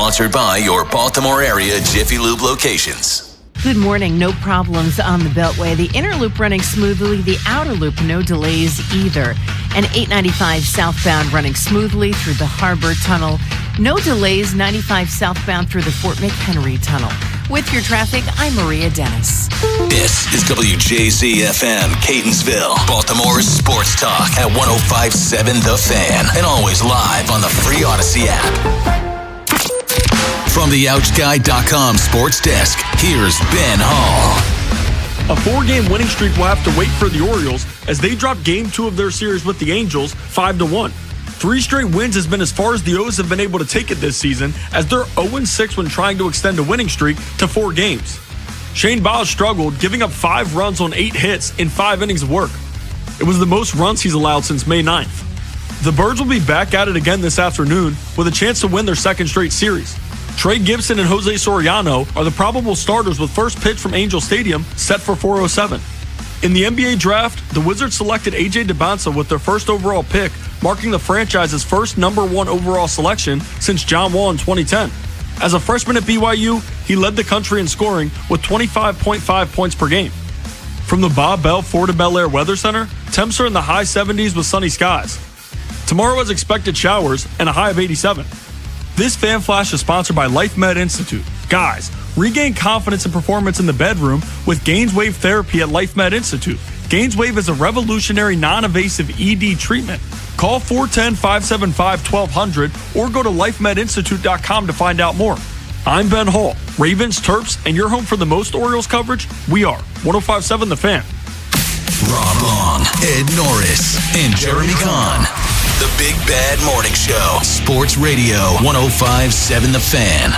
sponsored by your Baltimore area Jiffy Lube locations. Good morning. No problems on the Beltway. The inner loop running smoothly. The outer loop, no delays either. And 895 southbound running smoothly through the Harbor Tunnel. No delays, 95 southbound through the Fort McHenry Tunnel. With your traffic, I'm Maria Dennis. This is WJZ-FM, Catonsville, Baltimore's sports talk at 105.7 The Fan, and always live on the free Odyssey app. From the OutGuide.com sports desk, here's Ben Hall. A 4-game winning streak will have to wait for the Orioles as they drop Game 2 of their series with the Angels 5-1. 3 straight wins has been as far as the O's have been able to take it this season, as they're 0-6 when trying to extend a winning streak to 4 games. Shane Baz struggled, giving up 5 runs on 8 hits in 5 innings of work. It was the most runs he's allowed since May 9th. The Birds will be back at it again this afternoon with a chance to win their second straight series. Trey Gibson and Jose Soriano are the probable starters with first pitch from Angel Stadium set for 4:07. In the NBA draft, the Wizards selected A.J. Debonsa with their first overall pick, marking the franchise's first #1 overall selection since John Wall in 2010. As a freshman at BYU, he led the country in scoring with 25.5 points per game. From the Bob Bell Florida Bel Air Weather Center, temps are in the high 70s with sunny skies. Tomorrow has expected showers and a high of 87. This Fan Flash is sponsored by LifeMed Institute. Guys, regain confidence and performance in the bedroom with GainsWave therapy at LifeMed Institute. GainsWave is a revolutionary non-invasive ED treatment. Call 410-575-1200 or go to lifemedinstitute.com to find out more. I'm Ben Hall. Ravens, Terps, and your home for the most Orioles coverage? We are 105.7 The Fan. Rob Long, Ed Norris, and Jeremy Kahn. The Big Bad Morning Show. Sports Radio 105.7 The Fan.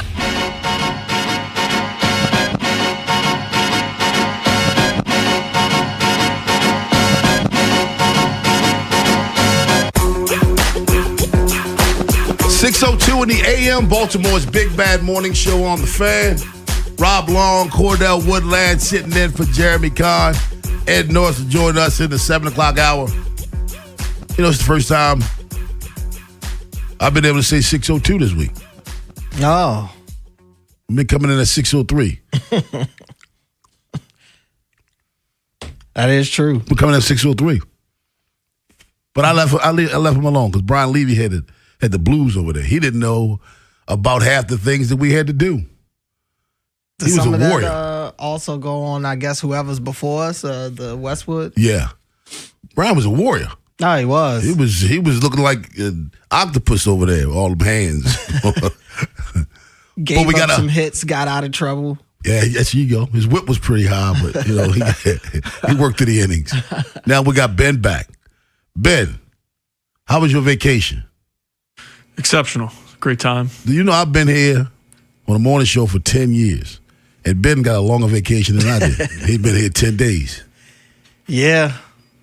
.602 in the AM, Baltimore's Big Bad Morning Show on The Fan. Rob Long, Cordell Woodland sitting in for Jeremy Kahn. Ed Norris will join us in the 7 o'clock hour. You know, it's the first time I've been able to say 602 this week. Oh. I've been coming in at 603. That is true. We're coming in at 603. But I left him alone because Brian Levy had the blues over there. He didn't know about half the things that we had to do. He was a warrior. That, also go on, I guess, whoever's before us, the Westwood. Yeah. Brian was a warrior. No, he was. He was looking like an octopus over there with all them hands. Gave up some hits, got out of trouble. Yeah, yes, you go. His whip was pretty high, but you know he worked through the innings. Now we got Ben back. Ben, how was your vacation? Exceptional. Great time. Do you know I've been here on a morning show for 10 years, and Ben got a longer vacation than I did. He's been here 10 days. Yeah.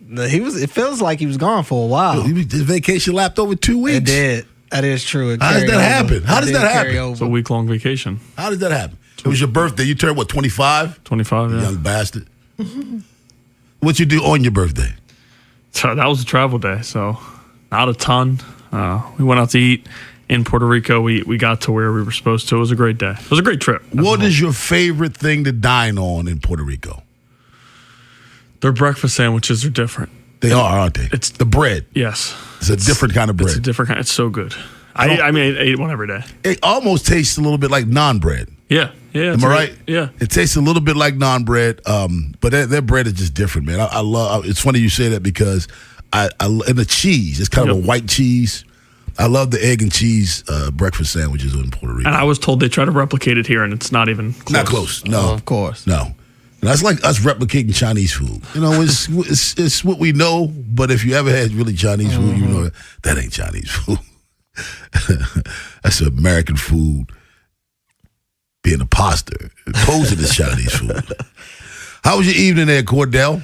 It feels like he was gone for a while. His vacation lapped over 2 weeks. It did. That is true. How does that happen? How does that happen? It's a week-long vacation. How did that happen? It was your birthday. You turned, what, 25? 25, yeah. Young bastard. What'd you do on your birthday? So that was a travel day, so not a ton. We went out to eat in Puerto Rico. We got to where we were supposed to. It was a great day. It was a great trip. What is your favorite thing to dine on in Puerto Rico? Their breakfast sandwiches are different. They are, aren't they? It's the bread. Yes. It's a different kind of bread. It's a different kind. It's so good. I ate one every day. It almost tastes a little bit like naan bread. Yeah. Am I right? Yeah. It tastes a little bit like naan bread, but their bread is just different, man. I love. It's funny you say that because and the cheese. It's kind of a white cheese. I love the egg and cheese breakfast sandwiches in Puerto Rico. And I was told they try to replicate it here, and it's not even close. Not close. No, of course. No. And that's like us replicating Chinese food. You know, it's what we know. But if you ever had really Chinese food, you know that ain't Chinese food. That's American food being a pasta, posing as Chinese food. How was your evening there, Cordell?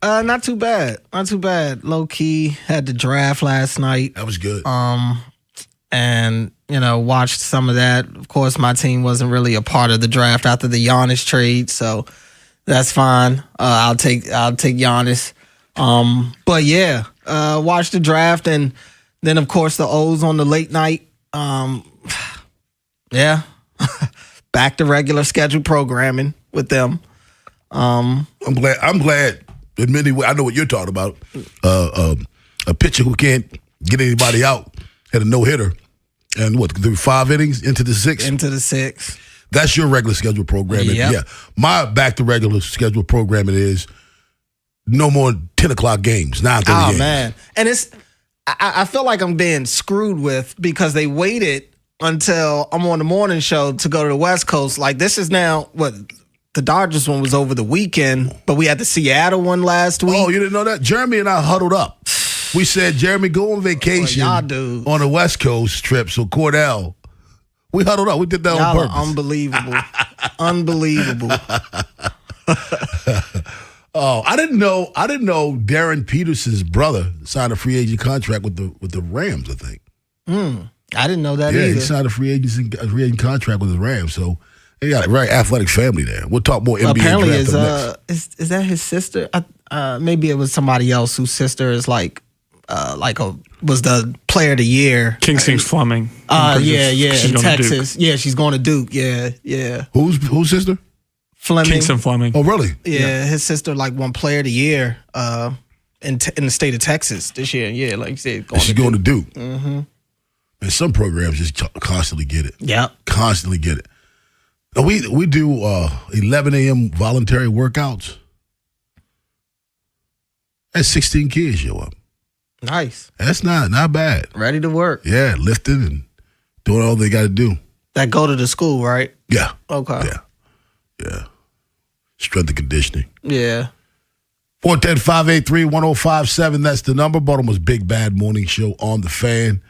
Not too bad. Not too bad. Low key. Had the draft last night. That was good. And watched some of that. Of course, my team wasn't really a part of the draft after the Giannis trade, so that's fine. I'll take Giannis. But yeah, watched the draft, and then of course the O's on the late night. Yeah. Back to regular scheduled programming with them. I'm glad. In many ways, I know what you're talking about. A pitcher who can't get anybody out had a no-hitter. And through 5 innings into the 6th? Into the 6th. That's your regular scheduled programming. Yep. Yeah. My back to regular scheduled programming is no more 10 o'clock games, 9:30 games. Oh, man. And I feel like I'm being screwed with because they waited until I'm on the morning show to go to the West Coast. Like, this is now, the Dodgers one was over the weekend, but we had the Seattle one last week. Oh, you didn't know that? Jeremy and I huddled up. We said, Jeremy, go on vacation on the West Coast trip. So, Cordell, we huddled up. We did that on purpose. Unbelievable. Unbelievable. Oh, I didn't know Darren Peterson's brother signed a free agent contract with the Rams, I think. I didn't know that either. Yeah, he signed a free agent contract with the Rams. So he got a very athletic family there. We'll talk more NBA apparently draft next. Is that his sister? Maybe it was somebody else whose sister is was the player of the year. Kingston Fleming. In Texas. Yeah, she's going to Duke. Yeah. Whose sister? Fleming. Kingston Fleming. Oh, really? Yeah, his sister won player of the year in the state of Texas this year. Yeah, like you said, she's going to Duke. Mm-hmm. And some programs just constantly get it. Yeah, constantly get it. And we do 11 a.m. voluntary workouts. That's 16 kids show up. Nice. That's not bad. Ready to work. Yeah, lifting and doing all they got to do. That go to the school, right? Yeah. Okay. Yeah. Strength and conditioning. Yeah. 410-583-1057. That's the number. Baltimore's Big Bad Morning Show on the Fan.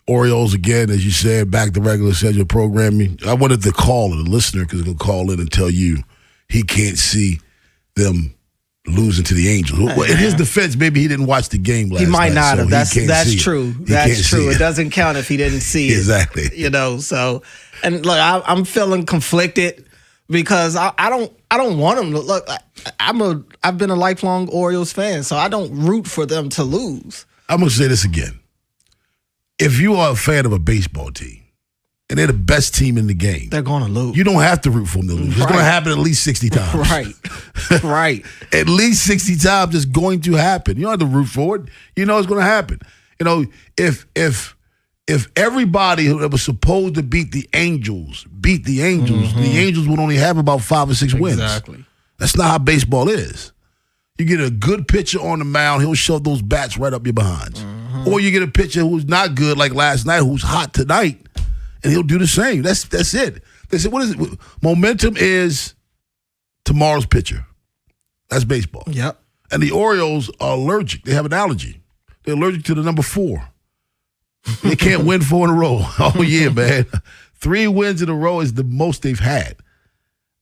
Orioles, again, as you said, back to regular scheduled programming. I wanted the caller, the listener, because he'll call in and tell you he can't see them losing to the Angels. Well, in his defense, maybe he didn't watch the game last night. He might not have. So that's true. That's true. It doesn't count if he didn't see it. Exactly. So, and look, I'm feeling conflicted because I don't want him to look. I've been a lifelong Orioles fan, so I don't root for them to lose. I'm gonna say this again. If you are a fan of a baseball team and they're the best team in the game, they're going to lose. You don't have to root for them to lose. It's going to happen at least 60 times. Right. At least 60 times it's going to happen. You don't have to root for it. You know it's going to happen. You know, if everybody that was supposed to beat the Angels, the Angels would only have about 5 or 6 wins. Exactly. That's not how baseball is. You get a good pitcher on the mound, he'll shove those bats right up your behinds. Or you get a pitcher who's not good like last night, who's hot tonight, and he'll do the same. That's it. They said, what is it? Momentum is tomorrow's pitcher. That's baseball. Yep. And the Orioles are allergic. They have an allergy. They're allergic to the number 4. They can't win 4 in a row. Oh, yeah, man. 3 wins in a row is the most they've had.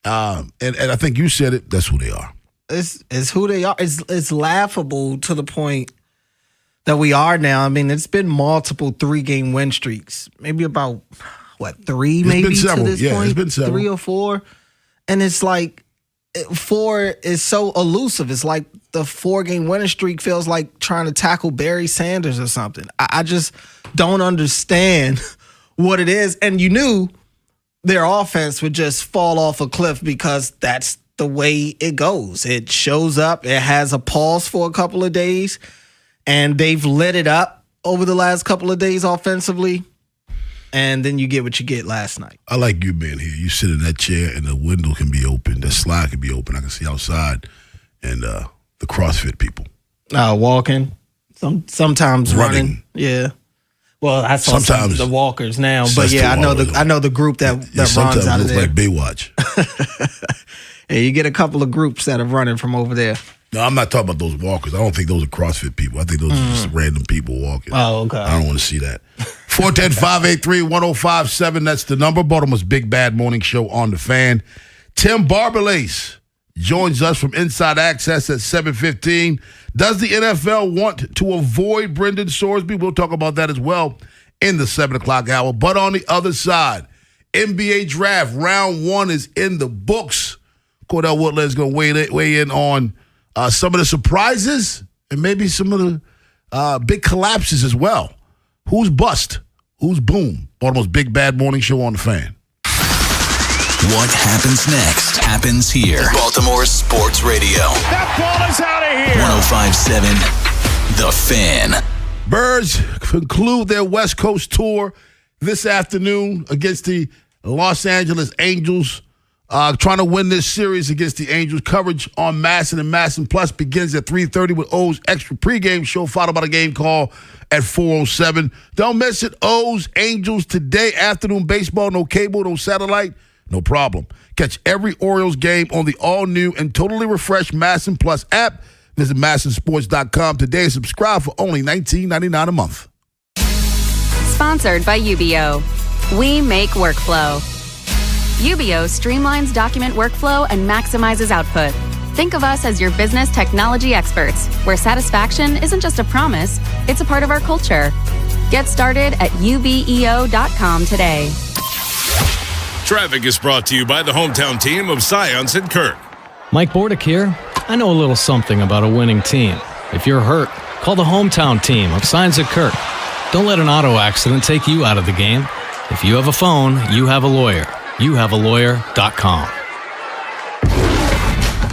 And I think you said it. That's who they are. It's who they are. It's laughable to the point that we are now. I mean, it's been multiple 3-game win streaks. Maybe about, 3 maybe to this point? It's been several. 3 or 4. And it's like 4 is so elusive. It's like the 4-game winning streak feels like trying to tackle Barry Sanders or something. I just don't understand what it is. And you knew their offense would just fall off a cliff because that's the way it goes. It shows up. It has a pause for a couple of days. And they've lit it up over the last couple of days offensively. And then you get what you get last night. I like you being here. You sit in that chair and the window can be open. The slide can be open. I can see outside. And the CrossFit people. Walking. Sometimes running. Yeah. Well, I saw sometimes the walkers now. But yeah, I know the group that runs out of there. Sometimes it looks like Baywatch. Yeah, you get a couple of groups that are running from over there. No, I'm not talking about those walkers. I don't think those are CrossFit people. I think those are just random people walking. Oh, okay. I don't want to see that. 410-583-1057. That's the number. Baltimore's Big Bad Morning Show on the Fan. Tim Barbalace joins us from Inside Access at 7:15. Does the NFL want to avoid Brendan Sorsby? We'll talk about that as well in the 7 o'clock hour. But on the other side, NBA Draft Round 1 is in the books. Cordell Woodland is going to weigh in on some of the surprises and maybe some of the big collapses as well. Who's bust? Who's boom? Baltimore's Big Bad Morning Show on the Fan. What happens next happens here. Baltimore Sports Radio. That ball is out of here. 105.7 The Fan. Birds conclude their West Coast tour this afternoon against the Los Angeles Angels. Trying to win this series against the Angels. Coverage on Masson and Masson Plus begins at 3:30 with O's extra pregame show, followed by the game call at 4:07. Don't miss it. O's Angels today. Afternoon baseball. No cable, no satellite. No problem. Catch every Orioles game on the all-new and totally refreshed Masson Plus app. Visit MassonSports.com today and subscribe for only $19.99 a month. Sponsored by UBO. We make workflow. UBO streamlines document workflow and maximizes output. Think of us as your business technology experts, where satisfaction isn't just a promise, it's a part of our culture. Get started at ubeo.com today. Traffic is brought to you by the hometown team of Scions and Kirk. Mike Bordick here. I know a little something about a winning team. If you're hurt, call the hometown team of Scions and Kirk. Don't let an auto accident take you out of the game. If you have a phone, you have a lawyer. YouHaveALawyer.com.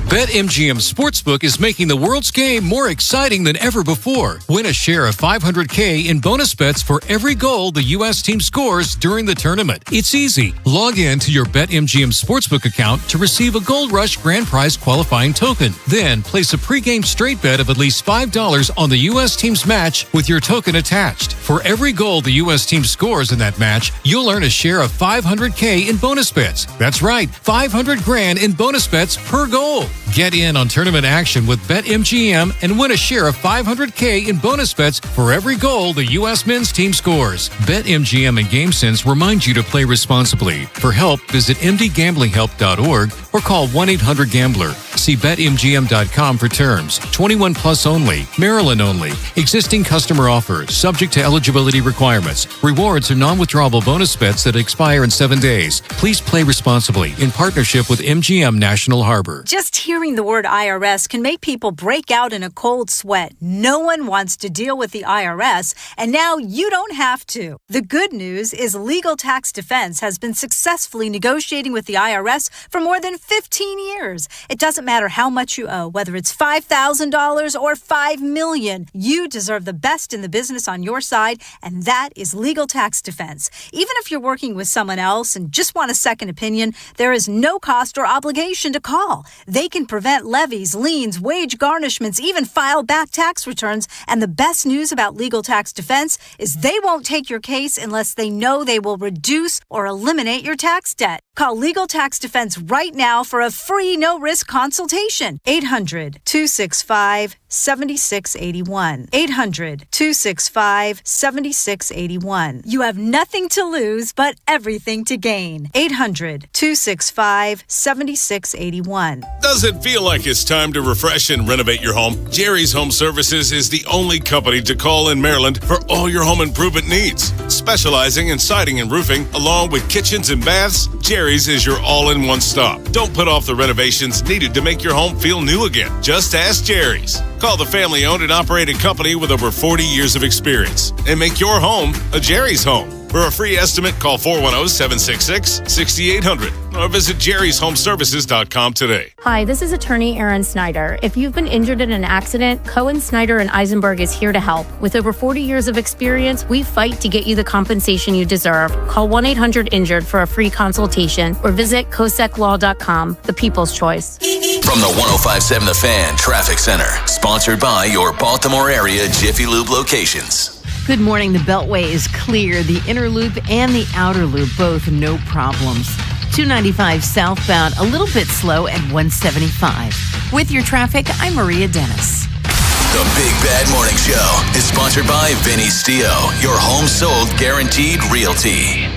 BetMGM Sportsbook is making the world's game more exciting than ever before. Win a share of $500K in bonus bets for every goal the U.S. team scores during the tournament. It's easy. Log in to your BetMGM Sportsbook account to receive a Gold Rush Grand Prize qualifying token. Then place a pregame straight bet of at least $5 on the U.S. team's match with your token attached. For every goal the U.S. team scores in that match, you'll earn a share of $500K in bonus bets. That's right, $500,000 in bonus bets per goal. Get in on tournament action with BetMGM and win a share of $500K in bonus bets for every goal the U.S. men's team scores. BetMGM and GameSense remind you to play responsibly. For help, visit mdgamblinghelp.org or call 1-800-GAMBLER. See BetMGM.com for terms. 21 plus only. Maryland only. Existing customer offers. Subject to eligibility requirements. Rewards are non-withdrawable bonus bets that expire in 7 days. Please play responsibly in partnership with MGM National Harbor. Just hearing the word IRS can make people break out in a cold sweat. No one wants to deal with the IRS, and now you don't have to. The good news is Legal Tax Defense has been successfully negotiating with the IRS for more than 15 years. It doesn't matter how much you owe, whether it's $5,000 or $5 million. You deserve the best in the business on your side, and that is Legal Tax Defense. Even if you're working with someone else and just want a second opinion, there is no cost or obligation to call. They can prevent levies, liens, wage garnishments, even file back tax returns. And the best news about Legal Tax Defense is they won't take your case unless they know they will reduce or eliminate your tax debt. Call Legal Tax Defense right now for a free no-risk consultation. 800-265-7681. 800-265-7681. You have nothing to lose but everything to gain. 800-265-7681. Does it feel like it's time to refresh and renovate your home? Jerry's Home Services is the only company to call in Maryland for all your home improvement needs. Specializing in siding and roofing, along with kitchens and baths, Jerry's is your all-in-one stop. Don't put off the renovations needed to make your home feel new again. Just ask Jerry's. Call the family-owned and operated company with over 40 years of experience and make your home a Jerry's home. For a free estimate, call 410-766-6800 or visit jerryshomeservices.com today. Hi, this is attorney Erin Snyder. If you've been injured in an accident, Cohen, Snyder, and Eisenberg is here to help. With over 40 years of experience, we fight to get you the compensation you deserve. Call 1-800-INJURED for a free consultation or visit coseclaw.com, the people's choice. From the 105.7 The Fan Traffic Center, sponsored by your Baltimore area Jiffy Lube locations. Good morning. The Beltway is clear. The inner loop and the outer loop, both no problems. 295 southbound, a little bit slow at 175. With your traffic, I'm Maria Dennis. The Big Bad Morning Show is sponsored by Vinny Stio, your home sold guaranteed realty.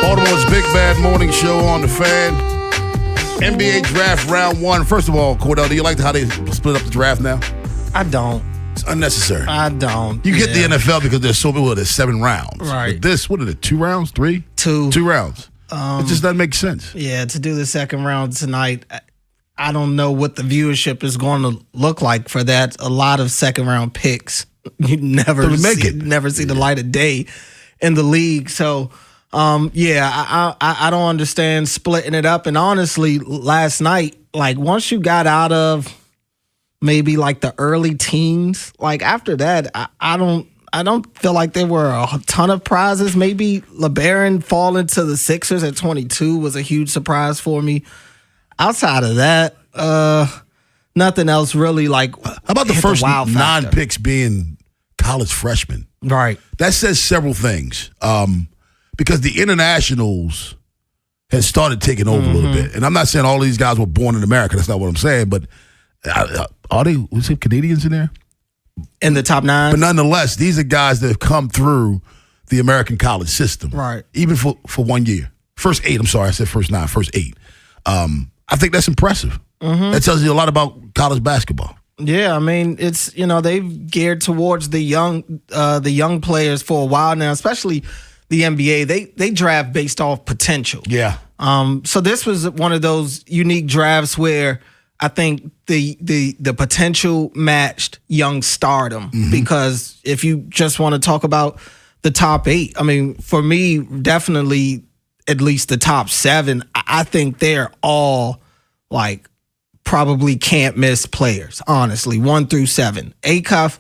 Baltimore's Big Bad Morning Show on the Fan. NBA Draft Round 1. First of all, Cordell, do you like how they split up the draft now? I don't. It's unnecessary. I don't. You get the NFL because there's so many, there's 7 rounds. Right. But this, what is it, 2 rounds? 3? 2. 2 rounds. It just doesn't make sense. Yeah, to do the second round tonight, I don't know what the viewership is going to look like for that. A lot of second-round picks you never see the light of day in the league. So, I don't understand splitting it up. And honestly, last night, like once you got out of maybe like the early teens, like after that, I don't feel like there were a ton of prizes. Maybe LeBaron falling to the Sixers at 22 was a huge surprise for me. Outside of that, nothing else really like. How about the first 9 picks being college freshmen? Right. That says several things. Because the internationals had started taking over a little bit. And I'm not saying all these guys were born in America. That's not what I'm saying. But are they, was it Canadians in there? In the top 9? But nonetheless, these are guys that have come through the American college system. Right. Even for 1 year. First 8, I'm sorry. I said first 9, first 8. I think that's impressive. That tells you a lot about college basketball. Yeah, I mean, it's, they've geared towards the young players for a while now, especially the NBA. They draft based off potential. Yeah. So this was one of those unique drafts where I think the potential matched young stardom, because if you just want to talk about the top 8, I mean, for me, definitely at least the top 7, I think they're all like probably can't miss players, honestly, 1 through 7. Acuff,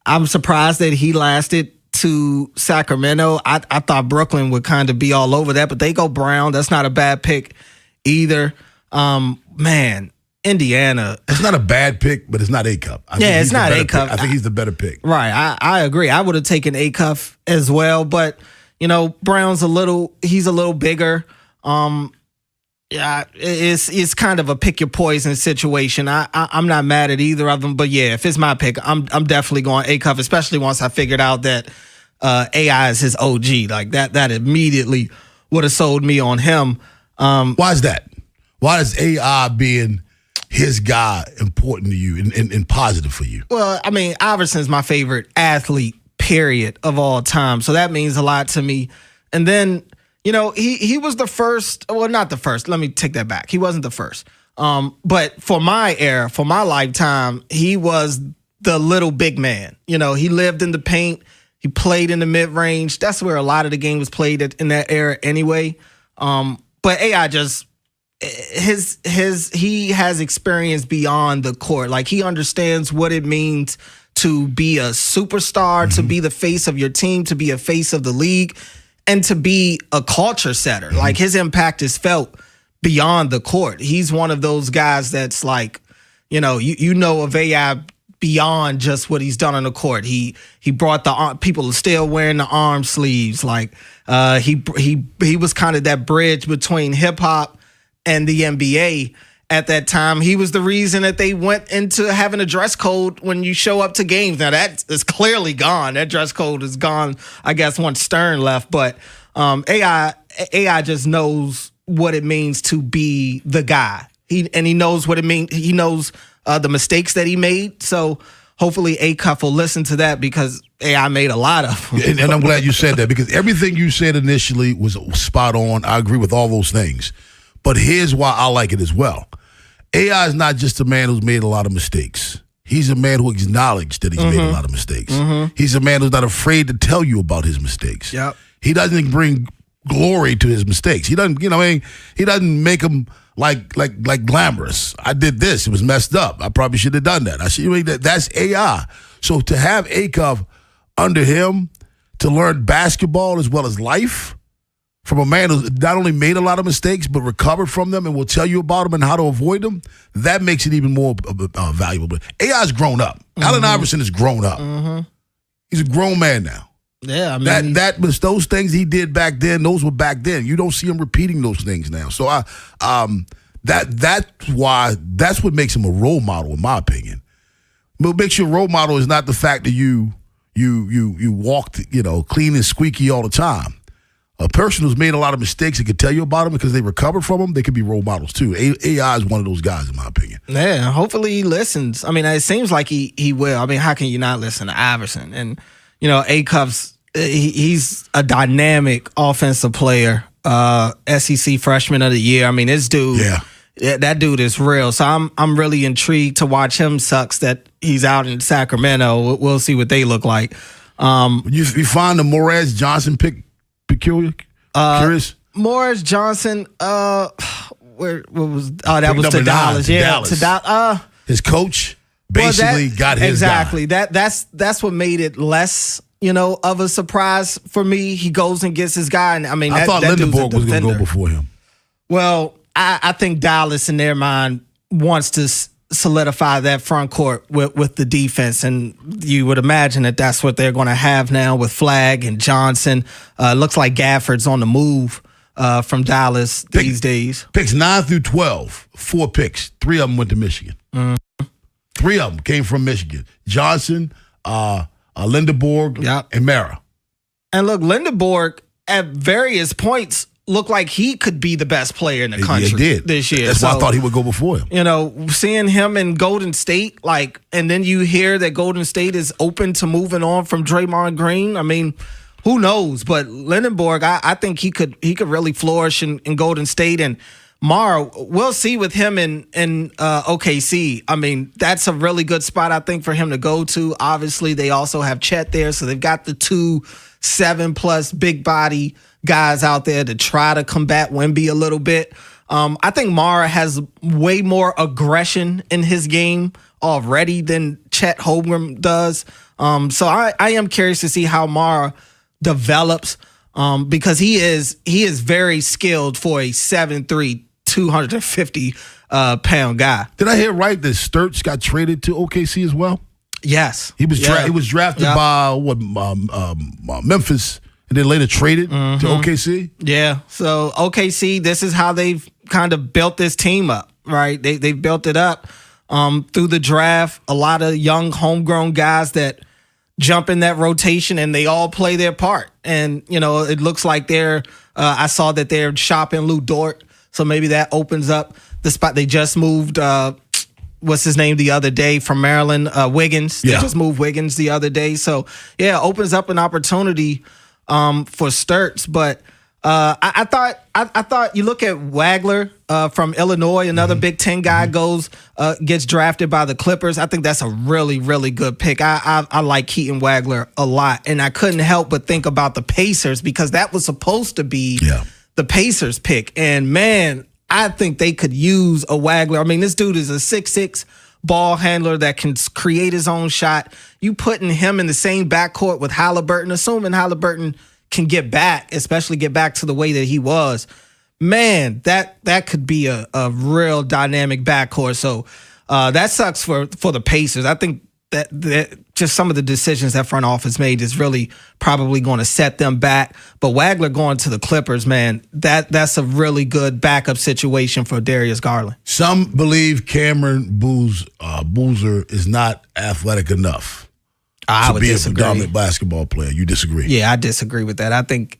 I'm surprised that he lasted to Sacramento. I thought Brooklyn would kind of be all over that, but they go Brown. That's not a bad pick either. Man, Indiana. It's not a bad pick, but it's not Acuff. It's not Acuff. I think he's the better pick. Right. I agree. I would have taken Acuff as well, but Brown's he's a little bigger. It's kind of a pick your poison situation. I'm not mad at either of them, but yeah, if it's my pick, I'm definitely going Acuff, especially once I figured out that AI is his OG. Like that immediately would have sold me on him. Why is that? Why is AI being his guy important to you and positive for you? Well, I mean, Iverson's my favorite athlete, period, of all time. So that means a lot to me. And then, he was the first. Well, not the first. Let me take that back. He wasn't the first. But for my era, for my lifetime, he was the little big man. He lived in the paint. He played in the mid-range. That's where a lot of the game was played in that era anyway. But AI just he has experience beyond the court. Like, he understands what it means to be a superstar, to be the face of your team, to be a face of the league, and to be a culture setter. Like, his impact is felt beyond the court. He's one of those guys that's like, you know of AI beyond just what he's done on the court. He brought the people still wearing the arm sleeves. Like, he was kind of that bridge between hip hop and the NBA at that time. He was the reason that they went into having a dress code when you show up to games. Now that is clearly gone. That dress code is gone, I guess, once Stern left. But AI just knows what it means to be the guy. He knows what it means. He knows the mistakes that he made. So hopefully Acuff will listen to that, because AI made a lot of them. And I'm glad you said that, because everything you said initially was spot on. I agree with all those things. But here's why I like it as well. AI is not just a man who's made a lot of mistakes. He's a man who acknowledged that he's made a lot of mistakes. He's a man who's not afraid to tell you about his mistakes. Yep. He doesn't bring glory to his mistakes. He doesn't, he doesn't make them like glamorous. I did this. It was messed up. I probably should have done that. That's AI. So to have Acuff under him to learn basketball as well as life from a man who not only made a lot of mistakes but recovered from them and will tell you about them and how to avoid them, that makes it even more valuable. But AI's grown up. Allen Iverson has grown up. He's a grown man now. Yeah, I mean, that was those things he did back then. Those were back then. You don't see him repeating those things now. So that's what makes him a role model, in my opinion. What makes you a role model is not the fact that you walk, clean and squeaky all the time. A person who's made a lot of mistakes and can tell you about them because they recovered from them, they can be role models too. AI is one of those guys, in my opinion. Yeah, hopefully he listens. I mean, it seems like he will. I mean, how can you not listen to Iverson? And, Acuff's, he's a dynamic offensive player, SEC freshman of the year. I mean, this dude that dude is real. So I'm really intrigued to watch him. Sucks that he's out in Sacramento. We'll see what they look like. You find the Morris Johnson pick peculiar? Curious? Morris Johnson, that was to Dallas. Dallas. His coach basically got his exactly. guy. That's what made it less, of a surprise for me. He goes and gets his guy, and I thought Lindenborg was going to go before him. Well, I think Dallas, in their mind, wants to solidify that front court with the defense, and you would imagine that that's what they're going to have now with Flagg and Johnson. Looks like Gafford's on the move from Dallas these days. Picks 9 through 12, 4 picks. 3 of them went to Michigan. 3 of them came from Michigan. Johnson, Lindenborg, and Mara. And look, Lindenborg at various points looked like he could be the best player in the country this year. That's why I thought he would go before him. Seeing him in Golden State, and then you hear that Golden State is open to moving on from Draymond Green. I mean, who knows? But Lindenborg, I think he could really flourish in Golden State. And Mara, we'll see with him in OKC. I mean, that's a really good spot, I think, for him to go to. Obviously, they also have Chet there, so they've got the 2 7+ big body guys out there to try to combat Wemby a little bit. I think Mara has way more aggression in his game already than Chet Holmgren does. So I am curious to see how Mara develops because he is very skilled for a 7'3", 250 pound guy. Did I hear right that Sturts got traded to OKC as well? Yes, he was drafted by Memphis, and then later traded to OKC. Yeah, so OKC, this is how they've kind of built this team up, right? They've built it up through the draft. A lot of young homegrown guys that jump in that rotation, and they all play their part. And it looks like I saw that they're shopping Lou Dort, so maybe that opens up the spot. They just moved. What's his name the other day from Maryland? Wiggins. They just moved Wiggins the other day. So, opens up an opportunity for Sturts. But I thought you look at Wagler from Illinois, another Big Ten guy gets drafted by the Clippers. I think that's a really, really good pick. I like Keaton Wagler a lot. And I couldn't help but think about the Pacers because that was supposed to be the Pacers pick. And, man, I think they could use a Wagler. I mean, this dude is a 6'6" ball handler that can create his own shot. You putting him in the same backcourt with Halliburton, assuming Halliburton can get back, especially get back to the way that he was. Man, that could be a real dynamic backcourt. So that sucks for the Pacers. I think that just some of the decisions that front office made is really probably going to set them back. But Wagler going to the Clippers, man, that's a really good backup situation for Darius Garland. Some believe Cameron Boozer is not athletic enough to be a dominant basketball player. You disagree? Yeah, I disagree with that. I think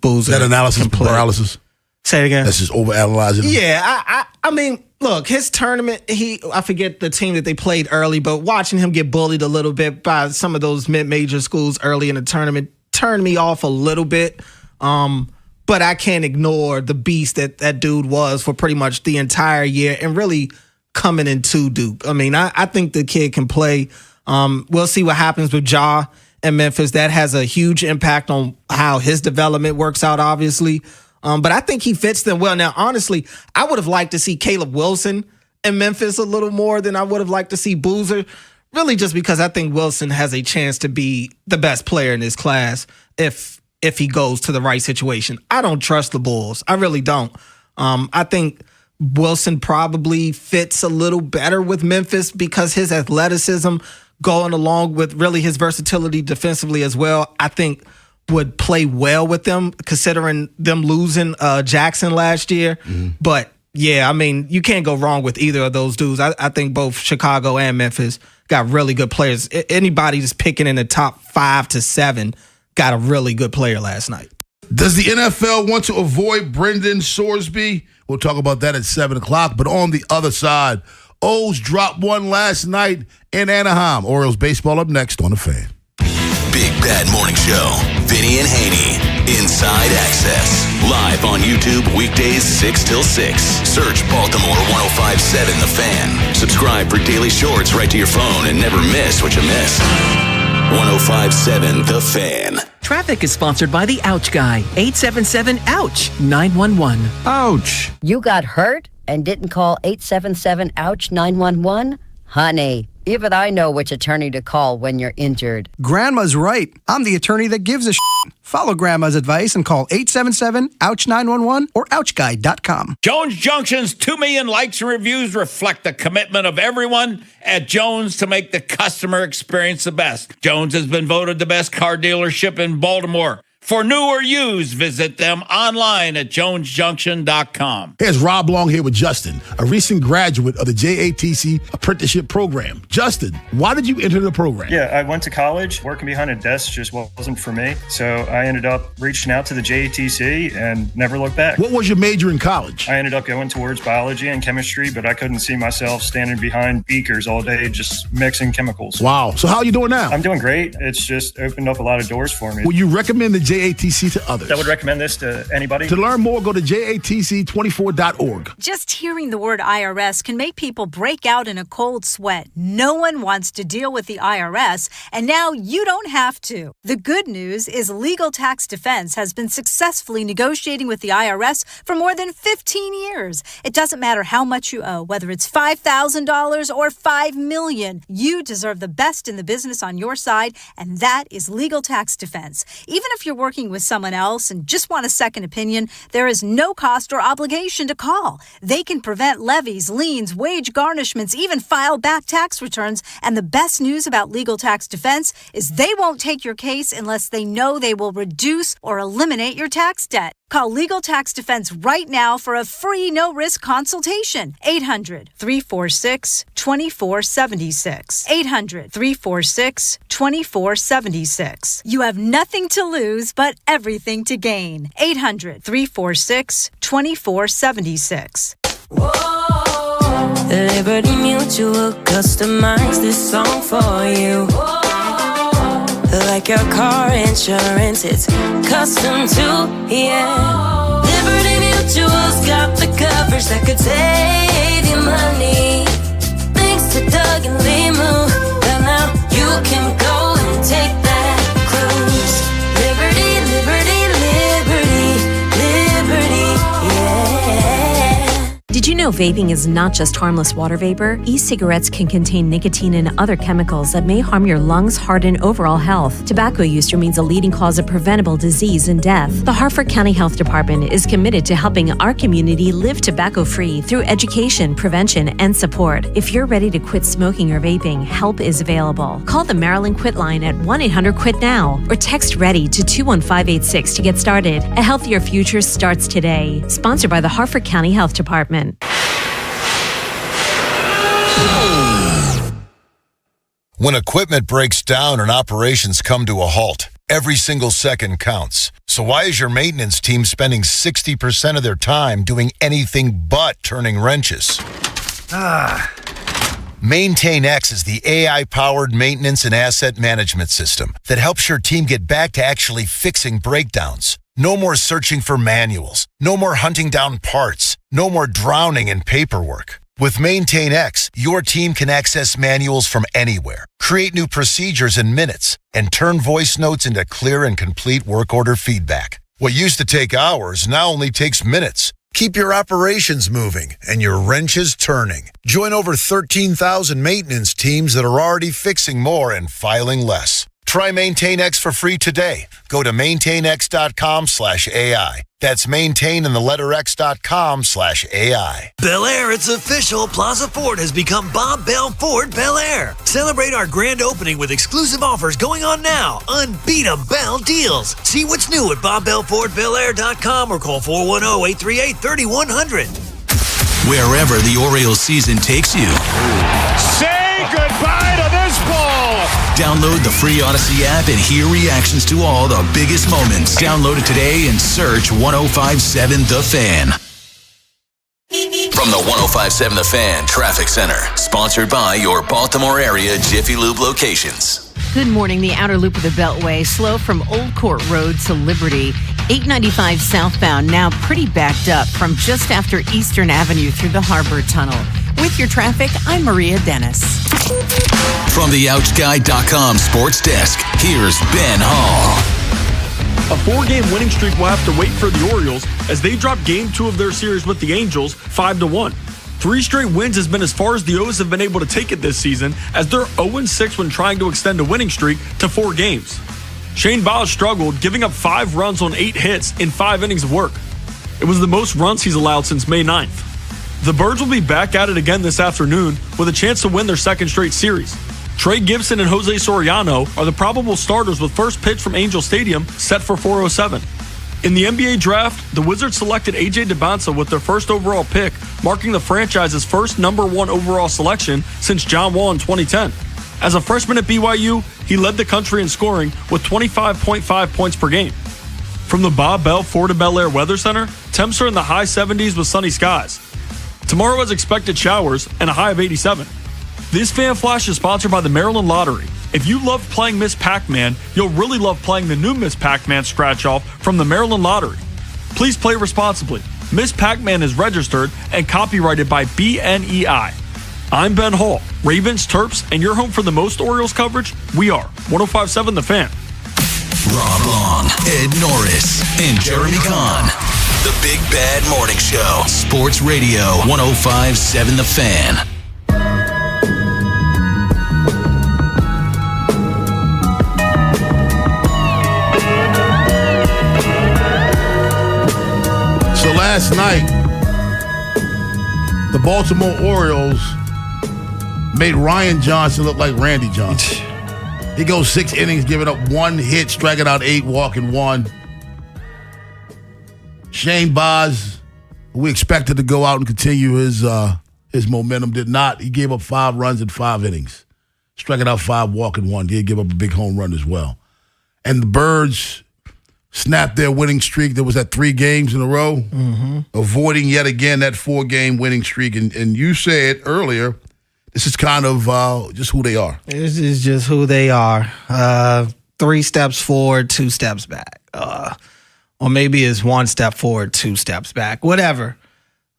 Boozer. Is that analysis paralysis? Say it again. That's just overanalyzing. Yeah, I mean, look, his tournament, I forget the team that they played early, but watching him get bullied a little bit by some of those mid-major schools early in the tournament turned me off a little bit. But I can't ignore the beast that dude was for pretty much the entire year and really coming into Duke. I mean, I think the kid can play. We'll see what happens with Ja and Memphis. That has a huge impact on how his development works out, obviously. But I think he fits them well. Now, honestly, I would have liked to see Caleb Wilson in Memphis a little more than I would have liked to see Boozer, really just because I think Wilson has a chance to be the best player in this class if he goes to the right situation. I don't trust the Bulls. I really don't. I think Wilson probably fits a little better with Memphis because his athleticism going along with really his versatility defensively as well, I think would play well with them, considering them losing Jackson last year. Mm-hmm. But, yeah, I mean, you can't go wrong with either of those dudes. I think both Chicago and Memphis got really good players. Anybody just picking in the top 5 to 7 got a really good player last night. Does the NFL want to avoid Brendan Sorsby? We'll talk about that at 7 o'clock. But on the other side, O's dropped one last night in Anaheim. Orioles baseball up next on The Fan. Big Bad Morning Show. Vinny Vinny and Haynie. Inside Access. Live on YouTube weekdays 6 till 6. Search Baltimore 105.7 The Fan. Subscribe for daily shorts right to your phone and never miss what you missed. 105.7 The Fan. Traffic is sponsored by the Ouch Guy. 877-OUCH-911. Ouch. You got hurt and didn't call 877-OUCH-911? Honey, even I know which attorney to call when you're injured. Grandma's right. I'm the attorney that gives a shit. Follow Grandma's advice and call 877-OUCH-911 or OUCHGuy.com. Jones Junction's 2 million likes and reviews reflect the commitment of everyone at Jones to make the customer experience the best. Jones has been voted the best car dealership in Baltimore. For new or used, visit them online at jonesjunction.com. Here's Rob Long here with Justin, a recent graduate of the JATC apprenticeship program. Justin, why did you enter the program? Yeah, I went to college. Working behind a desk just wasn't for me. So I ended up reaching out to the JATC and never looked back. What was your major in college? I ended up going towards biology and chemistry, but I couldn't see myself standing behind beakers all day just mixing chemicals. Wow. So how are you doing now? I'm doing great. It's just opened up a lot of doors for me. Will you recommend the JATC to others? I would recommend this to anybody. To learn more, go to jatc24.org. Just hearing the word IRS can make people break out in a cold sweat. No one wants to deal with the IRS, and now you don't have to. The good news is Legal Tax Defense has been successfully negotiating with the IRS for more than 15 years. It doesn't matter how much you owe, whether it's $5,000 or $5 million. You deserve the best in the business on your side, and that is Legal Tax Defense. Even if you're working with someone else and just want a second opinion, there is no cost or obligation to call. They can prevent levies, liens, wage garnishments, even file back tax returns. And the best news about Legal Tax Defense is they won't take your case unless they know they will reduce or eliminate your tax debt. Call Legal Tax Defense right now for a free no-risk consultation. 800-346-2476. 800-346-2476. You have nothing to lose but everything to gain. 800-346-2476. Liberty Mutual customized this song for you. Like your car insurance, it's custom too, yeah. Liberty Mutual's got the coverage that could save you money. Thanks to Doug and Limu, well now you can go and take that cruise. Liberty, liberty, liberty, liberty, yeah. Did you know vaping is not just harmless water vapor? E-cigarettes can contain nicotine and other chemicals that may harm your lungs, heart, and overall health. Tobacco use remains a leading cause of preventable disease and death. The Harford County Health Department is committed to helping our community live tobacco-free through education, prevention, and support. If you're ready to quit smoking or vaping, help is available. Call the Maryland Quit line at 1-800-QUIT-NOW or text READY to 21586 to get started. A healthier future starts today. Sponsored by the Harford County Health Department. When equipment breaks down and operations come to a halt, every single second counts. So why is your maintenance team spending 60% of their time doing anything but turning wrenches? MaintainX is the AI-powered maintenance and asset management system that helps your team get back to actually fixing breakdowns. No more searching for manuals. No more hunting down parts. No more drowning in paperwork. With MaintainX, your team can access manuals from anywhere, create new procedures in minutes, and turn voice notes into clear and complete work order feedback. What used to take hours now only takes minutes. Keep your operations moving and your wrenches turning. Join over 13,000 maintenance teams that are already fixing more and filing less. Try MaintainX for free today. Go to maintainx.com/AI. That's maintain and the letter x.com/AI. Bel Air, it's official. Plaza Ford has become Bob Bell Ford Bel Air. Celebrate our grand opening with exclusive offers going on now. Unbeatable deals. See what's new at BobBellFordBelAir.com or call 410-838-3100. Wherever the Orioles season takes you. Say goodbye to this ball. Download the free Odyssey app and hear reactions to all the biggest moments. Download it today and search 105.7 The Fan. From the 105.7 The Fan Traffic Center, sponsored by your Baltimore area Jiffy Lube locations. Good morning. The outer loop of the Beltway, slow from Old Court Road to Liberty. 895 southbound, now pretty backed up from just after Eastern Avenue through the Harbor Tunnel. With your traffic, I'm Maria Dennis. From the OutGuy.com sports desk, here's Ben Hall. A 4-game winning streak will have to wait for the Orioles as they drop Game 2 of their series with the Angels 5-1. 3 straight wins has been as far as the O's have been able to take it this season, as they're 0-6 when trying to extend a winning streak to 4 games. Shane Baz struggled, giving up 5 runs on 8 hits in 5 innings of work. It was the most runs he's allowed since May 9th. The Birds will be back at it again this afternoon with a chance to win their 2nd straight series. Trey Gibson and Jose Soriano are the probable starters with first pitch from Angel Stadium set for 4:07. In the NBA draft, the Wizards selected A.J. Debonsa with their first overall pick, marking the franchise's first #1 overall selection since John Wall in 2010. As a freshman at BYU, he led the country in scoring with 25.5 points per game. From the Bob Bell Florida Bel Air Weather Center, temps are in the high 70s with sunny skies. Tomorrow has expected showers and a high of 87. This Fan Flash is sponsored by the Maryland Lottery. If you loved playing Miss Pac-Man, you'll really love playing the new Miss Pac-Man scratch-off from the Maryland Lottery. Please play responsibly. Miss Pac-Man is registered and copyrighted by BNEI. I'm Ben Hall, Ravens, Terps, and your home for the most Orioles coverage? We are 105.7 The Fan. Rob Long, Ed Norris, and Jeremy Kahn. The Big Bad Morning Show. Sports Radio 105.7 The Fan. So last night, the Baltimore Orioles made Ryan Johnson look like Randy Johnson. He goes 6 innings, giving up 1 hit, striking out 8, walking 1. Shane Baz, who we expected to go out and continue his momentum, did not. He gave up 5 runs in 5 innings, striking out 5, walking 1. He did give up a big home run as well. And the Birds snapped their winning streak. There was that 3 games in a row, avoiding yet again that 4-game winning streak. And you said earlier, this is kind of just who they are. This is just who they are. 3 steps forward, 2 steps back. Or maybe it's 1 step forward, 2 steps back. Whatever.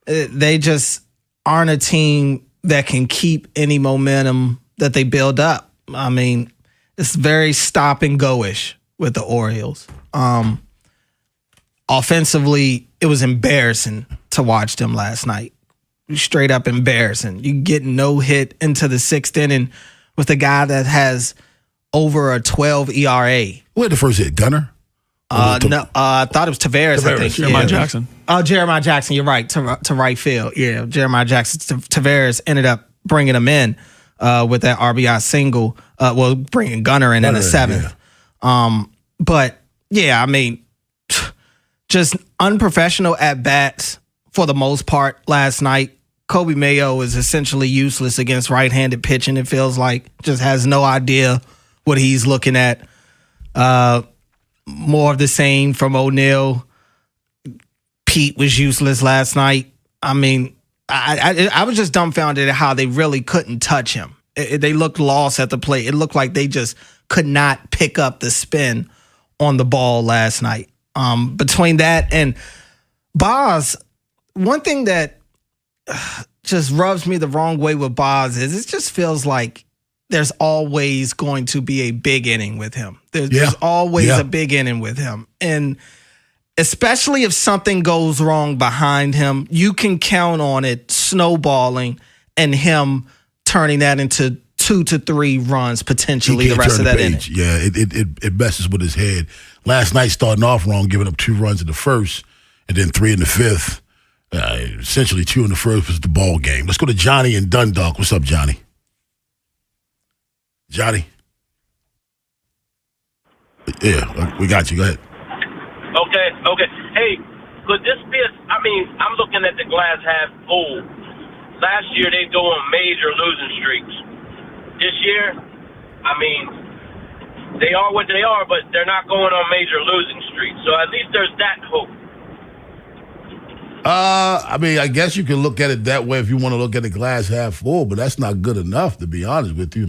They just aren't a team that can keep any momentum that they build up. I mean, it's very stop and go-ish with the Orioles. Offensively, it was embarrassing to watch them last night. Straight up embarrassing. You get no hit into the 6th inning with a guy that has over a 12 ERA. Who had the first hit? Gunnar? No, I thought it was Tavares. I think Jeremiah Jackson. Oh, Jeremiah Jackson. You're right. To right field. Yeah, Jeremiah Jackson. Tavares ended up bringing him in with that RBI single. Bringing Gunnar in the 7th. Yeah. But yeah, I mean, just unprofessional at bats for the most part last night. Kobe Mayo is essentially useless against right-handed pitching. It feels like just has no idea what he's looking at. More of the same from O'Neal. Pete was useless last night. I mean, I was just dumbfounded at how they really couldn't touch him. They looked lost at the plate. It looked like they just could not pick up the spin on the ball last night. Between that and Baz, one thing that just rubs me the wrong way with Baz is it just feels like there's always going to be a big inning with him. There's always a big inning with him. And especially if something goes wrong behind him, you can count on it snowballing and him turning that into 2 to 3 runs potentially the rest of that inning. Yeah, it messes with his head. Last night starting off wrong, giving up 2 runs in the first and then 3 in the 5th. Essentially 2 in the first was the ball game. Let's go to Johnny in Dundalk. What's up, Johnny? Johnny? Yeah, we got you. Go ahead. Okay. Hey, could this be I'm looking at the glass half full. Last year, they go on major losing streaks. This year, they are what they are, but they're not going on major losing streaks. So at least there's that hope. I guess you can look at it that way if you want to look at the glass half full, but that's not good enough, to be honest with you.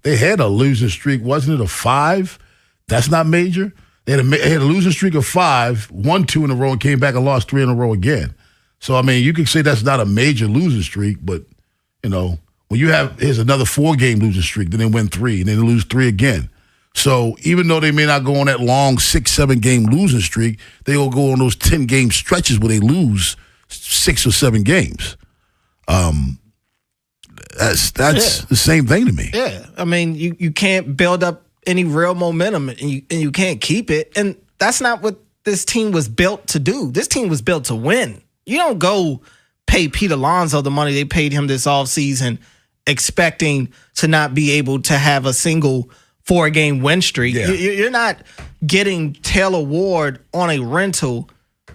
They had a losing streak. Wasn't it a 5? That's not major. They had a losing streak of 5, won 2 in a row, and came back and lost 3 in a row again. So, I mean, you could say that's not a major losing streak, but, you know, when you have, here's another 4-game losing streak, then they win 3, and then they lose 3 again. So even though they may not go on that long 6-7-game losing streak, they will go on those 10-game stretches where they lose 6 or 7 games. That's the same thing to me. Yeah, I mean, you can't build up any real momentum, and you can't keep it, and that's not what this team was built to do. This team was built to win. You don't go pay Pete Alonso the money they paid him this offseason expecting to not be able to have a single 4-game win streak. Yeah. You're not getting Taylor Ward on a rental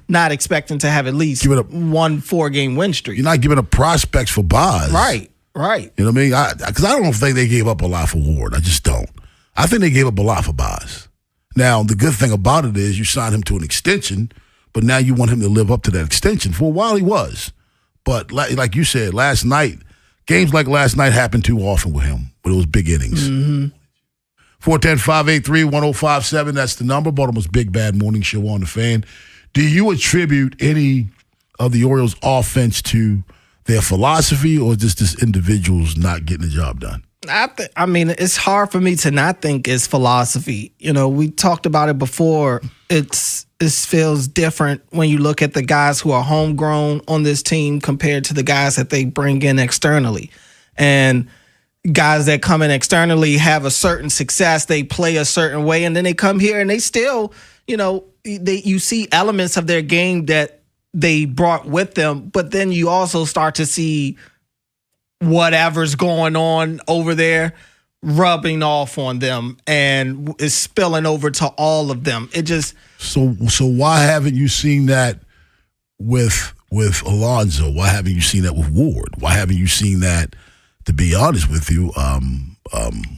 not expecting to have at least 1 4-game win streak. You're not giving up prospects for Boz. Right. You know what I mean? Because I don't think they gave up a lot for Ward. I just don't. I think they gave up a lot for Boz. Now, the good thing about it is you signed him to an extension, but now you want him to live up to that extension. For a while he was. But like you said, last night, games like last night happened too often with him, with those big innings. Mm-hmm. 410-583-1057, that's the number. Baltimore's Big Bad Morning Show on the Fan. Do you attribute any of the Orioles' offense to their philosophy, or just this individuals not getting the job done? I mean, it's hard for me to not think it's philosophy. You know, we talked about it before. It feels different when you look at the guys who are homegrown on this team compared to the guys that they bring in externally. And guys that come in externally have a certain success, they play a certain way, and then they come here and they still, you know, you see elements of their game that they brought with them, but then you also start to see whatever's going on over there rubbing off on them and is spilling over to all of them. It just so why haven't you seen that with Alonso? Why haven't you seen that with Ward? Why haven't you seen that, to be honest with you,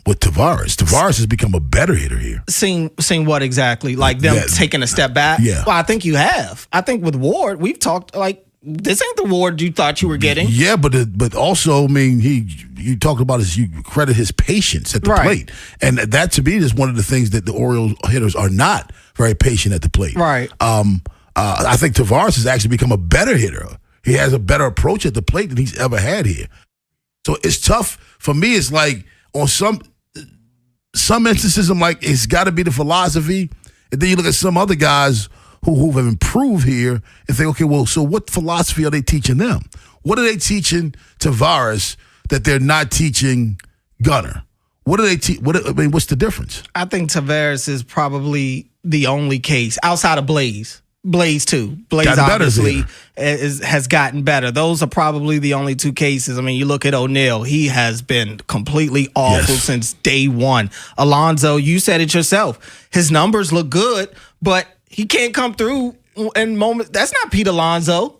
with Tavares? Tavares has become a better hitter here. Seen what exactly? Like them taking a step back? Yeah. Well, I think you have. I think with Ward, we've talked like this ain't the Ward you thought you were getting. Yeah, but also, I mean, you talked about you credit his patience at the plate, and that to me is one of the things that the Orioles hitters are not very patient at the plate. Right. I think Tavares has actually become a better hitter. He has a better approach at the plate than he's ever had here. So it's tough for me. It's like on some instances, I'm like, it's got to be the philosophy, and then you look at some other guys who have improved here and think, okay, well, so what philosophy are they teaching them? What are they teaching Tavares that they're not teaching Gunnar? What are they what's the difference? I think Tavares is probably the only case outside of Blaze. Blaze too. Blaze obviously has gotten better. Those are probably the only 2 cases. I mean, you look at O'Neal. He has been completely awful since day one. Alonso, you said it yourself. His numbers look good, but he can't come through in moments. That's not Pete Alonso.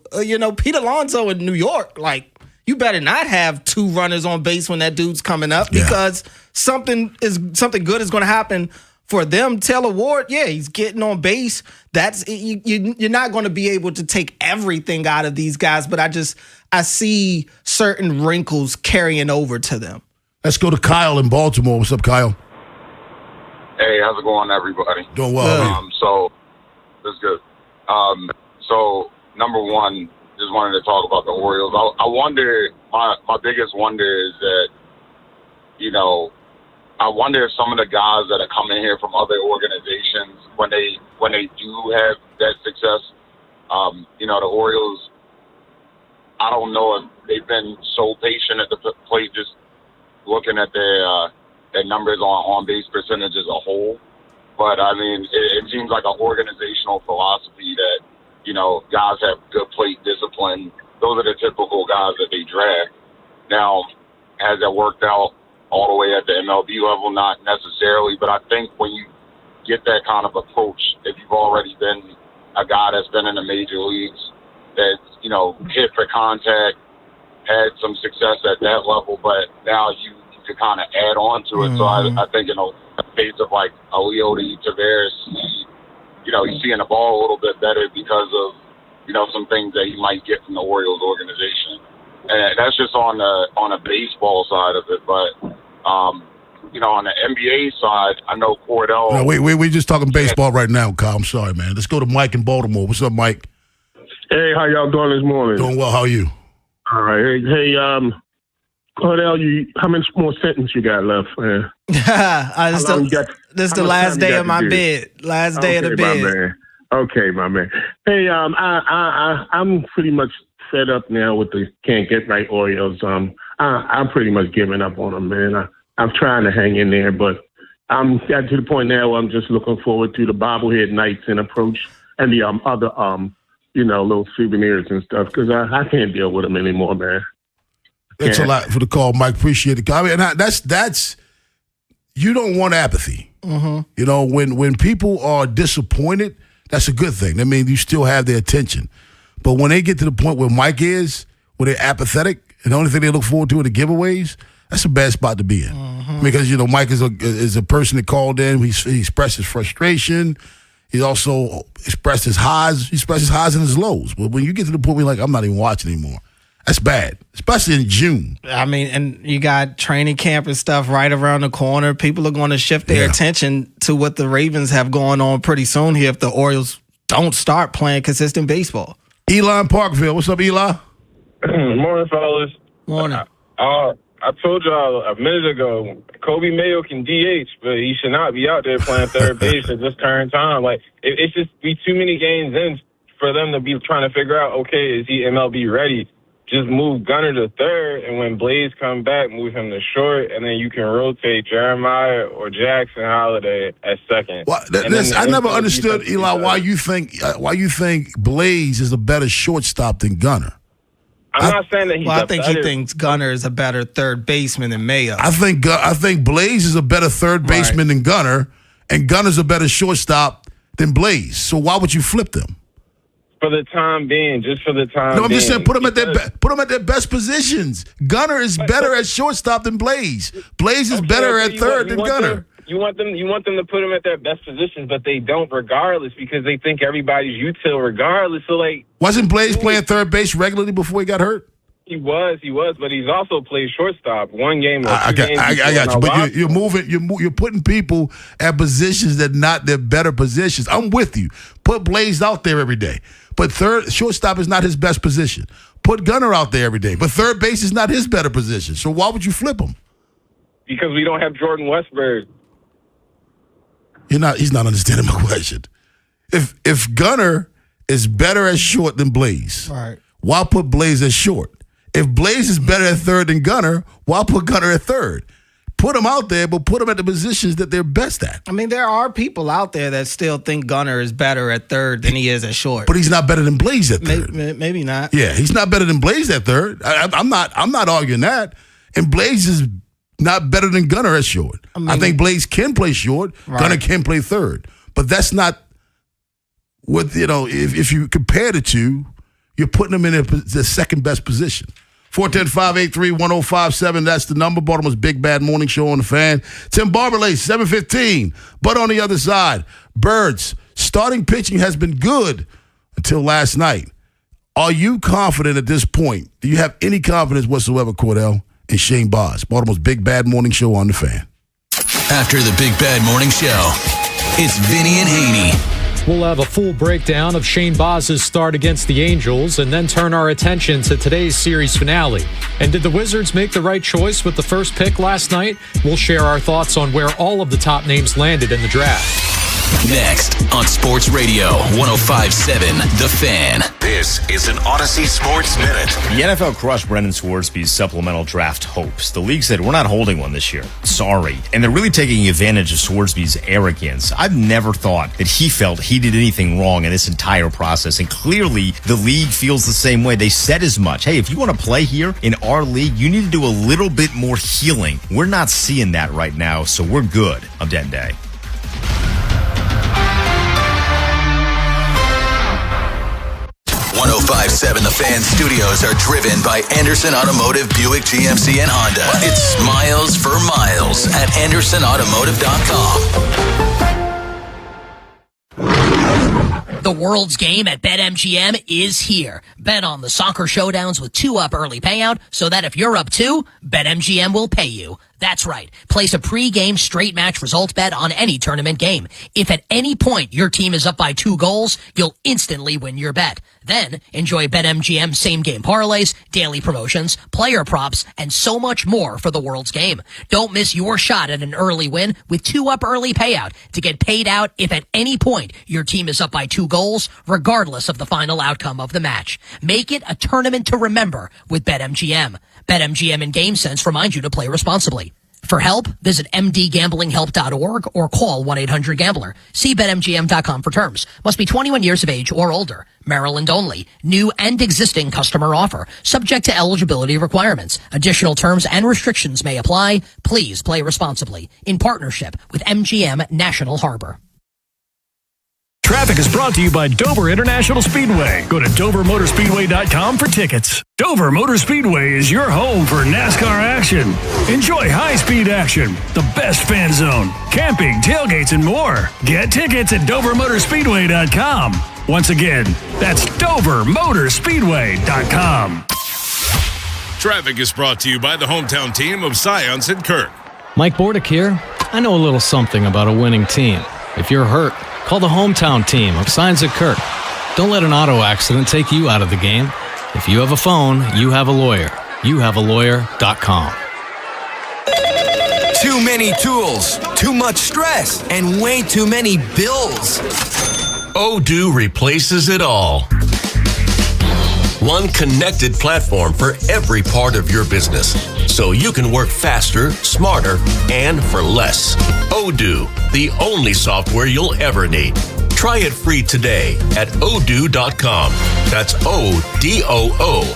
Pete Alonso in New York, like, you better not have 2 runners on base when that dude's coming up because something good is going to happen for them. Taylor Ward, he's getting on base. That's you're not going to be able to take everything out of these guys, but I see certain wrinkles carrying over to them. Let's go to Kyle in Baltimore. What's up, Kyle? Hey, how's it going, everybody? Doing well. So that's good. So number one, just wanted to talk about the Orioles. I wonder, my biggest wonder is that, I wonder if some of the guys that are coming here from other organizations, when they do have that success, the Orioles, I don't know if they've been so patient at the plate, just looking at their numbers on base percentage as a whole. But I mean, it seems like an organizational philosophy that, guys have good plate discipline. Those are the typical guys that they draft. Now, has that worked out all the way at the MLB level? Not necessarily, but I think when you get that kind of approach, if you've already been a guy that's been in the major leagues, that's, hit for contact, had some success at that level, but now you can kind of add on to it. Mm-hmm. So I think, in the case of like Leody Tavares, he's seeing the ball a little bit better because of, some things that he might get from the Orioles organization. And that's just on the baseball side of it. But on the NBA side, I know Cordell. No, we're just talking baseball right now, Kyle. I'm sorry, man. Let's go to Mike in Baltimore. What's up, Mike? Hey, how y'all doing this morning? Doing well. How are you? All right. Hey, Cordell, how many more sentences you got left, man? This is the last day of my bid. Last day of the bid. Okay, my man. Hey, I'm pretty much fed up now with the can't get right Orioles. I'm pretty much giving up on them, man. I'm trying to hang in there, but I'm got to the point now where I'm just looking forward to the bobblehead nights and approach and the other little souvenirs and stuff because I can't deal with them anymore, man. That's a lot for the call, Mike. Appreciate it. I mean, that's you don't want apathy. Mm-hmm. When people are disappointed, that's a good thing. That means you still have their attention. But when they get to the point where Mike is, where they're apathetic, and the only thing they look forward to are the giveaways, that's a bad spot to be in. Mm-hmm. Because, Mike is a person that called in. He expressed his frustration. He also expressed his highs. He expressed his highs and his lows. But when you get to the point where you're like, I'm not even watching anymore, that's bad, especially in June. I mean, and you got training camp and stuff right around the corner. People are going to shift their attention to what the Ravens have going on pretty soon here if the Orioles don't start playing consistent baseball. Eli in Parkville. What's up, Eli? Morning, fellas. Morning. I told y'all a minute ago, Kobe Mayo can DH, but he should not be out there playing third base at this current time. Like, it's just be too many games in for them to be trying to figure out, okay, is he MLB ready? Just move Gunner to third, and when Blaze come back, move him to short, and then you can rotate Jeremiah or Jackson Holiday at second. Well, I never understood, Eli, why you think Blaze is a better shortstop than Gunner. I'm not saying that he's I think he thinks Gunner is a better third baseman than Mayo. I think Blaze is a better third baseman than Gunner, and Gunner's a better shortstop than Blaze. So why would you flip them? For the time being, just for the time being. No, I'm just saying put them at their best positions. Gunner is better at shortstop than Blaze. Blaze is better at third than Gunner. You want them to put them at their best positions, but they don't regardless because they think everybody's util regardless. So wasn't Blaze playing third base regularly before he got hurt? He was, but he's also played shortstop one game. I got you, but you're putting people at positions that not their better positions. I'm with you. Put Blaze out there every day, but shortstop is not his best position. Put Gunner out there every day, but third base is not his better position. So why would you flip him? Because we don't have Jordan Westburg. He's not understanding my question. If Gunner is better at short than Blaze, right, why put Blaze at short? If Blaze is better at third than Gunner, why put Gunner at third? Put them out there, but put them at the positions that they're best at. I mean, there are people out there that still think Gunner is better at third than he is at short. But he's not better than Blaze at third. Maybe not. Yeah, he's not better than Blaze at third. I'm not arguing that. And Blaze is not better than Gunner at short. I think Blaze can play short. Right. Gunner can play third. But that's not what, if you compare the two, you're putting them in the second best position. 410-583-1057. That's the number. Baltimore's Big Bad Morning Show on the Fan. Tim Barberley, 7:15. But on the other side, Birds, starting pitching has been good until last night. Are you confident at this point? Do you have any confidence whatsoever, Cordell, in Shane Boz? Baltimore's Big Bad Morning Show on the Fan. After the Big Bad Morning Show, it's Vinny and Haynie. We'll have a full breakdown of Shane Boz's start against the Angels and then turn our attention to today's series finale. And did the Wizards make the right choice with the first pick last night? We'll share our thoughts on where all of the top names landed in the draft. Next on Sports Radio 105.7 The Fan. This is an Odyssey Sports Minute. The NFL crushed Brendan Swarsby's supplemental draft hopes. The league said, we're not holding one this year. Sorry. And they're really taking advantage of Swarsby's arrogance. I've never thought that he felt he did anything wrong in this entire process. And clearly, the league feels the same way. They said as much. Hey, if you want to play here in our league, you need to do a little bit more healing. We're not seeing that right now, so we're good. I'm Den Day. 105.7 The Fan studios are driven by Anderson Automotive, Buick, GMC, and Honda. It's miles for miles at AndersonAutomotive.com. The world's game at BetMGM is here. Bet on the soccer showdowns with 2-up early payout so that if you're up 2, BetMGM will pay you. That's right. Place a pre-game straight match result bet on any tournament game. If at any point your team is up by 2 goals, you'll instantly win your bet. Then enjoy BetMGM same-game parlays, daily promotions, player props, and so much more for the world's game. Don't miss your shot at an early win with 2-up early payout to get paid out if at any point your team is up by 2 goals, regardless of the final outcome of the match. Make it a tournament to remember with BetMGM. BetMGM and GameSense remind you to play responsibly. For help, visit mdgamblinghelp.org or call 1-800-GAMBLER. See BetMGM.com for terms. Must be 21 years of age or older. Maryland only. New and existing customer offer. Subject to eligibility requirements. Additional terms and restrictions may apply. Please play responsibly. In partnership with MGM National Harbor. Traffic is brought to you by Dover International Speedway. Go to DoverMotorspeedway.com for tickets. Dover Motor Speedway is your home for NASCAR action. Enjoy high-speed action, the best fan zone, camping, tailgates, and more. Get tickets at DoverMotorspeedway.com. Once again, that's DoverMotorspeedway.com. Traffic is brought to you by the hometown team of Science and Kirk. Mike Bordick here. I know a little something about a winning team. If you're hurt, call the hometown team of Signs at Kirk. Don't let an auto accident take you out of the game. If you have a phone, you have a lawyer. YouHaveALawyer.com. Too many tools, too much stress, and way too many bills. Odoo replaces it all. One connected platform for every part of your business, so you can work faster, smarter, and for less. Odoo, the only software you'll ever need. Try it free today at odoo.com. That's ODOO.com.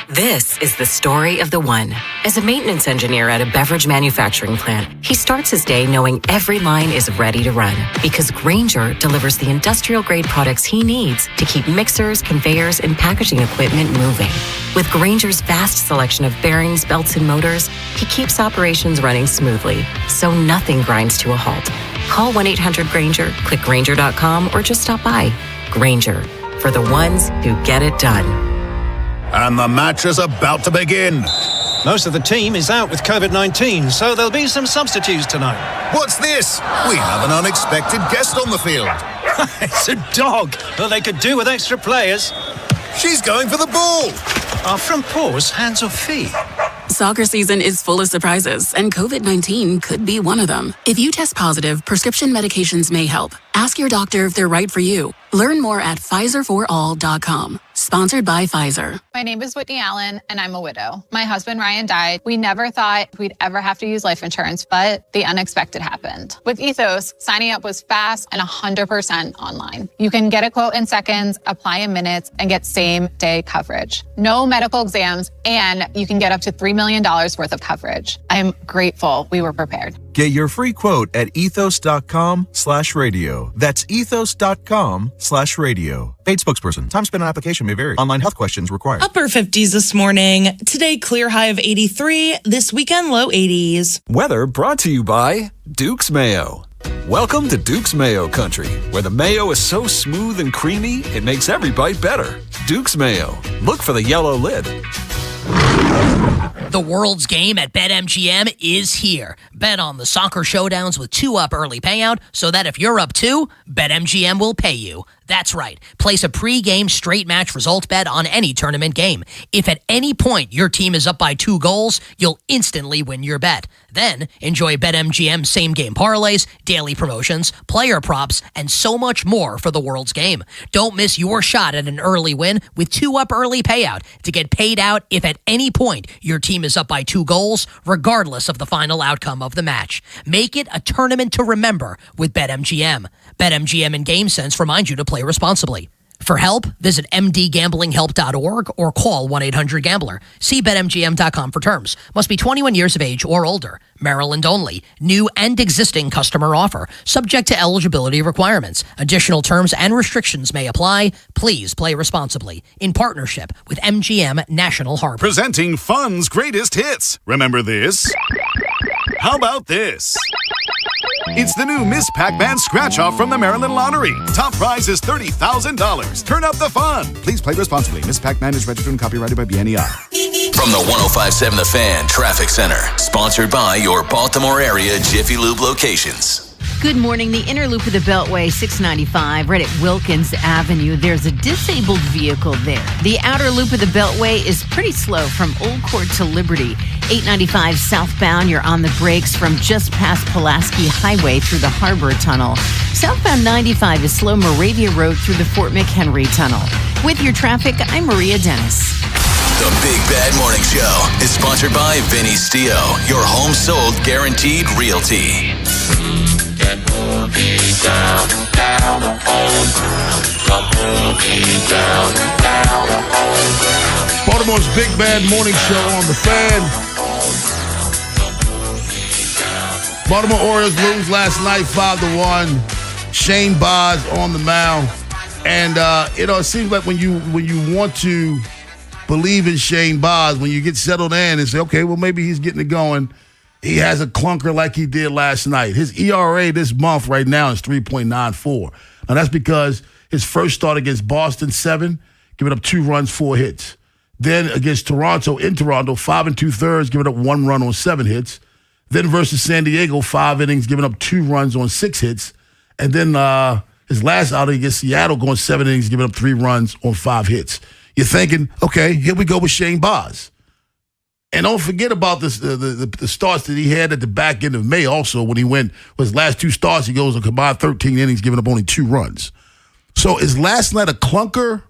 This is the story of the one. As a maintenance engineer at a beverage manufacturing plant, he starts his day knowing every line is ready to run because Grainger delivers the industrial-grade products he needs to keep mixers, conveyors, and packaging equipment moving. With Grainger's vast selection of bearings, belts, and motors, he keeps operations running smoothly, so nothing grinds to a halt. Call 1-800-GRAINGER, click Grainger.com, or just stop by. Grainger, for the ones who get it done. And the match is about to begin. Most of the team is out with COVID-19, so there'll be some substitutes tonight. What's this? We have an unexpected guest on the field. It's a dog. Well, they could do with extra players. She's going for the ball. Are front paws hands or feet? Soccer season is full of surprises, and COVID-19 could be one of them. If you test positive, prescription medications may help. Ask your doctor if they're right for you. Learn more at PfizerForAll.com. Sponsored by Pfizer. My name is Whitney Allen, and I'm a widow. My husband, Ryan, died. We never thought we'd ever have to use life insurance, but the unexpected happened. With Ethos, signing up was fast and 100% online. You can get a quote in seconds, apply in minutes, and get same-day coverage. No medical exams, and you can get up to $3 million worth of coverage. I'm grateful we were prepared. Get your free quote at ethos.com/radio. That's ethos.com/radio. Paid spokesperson. Time spent on application may vary. Online health questions required. Upper 50s this morning. Today, clear high of 83. This weekend, low 80s. Weather brought to you by Duke's Mayo. Welcome to Duke's Mayo Country, where the mayo is so smooth and creamy, it makes every bite better. Duke's Mayo. Look for the yellow lid. The world's game at BetMGM is here. Bet on the soccer showdowns with 2-up early payout so that if you're up 2, BetMGM will pay you. That's right. Place a pre-game straight match result bet on any tournament game. If at any point your team is up by 2 goals, you'll instantly win your bet. Then enjoy BetMGM same-game parlays, daily promotions, player props, and so much more for the world's game. Don't miss your shot at an early win with 2-up early payout to get paid out if at any point your team is up by 2 goals, regardless of the final outcome of the match. Make it a tournament to remember with BetMGM. BetMGM and GameSense remind you to play responsibly. For help, visit mdgamblinghelp.org or call 1-800-GAMBLER. See BetMGM.com for terms. Must be 21 years of age or older. Maryland only. New and existing customer offer. Subject to eligibility requirements. Additional terms and restrictions may apply. Please play responsibly. In partnership with MGM National Harbor. Presenting fun's greatest hits. Remember this? How about this? It's the new Miss Pac-Man scratch-off from the Maryland Lottery. Top prize is $30,000. Turn up the fun. Please play responsibly. Miss Pac-Man is registered and copyrighted by BNEI. From the 105.7 The Fan Traffic Center, sponsored by your Baltimore area Jiffy Lube locations. Good morning. The inner loop of the Beltway, 695, right at Wilkins Avenue. There's a disabled vehicle there. The outer loop of the Beltway is pretty slow from Old Court to Liberty. 895 southbound, you're on the brakes from just past Pulaski Highway through the Harbor Tunnel. Southbound 95 is slow Moravia Road through the Fort McHenry Tunnel. With your traffic, I'm Maria Dennis. The Big Bad Morning Show is sponsored by Vinny Stio, your home sold guaranteed realty. Baltimore's Big Bad Morning Show on the Fan. Baltimore Orioles lose last night 5-1. Shane Baz on the mound. And it seems like when you want to believe in Shane Baz, when you get settled in and say, okay, well, maybe he's getting it going, he has a clunker like he did last night. His ERA this month right now is 3.94. Now, that's because his first start against Boston, 7, giving up 2 runs, 4 hits. Then against Toronto, in Toronto, 5 2/3, giving up 1 run on 7 hits. Then versus San Diego, 5 innings, giving up 2 runs on 6 hits. And then his last outing against Seattle, going 7 innings, giving up 3 runs on 5 hits. You're thinking, okay, here we go with Shane Baz. And don't forget about this, the starts that he had at the back end of May also when he went, his last 2 starts, he goes a combined 13 innings, giving up only 2 runs. So is last night a clunker,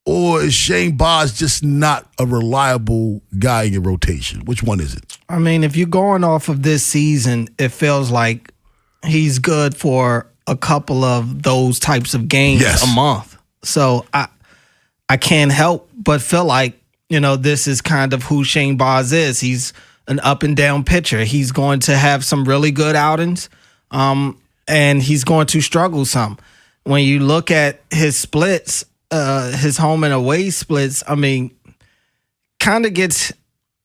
or is Shane Baz just not a reliable guy in your rotation? Which one is it? I mean, if you're going off of this season, it feels like he's good for a couple of those types of games a month. So I can't help but feel like, this is kind of who Shane Baz is. He's an up and down pitcher. He's going to have some really good outings, and he's going to struggle some. When you look at his splits, his home and away splits, I mean, kind of gets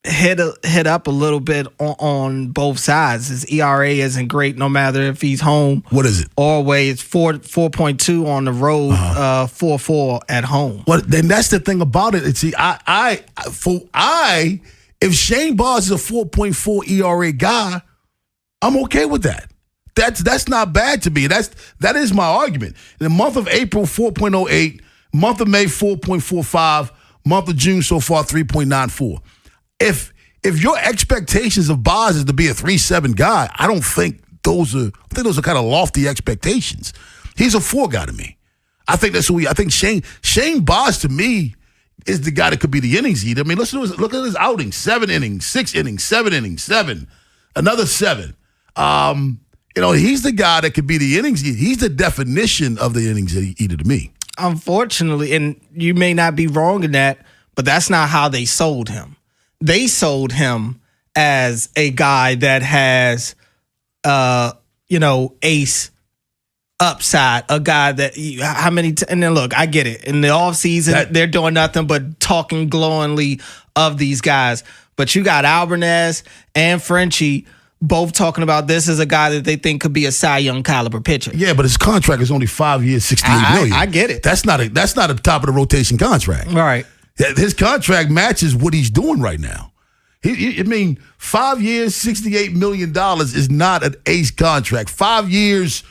hit up a little bit on both sides. His ERA isn't great no matter if he's home. What is it? Or away. It's 4.2 on the road, 4.4 at home. Well, then that's the thing about it. See, if Shane Baz is a 4.4 ERA guy, I'm okay with that. That's not bad to me. That is my argument. In the month of April, 4.08. Month of May, 4.45. Month of June so far, 3.94. If your expectations of Baz is to be a 3.7 guy, I think those are kind of lofty expectations. He's a 4 guy to me. I think that's who I think Shane Baz to me is the guy that could be the innings eater. I mean, look at his outing: 7 innings, 6 innings, 7 innings, 7, another 7. He's the guy that could be the innings eater. He's the definition of the innings eater to me. Unfortunately, and you may not be wrong in that, but that's not how they sold him. They sold him as a guy that has, ace upside, a guy that and then look, I get it. In the offseason, they're doing nothing but talking glowingly of these guys. But you got Alvarez and Frenchie both talking about this as a guy that they think could be a Cy Young caliber pitcher. Yeah, but his contract is only 5 years, $68 million. I get it. That's not a top of the rotation contract. Right. His contract matches what he's doing right now. 5 years, $68 million is not an ace contract. 5 years,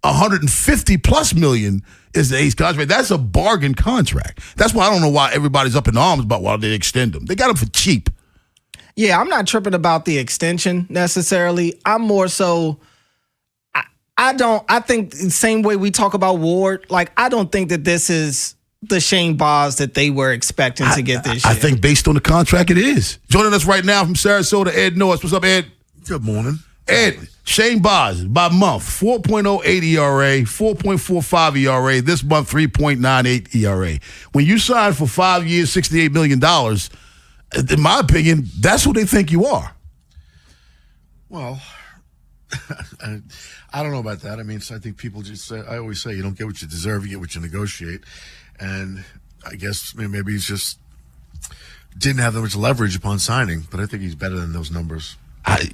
$150+ million is the ace contract. That's a bargain contract. That's why I don't know why everybody's up in arms about why they extend him. They got him for cheap. Yeah, I'm not tripping about the extension necessarily. I'm more so, I think the same way we talk about Ward, I don't think that this is the Shane Baz that they were expecting to get this year. I think based on the contract, it is. Joining us right now from Sarasota, Ed Norris. What's up, Ed? Good morning. Ed, Shane Baz, by month, 4.08 ERA, 4.45 ERA. This month, 3.98 ERA. When you sign for 5 years, $68 million, in my opinion, that's who they think you are. Well, I don't know about that. I mean, I think people just say, I always say, you don't get what you deserve, you get what you negotiate. And I guess maybe he's just didn't have that much leverage upon signing, but I think he's better than those numbers.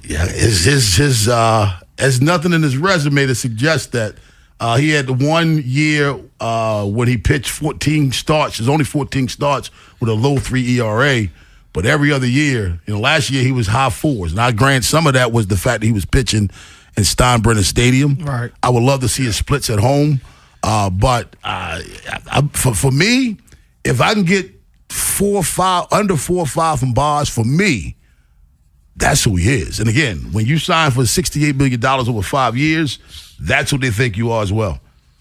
His there's nothing in his resume to suggest that. He had the 1 year when he pitched 14 starts. There's only 14 starts with a low 3 ERA. But every other year, last year he was high fours. Now, grant some of that was the fact that he was pitching in Steinbrenner Stadium. Right. I would love to see his splits at home. But for me, if I can get 4 or 5, under 4 or 5 from Boz, for me, that's who he is. And again, when you sign for $68 million over 5 years, that's what they think you are as well.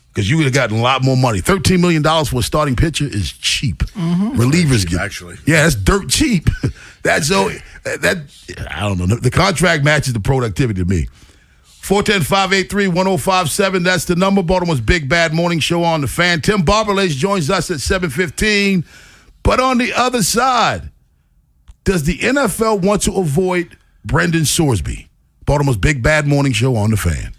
Because you would have gotten a lot more money. $13 million for a starting pitcher is cheap. Mm-hmm. Relievers get actually. Yeah, that's dirt cheap. I don't know. The contract matches the productivity to me. 410-583-1057. That's the number. Baltimore's Big Bad Morning Show on the Fan. Tim Barberlace joins us at 7:15. But on the other side, does the NFL want to avoid Brendan Sorsby? Baltimore's Big Bad Morning Show on the Fan.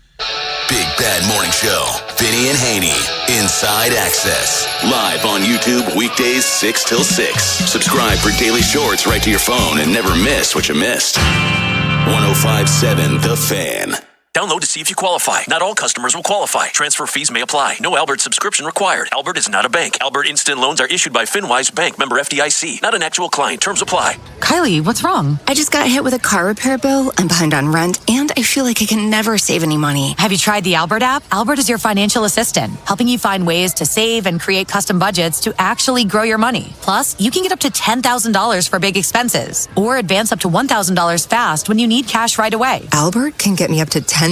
Big Bad Morning Show. Vinny and Haynie. Inside Access. Live on YouTube weekdays 6 till 6. Subscribe for daily shorts right to your phone and never miss what you missed. 105.7 The Fan. Download to see if you qualify. Not all customers will qualify. Transfer fees may apply. No Albert subscription required. Albert is not a bank. Albert Instant Loans are issued by FinWise Bank, member FDIC. Not an actual client. Terms apply. Kylie, what's wrong? I just got hit with a car repair bill. I'm behind on rent, and I feel like I can never save any money. Have you tried the Albert app? Albert is your financial assistant, helping you find ways to save and create custom budgets to actually grow your money. Plus, you can get up to $10,000 for big expenses, or advance up to $1,000 fast when you need cash right away. Albert can get me up to $10,000?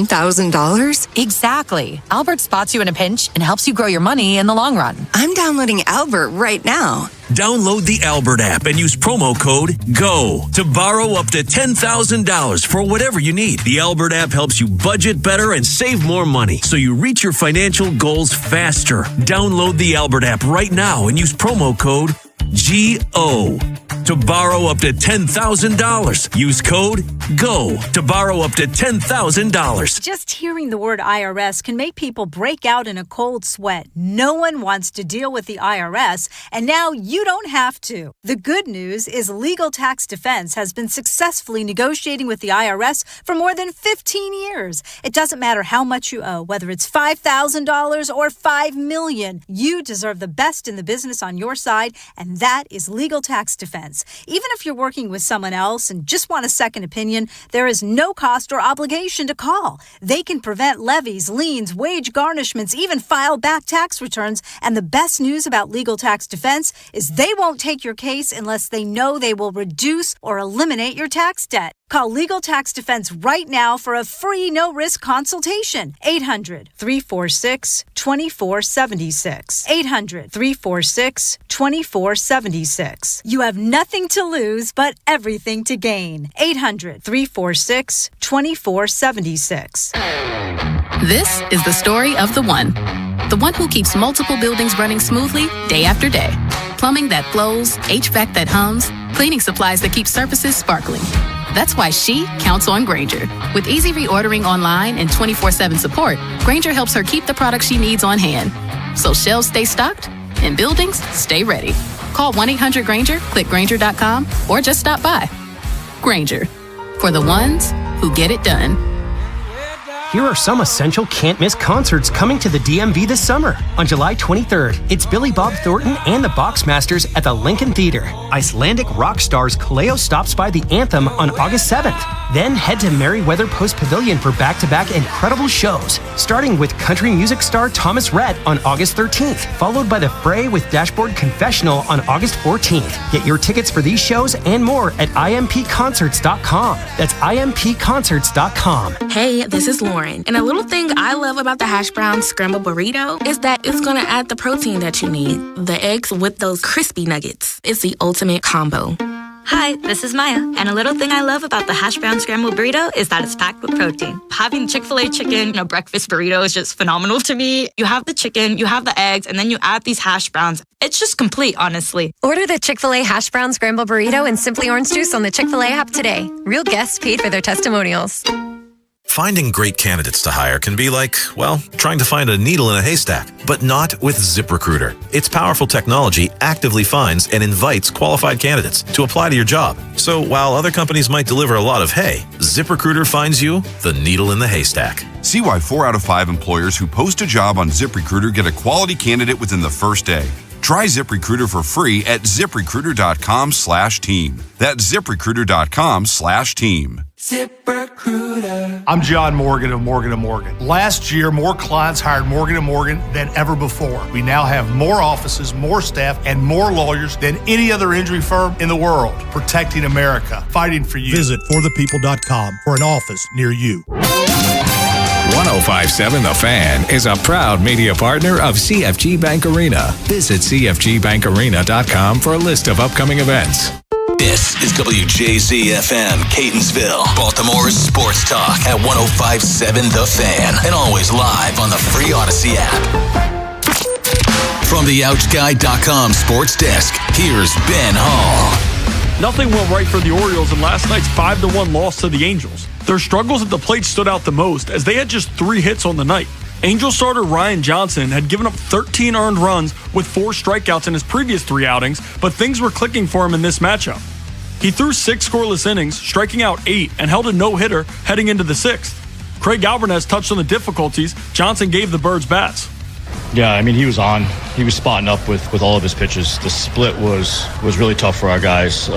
Exactly. Albert spots you in a pinch and helps you grow your money in the long run. I'm downloading Albert right now. Download the Albert app and use promo code GO to borrow up to $10,000 for whatever you need. The Albert app helps you budget better and save more money so you reach your financial goals faster. Download the Albert app right now and use promo code GO to borrow up to $10,000. Use code GO to borrow up to $10,000. Just hearing the word IRS can make people break out in a cold sweat. No one wants to deal with the IRS, and now you don't have to. The good news is Legal Tax Defense has been successfully negotiating with the IRS for more than 15 years. It doesn't matter how much you owe, whether it's $5,000 or $5 million. You deserve the best in the business on your side, and that is Legal Tax Defense. Even if you're working with someone else and just want a second opinion, there is no cost or obligation to call. They can prevent levies, liens, wage garnishments, even file back tax returns. And the best news about Legal Tax Defense is they won't take your case unless they know they will reduce or eliminate your tax debt. Call Legal Tax Defense right now for a free no-risk consultation. 800-346-2476. 800-346-2476. You have nothing to lose but everything to gain. 800-346-2476. This is the story of the one who keeps multiple buildings running smoothly day after day. Plumbing that flows, HVAC that hums, cleaning supplies that keep surfaces sparkling. That's why she counts on Grainger. With easy reordering online and 24/7 support, Grainger helps her keep the products she needs on hand. So shelves stay stocked and buildings stay ready. Call 1-800-GRAINGER, click Grainger.com, or just stop by. Grainger, for the ones who get it done. Here are some essential can't-miss concerts coming to the DMV this summer. On July 23rd, it's Billy Bob Thornton and the Boxmasters at the Lincoln Theater. Icelandic rock stars Kaleo stops by the Anthem on August 7th. Then head to Merriweather Post Pavilion for back-to-back incredible shows, starting with country music star Thomas Rhett on August 13th, followed by The Fray with Dashboard Confessional on August 14th. Get your tickets for these shows and more at impconcerts.com. That's impconcerts.com. Hey, this is Lauren. And a little thing I love about the hash brown scrambled burrito is that it's going to add the protein that you need. The eggs with those crispy nuggets. It's the ultimate combo. Hi, this is Maya. And a little thing I love about the hash brown scrambled burrito is that it's packed with protein. Having Chick-fil-A chicken in a breakfast burrito is just phenomenal to me. You have the chicken, you have the eggs, and then you add these hash browns. It's just complete, honestly. Order the Chick-fil-A hash brown scrambled burrito and Simply Orange Juice on the Chick-fil-A app today. Real guests paid for their testimonials. Finding great candidates to hire can be like, well, trying to find a needle in a haystack, but not with ZipRecruiter. Its powerful technology actively finds and invites qualified candidates to apply to your job. So while other companies might deliver a lot of hay, ZipRecruiter finds you the needle in the haystack. See why 4 out of 5 employers who post a job on ZipRecruiter get a quality candidate within the first day. Try ZipRecruiter for free at ZipRecruiter.com/team. That's ZipRecruiter.com/team. ZipRecruiter. I'm John Morgan of Morgan & Morgan. Last year, more clients hired Morgan & Morgan than ever before. We now have more offices, more staff, and more lawyers than any other injury firm in the world. Protecting America. Fighting for you. Visit forthepeople.com for an office near you. 1057 The Fan is a proud media partner of CFG Bank Arena. Visit cfgbankarena.com for a list of upcoming events. This is WJZ-FM, Catonsville, Baltimore's sports talk at 1057 The Fan, and always live on the free Odyssey app. From the OutGuide.com sports desk, here's Ben Hall. Nothing went right for the Orioles in last night's 5-1 loss to the Angels. Their struggles at the plate stood out the most, as they had just 3 hits on the night. Angel starter Ryan Johnson had given up 13 earned runs with 4 strikeouts in his previous 3 outings, but things were clicking for him in this matchup. He threw 6 scoreless innings, striking out 8, and held a no-hitter heading into the 6th. Craig Alvarez touched on the difficulties Johnson gave the Birds bats. Yeah, I mean, he was spotting up with all of his pitches. The split was really tough for our guys.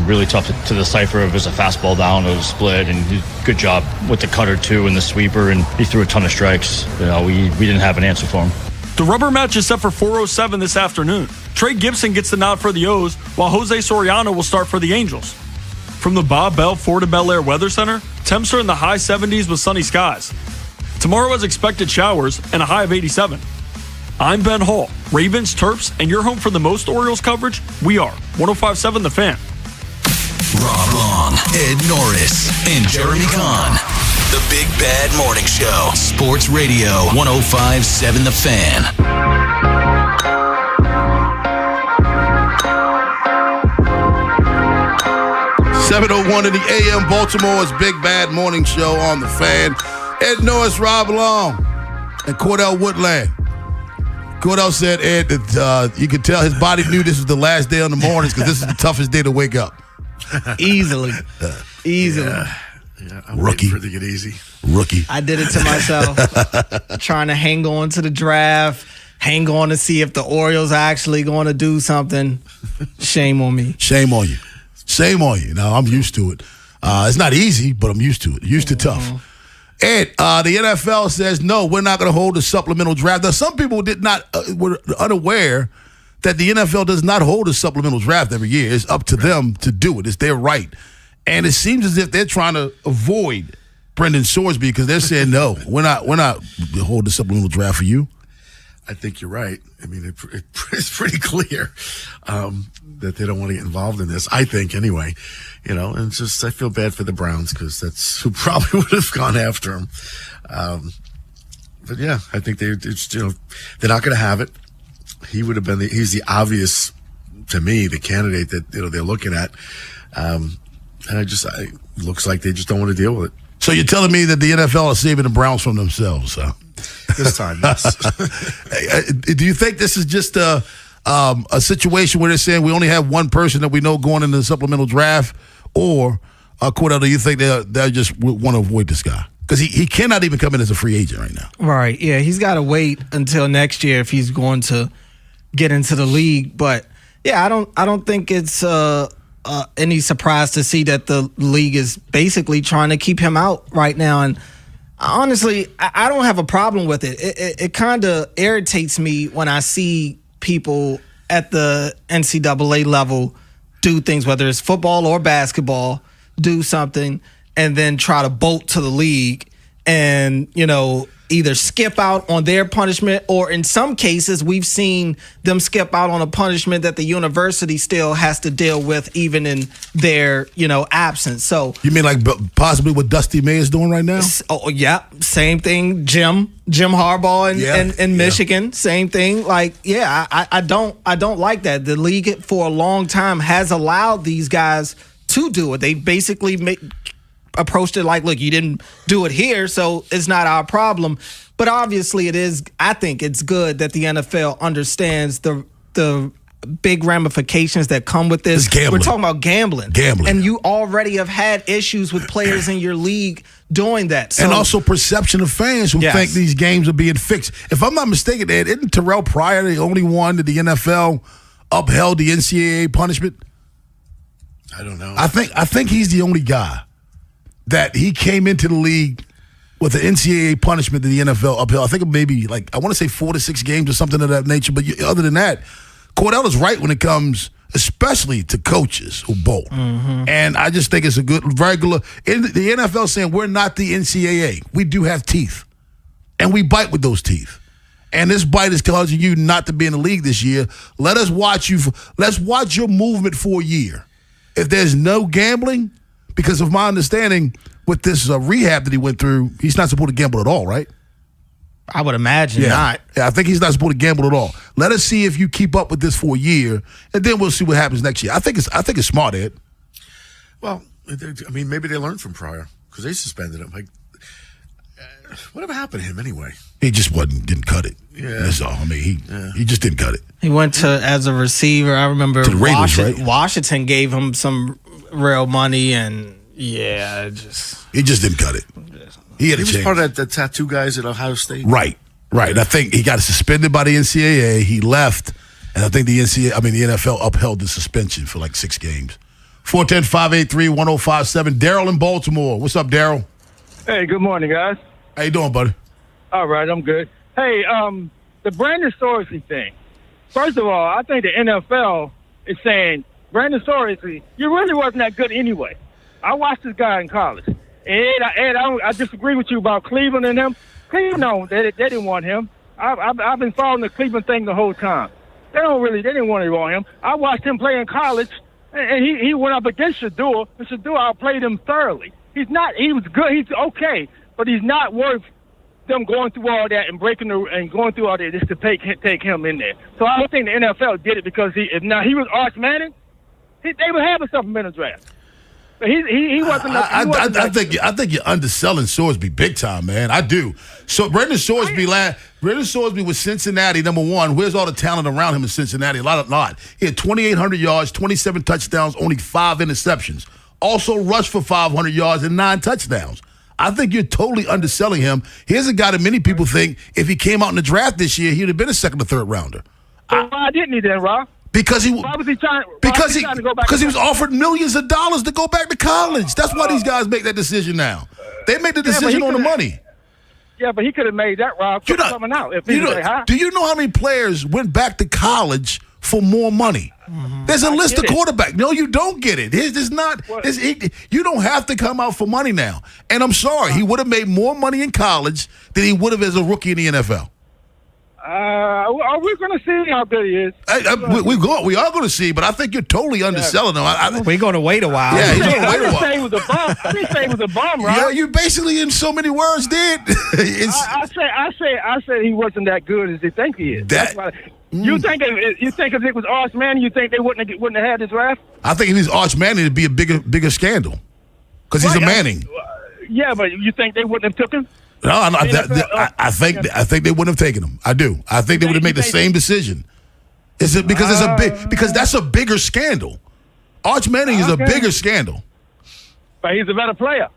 Really tough to decipher if it was a fastball down or a split, and good job with the cutter too and the sweeper, and he threw a ton of strikes. You know, we didn't have an answer for him. The rubber match is set for 4:07 this afternoon. Trey Gibson gets the nod for the O's, while Jose Soriano will start for the Angels. From the Bob Bell Ford & Bel Air Weather Center, temps are in the high 70s with sunny skies. Tomorrow has expected showers and a high of 87. I'm Ben Hall, Ravens, Terps, and you're home for the most Orioles coverage. We are 1057 The Fan. Rob Long, Ed Norris, and Jeremy Kahn. The Big Bad Morning Show. Sports Radio 1057 The Fan. .701 in the AM, Baltimore's Big Bad Morning Show on The Fan. Ed Norris, Rob Long, and Cordell Woodland. Cordell said, Ed, that you could tell his body knew this was the last day on the mornings because this is the toughest day to wake up. Easily. Yeah, I'm Rookie. waiting for it to get easy. Rookie. I did it to myself. Trying to hang on to the draft, hang on to see if the Orioles are actually going to do something. Shame on me. Shame on you. Shame on you. Now, I'm used to it. It's not easy, but I'm used to it. Used to tough. Ed, the NFL says, no, we're not going to hold a supplemental draft. Now, some people were unaware that the NFL does not hold a supplemental draft every year. It's up to them to do it. It's their right. And it seems as if they're trying to avoid Brendan Sorsby because they're saying, no, we're not holding a supplemental draft for you. I think you're right. I mean, it's pretty clear that they don't want to get involved in this. I think, anyway. You know, and it's just I feel bad for the Browns because that's who probably would have gone after him. But yeah, I think they're not going to have it. He would have been he's the obvious, to me, the candidate that they're looking at. And it looks like they just don't want to deal with it. So you're telling me that the NFL is saving the Browns from themselves, huh? This time, yes. Do you think this is just a situation where they're saying we only have one person that we know going into the supplemental draft, or Cordell, do you think they just want to avoid this guy because he cannot even come in as a free agent right now? Right. Yeah, he's got to wait until next year if he's going to get into the league. But yeah, I don't think it's any surprise to see that the league is basically trying to keep him out right now. And honestly, I don't have a problem with it. It kind of irritates me when I see people at the NCAA level do things, whether it's football or basketball, do something and then try to bolt to the league and, either skip out on their punishment, or in some cases we've seen them skip out on a punishment that the university still has to deal with even in their, absence. So you mean like possibly what Dusty May is doing right now? Oh yeah, same thing. Jim Harbaugh in Michigan, same thing. Like, yeah, I don't like that. The league for a long time has allowed these guys to do it. They basically approached it like, look, you didn't do it here, so it's not our problem. But obviously it is. I think it's good that the NFL understands the big ramifications that come with this. We're talking about gambling. And you already have had issues with players in your league doing that. So, and also perception of fans who think these games are being fixed. If I'm not mistaken, Ed, isn't Terrell Pryor the only one that the NFL upheld the NCAA punishment? I don't know. I think he's the only guy that he came into the league with the NCAA punishment that the NFL upheld. I think maybe I want to say 4 to 6 games or something of that nature. But other than that, Cordell is right when it comes, especially to coaches who bolt. Mm-hmm. And I just think it's a good regular. In the NFL saying we're not the NCAA. We do have teeth, and we bite with those teeth. And this bite is causing you not to be in the league this year. Let us watch you. Let's watch your movement for a year. If there's no gambling, because of my understanding, with this rehab that he went through, he's not supposed to gamble at all, right? I would imagine not. Yeah, I think he's not supposed to gamble at all. Let us see if you keep up with this for a year, and then we'll see what happens next year. I think it's smart, Ed. Well, I mean, maybe they learned from Pryor because they suspended him. Whatever happened to him anyway? He just didn't cut it. Yeah, that's all. I mean, he just didn't cut it. He went as a receiver. I remember to the Raiders, right? Washington gave him some real money, and he just didn't cut it. He was part of the tattoo guys at Ohio State. Right. And I think he got suspended by the NCAA. He left, and I think the NFL upheld the suspension for 6 games. 410-583-1057. Daryl in Baltimore. What's up, Daryl? Hey, good morning, guys. How you doing, buddy? All right, I'm good. Hey, the Brandon Sorcy thing. First of all, I think the NFL is saying, Brandon Sorcy, you really wasn't that good anyway. I watched this guy in college. Ed, I disagree with you about Cleveland and him. Cleveland, they didn't want him. I've been following the Cleveland thing the whole time. They didn't want him. I watched him play in college, and he went up against Shador, and Shador outplayed him thoroughly. He was good. He's okay, but he's not worth them going through all that and going through all that just to take him in there. So I don't think the NFL did it because if he was Arch Manning, they would have a supplemental draft. He wasn't. I think you're underselling Sorsby big time, man. I do. So Brendan Sorsby was Cincinnati, number one. Where's all the talent around him in Cincinnati? A lot. He had 2,800 yards, 27 touchdowns, only 5 interceptions. Also rushed for 500 yards and 9 touchdowns. I think you're totally underselling him. Here's a guy that many people think if he came out in the draft this year, he'd have been a 2nd or 3rd rounder. Why didn't he then, Rob? Because he to go back he was offered millions of dollars to go back to college. That's why these guys make that decision now. They make the decision on the money. Yeah, but he could have made that, Rob, coming out. If he was high. Do you know how many players went back to college for more money? Mm-hmm. There's a list of quarterbacks. No, you don't get it. You don't have to come out for money now. And I'm sorry, he would have made more money in college than he would have as a rookie in the NFL. Are we going to see how good he is? We are going to see, but I think you're totally underselling him. We're going to wait a while. Yeah, he's going to wait a while. I didn't say he was a bum, right? Yeah, you basically, in so many words, did. I said he wasn't that good as they think he is. You think if it was Arch Manning, you think they wouldn't have had this draft? I think if he's Arch Manning, it'd be a bigger scandal because he's a Manning. Yeah, but you think they wouldn't have took him? No, I think they wouldn't have taken him. I do. I think they would have made the same decision. Because that's a bigger scandal. Arch Manning is a bigger scandal. But he's a better player.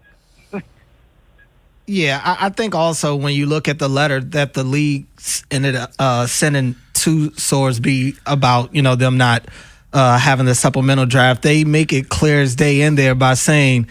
Yeah, I think also when you look at the letter that the league ended up sending to Sorsby about them not having the supplemental draft, they make it clear as day in there by saying,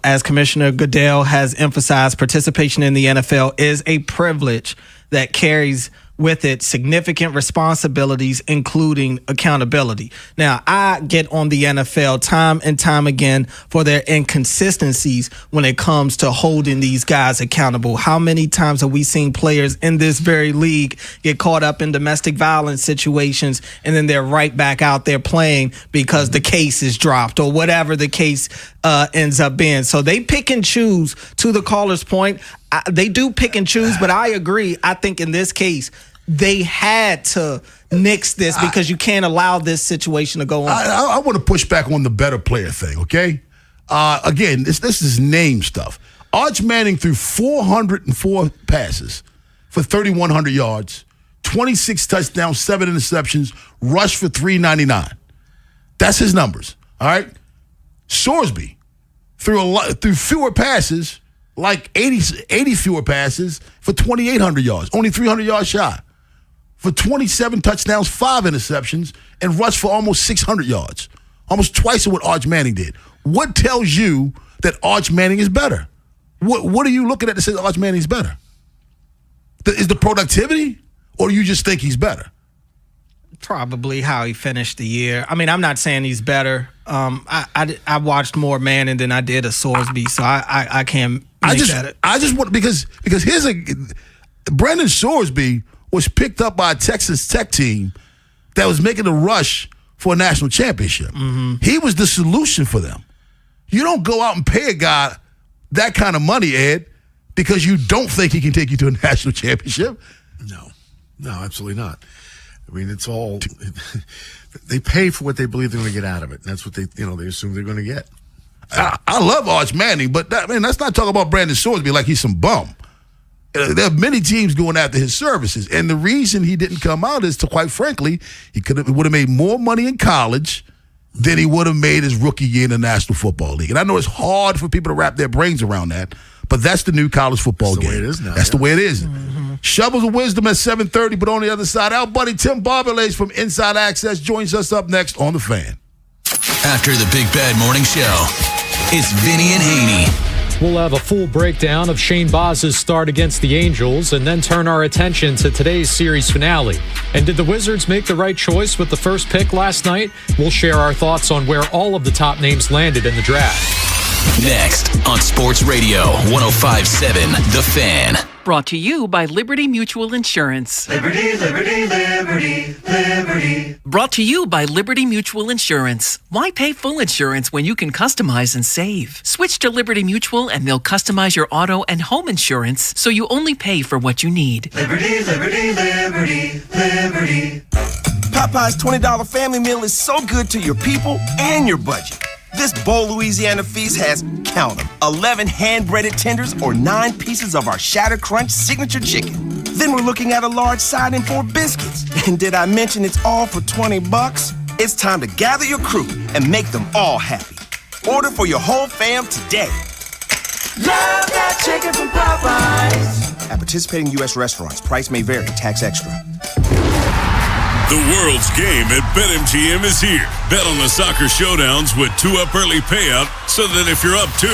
as Commissioner Goodell has emphasized, participation in the NFL is a privilege that carries with it significant responsibilities, including accountability. Now, I get on the NFL time and time again for their inconsistencies when it comes to holding these guys accountable. How many times have we seen players in this very league get caught up in domestic violence situations and then they're right back out there playing because the case is dropped or whatever the case ends up being? So they pick and choose, to the caller's point. They do pick and choose, but I agree. I think in this case, they had to nix this because you can't allow this situation to go on. I want to push back on the better player thing, okay? again, this is name stuff. Arch Manning threw 404 passes for 3,100 yards, 26 touchdowns, 7 interceptions, rushed for 399. That's his numbers. All right. Sorsby threw fewer passes, like 80 fewer passes for 2,800 yards, only 300 yards shy, for 27 touchdowns, 5 interceptions, and rushed for almost 600 yards, almost twice of what Arch Manning did. What tells you that Arch Manning is better? What are you looking at that says Arch Manning is better? Is the productivity, or do you just think he's better? Probably how he finished the year. I mean, I'm not saying he's better. I watched more Manning than I did of Sorsby, so I can't make that. I just want because here's Brandon Sorsby was picked up by a Texas Tech team that was making a rush for a national championship. Mm-hmm. He was the solution for them. You don't go out and pay a guy that kind of money, Ed, because you don't think he can take you to a national championship. No, absolutely not. I mean, it's all they pay for what they believe they're going to get out of it. That's what they assume they're going to get. I love Arch Manning, but let's not talk about Brandon Sorsby like he's some bum. There are many teams going after his services, and the reason he didn't come out is, quite frankly, he would have made more money in college than he would have made his rookie year in the National Football League. And I know it's hard for people to wrap their brains around that, but that's the new college football game. That's the way it is now. That's the way it is. Mm-hmm. Shovels of Wisdom at 7:30, but on the other side, our buddy Tim Barberlace from Inside Access joins us up next on The Fan. After the Big Bad Morning Show, it's Vinny and Haynie. We'll have a full breakdown of Shane Boz's start against the Angels and then turn our attention to today's series finale. And did the Wizards make the right choice with the first pick last night? We'll share our thoughts on where all of the top names landed in the draft. Next on Sports Radio 105.7 The Fan. Brought to you by Liberty Mutual Insurance. Liberty, liberty, liberty, liberty. Brought to you by Liberty Mutual Insurance. Why pay full insurance when you can customize and save? Switch to Liberty Mutual and they'll customize your auto and home insurance so you only pay for what you need. Liberty, liberty, liberty, liberty. Popeye's $20 family meal is so good to your people and your budget. This Bowl Louisiana feast has, count them, 11 hand-breaded tenders or 9 pieces of our Shatter Crunch signature chicken. Then we're looking at a large side and 4 biscuits. And did I mention it's all for $20? It's time to gather your crew and make them all happy. Order for your whole fam today. Love that chicken from Popeyes. At participating U.S. restaurants, price may vary, tax extra. The world's game at BetMGM is here. Bet on the soccer showdowns with 2 Up Early payout so that if you're up 2,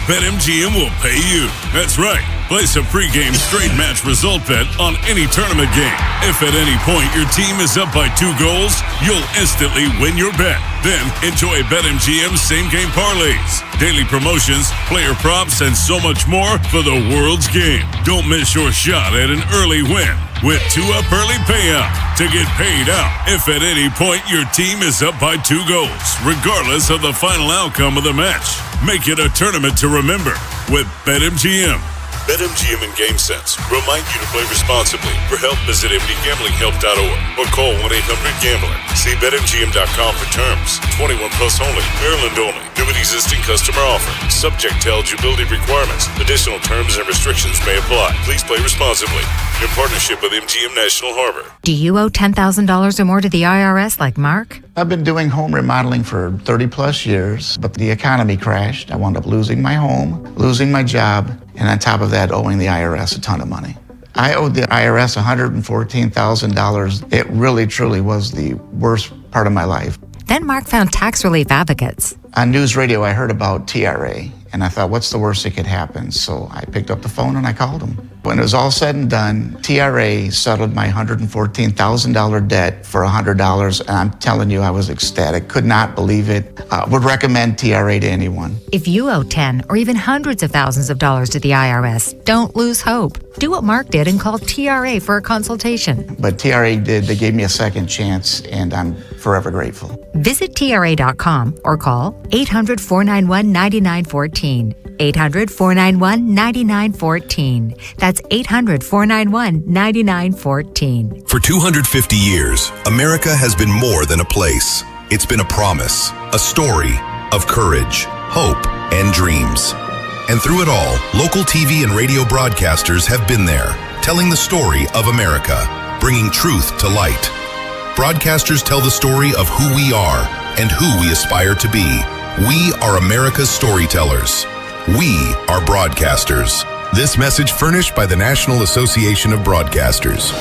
BetMGM will pay you. That's right. Place a pregame straight match result bet on any tournament game. If at any point your team is up by 2 goals, you'll instantly win your bet. Then enjoy BetMGM's same-game parlays, daily promotions, player props, and so much more for the world's game. Don't miss your shot at an early win with 2 Up Early payout to get paid out if at any point your team is up by 2 goals, regardless of the final outcome of the match. Make it a tournament to remember with BetMGM. BetMGM and GameSense remind you to play responsibly. For help, visit mdgamblinghelp.org or call 1-800-GAMBLER. See BetMGM.com for terms. 21 plus only. Maryland only. New and existing customer offer. Subject to eligibility requirements. Additional terms and restrictions may apply. Please play responsibly. In partnership with MGM National Harbor. Do you owe $10,000 or more to the IRS like Mark? I've been doing home remodeling for 30 plus years, but the economy crashed. I wound up losing my home, losing my job, and on top of that, owing the IRS a ton of money. I owed the IRS $114,000. It really, truly was the worst part of my life. Then Mark found tax relief advocates. On news radio, I heard about TRA, and I thought, what's the worst that could happen? So I picked up the phone and I called them. When it was all said and done, TRA settled my $114,000 debt for $100, and I'm telling you, I was ecstatic. Could not believe it. Would recommend TRA to anyone. If you owe 10 or even hundreds of thousands of dollars to the IRS, don't lose hope. Do what Mark did and call TRA for a consultation. But TRA did. They gave me a second chance, and I'm forever grateful. Visit TRA.com or call 800-491-9914. 800-491-9914. That's 800-491-9914. For 250 years, America has been more than a place. It's been a promise, a story of courage, hope, and dreams. And through it all, local TV and radio broadcasters have been there, telling the story of America, bringing truth to light. Broadcasters tell the story of who we are and who we aspire to be. We are America's storytellers. We are broadcasters. This message furnished by the National Association of Broadcasters.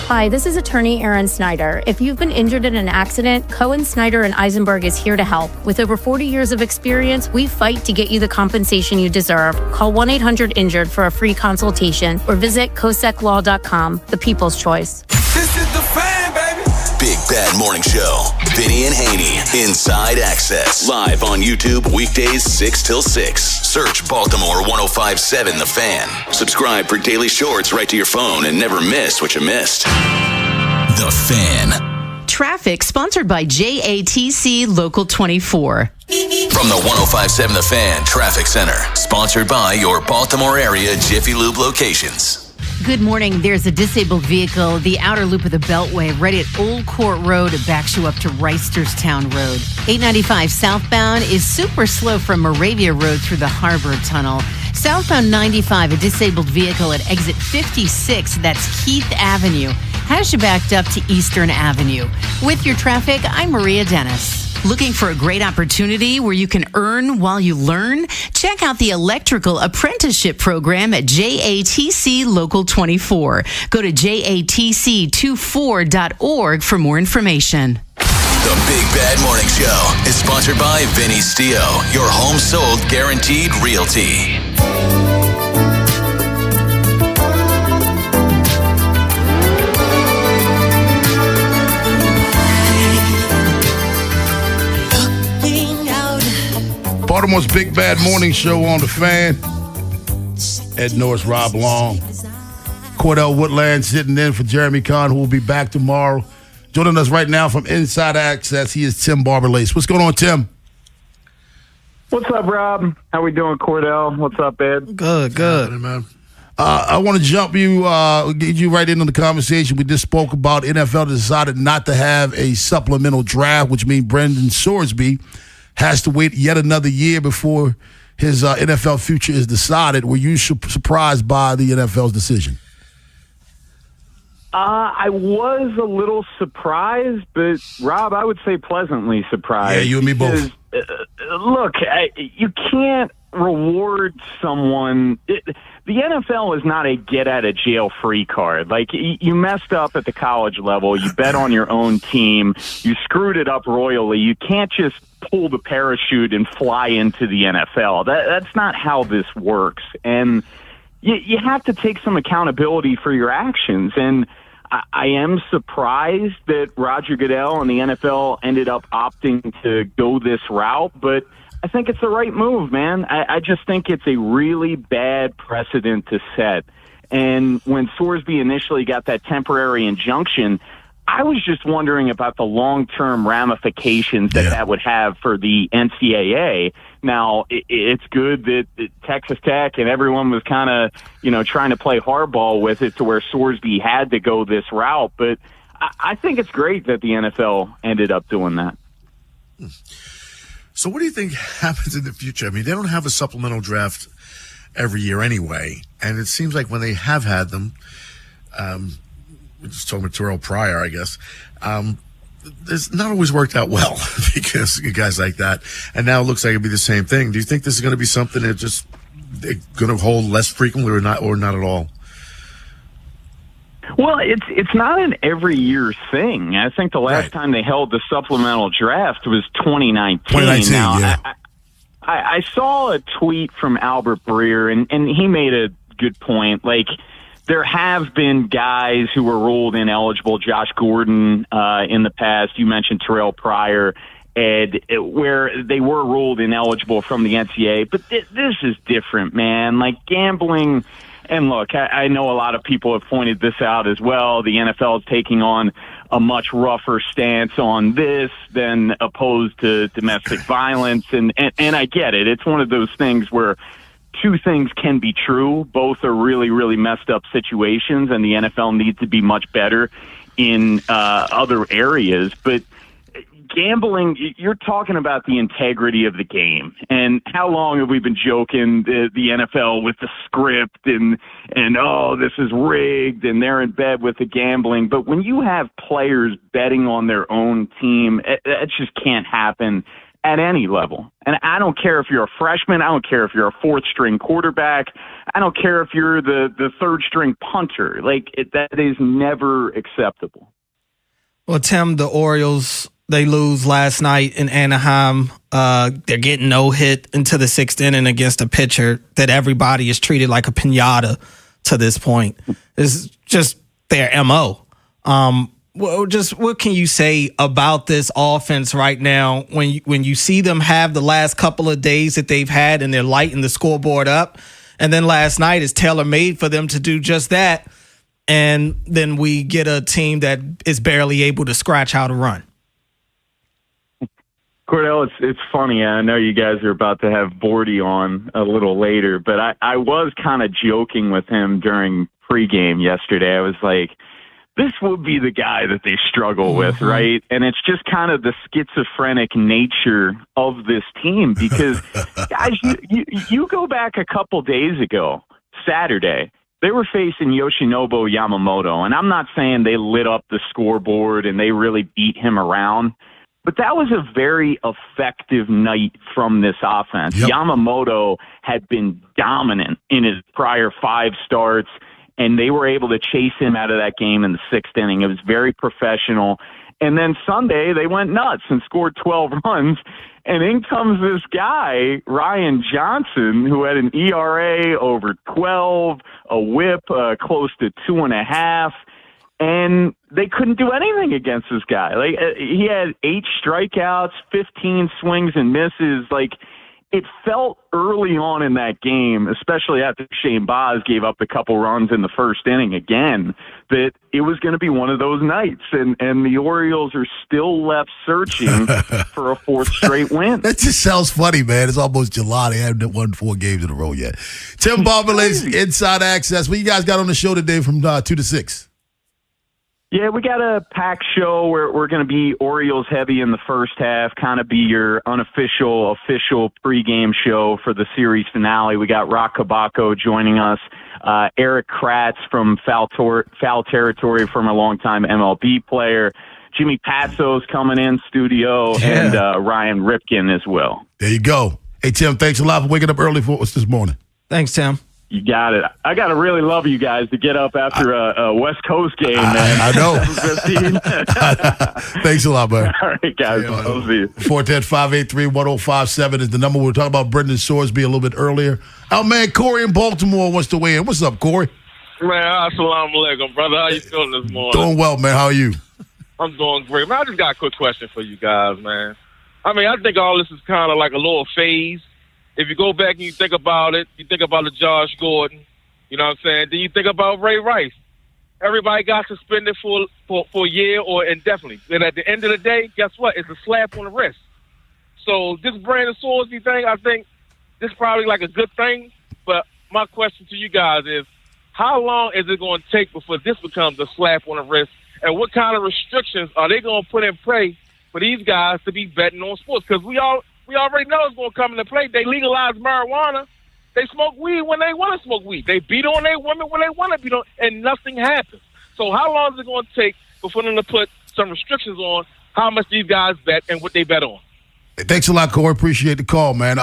Hi, this is attorney Erin Snyder. If you've been injured in an accident, Cohen, Snyder, and Eisenberg is here to help. With over 40 years of experience, we fight to get you the compensation you deserve. Call 1-800-INJURED for a free consultation or visit COSECLaw.com, the people's choice. This is the Fan, baby. Big Bad Morning Show. Vinny and Haynie. Inside Access. Live on YouTube weekdays 6 till 6. Search Baltimore 105.7 The Fan. Subscribe for daily shorts right to your phone and never miss what you missed. The Fan. Traffic sponsored by JATC Local 24. From the 105.7 The Fan Traffic Center. Sponsored by your Baltimore area Jiffy Lube locations. Good morning. There's a disabled vehicle, the outer loop of the Beltway, right at Old Court Road. It backs you up to Reisterstown Road. 895 southbound is super slow from Moravia Road through the Harbor Tunnel. Southbound 95, a disabled vehicle at exit 56, that's Keith Avenue, has you backed up to Eastern Avenue. With your traffic, I'm Maria Dennis. Looking for a great opportunity where you can earn while you learn? Check out the Electrical Apprenticeship Program at JATC Local 24. Go to jatc24.org for more information. The Big Bad Morning Show is sponsored by Vinny Stio, your home sold guaranteed realty. Baltimore's Big Bad Morning Show on the Fan. Ed Norris, Rob Long. Cordell Woodland sitting in for Jeremy Kahn, who will be back tomorrow. Joining us right now from Inside Access, he is Tim Barber-Lace. What's going on, Tim? What's up, Rob? How we doing, Cordell? What's up, Ed? Good. Man. I want to get you right into the conversation. We just spoke about NFL decided not to have a supplemental draft, which means Brendan Sorsby has to wait yet another year before his NFL future is decided. Were you surprised by the NFL's decision? I was a little surprised, but Rob, I would say pleasantly surprised. Yeah, you and me both. Look, you can't reward someone. The NFL is not a get-out-of-jail-free card. Like, you messed up at the college level. You bet on your own team. You screwed it up royally. You can't just pull the parachute and fly into the NFL. That's not how this works. And you have to take some accountability for your actions. And I am surprised that Roger Goodell and the NFL ended up opting to go this route, but I think it's the right move, man. I just think it's a really bad precedent to set. And when Sorsby initially got that temporary injunction, I was just wondering about the long-term ramifications that would have for the NCAA. Now, it's good that Texas Tech and everyone was kind of, trying to play hardball with it to where Sorsby had to go this route. But I think it's great that the NFL ended up doing that. So what do you think happens in the future? I mean, they don't have a supplemental draft every year anyway. And it seems like when they have had them, we're just talking about Terrell Pryor, I guess, it's not always worked out well because guys like that. And now it looks like it'll be the same thing. Do you think this is going to be something that just they're going to hold less frequently or not at all? Well, it's not an every year thing. I think the last time they held the supplemental draft was 2019. Now, yeah. I saw a tweet from Albert Breer, and he made a good point. Like, there have been guys who were ruled ineligible, Josh Gordon in the past. You mentioned Terrell Pryor, Ed, where they were ruled ineligible from the NCAA. But this is different, man. Like, gambling. And look, I know a lot of people have pointed this out as well. The NFL is taking on a much rougher stance on this than opposed to domestic violence. And I get it. It's one of those things where two things can be true. Both are really, really messed up situations, and the NFL needs to be much better in other areas. But gambling, you're talking about the integrity of the game. And how long have we been joking the NFL with the script and oh, this is rigged and they're in bed with the gambling. But when you have players betting on their own team, it just can't happen at any level. And I don't care if you're a freshman. I don't care if you're a fourth-string quarterback. I don't care if you're the third-string punter. That is never acceptable. Well, Tim, the Orioles, they lose last night in Anaheim. They're getting no hit into the sixth inning against a pitcher that everybody is treated like a piñata to this point. It's just their MO. What can you say about this offense right now when you see them have the last couple of days that they've had and they're lighting the scoreboard up, and then last night is tailor-made for them to do just that, and then we get a team that is barely able to scratch out a run? Cordell, it's funny. I know you guys are about to have Bordy on a little later, but I was kind of joking with him during pregame yesterday. I was like, this would be the guy that they struggle with, right? And it's just kind of the schizophrenic nature of this team because, guys, you go back a couple days ago, Saturday, they were facing Yoshinobu Yamamoto, and I'm not saying they lit up the scoreboard and they really beat him around, but that was a very effective night from this offense. Yep. Yamamoto had been dominant in his prior 5 starts, and they were able to chase him out of that game in the 6th inning. It was very professional. And then Sunday, they went nuts and scored 12 runs. And in comes this guy, Ryan Johnson, who had an ERA over 12, a whip close to 2.5. And they couldn't do anything against this guy. He had 8 strikeouts, 15 swings and misses. It felt early on in that game, especially after Shane Baz gave up a couple runs in the 1st inning again, that it was going to be one of those nights. And the Orioles are still left searching for a 4th straight win. That just sounds funny, man. It's almost July. They haven't won 4 games in a row yet. Tim Barbalet's Inside Access. What you guys got on the show today from 2 to 6? Yeah, we got a packed show where we're going to be Orioles heavy in the first half, kind of be your official pregame show for the series finale. We got Rock Kabako joining us, Eric Kratz from Foul Territory, from a longtime MLB player, Jimmy Patsos coming in studio, and Ryan Ripken as well. There you go. Hey, Tim, thanks a lot for waking up early for us this morning. Thanks, Tim. You got it. I got to really love you guys to get up after a West Coast game, man. I know. Thanks a lot, man. All right, guys. I'll see you. 410-583-1057 is the number. We were talking about Brendan Sorsby a little bit earlier. Our man Corey in Baltimore wants to weigh in. What's up, Corey? Man, assalamu alaikum, brother. How you feeling this morning? Doing well, man. How are you? I'm doing great. Man, I just got a quick question for you guys, man. I think all this is kind of like a little phase. If you go back and you think about it, you think about the Josh Gordon, you know what I'm saying? Then you think about Ray Rice. Everybody got suspended for a year or indefinitely. And at the end of the day, guess what? It's a slap on the wrist. So this Brandon Sorsby thing, I think this is probably like a good thing. But my question to you guys is, how long is it going to take before this becomes a slap on the wrist? And what kind of restrictions are they going to put in place for these guys to be betting on sports? Because we already know it's going to come into play. They legalize marijuana. They smoke weed when they want to smoke weed. They beat on their women when they want to beat on, and nothing happens. So how long is it going to take before them to put some restrictions on how much these guys bet and what they bet on? Hey, thanks a lot, Corey. Appreciate the call, man.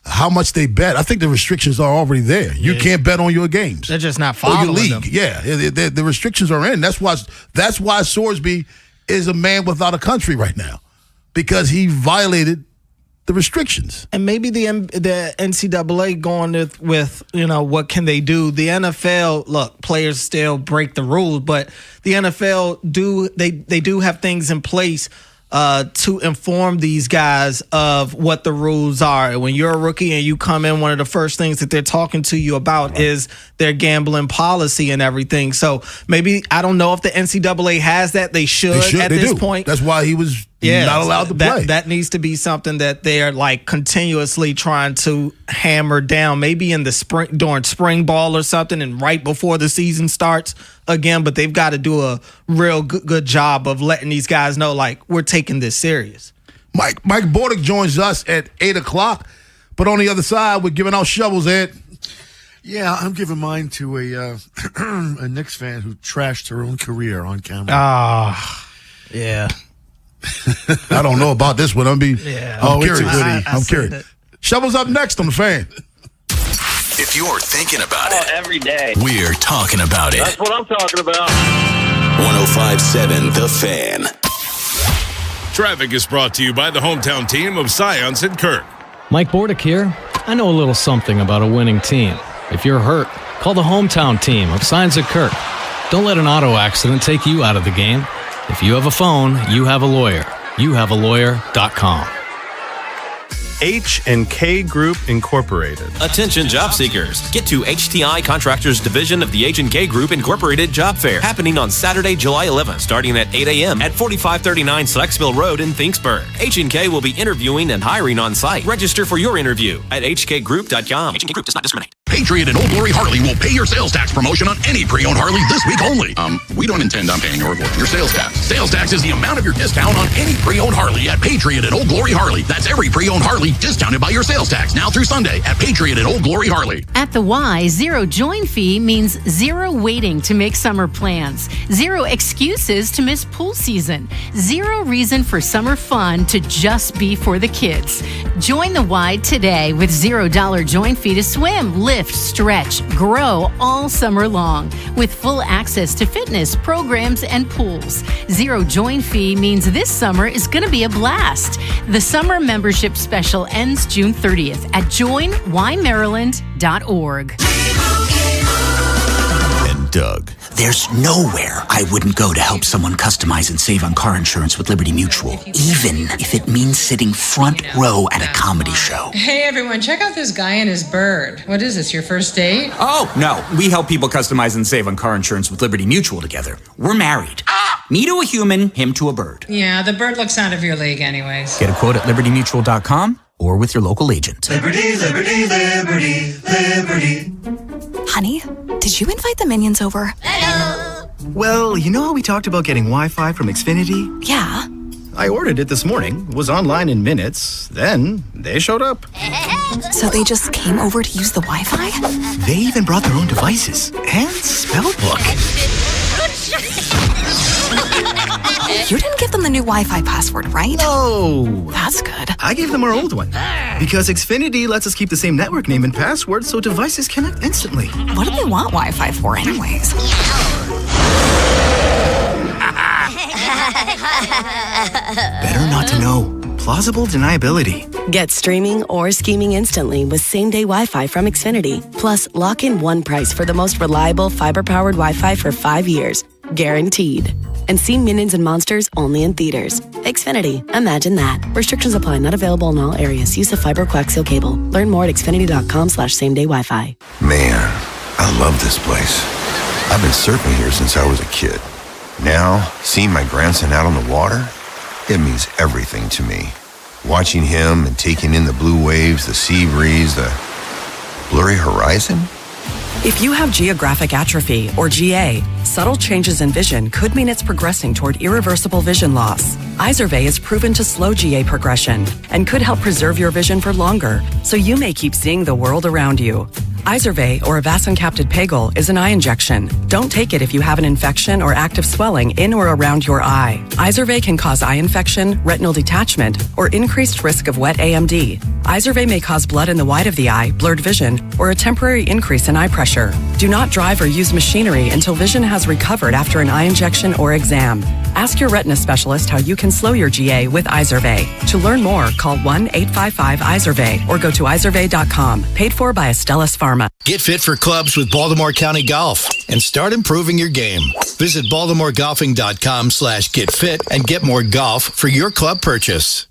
How much they bet? I think the restrictions are already there. You can't bet on your games. They're just not following your league. them. Yeah, the restrictions are in. That's why Sorsby is a man without a country right now, because he violated the restrictions. And maybe the NCAA going with what can they do? The NFL, look, players still break the rules, but the NFL do have things in place to inform these guys of what the rules are. When you're a rookie and you come in, one of the first things that they're talking to you about is their gambling policy and everything. So maybe, I don't know if the NCAA has that. They should at this point. That's why he was not allowed to play. That needs to be something that they're like continuously trying to hammer down, maybe in the spring, during spring ball or something, and right before the season starts again. But they've got to do a real good job of letting these guys know, like, we're taking this serious. Mike Bordick joins us at 8 o'clock, but on the other side, we're giving out shovels, Ed. Yeah, I'm giving mine to a Knicks fan who trashed her own career on camera. Yeah. I don't know about this one. I'm curious. I'm curious. It. Shovels up next on the Fan. If you're thinking about it, every day. we're talking about it. That's what I'm talking about. 105.7 The Fan. Traffic is brought to you by the hometown team of Science and Kirk. Mike Bordick here. I know a little something about a winning team. If you're hurt, call the hometown team of Signs at Kirk. Don't let an auto accident take you out of the game. If you have a phone, you have a lawyer. YouHaveALawyer.com. H&K Group Incorporated. Attention job seekers. Get to HTI Contractors Division of the H&K Group Incorporated Job Fair, happening on Saturday, July 11th, starting at 8 a.m. at 4539 Slexville Road in Finksburg. H&K will be interviewing and hiring on site. Register for your interview at hkgroup.com. H&K Group does not discriminate. Patriot and Old Glory Harley will pay your sales tax promotion on any pre-owned Harley this week only. We don't intend on paying your sales tax. Sales tax is the amount of your discount on any pre-owned Harley at Patriot and Old Glory Harley. That's every pre-owned Harley discounted by your sales tax now through Sunday at Patriot and Old Glory Harley. At the Y, zero join fee means zero waiting to make summer plans, zero excuses to miss pool season, zero reason for summer fun to just be for the kids. Join the Y today with $0 join fee to swim, lift, stretch, grow all summer long with full access to fitness, programs, and pools. Zero join fee means this summer is going to be a blast. The summer membership special ends June 30th at joinymaryland.org. And Doug. There's nowhere I wouldn't go to help someone customize and save on car insurance with Liberty Mutual, even if it means sitting front row at a comedy show. Hey everyone, check out this guy and his bird. What is this, your first date? Oh, no. We help people customize and save on car insurance with Liberty Mutual together. We're married. Me to a human, him to a bird. Yeah, the bird looks out of your league anyways. Get a quote at libertymutual.com or with your local agent. Liberty, liberty, liberty, liberty. Honey, did you invite the minions over? Well, you know how we talked about getting Wi-Fi from Xfinity? Yeah. I ordered it this morning, was online in minutes, then they showed up. So they just came over to use the Wi-Fi? They even brought their own devices and spell book. You didn't give them the new Wi-Fi password, right? No. That's good. I gave them our old one. Because Xfinity lets us keep the same network name and password so devices connect instantly. What do they want Wi-Fi for anyways? Better not to know. Plausible deniability. Get streaming or scheming instantly with same-day Wi-Fi from Xfinity. Plus, lock in one price for the most reliable fiber-powered Wi-Fi for 5 years. Guaranteed. And see Minions and Monsters only in theaters. Xfinity. Imagine that. Restrictions apply. Not available in all areas. Use of fiber coaxial cable. Learn more at xfinity.com/same-day Wi-Fi. Man, I love this place. I've been surfing here since I was a kid. Now, seeing my grandson out on the water, it means everything to me. Watching him and taking in the blue waves, the sea breeze, the blurry horizon. If you have geographic atrophy, or GA, subtle changes in vision could mean it's progressing toward irreversible vision loss. Izervay is proven to slow GA progression and could help preserve your vision for longer, so you may keep seeing the world around you. Izervay, or avacincaptad pegol, is an eye injection. Don't take it if you have an infection or active swelling in or around your eye. Izervay can cause eye infection, retinal detachment, or increased risk of wet AMD. Izervay may cause blood in the white of the eye, blurred vision, or a temporary increase in eye pressure. Do not drive or use machinery until vision has recovered after an eye injection or exam. Ask your retina specialist how you can slow your GA with Izervay. To learn more, call 1-855-IZERVAY or go to izervay.com. Paid for by Astellas Pharma. Get fit for clubs with Baltimore County Golf and start improving your game. Visit baltimoregolfing.com/getfit and get more golf for your club purchase.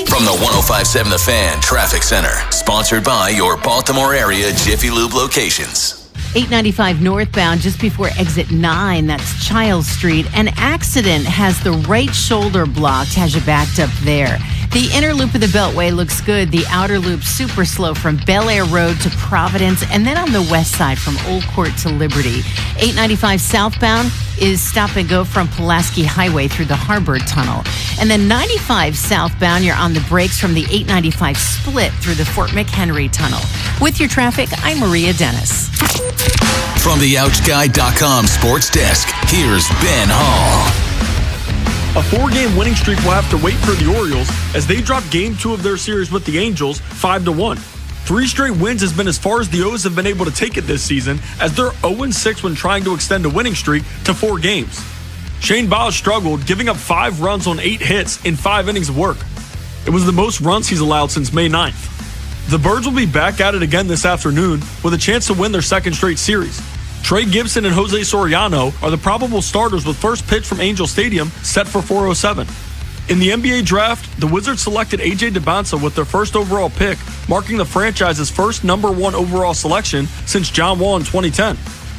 From the 105.7 The Fan Traffic Center, sponsored by your Baltimore area Jiffy Lube locations. 895 northbound, just before exit 9, that's Childs Street. An accident has the right shoulder blocked, has you backed up there. The inner loop of the Beltway looks good. The outer loop super slow from Bel Air Road to Providence, and then on the west side from Old Court to Liberty. 895 southbound is stop and go from Pulaski Highway through the Harbor Tunnel. And then 95 southbound, you're on the brakes from the 895 split through the Fort McHenry Tunnel. With your traffic, I'm Maria Dennis. From the OutGuy.com sports desk, here's Ben Hall. A 4-game winning streak will have to wait for the Orioles as they drop Game 2 of their series with the Angels 5-1. 3 straight wins has been as far as the O's have been able to take it this season, as they're 0-6 when trying to extend a winning streak to 4 games. Shane Baz struggled, giving up 5 runs on 8 hits in 5 innings of work. It was the most runs he's allowed since May 9th. The Birds will be back at it again this afternoon with a chance to win their 2nd straight series. Trey Gibson and Jose Soriano are the probable starters with first pitch from Angel Stadium set for 4:07. In the NBA draft, the Wizards selected A.J. DeBanza with their first overall pick, marking the franchise's first #1 overall selection since John Wall in 2010.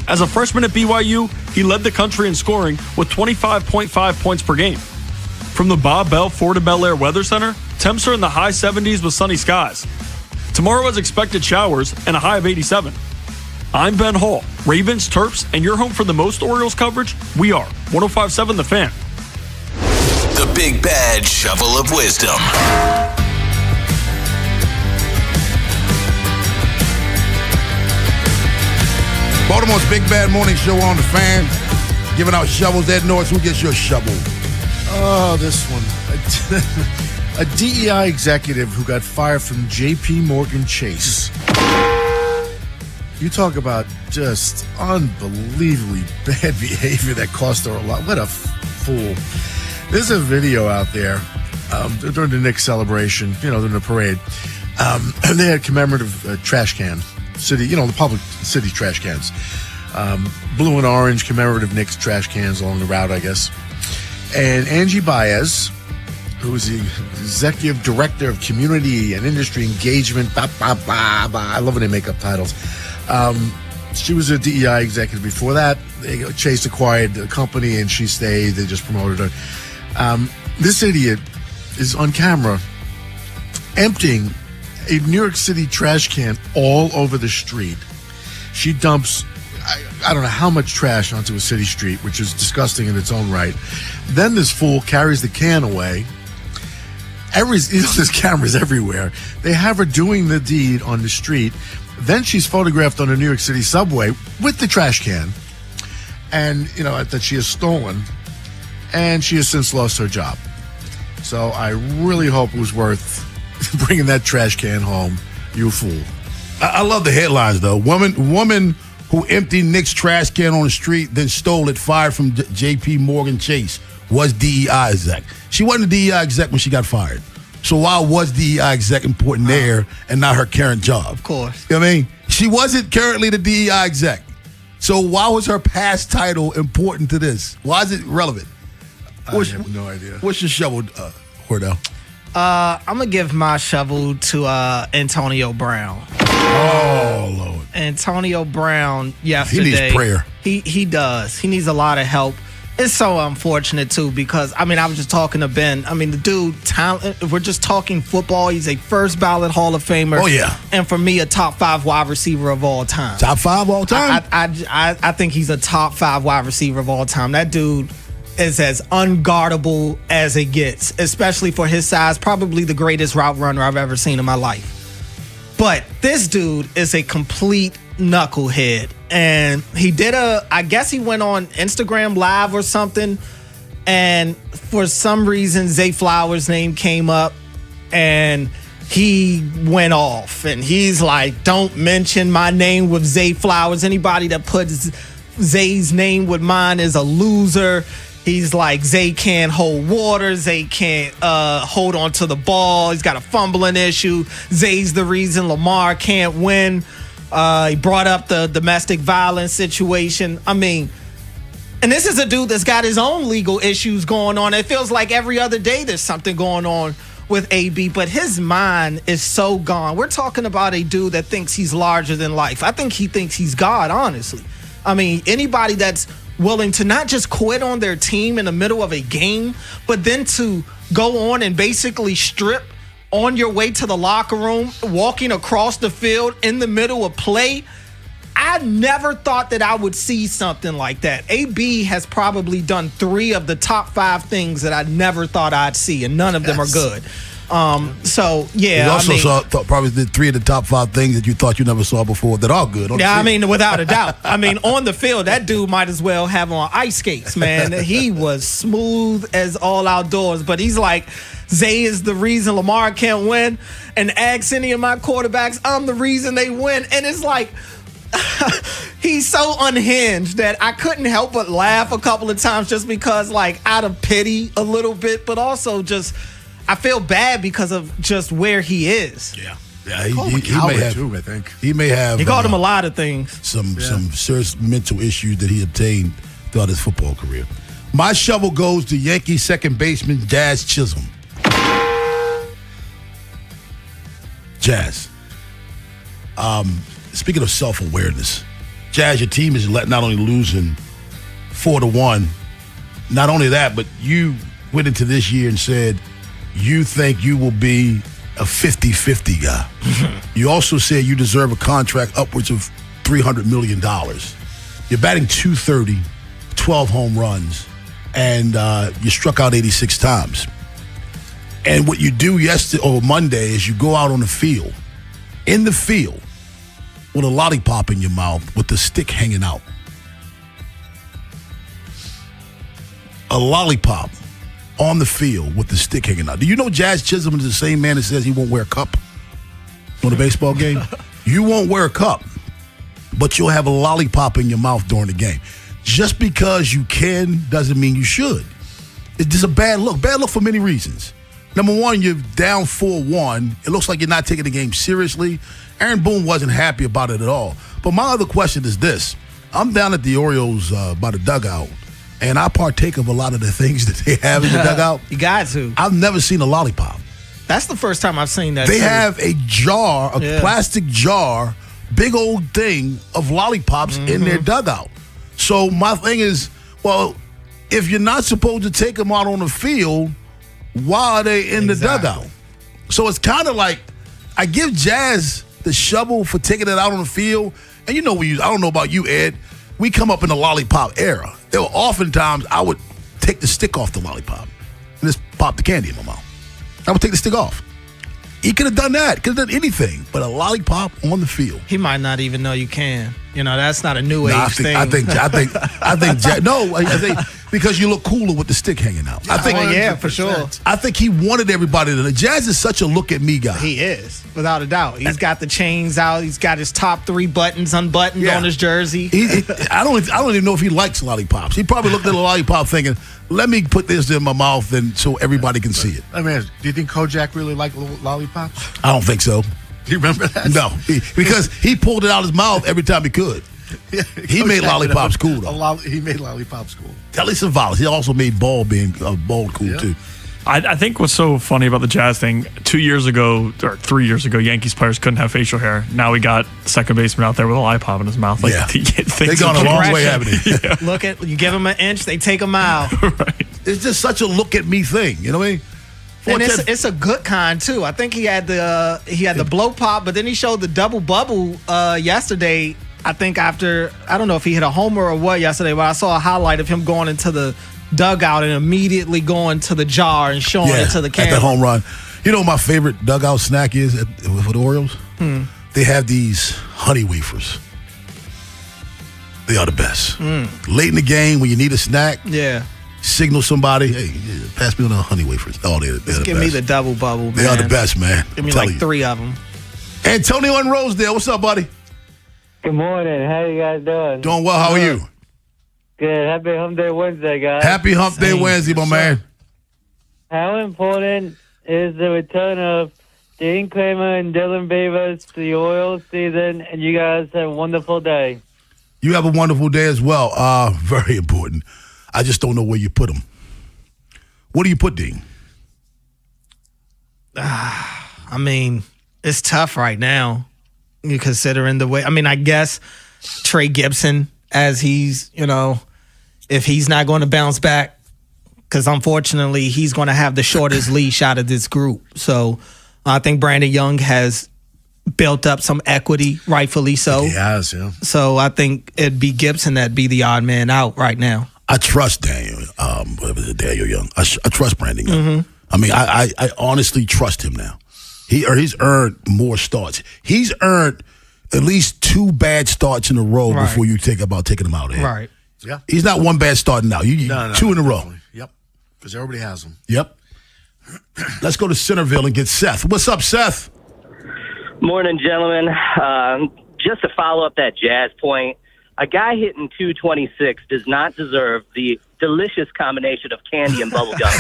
As a freshman at BYU, he led the country in scoring with 25.5 points per game. From the Bob Bell Florida Bel Air Weather Center, temps are in the high 70s with sunny skies. Tomorrow has expected showers and a high of 87. I'm Ben Hall, Ravens, Terps, and your home for the most Orioles coverage. We are 105.7 The Fan. The Big Bad Shovel of Wisdom. Baltimore's Big Bad Morning Show on The Fan. Giving out shovels. Ed Norris, who gets your shovel? Oh, this one. A DEI executive who got fired from J.P. Morgan Chase. You talk about just unbelievably bad behavior that cost her a lot. What a fool. There's a video out there during the Knicks celebration, during the parade. And they had commemorative trash can, city, the public city trash cans. Blue and orange commemorative Knicks trash cans along the route, I guess. And Angie Baez, who is the executive director of community and industry engagement, I love when they make up titles. She was a DEI executive before that. Chase acquired the company and she stayed. They just promoted her. This idiot is on camera emptying a New York City trash can all over the street. She dumps, I don't know how much trash onto a city street, which is disgusting in its own right. Then this fool carries the can away. There's cameras everywhere. They have her doing the deed on the street. Then she's photographed on the New York City subway with the trash can, and that she has stolen, and she has since lost her job. So I really hope it was worth bringing that trash can home. You fool! I love the headlines though. Woman who emptied Nick's trash can on the street, then stole it, fired from J.P. Morgan Chase, was DEI exec. She wasn't a DEI exec when she got fired. So why was DEI exec important there and not her current job? Of course. You know what I mean? She wasn't currently the DEI exec. So why was her past title important to this? Why is it relevant? I have no idea. What's your shovel, Cordell? I'm going to give my shovel to Antonio Brown. Oh, Lord. Antonio Brown yesterday. He needs prayer. He does. He needs a lot of help. It's so unfortunate, too, because, I was just talking to Ben. The dude, talent. If we're just talking football, he's a first ballot Hall of Famer. Oh, yeah. And for me, a top 5 wide receiver of all time. Top 5 all time? I think he's a top 5 wide receiver of all time. That dude is as unguardable as it gets, especially for his size. Probably the greatest route runner I've ever seen in my life. But this dude is a complete knucklehead. And I guess he went on Instagram Live or something, and for some reason Zay Flowers' name came up and he went off, and he's like, don't mention my name with Zay Flowers. Anybody that puts Zay's name with mine is a loser. He's like, Zay can't hold water. Zay can't hold on to the ball. He's got a fumbling issue. Zay's the reason Lamar can't win. He brought up the domestic violence situation. And this is a dude that's got his own legal issues going on. It feels like every other day there's something going on with AB, but his mind is so gone. We're talking about a dude that thinks he's larger than life. I think he thinks he's God, honestly. I mean, anybody that's willing to not just quit on their team in the middle of a game, but then to go on and basically strip on your way to the locker room, walking across the field in the middle of play. I never thought that I would see something like that. AB has probably done 3 of the top 5 things that I never thought I'd see, and none of them are good. So, yeah. You also probably did 3 of the top 5 things that you thought you never saw before that are good. Yeah, I mean, without a doubt. I mean, on the field, that dude might as well have on ice skates, man. He was smooth as all outdoors, but he's like, Zay is the reason Lamar can't win, and ask any of my quarterbacks, I'm the reason they win. And it's like, he's so unhinged that I couldn't help but laugh a couple of times just because, like, out of pity a little bit, but also just I feel bad because of just where he is. Yeah, he may have too. I think he may have. He called him a lot of things. Some serious mental issues that he obtained throughout his football career. My shovel goes to Yankees second baseman Jazz Chisholm. Jazz. Speaking of self-awareness, Jazz, your team is not only losing 4-1, not only that, but you went into this year and said you think you will be a 50-50 guy. You also said you deserve a contract upwards of $300 million. You're batting .230, 12 home runs, and you struck out 86 times. And what you do Monday is you go out on the field, in the field, with a lollipop in your mouth with the stick hanging out. A lollipop on the field with the stick hanging out. Do you know Jazz Chisholm is the same man that says he won't wear a cup on a baseball game? You won't wear a cup, but you'll have a lollipop in your mouth during the game. Just because you can doesn't mean you should. It's just a bad look. Bad look for many reasons. Number one, you're down 4-1. It looks like you're not taking the game seriously. Aaron Boone wasn't happy about it at all. But my other question is this. I'm down at the Orioles by the dugout, and I partake of a lot of the things that they have in the dugout. You got to. I've never seen a lollipop. That's the first time I've seen that. They have a jar, plastic jar, big old thing of lollipops in their dugout. So my thing is, well, if you're not supposed to take them out on the field, why are they in the dugout? So it's kind of like, I give Jazz the shovel for taking it out on the field. And you know, I don't know about you, Ed, we come up in the lollipop era. There were oftentimes I would take the stick off the lollipop and just pop the candy in my mouth. I would take the stick off. He could have done that. Could have done anything, but a lollipop on the field. He might not even know you can. You know, that's not a new age thing. I think because you look cooler with the stick hanging out. Yeah, for sure. I think he wanted everybody to know. Jazz is such a look at me guy. He is, without a doubt. He's got the chains out. He's got his top 3 buttons unbuttoned on his jersey. I don't even know if he likes lollipops. He probably looked at a lollipop thinking, let me put this in my mouth and so everybody can see it. I mean, do you think Kojak really liked lollipops? I don't think so. Do you remember that? No, because he pulled it out of his mouth every time he could. Yeah, he made lollipops cool, though. He made lollipops cool. Telly Savalas. He also made bald cool, too. I think what's so funny about the Jazz thing, 2 years ago or 3 years ago, Yankees players couldn't have facial hair. Now we got second baseman out there with a lollipop in his mouth. Like, they've gone a long way, haven't they? Look at, you give them an inch, they take a mile. Right. It's just such a look at me thing. You know what I mean? And it's a good kind too. I think he had the blow pop, but then he showed the double bubble yesterday. I think after, I don't know if he hit a homer or what yesterday, but I saw a highlight of him going into the dugout and immediately going to the jar and showing it to the camera. At the home run. You know what my favorite dugout snack is for the Orioles? They have these honey wafers. They are the best. Late in the game when you need a snack. Yeah. Signal somebody, hey, pass me on the honey wafers. Oh, they're the give best. Me the double bubble, man. They are the best, man. Give me like 3 of them. Antonio in Rosedale, what's up, buddy? Good morning. How you guys doing? Doing well. How are you? Good. Happy Hump Day Wednesday, guys. Happy Hump Day Wednesday, my man. How important is the return of Dean Kramer and Dylan Beavers to the Orioles season? And you guys have a wonderful day. You have a wonderful day as well. Very important. I just don't know where you put them. What do you put, Dean? I mean, it's tough right now. You considering the way. I mean, I guess Trey Gibson, as he's, if he's not going to bounce back, because unfortunately he's going to have the shortest leash out of this group. So I think Brandon Young has built up some equity, rightfully so. He has, yeah. So I think it'd be Gibson that'd be the odd man out right now. I trust Daniel Young. I trust Brandon Young. Mm-hmm. I mean, I honestly trust him now. He's earned more starts. He's earned at least 2 bad starts in a row before you think about taking him out of here. Right. Yeah. He's not one bad start now. No, 2 in a row. Yep. Because everybody has them. Yep. Let's go to Centerville and get Seth. What's up, Seth? Morning, gentlemen. Just to follow up that Jazz point, a guy hitting 226 does not deserve the delicious combination of candy and bubble gum.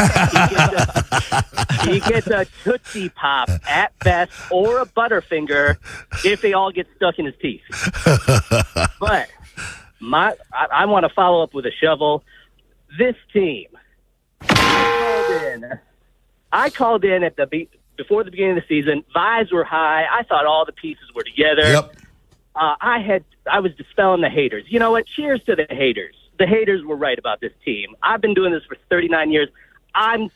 He gets a Tootsie Pop at best or a Butterfinger if they all get stuck in his teeth. But I want to follow up with a shovel. This team, I called in at before the beginning of the season. Vibes were high. I thought all the pieces were together. Yep. I was dispelling the haters. You know what? Cheers to the haters. The haters were right about this team. I've been doing this for 39 years. I'm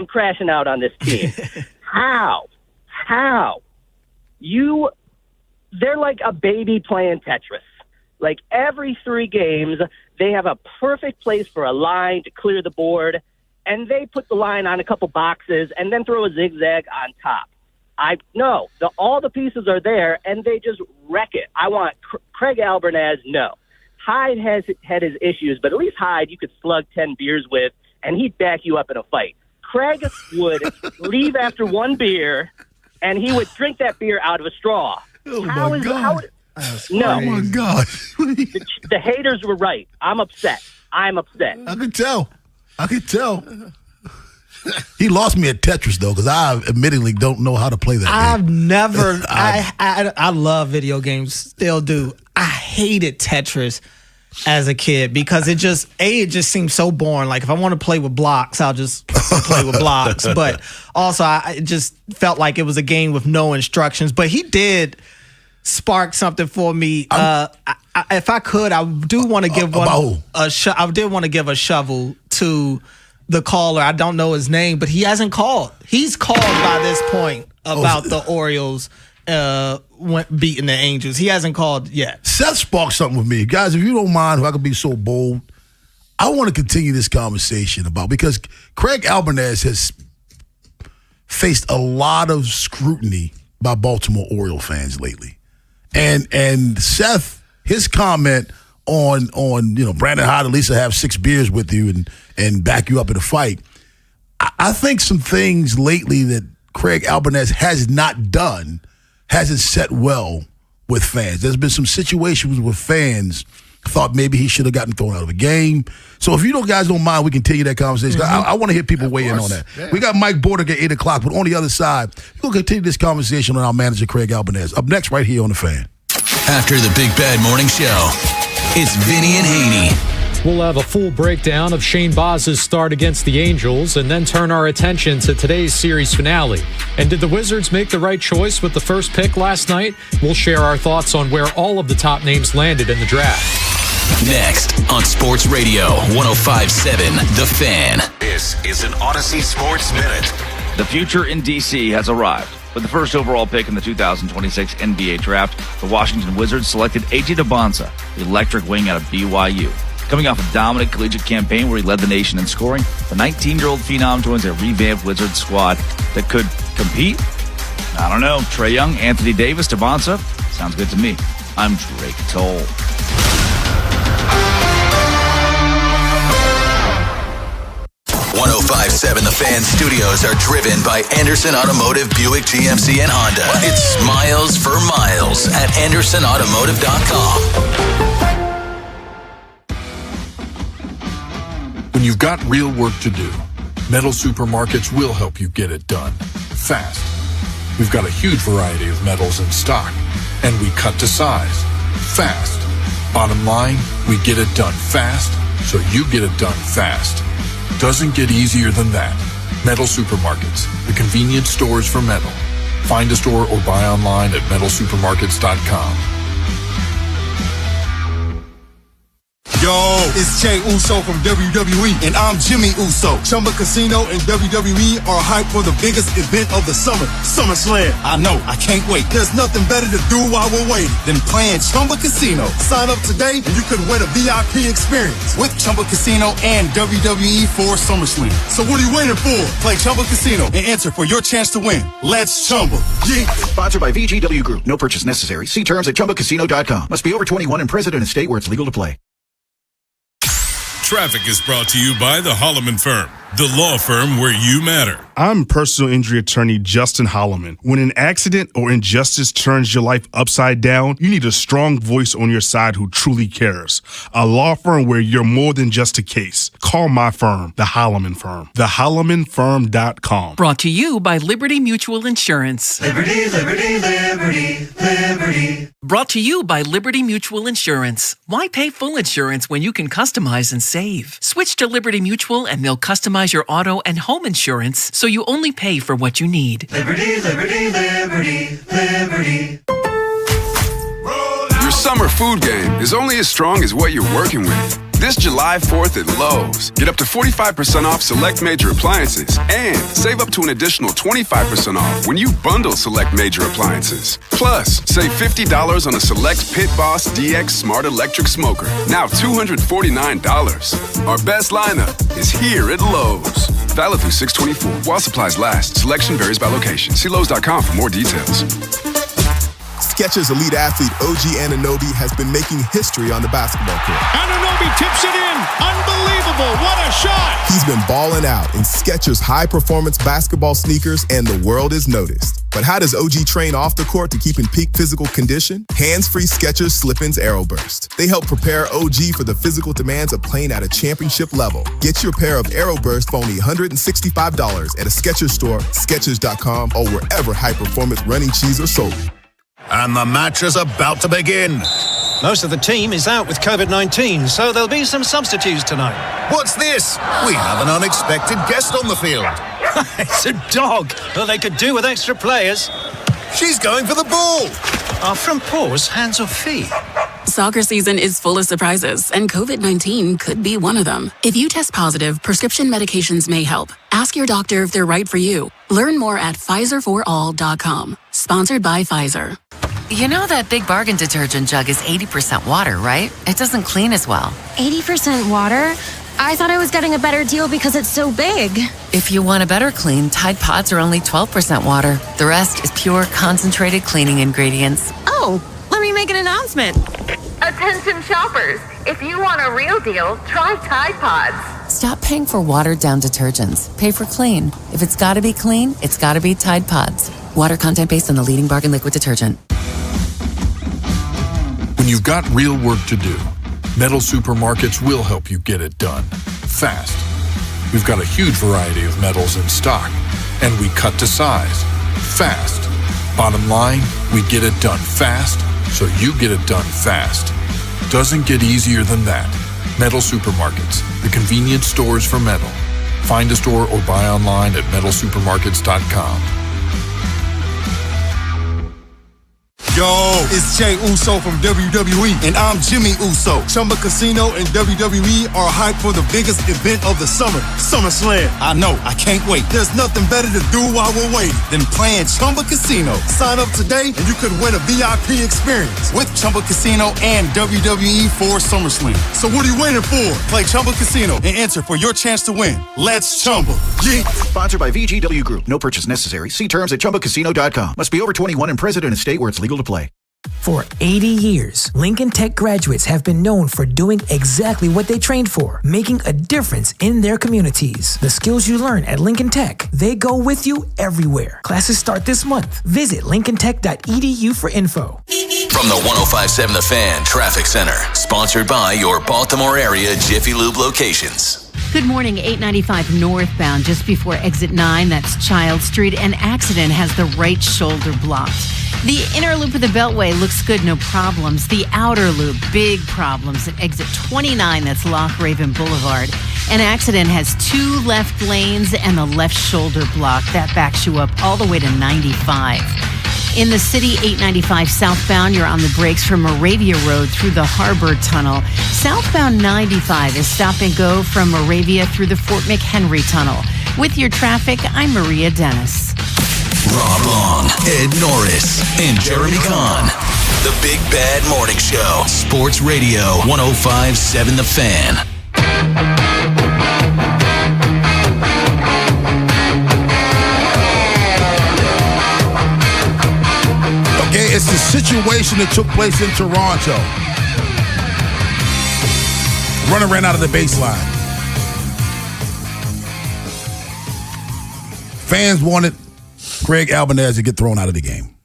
crashing out on this team. How? They're like a baby playing Tetris. Like every 3 games, they have a perfect place for a line to clear the board, and they put the line on a couple boxes and then throw a zigzag on top. All the pieces are there, and they just wreck it. I want Craig Albernaz, no. Hyde has had his issues, but at least Hyde you could slug 10 beers with, and he'd back you up in a fight. Craig would leave after 1 beer, and he would drink that beer out of a straw. Oh, my God. No. Oh, my God. The haters were right. I'm upset. I could tell. He lost me at Tetris, though, because I admittedly don't know how to play that game. I've never. I love video games, still do. I hated Tetris as a kid because it just seemed so boring. Like if I want to play with blocks, I'll just play with blocks. But also, I just felt like it was a game with no instructions. But he did spark something for me. If I could, I do want to give I did want to give a shovel to the caller. I don't know his name, but he hasn't called. He's called by this point about the Orioles beating the Angels. He hasn't called yet. Seth sparked something with me. Guys, if you don't mind, if I could be so bold, I want to continue this conversation because Craig Albernaz has faced a lot of scrutiny by Baltimore Oriole fans lately. And Seth, his comment on Brandon Hyde at least have 6 beers with you and back you up in a fight. I think some things lately that Craig Albernaz has not done hasn't set well with fans. There's been some situations where fans thought maybe he should have gotten thrown out of a game. So if you guys don't mind, we continue that conversation. I want to hear people weigh in on that. Yeah. We got Mike Border at 8 o'clock, but on the other side, we'll continue this conversation on our manager, Craig Albernaz. Up next, right here on The Fan. After the Big Bad Morning Show, it's Vinny and Haynie. We'll have a full breakdown of Shane Baz's start against the Angels and then turn our attention to today's series finale. And did the Wizards make the right choice with the first pick last night? We'll share our thoughts on where all of the top names landed in the draft. Next on Sports Radio 105.7 The Fan. This is an Odyssey Sports Minute. The future in D.C. has arrived. With the first overall pick in the 2026 NBA Draft, the Washington Wizards selected A.J. Debonsa, the electric wing out of BYU. Coming off a dominant collegiate campaign where he led the nation in scoring, the 19-year-old phenom joins a revamped Wizards squad that could compete. I don't know. Trae Young, Anthony Davis, Debonsa. Sounds good to me. I'm Drake Toll. .5.7 The Fan studios are driven by Anderson Automotive, Buick, GMC, and Honda. It's miles for miles at AndersonAutomotive.com. When you've got real work to do, Metal Supermarkets will help you get it done fast. We've got a huge variety of metals in stock, and we cut to size fast. Bottom line, we get it done fast, so you get it done fast. Doesn't get easier than that. Metal Supermarkets, the convenience stores for metal. Find a store or buy online at metalsupermarkets.com. Yo, it's Jay Uso from WWE, and I'm Jimmy Uso. Chumba Casino and WWE are hyped for the biggest event of the summer, SummerSlam. I know, I can't wait. There's nothing better to do while we're waiting than playing Chumba Casino. Sign up today and you could win a VIP experience with Chumba Casino and WWE for SummerSlam. So what are you waiting for? Play Chumba Casino and enter for your chance to win. Let's Chumba. Yeah. Sponsored by VGW Group. No purchase necessary. See terms at ChumbaCasino.com. Must be over 21 and present in a state where it's legal to play. Traffic is brought to you by the Holloman Firm, the law firm where you matter. I'm personal injury attorney Justin Holloman. When an accident or injustice turns your life upside down, you need a strong voice on your side who truly cares. A law firm where you're more than just a case. Call my firm, the Holloman Firm. TheHollomanFirm.com. Brought to you by Liberty Mutual Insurance. Liberty, liberty, liberty, liberty. Brought to you by Liberty Mutual Insurance. Why pay full insurance when you can customize and save? Switch to Liberty Mutual and they'll customize your auto and home insurance so you only pay for what you need. Liberty, liberty, liberty, liberty. Your summer food game is only as strong as what you're working with. This July 4th at Lowe's, get up to 45% off select major appliances and save up to an additional 25% off when you bundle select major appliances. Plus, save $50 on a select Pit Boss DX Smart Electric Smoker, now $249. Our best lineup is here at Lowe's. Valid through 6/24. While supplies last, selection varies by location. See Lowe's.com for more details. Skechers elite athlete OG Anunoby has been making history on the basketball court. Anunoby tips it in. Unbelievable. What a shot. He's been balling out in Skechers high-performance basketball sneakers, and the world is noticed. But how does OG train off the court to keep in peak physical condition? Hands-free Skechers Slip-ins Aeroburst. They help prepare OG for the physical demands of playing at a championship level. Get your pair of Aeroburst for only $165 at a Skechers store, Skechers.com, or wherever high-performance running shoes are sold. And the match is about to begin. Most of the team is out with COVID-19, so there'll be some substitutes tonight. What's this? We have an unexpected guest on the field. It's a dog. Well, they could do with extra players. She's going for the ball. Are front paws hands or feet? Soccer season is full of surprises, and COVID-19 could be one of them. If you test positive, prescription medications may help. Ask your doctor if they're right for you. Learn more at PfizerForAll.com. Sponsored by Pfizer. You know that Big Bargain detergent jug is 80% water, right? It doesn't clean as well. 80% water? I thought I was getting a better deal because it's so big. If you want a better clean, Tide Pods are only 12% water. The rest is pure, concentrated cleaning ingredients. Oh, let me make an announcement. Attention shoppers, if you want a real deal, try Tide Pods. Stop paying for watered-down detergents. Pay for clean. If it's gotta be clean, it's gotta be Tide Pods. Water content based on the leading bargain liquid detergent. When you've got real work to do, Metal Supermarkets will help you get it done, fast. We've got a huge variety of metals in stock, and we cut to size, fast. Bottom line, we get it done fast, so you get it done fast. Doesn't get easier than that. Metal Supermarkets, the convenience stores for metal. Find a store or buy online at metalsupermarkets.com. Yo, it's Jay Uso from WWE, and I'm Jimmy Uso. Chumba Casino and WWE are hyped for the biggest event of the summer, SummerSlam. I know, I can't wait. There's nothing better to do while we're waiting than playing Chumba Casino. Sign up today and you could win a VIP experience with Chumba Casino and WWE for SummerSlam. So what are you waiting for? Play Chumba Casino and enter for your chance to win. Let's Chumba. Yeah. Sponsored by VGW Group. No purchase necessary. See terms at ChumbaCasino.com. Must be over 21 and present in a state where it's legal to play. For 80 years, Lincoln Tech graduates have been known for doing exactly what they trained for, making a difference in their communities. The skills you learn at Lincoln Tech, they go with you everywhere. Classes start this month. Visit lincolntech.edu for info. From the 105.7 The Fan Traffic Center, sponsored by your Baltimore area Jiffy Lube locations. Good morning, 895 northbound, just before exit 9, that's Child Street. An accident has the right shoulder blocked. The inner loop of the Beltway looks good, no problems. The outer loop, big problems at exit 29, that's Loch Raven Boulevard. An accident has 2 left lanes and the left shoulder block. That backs you up all the way to 95. In the city, 895 southbound, you're on the brakes from Moravia Road through the Harbor Tunnel. Southbound 95 is stop and go from Moravia through the Fort McHenry Tunnel. With your traffic, I'm Maria Dennis. Rob Long, Ed Norris, and Jeremy Kahn. The Big Bad Morning Show. Sports Radio 105.7 The Fan. Okay, it's the situation that took place in Toronto. Runner ran out of the baseline. Fans wanted Craig Albanese to get thrown out of the game.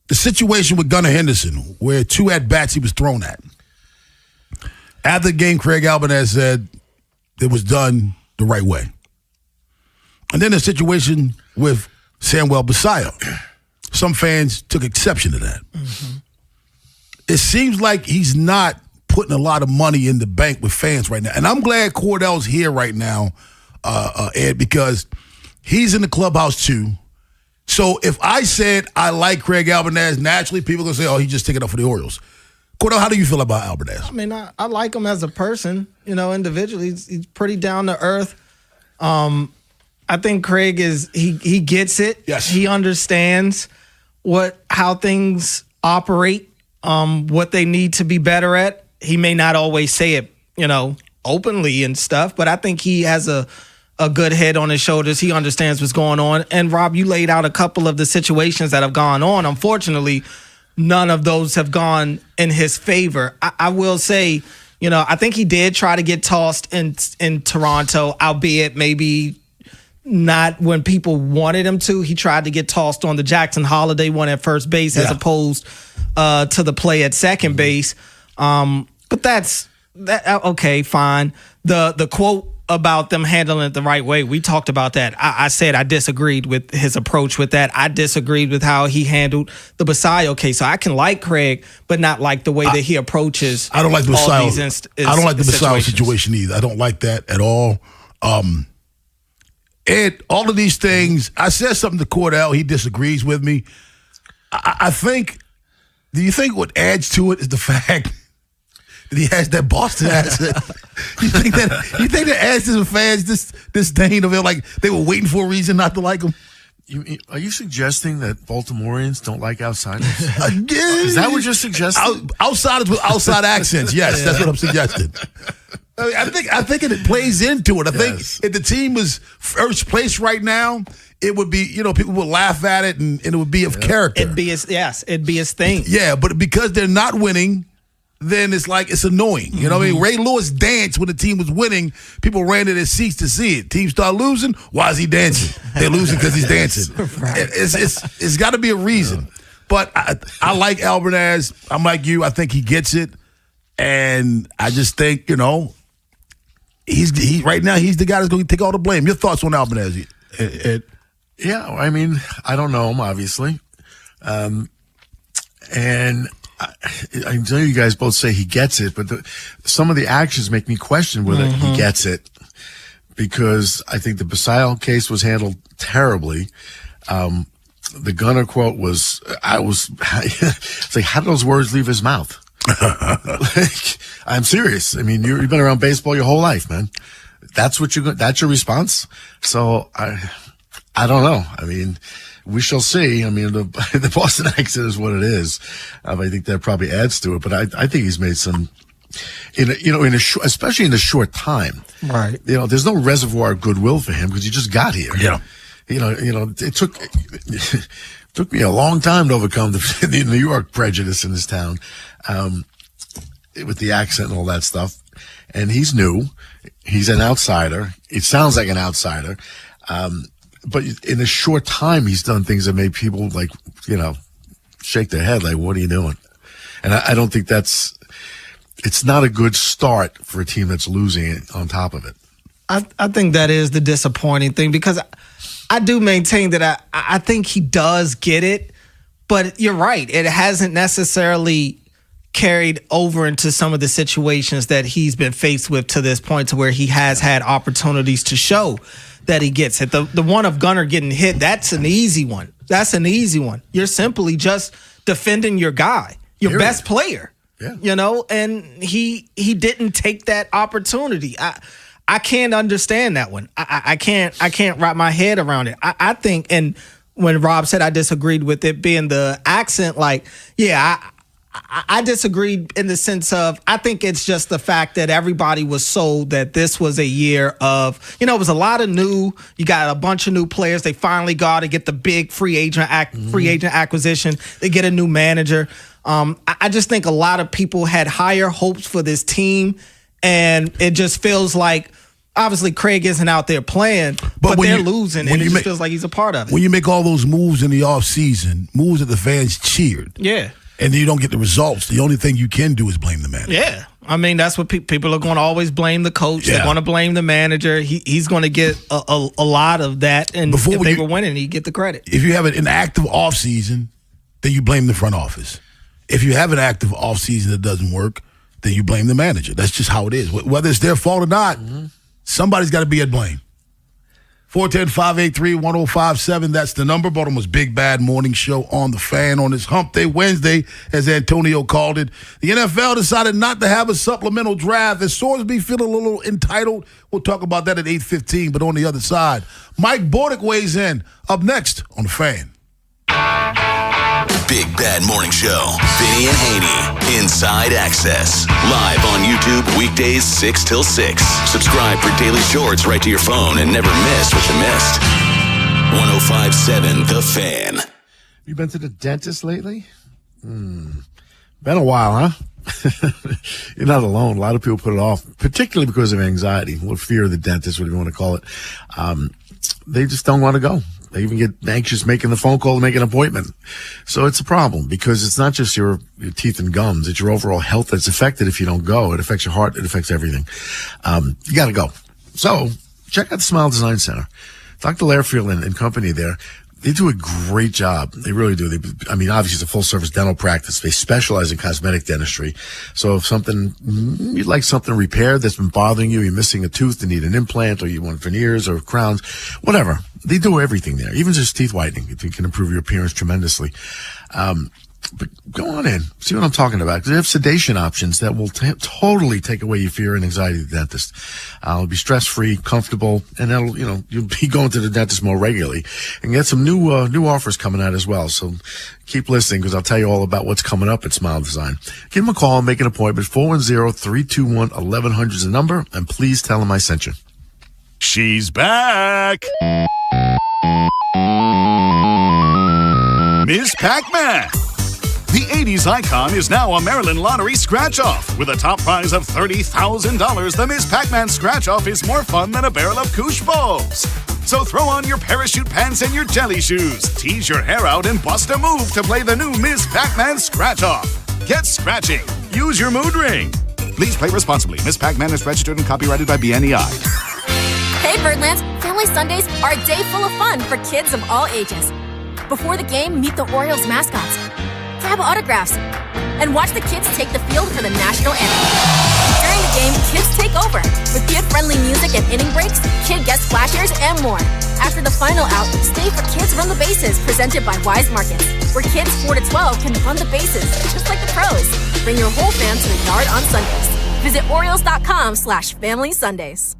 The situation with Gunnar Henderson, where 2 at-bats he was thrown at. After the game, Craig Albanese said it was done the right way. And then the situation with Samuel Basallo. Some fans took exception to that. Mm-hmm. It seems like he's not putting a lot of money in the bank with fans right now. And I'm glad Cordell's here right now, Ed, because he's in the clubhouse too. So if I said I like Craig Albanese, naturally people are going to say, oh, he's just taking up for the Orioles. Cordell, how do you feel about Albanese? I mean, I like him as a person, individually. He's pretty down to earth. I think Craig he gets it. Yes. He understands how things operate, what they need to be better at. He may not always say it, openly and stuff, but I think he has a good head on his shoulders. He understands what's going on. And Rob, you laid out a couple of the situations that have gone on. Unfortunately, none of those have gone in his favor. I will say, I think he did try to get tossed in Toronto, albeit maybe not when people wanted him to. He tried to get tossed on the Jackson Holiday one at first base as opposed to the play at second base. But that's okay, fine. The quote about them handling it the right way, we talked about that. I said I disagreed with his approach with that. I disagreed with how he handled the Basallo case. So I can like Craig, but not like the way that he approaches. I don't like the Basallo. I don't like the Basallo situations. situation either. I don't like that at all. Ed, all of these things, I said something to Cordell. He disagrees with me. I think, do you think what adds to it is the fact that he has that Boston accent? You think that adds to the fans this disdain of it, like they were waiting for a reason not to like him? Are you suggesting that Baltimoreans don't like outsiders? Is that what you're suggesting? Outsiders with outside accents, yes, that's what I'm suggesting. I think it plays into it. I think if the team was first place right now, it would be, people would laugh at it and it would be of character. It'd be his thing. Yeah, but because they're not winning, then it's like it's annoying. You know what I mean? Ray Lewis danced when the team was winning. People ran to their seats to see it. Teams start losing. Why is he dancing? They're losing because he's dancing. Right. It's got to be a reason. Yeah. But I like Albanese. I'm like you. I think he gets it, and I just think he's right now he's the guy that's going to take all the blame. Your thoughts on Albanese, Ed? Yeah, I mean, I don't know him obviously, and I know you guys both say he gets it, but some of the actions make me question whether he gets it, because I think the Basallo case was handled terribly. The Gunnar quote was, it's like, how did those words leave his mouth? Like, I'm serious. I mean, you've been around baseball your whole life, man. That's your response. So I don't know. I mean, we shall see. I mean, the Boston accent is what it is. I think that probably adds to it, but I think he's made some, especially in a short time. Right. There's no reservoir of goodwill for him because he just got here. Yeah. It took me a long time to overcome the New York prejudice in this town, with the accent and all that stuff. And he's new. He's an outsider. It sounds like an outsider. But in a short time, he's done things that made people shake their head like, what are you doing? And I don't think it's not a good start for a team that's losing it on top of it. I think that is the disappointing thing, because I do maintain that I think he does get it, but you're right. It hasn't necessarily carried over into some of the situations that he's been faced with to this point, to where he has had opportunities to show that he gets it. The one of Gunnar getting hit, that's an easy one. That's an easy one. You're simply just defending your guy, your best player. Yeah. You know, and he didn't take that opportunity. I can't understand that one. I can't wrap my head around it. I think, and when Rob said I disagreed with it being the accent, like, yeah, I disagreed in the sense of, I think it's just the fact that everybody was sold that this was a year of, it was a lot of new, you got a bunch of new players. They finally got to get the big free agent acquisition. They get a new manager. I just think a lot of people had higher hopes for this team, and it just feels like, obviously Craig isn't out there playing, but they're losing, and it just feels like he's a part of it. When you make all those moves in the offseason, moves that the fans cheered, yeah, and then you don't get the results, the only thing you can do is blame the manager. Yeah. I mean, that's what people are going to always blame the coach. Yeah. They're going to blame the manager. He's going to get a lot of that, and if they were winning, he'd get the credit. If you have an active offseason, then you blame the front office. If you have an active offseason that doesn't work, then you blame the manager. That's just how it is. Whether it's their fault or not, somebody's got to be at blame. 410-583-1057. That's the number. Baltimore's Big Bad Morning Show on the Fan on this Hump Day Wednesday, as Antonio called it. The NFL decided not to have a supplemental draft, as Sorsby feel a little entitled. We'll talk about that at 8:15. But on the other side, Mike Bordick weighs in. Up next on the Fan. Big Bad Morning Show. Vinny and Haynie. Inside Access. Live on YouTube weekdays 6 till 6. Subscribe for daily shorts right to your phone and never miss what you missed. 105.7 The Fan. You been to the dentist lately? Been a while, huh? You're not alone. A lot of people put it off, particularly because of anxiety, or fear of the dentist, whatever you want to call it. They just don't want to go. They even get anxious making the phone call to make an appointment. So it's a problem, because it's not just your teeth and gums. It's your overall health that's affected if you don't go. It affects your heart. It affects everything. You got to go. So check out the Smile Design Center. Dr. Lairfield and company there, they do a great job. They really do. Obviously it's a full service dental practice. They specialize in cosmetic dentistry. So if you'd like something repaired that's been bothering you, you're missing a tooth, you need an implant, or you want veneers or crowns, whatever. They do everything there. Even just teeth whitening. It can improve your appearance tremendously. But go on in. See what I'm talking about. They have sedation options that will totally take away your fear and anxiety of the dentist. It'll be stress-free, comfortable, and you'll be going to the dentist more regularly. And get some new offers coming out as well. So keep listening, because I'll tell you all about what's coming up at Smile Design. Give them a call and make an appointment. 410-321-1100 is the number. And please tell them I sent you. She's back. Ms. Pac-Man. The 80s icon is now a Maryland Lottery scratch-off. With a top prize of $30,000, the Ms. Pac-Man scratch-off is more fun than a barrel of koosh balls. So throw on your parachute pants and your jelly shoes, tease your hair out, and bust a move to play the new Ms. Pac-Man scratch-off. Get scratching. Use your mood ring. Please play responsibly. Ms. Pac-Man is registered and copyrighted by BNEI. Hey, Birdlands! Family Sundays are a day full of fun for kids of all ages. Before the game, meet the Orioles mascots, grab autographs, and watch the kids take the field for the national anthem. During the game, kids take over with kid-friendly music and inning breaks, kid guest splashers, and more. After the final out, stay for Kids Run the Bases, presented by Wise Markets, where kids 4 to 12 can run the bases, just like the pros. Bring your whole fam to the yard on Sundays. Visit Orioles.com/Family Sundays.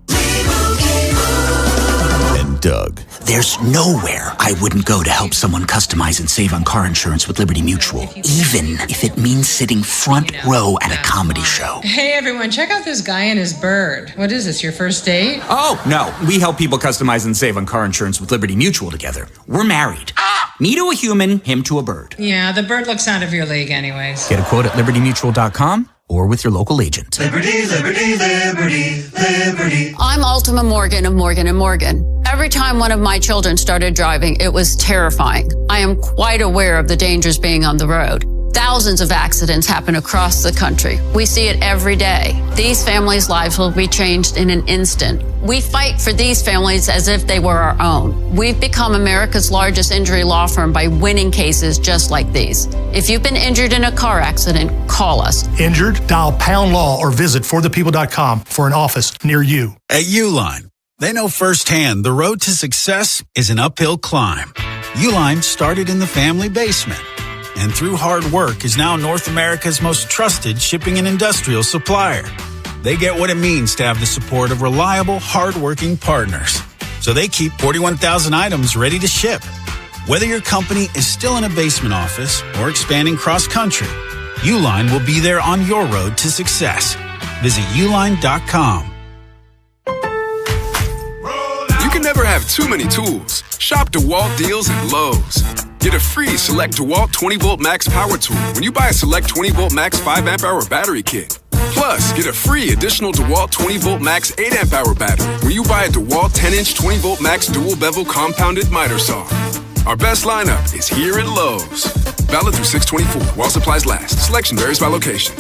And Doug. There's nowhere I wouldn't go to help someone customize and save on car insurance with Liberty Mutual, even if it means sitting front row at a comedy show. Hey everyone, check out this guy and his bird. What is this, your first date? Oh, no. We help people customize and save on car insurance with Liberty Mutual together. We're married. Me to a human, him to a bird. Yeah, the bird looks out of your league anyways. Get a quote at libertymutual.com or with your local agent. Liberty, liberty, liberty, liberty. I'm Altima Morgan of Morgan & Morgan. Every time one of my children started driving, it was terrifying. I am quite aware of the dangers being on the road. Thousands of accidents happen across the country. We see it every day. These families' lives will be changed in an instant. We fight for these families as if they were our own. We've become America's largest injury law firm by winning cases just like these. If you've been injured in a car accident, call us. Injured? Dial Pound Law or visit forthepeople.com for an office near you. At Uline, they know firsthand the road to success is an uphill climb. Uline started in the family basement, and through hard work is now North America's most trusted shipping and industrial supplier. They get what it means to have the support of reliable, hard-working partners. So they keep 41,000 items ready to ship. Whether your company is still in a basement office or expanding cross-country, Uline will be there on your road to success. Visit uline.com. You can never have too many tools. Shop DeWalt deals at Lowe's. Get a free Select DeWalt 20-Volt Max Power Tool when you buy a Select 20-Volt Max 5-amp-hour battery kit. Plus, get a free additional DeWalt 20-Volt Max 8-amp-hour battery when you buy a DeWalt 10-inch 20-Volt Max dual-bevel compounded miter saw. Our best lineup is here at Lowe's. Valid through 6/24 while supplies last. Selection varies by location.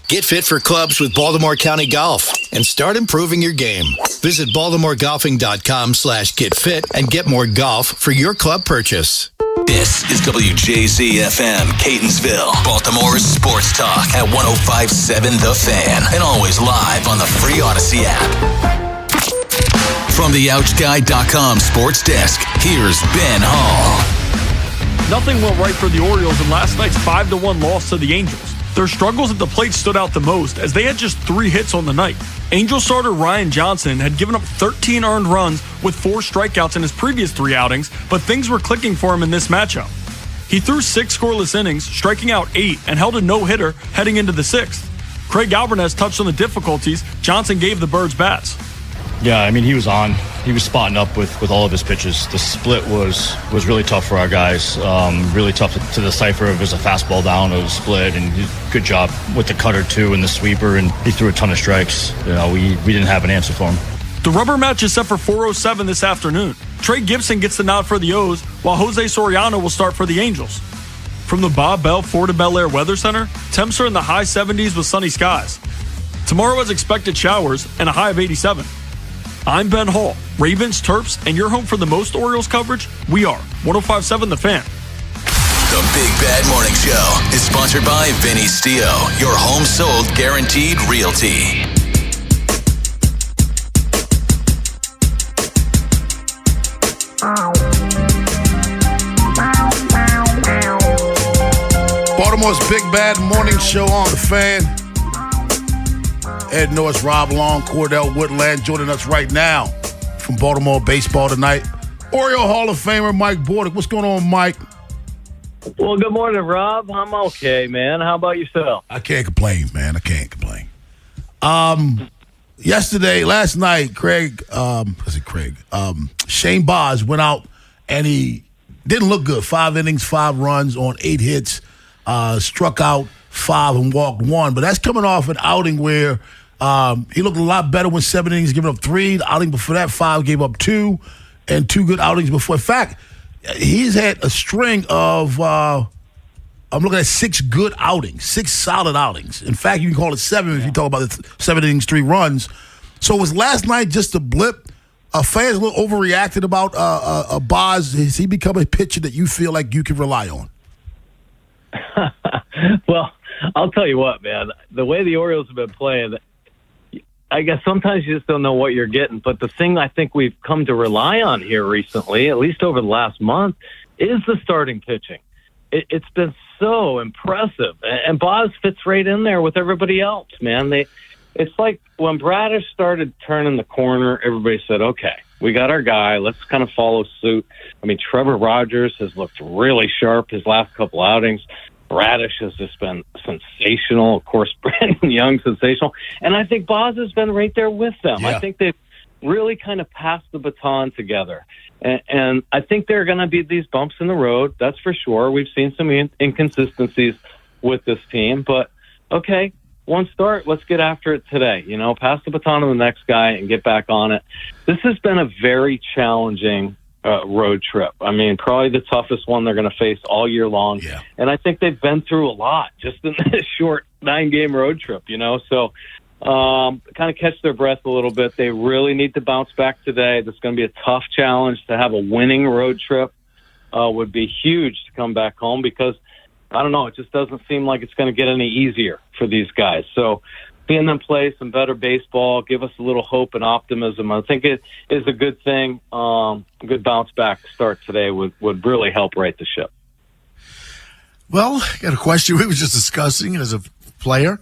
Get fit for clubs with Baltimore County Golf and start improving your game. Visit BaltimoreGolfing.com/getfit and get more golf for your club purchase. This is WJZ-FM, Catonsville, Baltimore's sports talk at 105.7 The Fan, and always live on the free Odyssey app. From the OutGuy.com sports desk, here's Ben Hall. Nothing went right for the Orioles in last night's 5-1 loss to the Angels. Their struggles at the plate stood out the most as they had just 3 hits on the night. Angel starter Ryan Johnson had given up 13 earned runs with 4 strikeouts in his previous 3 outings, but things were clicking for him in this matchup. He threw 6 scoreless innings, striking out 8, and held a no-hitter heading into the 6th. Craig Alvarez touched on the difficulties Johnson gave the Birds bats. Yeah, I mean, he was spotting up with all of his pitches. The split was really tough for our guys. Really tough to decipher if it was a fastball down or a split, and good job with the cutter too and the sweeper, and he threw a ton of strikes. You know, we didn't have an answer for him. The rubber match is set for 4:07 this afternoon. Trey Gibson gets the nod for the O's, while Jose Soriano will start for the Angels. From the Bob Bell Ford of Bel Air Weather Center, temps are in the high 70s with sunny skies. Tomorrow has expected showers and a high of 87. I'm Ben Hall, Ravens, Terps, and your home for the most Orioles coverage? We are 105.7 The Fan. The Big Bad Morning Show is sponsored by Vinny Stio, your home sold guaranteed realty. Baltimore's Big Bad Morning Show on The Fan. Ed Norris, Rob Long, Cordell Woodland joining us right now from Baltimore Baseball Tonight. Oriole Hall of Famer Mike Bordick. What's going on, Mike? Well, good morning, Rob. I'm okay, man. How about yourself? I can't complain, man. I can't complain. Last night, Shane Baz went out and he didn't look good. 5 innings, 5 runs on 8 hits, struck out 5 and walked 1. But that's coming off an outing where he looked a lot better when 7 innings, giving up 3. The outing before that, 5 gave up 2, and 2 good outings before. In fact, he's had a string of, I'm looking at 6 good outings, 6 solid outings. In fact, you can call it 7 if you talk about the 7 innings, 3 runs. So was last night just a blip? Fans a little overreacted about Baz. Has he become a pitcher that you feel like you can rely on? Well, I'll tell you what, man. The way the Orioles have been playing, I guess sometimes you just don't know what you're getting. But the thing I think we've come to rely on here recently, at least over the last month, is the starting pitching. It's been so impressive. And Baz fits right in there with everybody else, man. It's like when Bradish started turning the corner, everybody said, okay, we got our guy. Let's kind of follow suit. I mean, Trevor Rogers has looked really sharp his last couple outings. Bradish has just been sensational. Of course, Brandon Young, sensational. And I think Baz has been right there with them. Yeah. I think they've really kind of passed the baton together. And I think there are going to be these bumps in the road, that's for sure. We've seen some inconsistencies with this team. But, okay, one start, let's get after it today. You know, pass the baton to the next guy and get back on it. This has been a very challenging road trip. I mean, probably the toughest one they're going to face all year long. Yeah. And I think they've been through a lot just in this short 9-game road trip, So kind of catch their breath a little bit. They really need to bounce back today. This is going to be a tough challenge. To have a winning road trip would be huge to come back home because, I don't know, it just doesn't seem like it's going to get any easier for these guys. So seeing them play some better baseball, give us a little hope and optimism. I think it is a good thing. Good bounce back start today would really help right the ship. Well, I got a question we were just discussing as a player.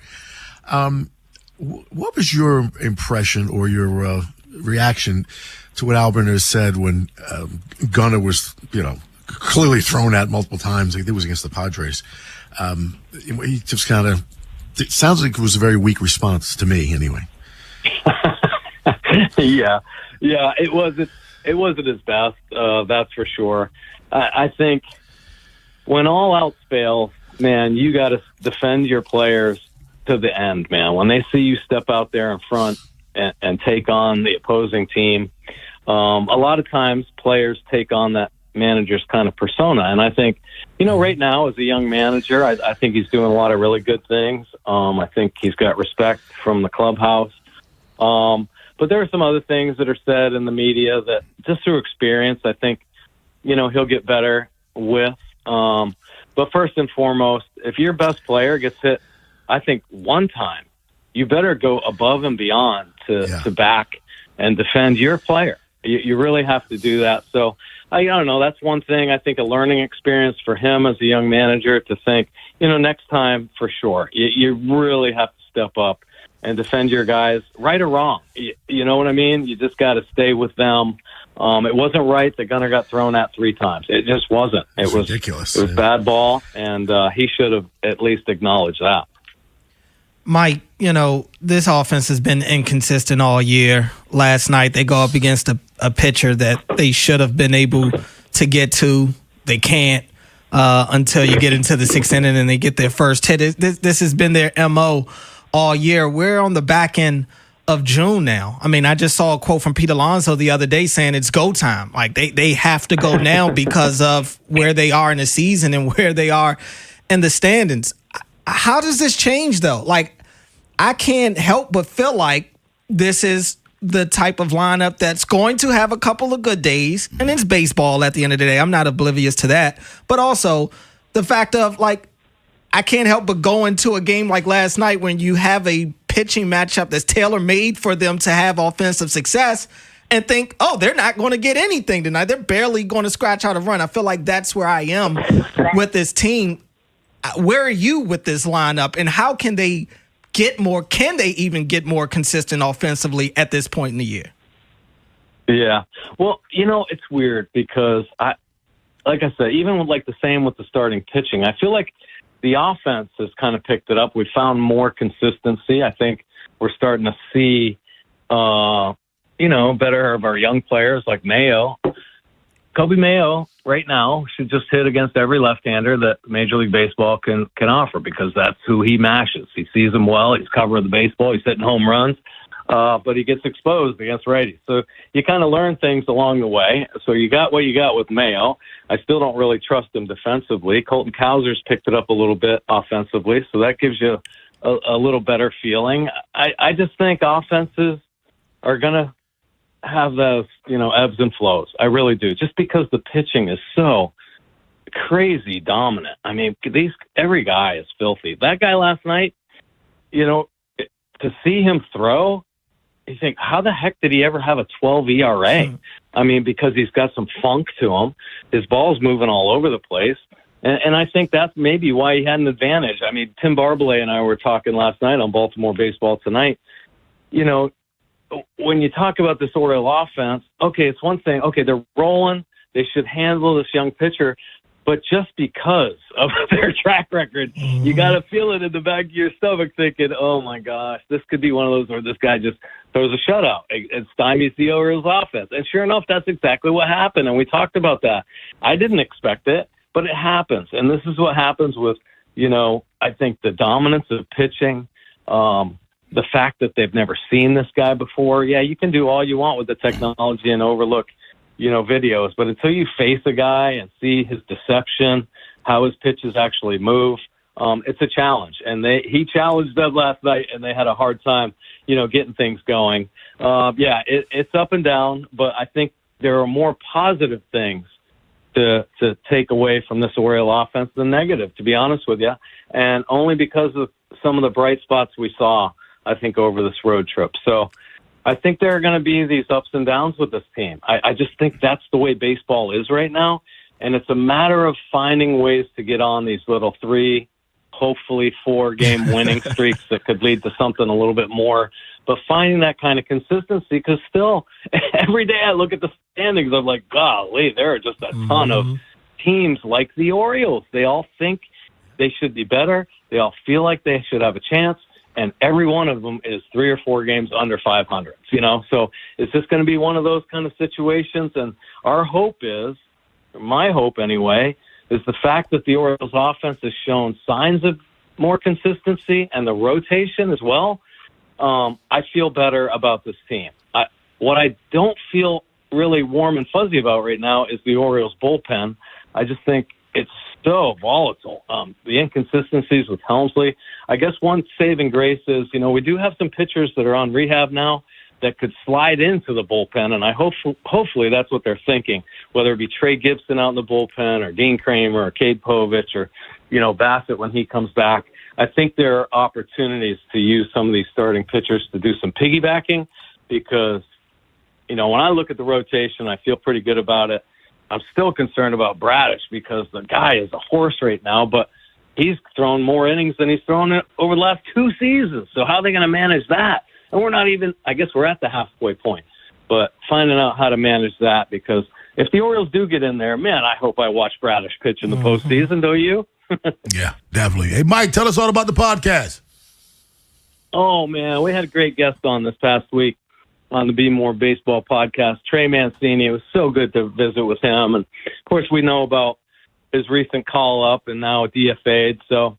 What was your impression or your reaction to what Albert said when Gunnar was, clearly thrown at multiple times? I think it was against the Padres. He just kind of, it sounds like it was a very weak response to me anyway. Yeah, it wasn't his best. That's for sure. I think when all else fails, man, you got to defend your players to the end, man. When they see you step out there in front and take on the opposing team, a lot of times players take on that manager's kind of persona. And I think, right now as a young manager, I think he's doing a lot of really good things. I think he's got respect from the clubhouse. But there are some other things that are said in the media that just through experience, I think, he'll get better with. But first and foremost, if your best player gets hit, I think one time, you better go above and beyond to back and defend your player. You really have to do that. So I don't know. That's one thing. I think a learning experience for him as a young manager to think, next time for sure, you really have to step up and defend your guys, right or wrong. You know what I mean? You just got to stay with them. It wasn't right that Gunnar got thrown at 3 times. It just wasn't. It was ridiculous. It was bad ball, and he should have at least acknowledged that. Mike, this offense has been inconsistent all year. Last night, they go up against a pitcher that they should have been able to get to. They can't until you get into the 6th inning and they get their first hit. This has been their MO all year. We're on the back end of June now. I mean, I just saw a quote from Pete Alonso the other day saying it's go time. Like, they have to go now because of where they are in the season and where they are in the standings. How does this change, though? Like, I can't help but feel like this is the type of lineup that's going to have a couple of good days, and it's baseball at the end of the day. I'm not oblivious to that. But also the fact of, like, I can't help but go into a game like last night when you have a pitching matchup that's tailor-made for them to have offensive success and think, oh, they're not going to get anything tonight. They're barely going to scratch out a run. I feel like that's where I am with this team. Where are you with this lineup, and how can they get more? Can they even get more consistent offensively at this point in the year? Yeah. Well, it's weird because like I said, even with the same with the starting pitching, I feel like the offense has kind of picked it up. We found more consistency. I think we're starting to see, better of our young players like Mayo. Kobe Mayo right now should just hit against every left-hander that Major League Baseball can offer because that's who he mashes. He sees them well. He's covering the baseball. He's hitting home runs, but he gets exposed against righties. So you kind of learn things along the way. So you got what you got with Mayo. I still don't really trust him defensively. Colton Cowser's picked it up a little bit offensively, so that gives you a little better feeling. I just think offenses are going to have those, ebbs and flows. I really do. Just because the pitching is so crazy dominant. I mean, every guy is filthy. That guy last night, to see him throw, you think, how the heck did he ever have a 12 ERA? I mean, because he's got some funk to him. His ball's moving all over the place. And I think that's maybe why he had an advantage. I mean, Tim Barbalet and I were talking last night on Baltimore Baseball Tonight. When you talk about this Oriole offense, okay, it's one thing. Okay, they're rolling. They should handle this young pitcher. But just because of their track record, you got to feel it in the back of your stomach thinking, oh, my gosh, this could be one of those where this guy just throws a shutout and stymies the Orioles offense. And sure enough, that's exactly what happened. And we talked about that. I didn't expect it, but it happens. And this is what happens with, I think the dominance of pitching, the fact that they've never seen this guy before. Yeah, you can do all you want with the technology and overlook, videos. But until you face a guy and see his deception, how his pitches actually move, it's a challenge. And he challenged them last night, and they had a hard time, getting things going. It's up and down, but I think there are more positive things to take away from this Oriole offense than negative, to be honest with you. And only because of some of the bright spots we saw, I think, over this road trip. So I think there are going to be these ups and downs with this team. I just think that's the way baseball is right now. And it's a matter of finding ways to get on these little 3, hopefully 4-game winning streaks that could lead to something a little bit more. But finding that kind of consistency, because still, every day I look at the standings, I'm like, golly, there are just a ton of teams like the Orioles. They all think they should be better. They all feel like they should have a chance. And every one of them is 3 or 4 games under 500, So it's just going to be one of those kind of situations. And our hope is, my hope anyway, is the fact that the Orioles offense has shown signs of more consistency and the rotation as well. I feel better about this team. What I don't feel really warm and fuzzy about right now is the Orioles bullpen. I just think it's so volatile. The inconsistencies with Helmsley. I guess one saving grace is, we do have some pitchers that are on rehab now that could slide into the bullpen, and I hopefully that's what they're thinking, whether it be Trey Gibson out in the bullpen or Dean Kramer or Cade Povich or, Bassett when he comes back. I think there are opportunities to use some of these starting pitchers to do some piggybacking because, when I look at the rotation, I feel pretty good about it. I'm still concerned about Bradish because the guy is a horse right now, but he's thrown more innings than he's thrown over the last 2 seasons. So how are they going to manage that? And we're not even, I guess we're at the halfway point, but finding out how to manage that, because if the Orioles do get in there, man, I hope I watch Bradish pitch in the postseason, don't you? Yeah, definitely. Hey, Mike, tell us all about the podcast. Oh, man, we had a great guest on this past week on the Be More Baseball podcast, Trey Mancini. It was so good to visit with him. And, of course, we know about his recent call-up and now DFA'd. So,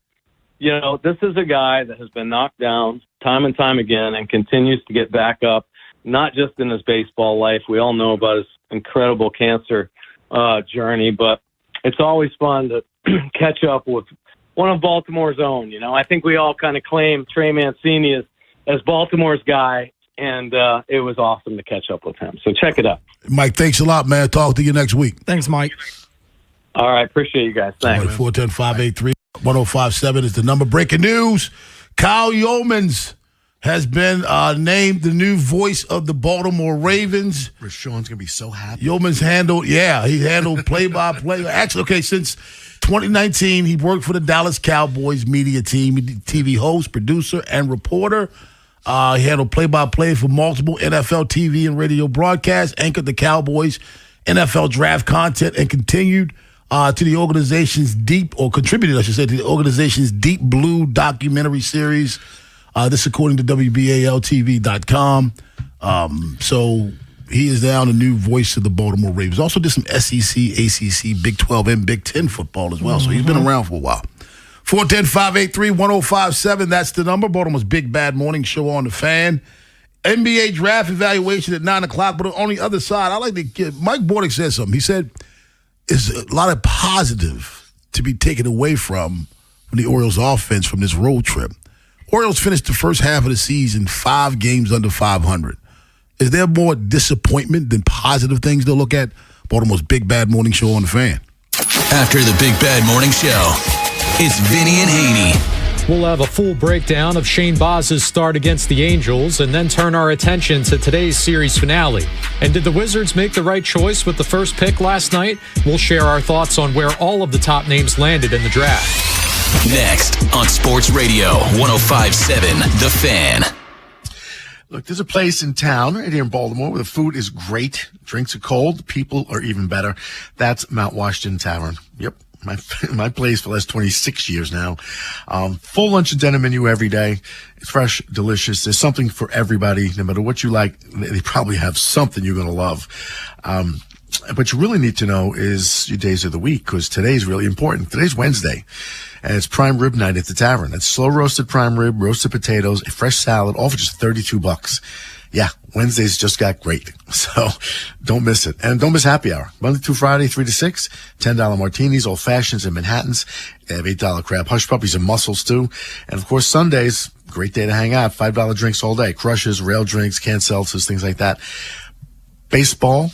this is a guy that has been knocked down time and time again and continues to get back up, not just in his baseball life. We all know about his incredible cancer journey, but it's always fun to catch up with one of Baltimore's own. I think we all kind of claim Trey Mancini as Baltimore's guy, and it was awesome to catch up with him. So check it out. Mike, thanks a lot, man. Talk to you next week. Thanks, Mike. All right, appreciate you guys. Thanks. 410-583-1057 is the number. Breaking news, Kyle Yeomans has been named the new voice of the Baltimore Ravens. Rashawn's going to be so happy. Yeomans he handled play-by-play. Actually, since 2019, he worked for the Dallas Cowboys media team, TV host, producer, and reporter. He handled play-by-play for multiple NFL TV and radio broadcasts, anchored the Cowboys' NFL draft content, and contributed to the organization's Deep Blue documentary series. This according to WBALTV.com. So he is now the new voice of the Baltimore Ravens. Also did some SEC, ACC, Big 12, and Big 10 football as well. So he's been around for a while. 410-583-1057. That's the number. Baltimore's Big Bad Morning Show on the Fan. NBA draft evaluation at 9 o'clock. But on the other side, I like to get Mike Bordick said something. He said there's a lot of positive to be taken away from the Orioles offense from this road trip. Orioles finished the first half of the season 5 games under 500. Is there more disappointment than positive things to look at? Baltimore's Big Bad Morning Show on the Fan. After the Big Bad Morning Show, it's Vinny and Haynie. We'll have a full breakdown of Shane Baz's start against the Angels and then turn our attention to today's series finale. And did the Wizards make the right choice with the first pick last night? We'll share our thoughts on where all of the top names landed in the draft. Next on Sports Radio 105.7 The Fan. Look, there's a place in town right here in Baltimore where the food is great, drinks are cold, people are even better. That's Mount Washington Tavern. Yep. My place for the last 26 years now. Full lunch and dinner menu every day. It's fresh, delicious. There's something for everybody. No matter what you like, they probably have something you're going to love. What you really need to know is your days of the week, because today's really important. Today's Wednesday, and it's prime rib night at the tavern. It's slow roasted prime rib, roasted potatoes, a fresh salad, all for just $32. Yeah, Wednesdays just got great. So don't miss it. And don't miss happy hour. Monday through Friday, 3 to 6, $10 martinis, old fashions and Manhattans. They have $8 crab hush puppies and mussels too. And of course, Sundays, great day to hang out. $5 drinks all day. Crushes, rail drinks, canned seltzers, things like that. Baseball.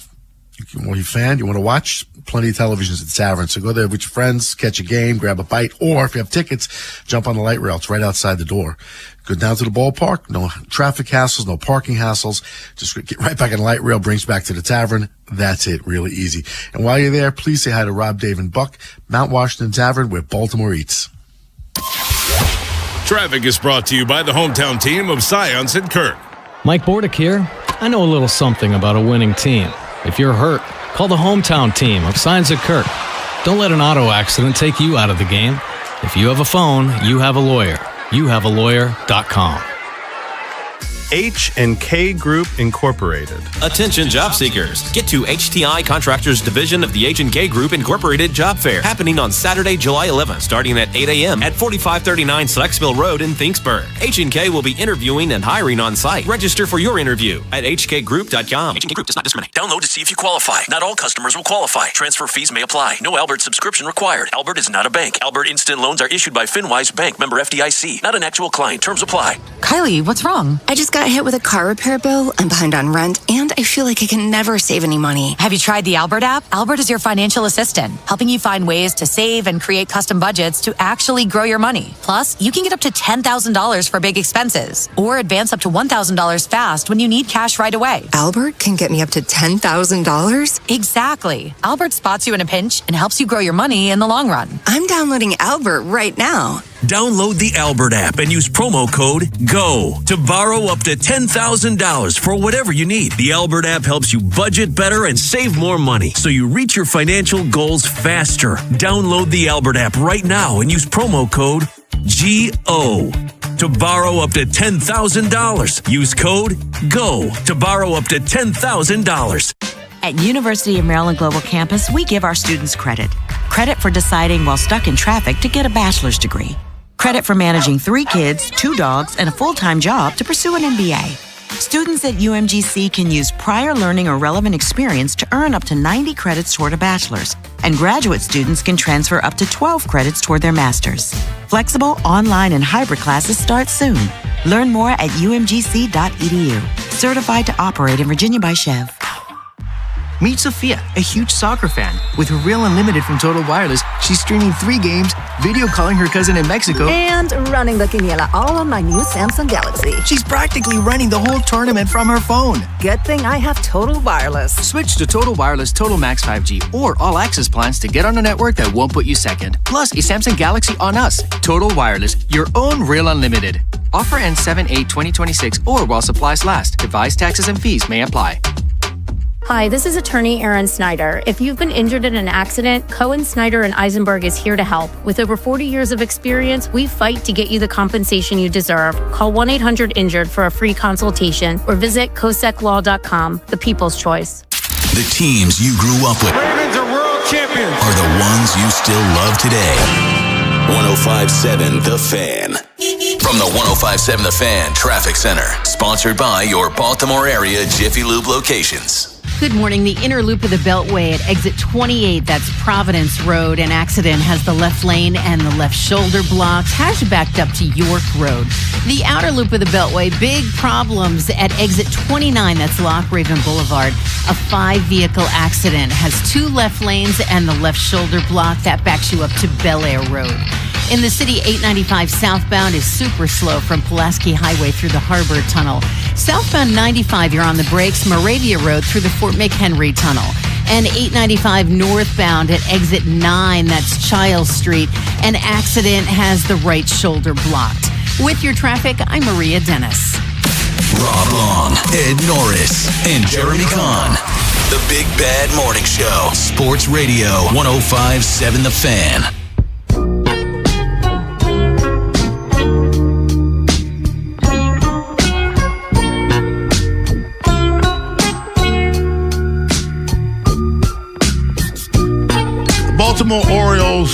Are you a fan? You want to watch? Plenty of televisions at the Tavern. So go there with your friends, catch a game, grab a bite, or if you have tickets, jump on the light rail. It's right outside the door. Go down to the ballpark. No traffic hassles, no parking hassles. Just get right back on the light rail, brings back to the Tavern. That's it. Really easy. And while you're there, please say hi to Rob, Dave, and Buck, Mount Washington Tavern, where Baltimore eats. Traffic is brought to you by the hometown team of Science and Kirk. Mike Bordick here. I know a little something about a winning team. If you're hurt, call the hometown team of Signs at Kirk. Don't let an auto accident take you out of the game. If you have a phone, you have a lawyer. YouHaveALawyer.com. H&K Group Incorporated. Attention job seekers. Get to HTI Contractors Division of the H&K Group Incorporated Job Fair happening on Saturday, July 11th, starting at 8 a.m. at 4539 Slexville Road in Finksburg. H&K will be interviewing and hiring on site. Register for your interview at hkgroup.com. H&K Group does not discriminate. Download to see if you qualify. Not all customers will qualify. Transfer fees may apply. No Albert subscription required. Albert is not a bank. Albert Instant Loans are issued by FinWise Bank, member FDIC. Not an actual client. Terms apply. Kylie, what's wrong? I just got hit with a car repair bill. I'm behind on rent, and I feel like I can never save any money. Have you tried the Albert app? Albert is your financial assistant, helping you find ways to save and create custom budgets to actually grow your money. Plus, you can get up to $10,000 for big expenses, or advance up to $1,000 fast when you need cash right away. Albert can get me up to $10,000? Exactly. Albert spots you in a pinch and helps you grow your money in the long run. I'm downloading Albert right now. Download the Albert app and use promo code GO to borrow up to $10,000 for whatever you need. The Albert app helps you budget better and save more money so you reach your financial goals faster. Download the Albert app right now and use promo code GO to borrow up to $10,000. Use code GO to borrow up to $10,000. At University of Maryland Global Campus, we give our students credit. Credit for deciding while stuck in traffic to get a bachelor's degree. Credit for managing 3 kids, 2 dogs, and a full-time job to pursue an MBA. Students at UMGC can use prior learning or relevant experience to earn up to 90 credits toward a bachelor's, and graduate students can transfer up to 12 credits toward their master's. Flexible, online, and hybrid classes start soon. Learn more at umgc.edu. Certified to operate in Virginia by Chev. Meet Sophia, a huge soccer fan. With her Real Unlimited from Total Wireless, she's streaming 3 games, video calling her cousin in Mexico, and running the quiniela all on my new Samsung Galaxy. She's practically running the whole tournament from her phone. Good thing I have Total Wireless. Switch to Total Wireless Total Max 5G or All Access plans to get on a network that won't put you second. Plus, a Samsung Galaxy on us. Total Wireless, your own Real Unlimited. Offer ends 7/8/2026 or while supplies last. Device taxes and fees may apply. Hi, this is attorney Erin Snyder. If you've been injured in an accident, Cohen, Snyder, and Eisenberg is here to help. With over 40 years of experience, we fight to get you the compensation you deserve. Call 1-800-INJURED for a free consultation or visit COSECLaw.com, the people's choice. The teams you grew up with Ravens are world champions. are the ones you still love today. 105.7 The Fan. From the 105.7 The Fan Traffic Center. Sponsored by your Baltimore area Jiffy Lube locations. Good morning. The inner loop of the Beltway at exit 28, that's Providence Road. An accident has the left lane and the left shoulder blocked. Has backed up to York Road. The outer loop of the Beltway, big problems at exit 29, that's Loch Raven Boulevard. A 5-vehicle accident has 2 left lanes and the left shoulder blocked. That backs you up to Bel Air Road. In the city, 895 southbound is super slow from Pulaski Highway through the Harbor Tunnel. Southbound 95, you're on the brakes, Moravia Road through the Fort McHenry Tunnel. And 895 northbound at exit 9, that's Chiles Street. An accident has the right shoulder blocked. With your traffic, I'm Maria Dennis. Rob Long, Ed Norris, and Jeremy Kahn. The Big Bad Morning Show. Sports Radio 105.7 The Fan. Baltimore Orioles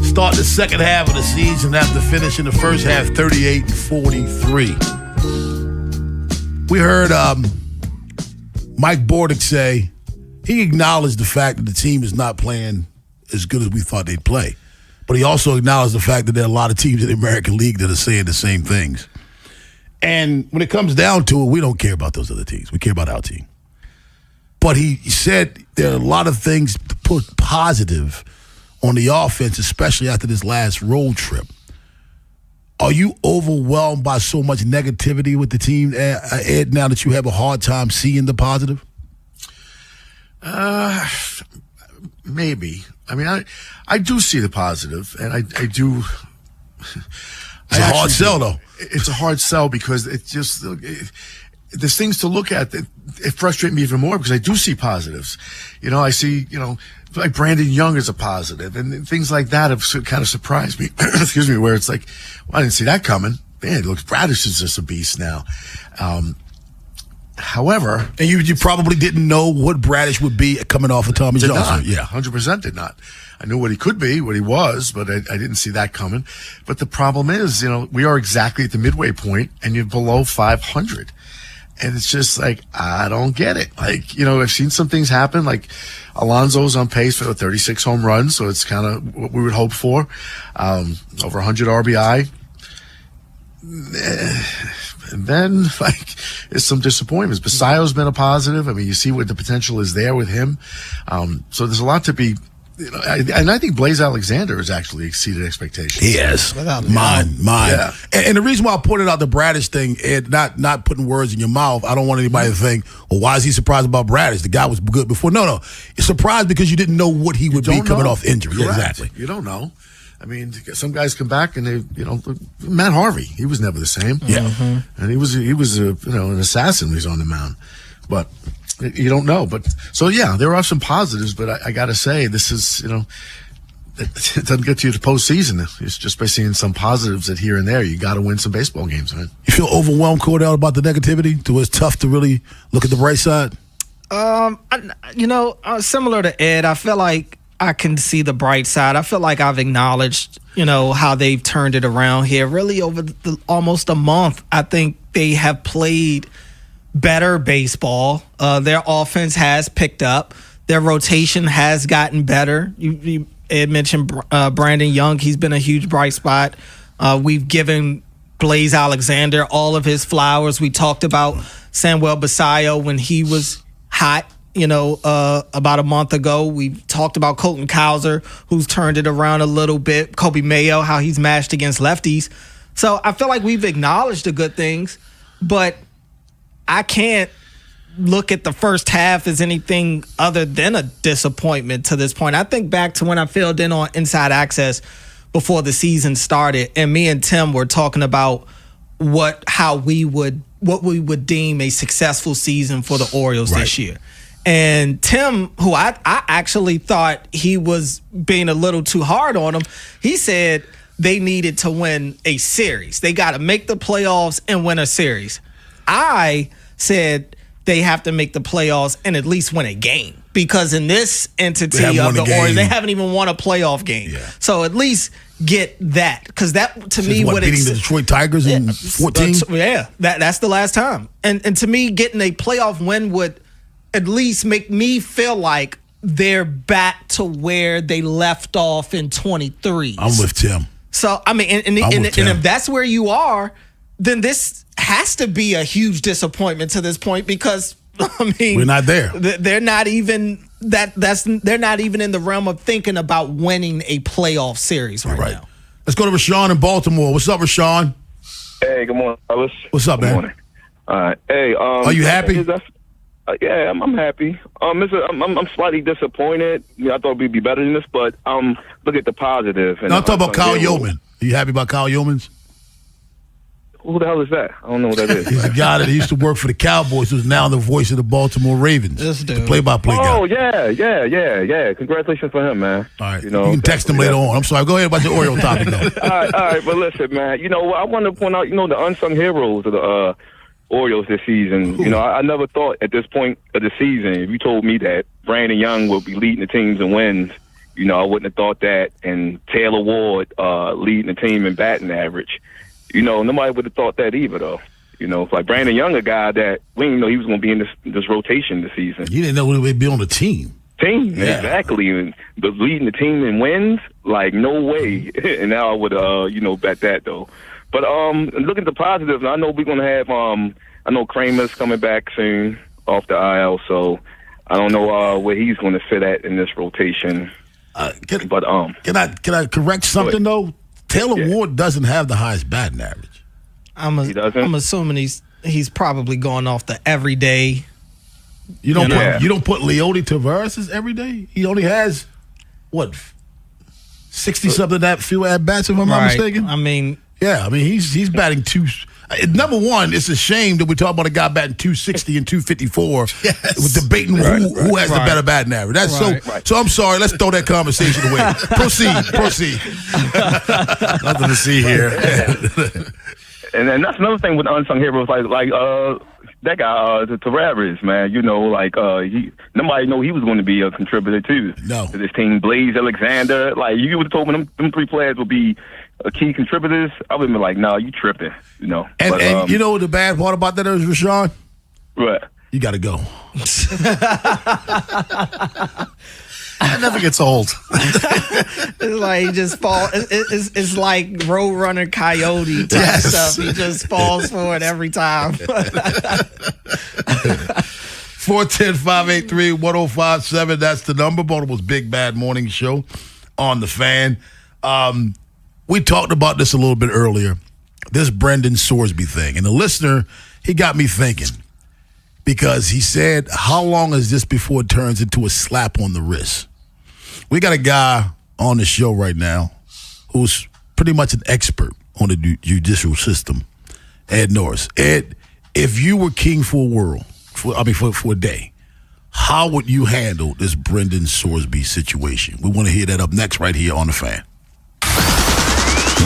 start the second half of the season after finishing the first half 38-43. We heard Mike Bordick say he acknowledged the fact that the team is not playing as good as we thought they'd play. But he also acknowledged the fact that there are a lot of teams in the American League that are saying the same things. And when it comes down to it, we don't care about those other teams. We care about our team. But he said there are a lot of things to put positive on the offense, especially after this last road trip. Are you overwhelmed by so much negativity with the team, Ed, now that you have a hard time seeing the positive? Maybe. I mean, I do see the positive, and I do. It's a hard sell, though. It's a hard sell because there's things to look at that it frustrates me even more because I do see positives. I see, like Brandon Young is a positive, and things like that have kind of surprised me. Excuse me, where it's like, well, I didn't see that coming. Man, look, Bradish is just a beast now. However, and you probably didn't know what Bradish would be coming off of Tommy Johnson. Yeah, 100% did not. I knew what he could be, what he was, but I didn't see that coming. But the problem is, we are exactly at the midway point, and you're below 500. And it's just like, I don't get it. Like, I've seen some things happen, like Alonso's on pace for 36 home runs, so it's kind of what we would hope for. Over 100 RBI. And then, there's some disappointments. Basayo's been a positive. I mean, you see what the potential is there with him. So there's a lot to be, and I think Blaze Alexander has actually exceeded expectations. He has. Mine. Yeah. And the reason why I pointed out the Bradish thing, Ed, not putting words in your mouth, I don't want anybody to think, well, why is he surprised about Bradish? The guy was good before. No. You're surprised because you didn't know what he would be coming off injury. Yeah, exactly. You don't know. I mean, some guys come back and Matt Harvey, he was never the same. Yeah. Mm-hmm. And he was an assassin when he's on the mound. But you don't know. But so, yeah, there are some positives, but I got to say, this is, it doesn't get to you the postseason. It's just by seeing some positives that here and there, you got to win some baseball games, man. You feel overwhelmed, Cordell, about the negativity? So it's tough to really look at the bright side? Similar to Ed, I feel like I can see the bright side. I feel like I've acknowledged, how they've turned it around here. Really over almost a month, I think they have played better baseball. Their offense has picked up. Their rotation has gotten better. Ed mentioned Brandon Young. He's been a huge bright spot. We've given Blaze Alexander all of his flowers. We talked about Samuel Basayo when he was hot, about a month ago. We talked about Colton Cowser, who's turned it around a little bit. Kobe Mayo, how he's mashed against lefties. So I feel like we've acknowledged the good things, but I can't look at the first half as anything other than a disappointment to this point. I think back to when I filled in on Inside Access before the season started, and me and Tim were talking about what we would deem a successful season for the Orioles this year. And Tim, who I actually thought he was being a little too hard on him, he said they needed to win a series. They got to make the playoffs and win a series. I said they have to make the playoffs and at least win a game, because in this entity of the Orioles, they haven't even won a playoff game. Yeah. So at least get that, because that to me what beating the Detroit Tigers in 14. That's the last time. And to me, getting a playoff win would at least make me feel like they're back to where they left off in 23. I'm with Tim. So I mean, and if that's where you are, then this has to be a huge disappointment to this point, because I mean, we're not there. They're not even they're not even in the realm of thinking about winning a playoff series right now. Let's go to Rashawn in Baltimore. What's up, Rashawn? Hey, good morning, fellas. What's up, man? Good morning. All right. Hey, are you happy? Yeah, I'm happy. I'm slightly disappointed. I thought we'd be better than this, but look at the positive. And I'm talking about Kyle Yeoman. Are you happy about Kyle Yeomans? Who the hell is that? I don't know what that is. He's a guy that used to work for the Cowboys, who's now the voice of the Baltimore Ravens. This dude. The play-by-play guy. Oh, yeah. Congratulations for him, man. All right. You can text him later on. I'm sorry. Go ahead about the Oriole topic, though. All right. But listen, man, I want to point out, the unsung heroes of the Orioles this season. I never thought at this point of the season, if you told me that Brandon Young would be leading the teams in wins, I wouldn't have thought that. And Taylor Ward leading the team in batting average. Nobody would have thought that either, though. You know, like Brandon Young, a guy that we didn't know he was going to be in this rotation this season. You didn't know he would be on the team. Exactly. And leading the team in wins, like, no way. And now I would, bet that, though. But looking at the positives, I know we're going to have, I know Kramer's coming back soon off the IL, so I don't know where he's going to fit at in this rotation. Can I correct something, though? Taylor Ward doesn't have the highest batting average. I'm assuming he's probably going off the everyday. You don't put Leody Taveras as everyday? He only has, 60-something that few at-bats, if I'm not mistaken? He's batting two. Number one, it's a shame that we talk about a guy batting 260 and 254. We're debating who has the better batting average. That's so I'm sorry. Let's throw that conversation away. Proceed. Nothing to see here. And then that's another thing with unsung heroes, like that guy, Taveras, man. You know, nobody know he was going to be a contributor too. No, to this team, Blaze Alexander. Like, you would have told me them three players would be key contributors, I would have been like, "No, you tripping," you know. And you know what the bad part about that is, Rashawn? What? You got to go. That never gets old. It's like he just fall. It's like Roadrunner Coyote type stuff. He just falls for it every time. 410-583-1057. That's the number. Baltimore's Big Bad Morning Show on the Fan. We talked about this a little bit earlier. This Brendan Sorsby thing, and the listener, he got me thinking. Because he said, how long is this before it turns into a slap on the wrist? We got a guy on the show right now who's pretty much an expert on the judicial system, Ed Norris. Ed, if you were king for a world, for a day, how would you handle this Brendan Sorsby situation? We want to hear that up next right here on The Fan.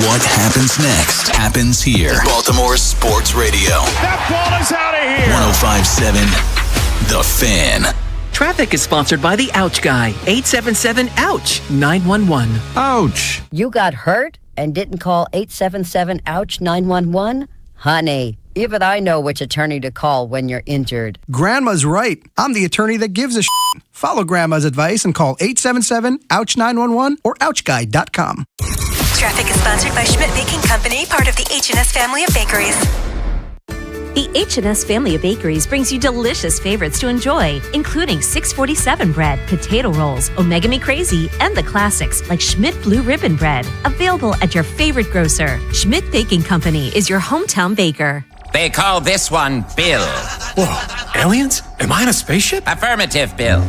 What happens next happens here. Baltimore Sports Radio. That ball is out of here. 105.7 The Fan. Traffic is sponsored by the Ouch Guy. 877-OUCH-911. Ouch. You got hurt and didn't call 877-OUCH-911? Honey, even I know which attorney to call when you're injured. Grandma's right. I'm the attorney that gives a shit. Follow Grandma's advice and call 877-OUCH-911 or OUCHGuy.com. Traffic is sponsored by Schmidt Baking Company, part of the H&S family of bakeries. The H&S family of bakeries brings you delicious favorites to enjoy, including 647 bread, potato rolls, Omega Me Crazy, and the classics like Schmidt Blue Ribbon Bread. Available at your favorite grocer. Schmidt Baking Company is your hometown baker. They call this one Bill. Whoa, aliens? Am I in a spaceship? Affirmative, Bill.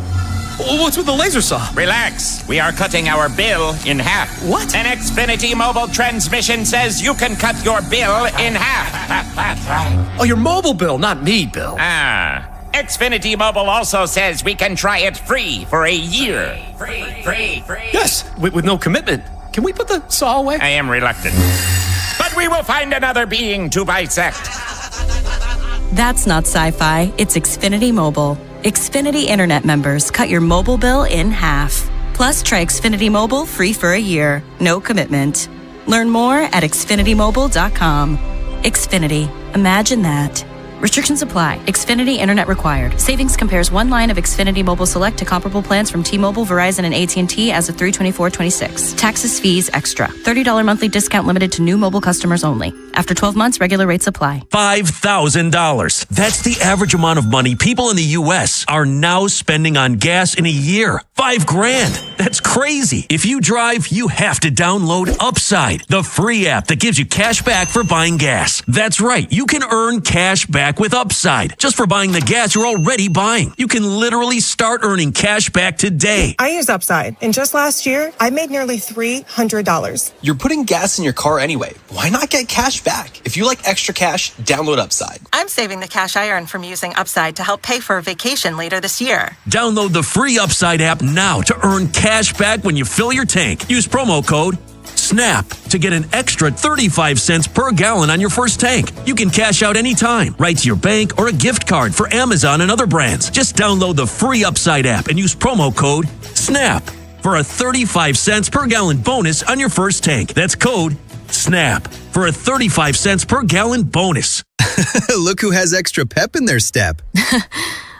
What's with the laser saw? Relax. We are cutting our bill in half. What? An Xfinity mobile transmission says you can cut your bill in half. Oh, your mobile bill, not me, Bill. Xfinity Mobile also says we can try it free for a year. Free. Yes, with no commitment. Can we put the saw away? I am reluctant. But we will find another being to bisect. That's not sci-fi. It's Xfinity Mobile. Xfinity Internet members cut your mobile bill in half. Plus, try Xfinity Mobile free for a year. No commitment. Learn more at xfinitymobile.com. Xfinity. Imagine that. Restrictions apply. Xfinity Internet required. Savings compares one line of Xfinity Mobile Select to comparable plans from T-Mobile, Verizon, and AT&T as of 3/24/26. Taxes, fees, extra. $30 monthly discount limited to new mobile customers only. After 12 months, regular rates apply. $5,000. That's the average amount of money people in the U.S. are now spending on gas in a year. $5,000. That's crazy. If you drive, you have to download Upside, the free app that gives you cash back for buying gas. That's right. You can earn cash back with Upside just for buying the gas you're already buying. You can literally start earning cash back today. I use Upside, and just last year, I made nearly $300. You're putting gas in your car anyway. Why not get cash back? If you like extra cash, download Upside. I'm saving the cash I earn from using Upside to help pay for a vacation later this year. Download the free Upside app now to earn cash back when you fill your tank. Use promo code SNAP to get an extra 35 cents per gallon on your first tank. You can cash out anytime, right to your bank or a gift card for Amazon and other brands. Just download the free Upside app and use promo code SNAP for a 35 cents per gallon bonus on your first tank. That's code SNAP for a 35 cents per gallon bonus. Look who has extra pep in their step.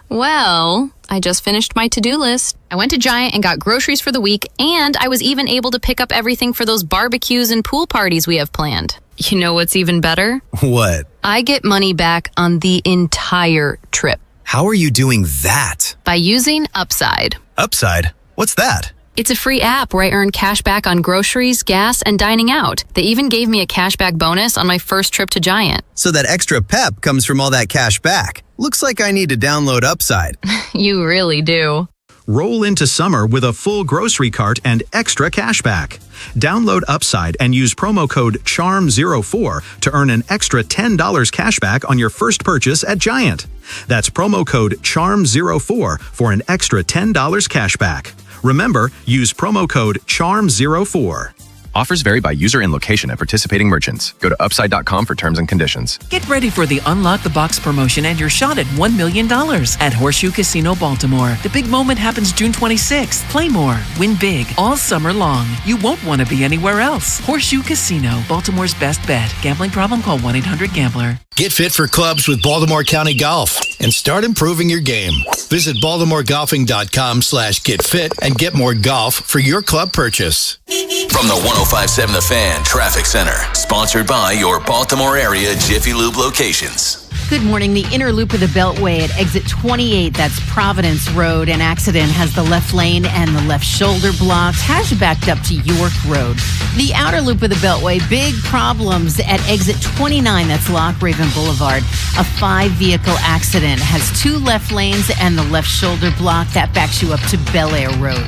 Well, I just finished my to-do list. I went to Giant and got groceries for the week, and I was even able to pick up everything for those barbecues and pool parties we have planned. You know what's even better? What? I get money back on the entire trip. How are you doing that? By using Upside. Upside? What's that? It's a free app where I earn cash back on groceries, gas, and dining out. They even gave me a cashback bonus on my first trip to Giant. So that extra pep comes from all that cash back. Looks like I need to download Upside. You really do. Roll into summer with a full grocery cart and extra cash back. Download Upside and use promo code CHARM04 to earn an extra $10 cash back on your first purchase at Giant. That's promo code CHARM04 for an extra $10 cash back. Remember, use promo code CHARM04. Offers vary by user and location at participating merchants. Go to upside.com for terms and conditions. Get ready for the Unlock the Box promotion and your shot at $1 million at Horseshoe Casino Baltimore. The big moment happens June 26th. Play more, win big, all summer long. You won't want to be anywhere else. Horseshoe Casino, Baltimore's best bet. Gambling problem? Call 1-800-GAMBLER. Get fit for clubs with Baltimore County Golf and start improving your game. Visit BaltimoreGolfing.com/getfit and get more golf for your club purchase. From the 105.7 The Fan Traffic Center, sponsored by your Baltimore area Jiffy Lube locations. Good morning. The inner loop of the Beltway at exit 28, that's Providence Road. An accident has the left lane and the left shoulder blocked. Has you backed up to York Road. The outer loop of the Beltway, big problems at exit 29, that's Lock Raven Boulevard. A 5-vehicle accident has 2 left lanes and the left shoulder blocked. That backs you up to Bel Air Road.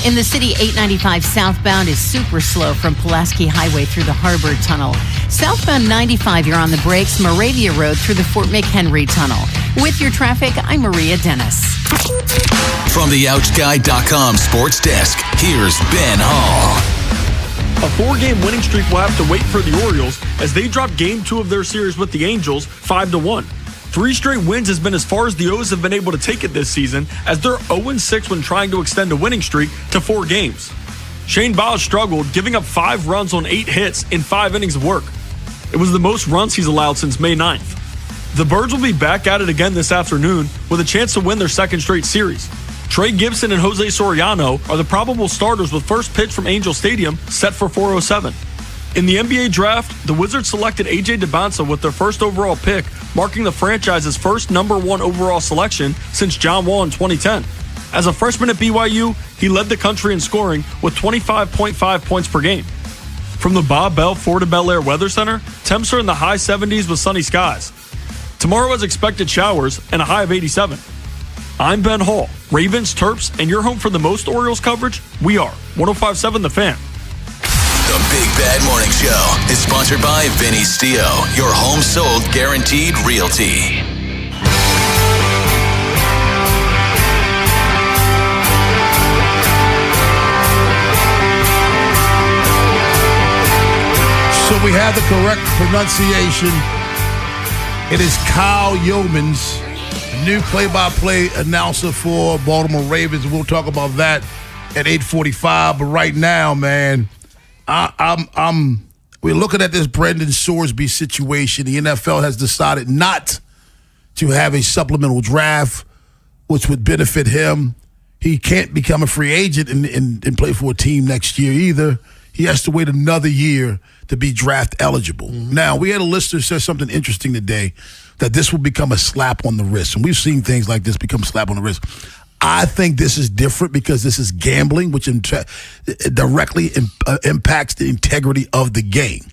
In the city, 895 southbound is super slow from Pulaski Highway through the Harbor Tunnel. Southbound 95, you're on the brakes, Moravia Road through the Fort McHenry Tunnel. With your traffic, I'm Maria Dennis. From the OutGuy.com sports desk, here's Ben Hall. A 4-game winning streak will have to wait for the Orioles as they drop Game 2 of their series with the Angels 5-1. 3 straight wins has been as far as the O's have been able to take it this season, as they're 0-6 when trying to extend a winning streak to 4 games. Shane Baz struggled, giving up 5 runs on 8 hits in 5 innings of work. It was the most runs he's allowed since May 9th. The Birds will be back at it again this afternoon with a chance to win their 2nd straight series. Trey Gibson and Jose Soriano are the probable starters with first pitch from Angel Stadium set for 4:07. In the NBA draft, the Wizards selected A.J. Debonsa with their first overall pick, marking the franchise's first #1 overall selection since John Wall in 2010. As a freshman at BYU, he led the country in scoring with 25.5 points per game. From the Bob Bell Florida Bel Air Weather Center, temps are in the high 70s with sunny skies. Tomorrow has expected showers and a high of 87. I'm Ben Hall, Ravens, Terps, and your home for the most Orioles coverage? We are 105.7 The Fan. The Big Bad Morning Show is sponsored by Vinny Stio, your home sold guaranteed realty. So we have the correct pronunciation. It is Kyle Yeomans, new play-by-play announcer for Baltimore Ravens. We'll talk about that at 8:45. But right now, man, we're looking at this Brendan Sorsby situation. The NFL has decided not to have a supplemental draft, which would benefit him. He can't become a free agent and play for a team next year either. He has to wait another year to be draft eligible. Mm-hmm. Now, we had a listener say something interesting today, that this will become a slap on the wrist. And we've seen things like this become a slap on the wrist. I think this is different because this is gambling, which directly impacts the integrity of the game.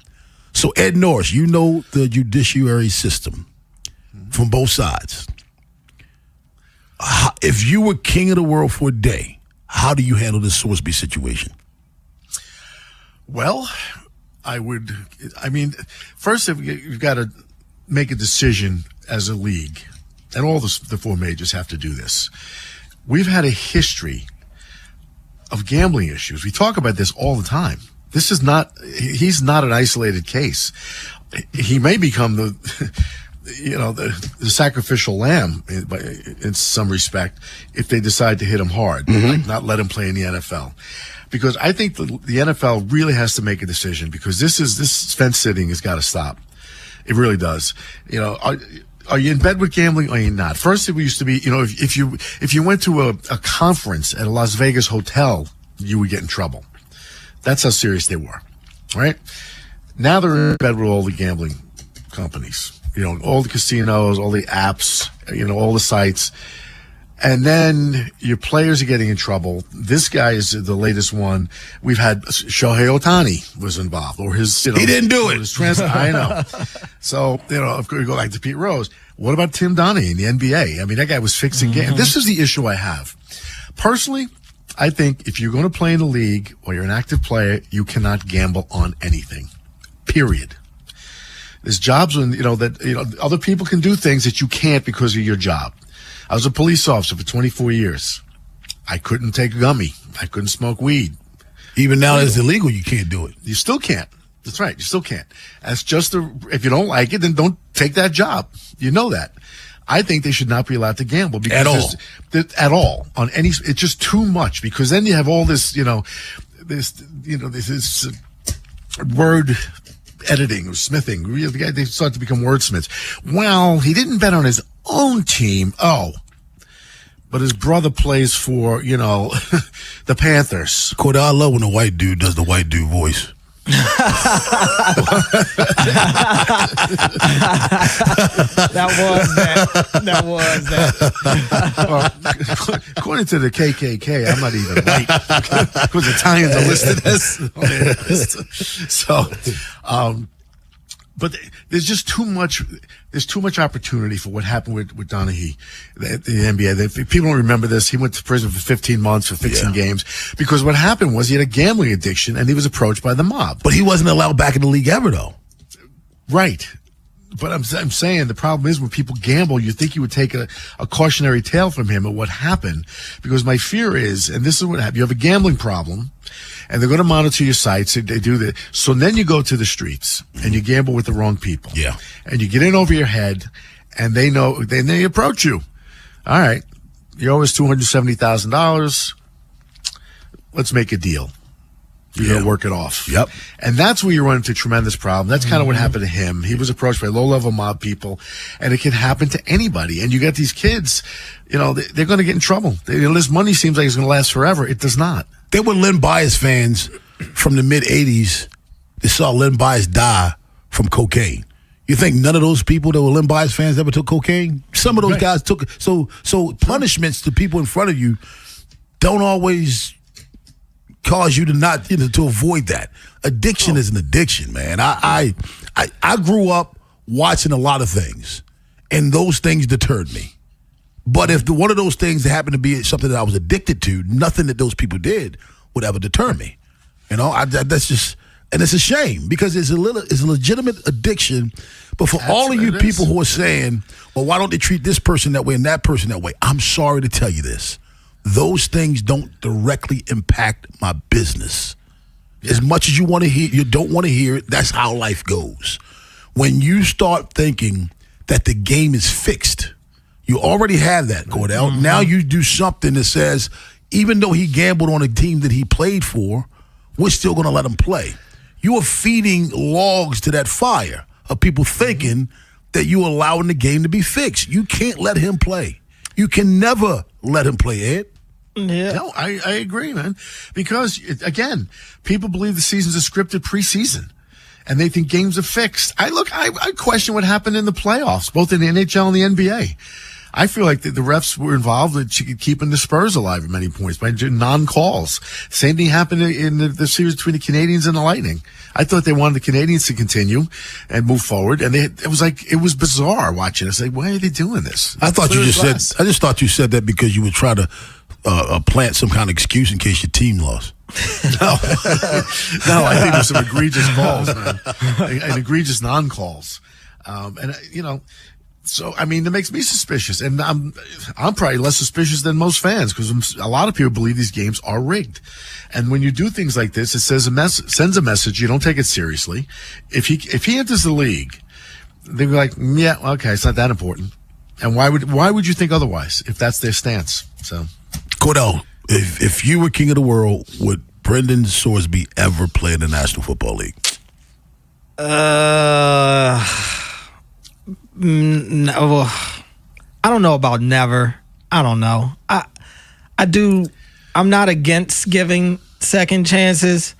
So, Ed Norris, you know the judiciary system from both sides. If you were king of the world for a day, how do you handle this Sorsby situation? Well, first you've got to make a decision as a league, and all the 4 majors have to do this. We've had a history of gambling issues. We talk about this all the time. He's not an isolated case. He may become the sacrificial lamb in some respect if they decide to hit him hard, like not let him play in the NFL. Because I think the NFL really has to make a decision, because this fence sitting has got to stop. It really does. You know, are you in bed with gambling or are you not? First, it used to be, you know, if you went to a conference at a Las Vegas hotel, you would get in trouble. That's how serious they were, right? Now they're in bed with all the gambling companies, you know, all the casinos, all the apps, you know, all the sites. And then your players are getting in trouble. This guy is the latest one. We've had Shohei Ohtani was involved, or his, you know, he didn't do it. I know. So, you know, of course, we go back to Pete Rose. What about Tim Donaghy in the NBA? I mean, that guy was fixing games. This is the issue I have. Personally, I think if you're going to play in the league or you're an active player, you cannot gamble on anything. Period. There's jobs when, you know, that, you know, other people can do things that you can't because of your job. I was a police officer for 24 years. I couldn't take a gummy. I couldn't smoke weed. Even now it's illegal, you can't do it. You still can't. That's right. You still can't. That's just if you don't like it, then don't take that job. You know that. I think they should not be allowed to gamble because at all on any. It's just too much because then you have all this, this word editing or smithing. They start to become wordsmiths. Well, he didn't bet on his own team. Oh, but his brother plays for, the Panthers. Cordell, I love when a white dude does the white dude voice. That was that. Well, according to the KKK, I'm not even white because Italians are listed as. So, but there's just too much. There's too much opportunity for what happened with Donaghy, the NBA. People don't remember this. He went to prison for 15 months for fixing games because what happened was he had a gambling addiction and he was approached by the mob. But he wasn't allowed back in the league ever, though. Right. But I'm saying the problem is when people gamble, you think you would take a cautionary tale from him of what happened. Because my fear is, and this is what happened, you have a gambling problem, and they're going to monitor your sites. They do that. So then you go to the streets, and you gamble with the wrong people. Yeah. And you get in over your head, and they know, then they approach you. All right, you owe us $270,000. Let's make a deal. You're going to work it off. Yep. And that's where you run into a tremendous problem. That's kind of what happened to him. He was approached by low-level mob people, and it can happen to anybody. And you got these kids, they're going to get in trouble. This money seems like it's going to last forever. It does not. There were Len Bias fans from the mid-'80s that saw Len Bias die from cocaine. You think none of those people that were Len Bias fans ever took cocaine? Some of those guys took it. So punishments to people in front of you don't always cause you to not, to avoid that. Addiction is an addiction, man. I grew up watching a lot of things, and those things deterred me. But if one of those things happened to be something that I was addicted to, nothing that those people did would ever deter me. That's just, and it's a shame because it's a legitimate addiction. But for all of you people who are saying, well, why don't they treat this person that way and that person that way? I'm sorry to tell you this. Those things don't directly impact my business. As much as you want to hear, you don't want to hear it. That's how life goes. When you start thinking that the game is fixed, you already have that, Cordell. Mm-hmm. Now you do something that says, even though he gambled on a team that he played for, we're still going to let him play. You are feeding logs to that fire of people thinking that you're allowing the game to be fixed. You can't let him play. You can never let him play, Ed. Yeah. No, I agree, man. Because, again, people believe the season's a scripted preseason, and they think games are fixed. I question what happened in the playoffs, both in the NHL and the NBA. I feel like the refs were involved in keeping the Spurs alive at many points by non-calls. Same thing happened in the series between the Canadiens and the Lightning. I thought they wanted the Canadiens to continue and move forward, and it was bizarre watching. It's like, why are they doing this? I just thought you said that because you would try to plant some kind of excuse in case your team lost. No, I think there's some egregious calls, man, and egregious non-calls, So, that makes me suspicious. And I'm probably less suspicious than most fans because a lot of people believe these games are rigged. And when you do things like this, it sends a message. You don't take it seriously. If he enters the league, they're like, yeah, okay, it's not that important. And why would you think otherwise if that's their stance? So, Cordell, if you were king of the world, would Brendan Sorsby ever play in the National Football League? No, I don't know about never. I don't know. I'm not against giving second chances.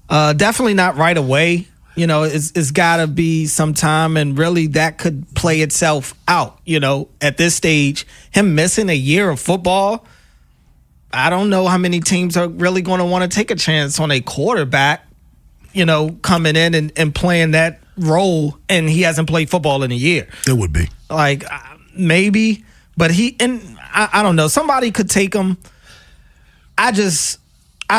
Definitely not right away. You know, it's got to be some time, and really that could play itself out. You know, at this stage, him missing a year of football, I don't know how many teams are really going to want to take a chance on a quarterback, you know, coming in and playing that role, and he hasn't played football in a year. It would be. Like, maybe, but I don't know. Somebody could take him. I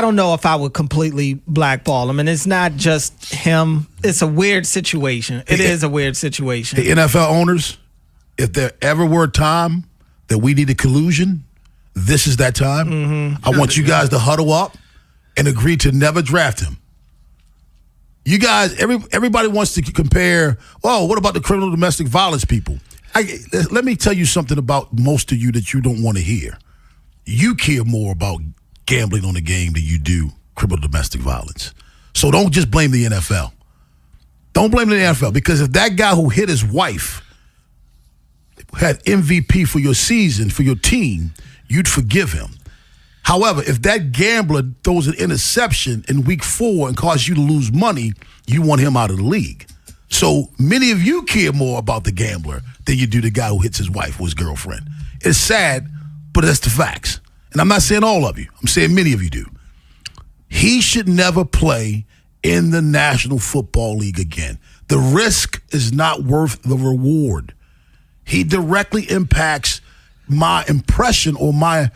don't know if I would completely blackball him. And it's not just him. It's a weird situation. It is a weird situation. Hey, NFL owners, if there ever were a time that we needed collusion, this is that time. Mm-hmm. I want you guys to huddle up and agree to never draft him. You guys, everybody wants to compare, what about the criminal domestic violence people? Let me tell you something about most of you that you don't want to hear. You care more about gambling on the game than you do criminal domestic violence. So don't just blame the NFL. Don't blame the NFL, because if that guy who hit his wife had MVP for your season, for your team, you'd forgive him. However, if that gambler throws an interception in week 4 and causes you to lose money, you want him out of the league. So many of you care more about the gambler than you do the guy who hits his wife or his girlfriend. It's sad, but that's the facts. And I'm not saying all of you. I'm saying many of you do. He should never play in the National Football League again. The risk is not worth the reward. He directly impacts my impression or my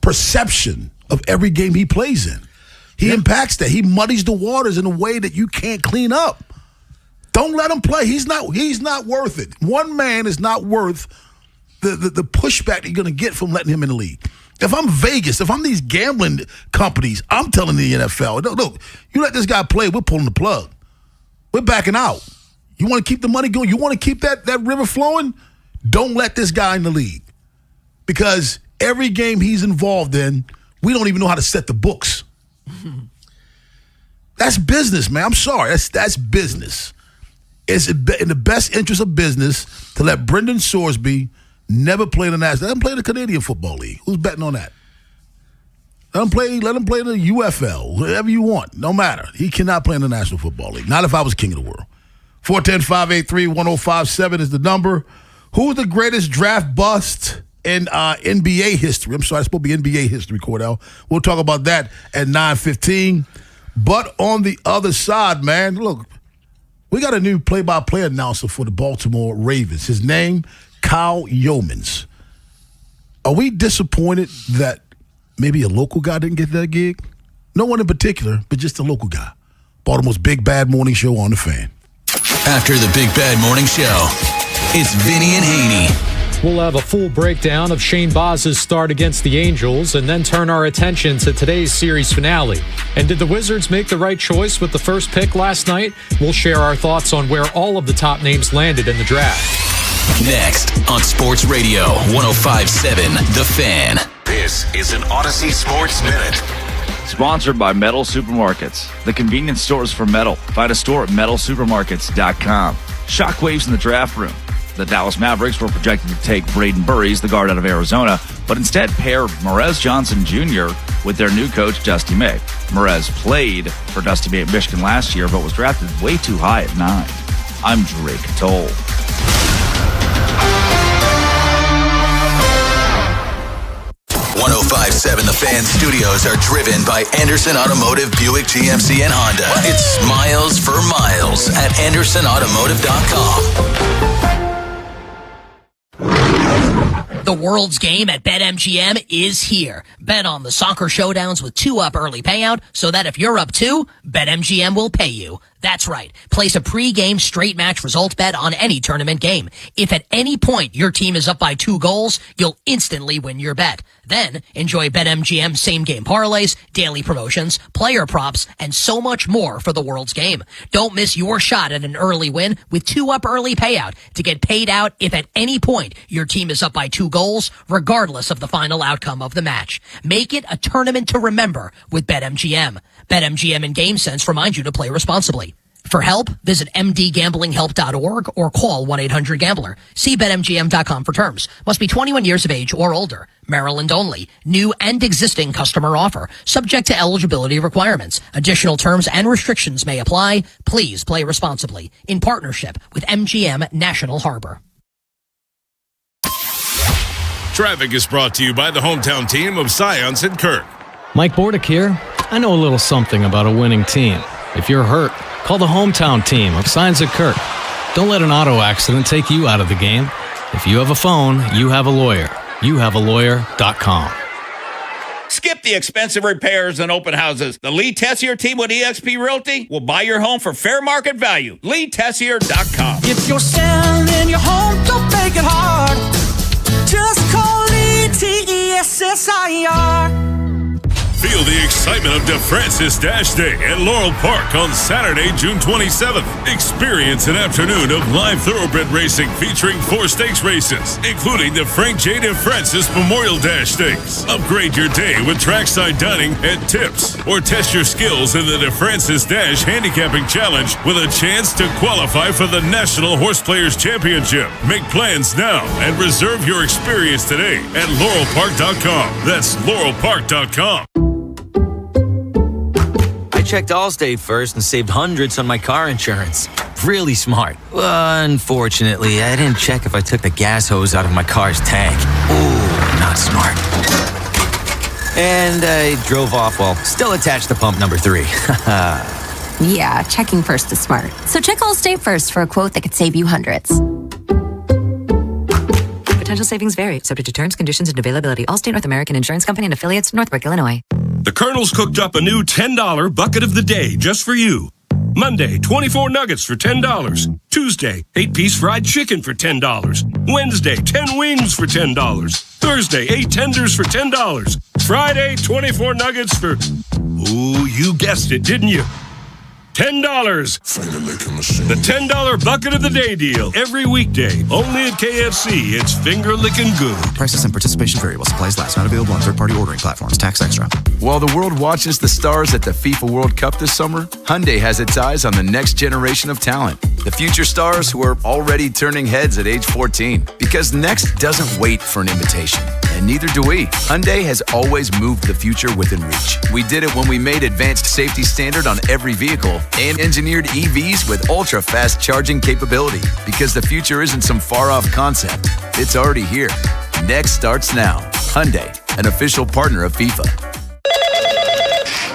perception of every game he plays in. He impacts that. He muddies the waters in a way that you can't clean up. Don't let him play. He's not worth it. One man is not worth the pushback that you're going to get from letting him in the league. If I'm Vegas, if I'm these gambling companies, I'm telling the NFL, look, you let this guy play, we're pulling the plug. We're backing out. You want to keep the money going? You want to keep that river flowing? Don't let this guy in the league. Because every game he's involved in, we don't even know how to set the books. That's business, man. I'm sorry. That's business. It's in the best interest of business to let Brendan Sorsby never play in the National. Let him play in the Canadian Football League. Who's betting on that? Let him play in the UFL, whatever you want. No matter. He cannot play in the National Football League. Not if I was king of the world. 410-583-1057 is the number. Who's the greatest draft bust in NBA history? I'm sorry, it's supposed to be NBA history, Cordell. We'll talk about that at 9:15. But on the other side, man, look, we got a new play-by-play announcer for the Baltimore Ravens. His name, Kyle Yeomans. Are we disappointed that maybe a local guy didn't get that gig? No one in particular, but just a local guy. Baltimore's Big Bad Morning Show on the Fan. After the Big Bad Morning Show, it's Vinny and Haynie. We'll have a full breakdown of Shane Boz's start against the Angels and then turn our attention to today's series finale. And did the Wizards make the right choice with the first pick last night? We'll share our thoughts on where all of the top names landed in the draft. Next on Sports Radio 105.7 The Fan. This is an Odyssey Sports Minute. Sponsored by Metal Supermarkets, the convenience stores for metal. Find a store at metalsupermarkets.com. Shockwaves in the draft room. The Dallas Mavericks were projected to take Braden Burries, the guard out of Arizona, but instead pair Morez Johnson Jr. with their new coach, Dusty May. Morez played for Dusty May at Michigan last year, but was drafted way too high at 9. I'm Drake Toll. .5.7 The Fan studios are driven by Anderson Automotive, Buick, GMC, and Honda. It's miles for miles at AndersonAutomotive.com. The world's game at BetMGM is here. Bet on the soccer showdowns with 2-up early payout so that if you're up 2, BetMGM will pay you. That's right. Place a pre-game straight match result bet on any tournament game. If at any point your team is up by 2 goals, you'll instantly win your bet. Then enjoy BetMGM same-game parlays, daily promotions, player props, and so much more for the world's game. Don't miss your shot at an early win with 2-up early payout to get paid out if at any point your team is up by 2 goals, regardless of the final outcome of the match. Make it a tournament to remember with BetMGM. BetMGM and GameSense remind you to play responsibly. For help, visit mdgamblinghelp.org or call 1-800-GAMBLER. See BetMGM.com for terms. Must be 21 years of age or older. Maryland only. New and existing customer offer. Subject to eligibility requirements. Additional terms and restrictions may apply. Please play responsibly. In partnership with MGM National Harbor. Traffic is brought to you by the hometown team of Science and Kirk. Mike Bordick here. I know a little something about a winning team. If you're hurt, call the hometown team of Science and Kirk. Don't let an auto accident take you out of the game. If you have a phone, you have a lawyer. YouHaveALawyer.com. Skip the expensive repairs and open houses. The Lee Tessier team with eXp Realty will buy your home for fair market value. LeeTessier.com. If you're selling your home, don't make it hard. Just call LeeTessier. Feel the excitement of DeFrancis Dash Day at Laurel Park on Saturday, June 27th. Experience an afternoon of live thoroughbred racing featuring 4 stakes races, including the Frank J. DeFrancis Memorial Dash Stakes. Upgrade your day with trackside dining and tips, or test your skills in the DeFrancis Dash Handicapping Challenge with a chance to qualify for the National Horse Players Championship. Make plans now and reserve your experience today at laurelpark.com. That's laurelpark.com. I checked Allstate first and saved hundreds on my car insurance. Really smart. Unfortunately, I didn't check if I took the gas hose out of my car's tank. Ooh, not smart. And I drove off while still attached to pump number 3. Yeah, checking first is smart. So check Allstate first for a quote that could save you hundreds. Potential savings vary, subject to terms, conditions, and availability. Allstate North American Insurance Company and affiliates, Northbrook, Illinois. The Colonel's cooked up a new $10 bucket of the day just for you. Monday, 24 nuggets for $10. Tuesday, 8-piece fried chicken for $10. Wednesday, 10 wings for $10. Thursday, 8 tenders for $10. Friday, 24 nuggets for... Ooh, you guessed it, didn't you? $10. The $10 bucket of the day deal. Every weekday. Only at KFC. It's finger licking good. Prices and participation variable. Supplies last. Not available on third-party ordering platforms. Tax extra. While the world watches the stars at the FIFA World Cup this summer, Hyundai has its eyes on the next generation of talent. The future stars who are already turning heads at age 14. Because next doesn't wait for an invitation. And neither do we. Hyundai has always moved the future within reach. We did it when we made advanced safety standard on every vehicle and engineered EVs with ultra-fast charging capability. Because the future isn't some far-off concept. It's already here. Next starts now. Hyundai, an official partner of FIFA.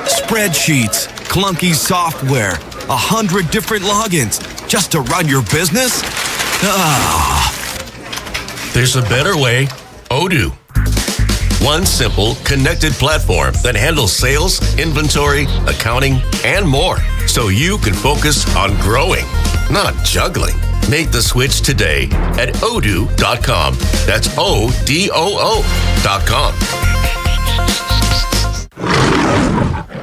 Spreadsheets, clunky software, 100 different logins just to run your business? There's a better way. Odoo. One simple, connected platform that handles sales, inventory, accounting, and more, so you can focus on growing, not juggling. Make the switch today at odoo.com. That's ODOO.com.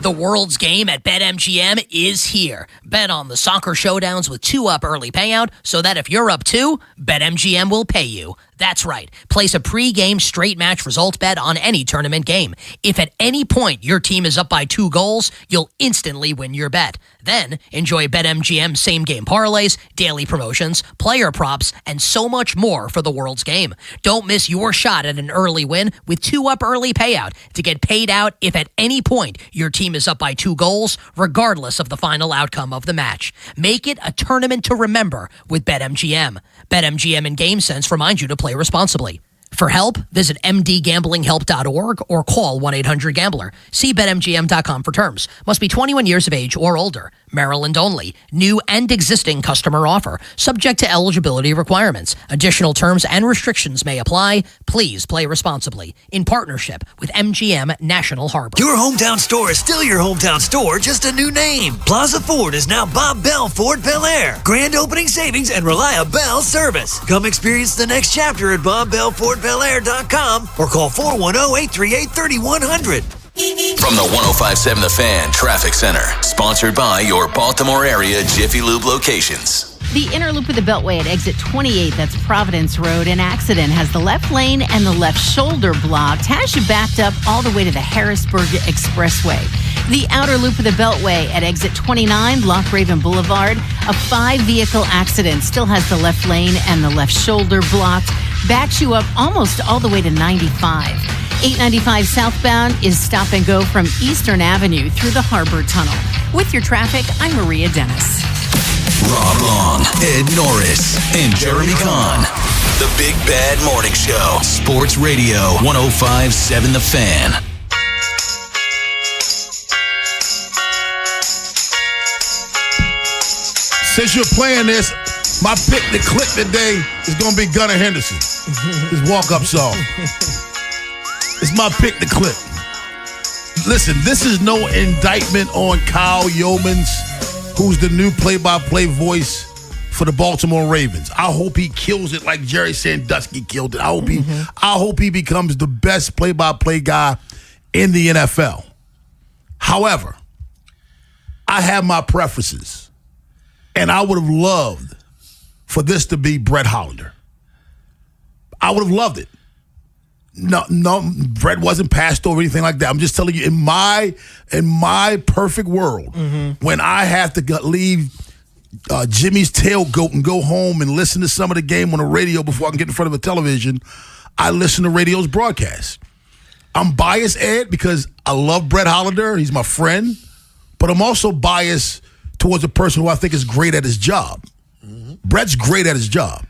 The world's game at BetMGM is here. Bet on the soccer showdowns with 2-up early payout so that if you're up 2, BetMGM will pay you. That's right. Place a pre-game straight match result bet on any tournament game. If at any point your team is up by 2 goals, you'll instantly win your bet. Then enjoy BetMGM same-game parlays, daily promotions, player props, and so much more for the world's game. Don't miss your shot at an early win with 2-up early payout to get paid out if at any point your team is up by 2 goals, regardless of the final outcome of the match. Make it a tournament to remember with BetMGM. BetMGM and GameSense remind you to play responsibly. For help, visit mdgamblinghelp.org or call 1-800-GAMBLER. See BetMGM.com for terms. Must be 21 years of age or older. Maryland only. New and existing customer offer. Subject to eligibility requirements. Additional terms and restrictions may apply. Please play responsibly. In partnership with MGM National Harbor. Your hometown store is still your hometown store, just a new name. Plaza Ford is now Bob Bell Ford Bel Air. Grand opening savings and reliable service. Come experience the next chapter at BobBellFordBelAir.com or call 410-838-3100. From the 105.7 The Fan Traffic Center, sponsored by your Baltimore area Jiffy Lube locations. The inner loop of the Beltway at exit 28, that's Providence Road. An accident has the left lane and the left shoulder blocked. Has you backed up all the way to the Harrisburg Expressway. The outer loop of the Beltway at exit 29, Loch Raven Boulevard. A 5-vehicle accident still has the left lane and the left shoulder blocked. Backs you up almost all the way to 95. 895 southbound is stop and go from Eastern Avenue through the Harbor Tunnel. With your traffic, I'm Maria Dennis. Rob Long, Ed Norris, and Jeremy Kahn. The Big Bad Morning Show. Sports Radio 105.7 The Fan. Since you're playing this, my pick to click today is going to be Gunnar Henderson. His walk-up song. It's my pick to click. Listen, this is no indictment on Kyle Yeomans, who's the new play-by-play voice for the Baltimore Ravens. I hope he kills it like Jerry Sandusky killed it. I hope he becomes the best play-by-play guy in the NFL. However, I have my preferences, and I would have loved for this to be Brett Hollander. I would have loved it. No, Brett wasn't passed over or anything like that. I'm just telling you, in my perfect world, when I have to leave Jimmy's tailgate and go home and listen to some of the game on the radio before I can get in front of a television, I listen to radio's broadcast. I'm biased, Ed, because I love Brett Hollander. He's my friend. But I'm also biased towards a person who I think is great at his job. Brett's great at his job,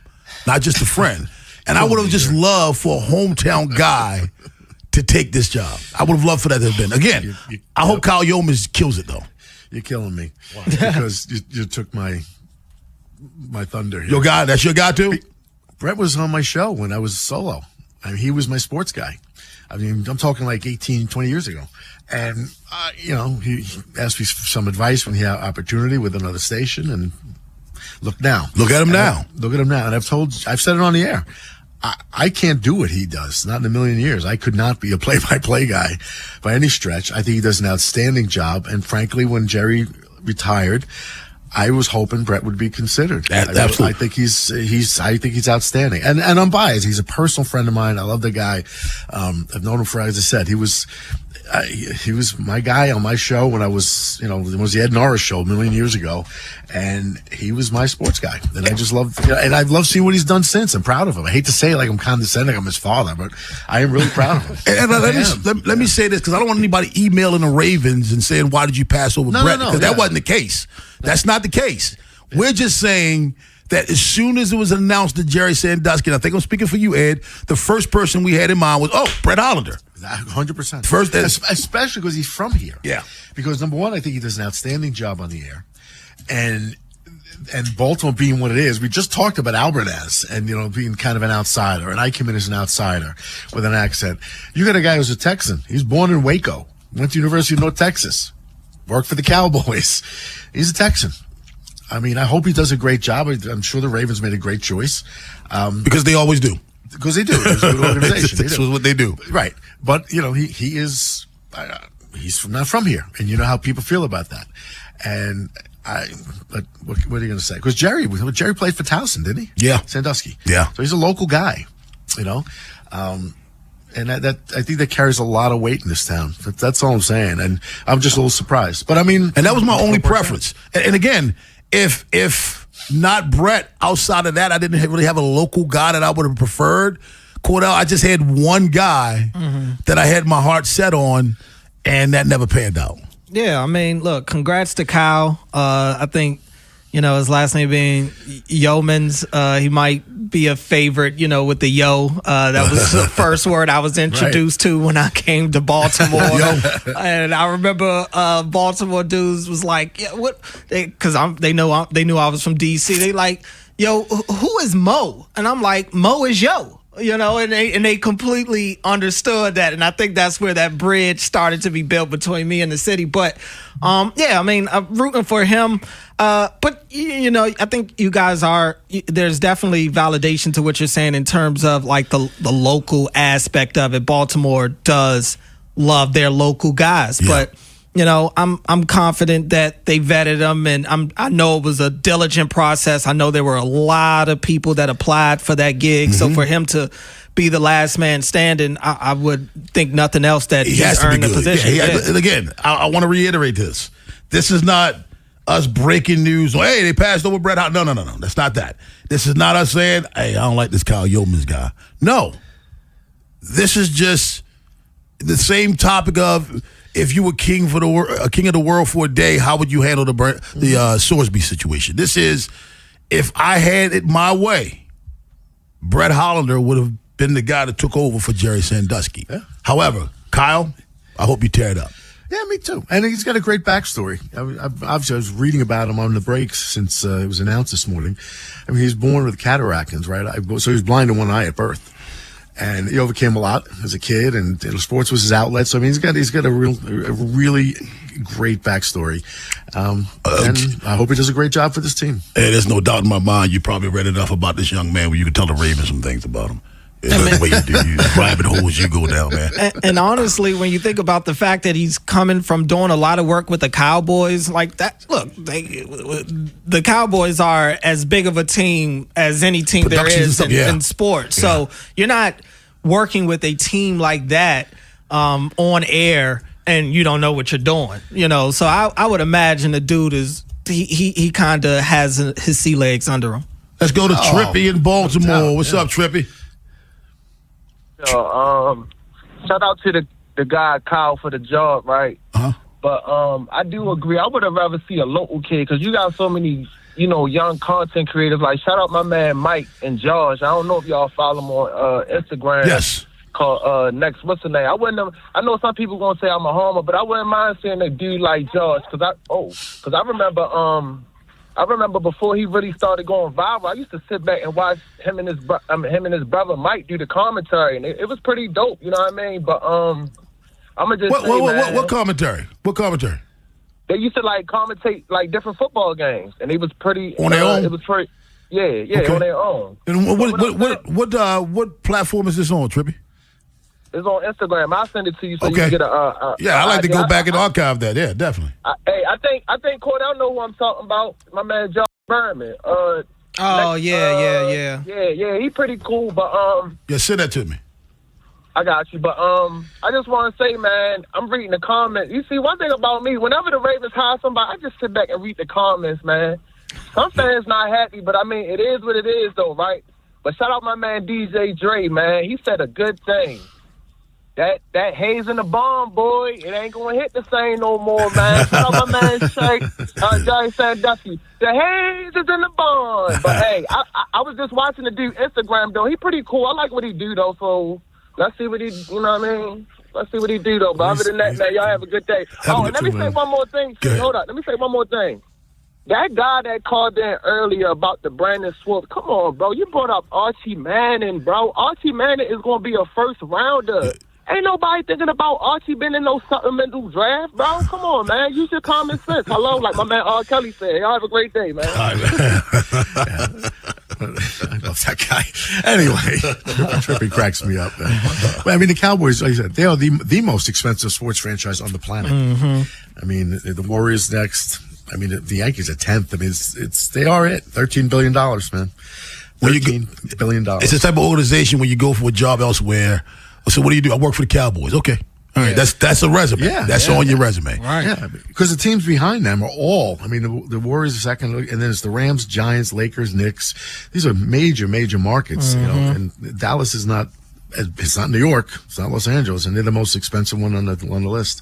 not just a friend. And I would have just loved for a hometown guy to take this job. I would have loved for that to have been. Again, I hope Kyle Yeomans kills it, though. You're killing me. Because you took my thunder here. Your guy? That's your guy, too? Brett was on my show when I was solo. I mean, he was my sports guy. I mean, I'm talking like 18, 20 years ago. And, he asked me for some advice when he had opportunity with another station. And look now. Look at him now. Look at him now. And I've said it on the air. I can't do what he does. Not in a million years. I could not be a play-by-play guy by any stretch. I think he does an outstanding job. And frankly, when Jerry retired, I was hoping Brett would be considered. Absolutely. I think he's outstanding. And I'm biased. He's a personal friend of mine. I love the guy. I've known him for, as I said, he was my guy on my show when I was, it was the Ed Norris show a million years ago, and he was my sports guy. And I just love, and I've loved seeing what he's done since. I'm proud of him. I hate to say it like I'm condescending, I'm his father, but I am really proud of him. And let me say this, because I don't want anybody emailing the Ravens and saying, why did you pass over Brett? Because that wasn't the case. That's not the case. We're just saying that as soon as it was announced to Jerry Sandusky, and I think I'm speaking for you, Ed, the first person we had in mind was, Brett Hollander. 100%. First, especially because he's from here. Yeah. Because number one, I think he does an outstanding job on the air, and Baltimore being what it is, we just talked about Albernaz and being kind of an outsider, and I come in as an outsider with an accent. You got a guy who's a Texan. He was born in Waco, went to University of North Texas, worked for the Cowboys. He's a Texan. I mean, I hope he does a great job. I'm sure the Ravens made a great choice. Because they always do. Because they do. It's a good organization. That's what they do. Right. But, he is, he's not from here. And you know how people feel about that. And but what are you going to say? Because Jerry played for Towson, didn't he? Yeah. Sandusky. Yeah. So he's a local guy, And that I think that carries a lot of weight in this town. That's all I'm saying. And I'm just a little surprised. But I mean. And that was my only preference. And again, if not Brett, outside of that, I didn't really have a local guy that I would have preferred. Cordell, I just had one guy that I had my heart set on, and that never panned out. Yeah, I mean, look, congrats to Kyle. I think, his last name being Yeomans, he might be a favorite, with the yo. That was the first word I was introduced to when I came to Baltimore. And I remember Baltimore dudes was like, yeah, what? Because they knew I was from D.C. They like, yo, who is Mo? And I'm like, Mo is yo. And they completely understood that, and I think that's where that bridge started to be built between me and the city. But I'm rooting for him. But I think you guys there's definitely validation to what you're saying in terms of like the local aspect of it. Baltimore does love their local guys, but I'm confident that they vetted him, and I know it was a diligent process. I know there were a lot of people that applied for that gig. So for him to be the last man standing, I would think nothing else that he's earned the position. And again, I want to reiterate this. This is not us breaking news. Hey, they passed over Brett Howard. No. That's not that. This is not us saying, hey, I don't like this Kyle Yeomans guy. No. This is just the same topic of if you were king of the world for a day, how would you handle the Sorsby situation? This is, if I had it my way, Brett Hollander would have been the guy that took over for Jerry Sandusky. Yeah. However, Kyle, I hope you tear it up. Yeah, me too. And he's got a great backstory. I was reading about him on the breaks since it was announced this morning. I mean, he's born with cataracts, right? So he was blind in one eye at birth. And he overcame a lot as a kid, and sports was his outlet. So I mean, he's got a really great backstory, and I hope he does a great job for this team. Hey, there's no doubt in my mind you probably read enough about this young man where you can tell the Ravens some things about him. That's the way you do. You rabbit holes you go down, man. And honestly, when you think about the fact that he's coming from doing a lot of work with the Cowboys, like that, look, the Cowboys are as big of a team as any team there is in sports. Yeah. So you're not working with a team like that on air and you don't know what you're doing. So I would imagine the dude he kind of has his sea legs under him. Let's go to Trippy in Baltimore. What's up, Trippy? Shout out to the guy Kyle for the job, right? But I do agree. I would have rather see a local kid because you got so many, young content creators. Like shout out my man Mike and Josh. I don't know if y'all follow him on Instagram. Yes. Called what's the name? I know some people gonna say I'm a homer, but I wouldn't mind seeing a dude like Josh because I remember before he really started going viral, I used to sit back and watch him and his brother Mike do the commentary, and it was pretty dope. You know what I mean? But I'm gonna just say, what commentary? What commentary? They used to commentate different football games, and it was pretty on their own. It was pretty, okay. On their own. And what platform is this on, Trippy? It's on Instagram. I'll send it to you so you can get a. I like to go back and archive that. Yeah, definitely. I think Cordell know who I'm talking about. My man John Berman. Yeah. He pretty cool, but Yeah, send that to me. I got you, but I just want to say, man, I'm reading the comments. You see, one thing about me, whenever the Ravens hire somebody, I just sit back and read the comments, man. Some fans not happy, but I mean, it is what it is, though, right? But shout out my man DJ Dre, man. He said a good thing. That haze in the bomb, boy, it ain't gonna hit the same no more, man. Shout out my man Jerry Sandusky. The haze is in the bomb. But hey, I was just watching the dude Instagram though. He pretty cool. I like what he do though. So let's see what Let's see what he do though. But other than that, man, y'all have a good day. And let me say one more thing. Hold on. Let me say one more thing. That guy that called in earlier about the Brandon Swoop, come on, bro. You brought up Archie Manning, bro. Archie Manning is gonna be a first rounder. Ain't nobody thinking about Archie being in no supplemental draft, bro. Come on, man. Use your common sense. Hello, like my man R. Kelly said. Y'all have a great day, man. I love that guy. Anyway, Trippy cracks me up. I mean, the Cowboys, like I said, they are the most expensive sports franchise on the planet. I mean, the Warriors next. I mean, the Yankees are 10th. I mean, they are it. $13 billion, man. $13 billion. It's the type of organization when you go for a job elsewhere. So what do you do? I work for the Cowboys. Okay. All right. That's a resume. Yeah. That's on your resume. Right. Yeah. Because the teams behind them are all, I mean, the Warriors are second, and then it's the Rams, Giants, Lakers, Knicks. These are major markets, and Dallas is not, it's not New York. It's not Los Angeles, and they're the most expensive one on the list.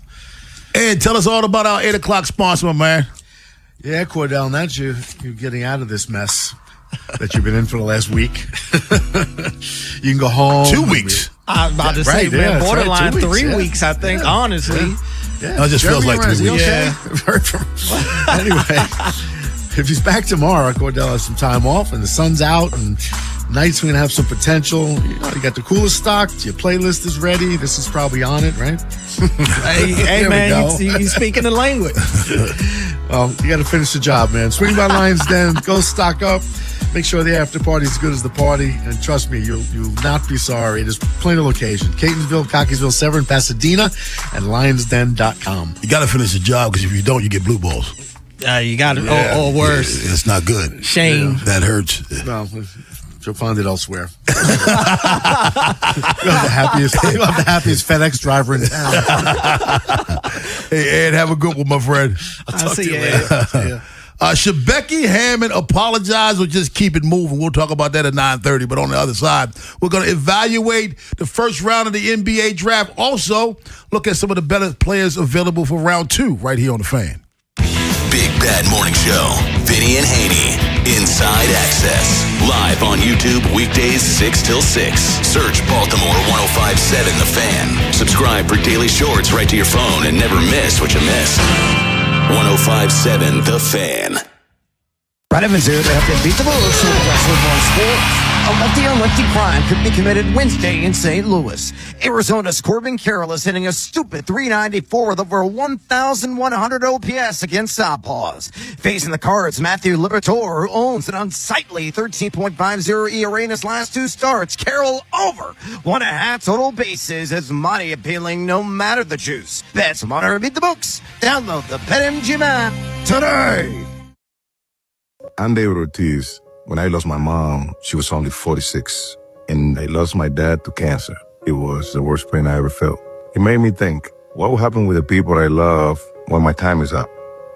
Ed, tell us all about our 8 o'clock sponsor, my man. Yeah, Cordell, now that you're getting out of this mess that you've been in for the last week, you can go home. 2 weeks. I was about to say, man, borderline 3 weeks, I think, honestly. Yeah. It just feels like 3 weeks. Yeah. Anyway, if he's back tomorrow, Cordell has some time off, and the sun's out, and night's going to have some potential. You got the coolest stocked. Your playlist is ready. This is probably on it, right? hey man, you speaking the language. Well, you got to finish the job, man. Swing by Lions Den. Go stock up. Make sure the after party is as good as the party, and trust me, you'll not be sorry. There's plenty of location. Catonsville, Cockeysville, Severn, Pasadena, and LionsDen.com. You got to finish the job, because if you don't, you get blue balls. You got it. Or worse. Yeah, it's not good. Shame. Yeah, that hurts. No, you'll find it elsewhere. You'll have the happiest FedEx driver in town. Hey, Ed, have a good one, my friend. I'll talk to you later. Should Becky Hammond apologize or just keep it moving? We'll talk about that at 9:30. But on the other side, we're going to evaluate the first round of the NBA draft. Also, look at some of the better players available for round 2 right here on The Fan. Big Bad Morning Show. Vinny and Haynie. Inside Access. Live on YouTube weekdays 6 till 6. Search Baltimore 105.7 The Fan. Subscribe for daily shorts right to your phone and never miss what you missed. 105.7 The Fan. Brad Evans here to help you beat the Bulls. One Sports. A lefty-on-lefty crime could be committed Wednesday in St. Louis. Arizona's Corbin Carroll is hitting a stupid .394 with over 1,100 OPS against Southpaws. Facing the Cards, Matthew Liberatore, who owns an unsightly 13.50 ERA in his last 2 starts. Carroll over 1.5 total bases is money appealing no matter the juice. Bets, monitor, beat the books. Download the BetMGM app today. I'm David Ortiz. When I lost my mom, she was only 46. And I lost my dad to cancer. It was the worst pain I ever felt. It made me think, what will happen with the people I love when my time is up?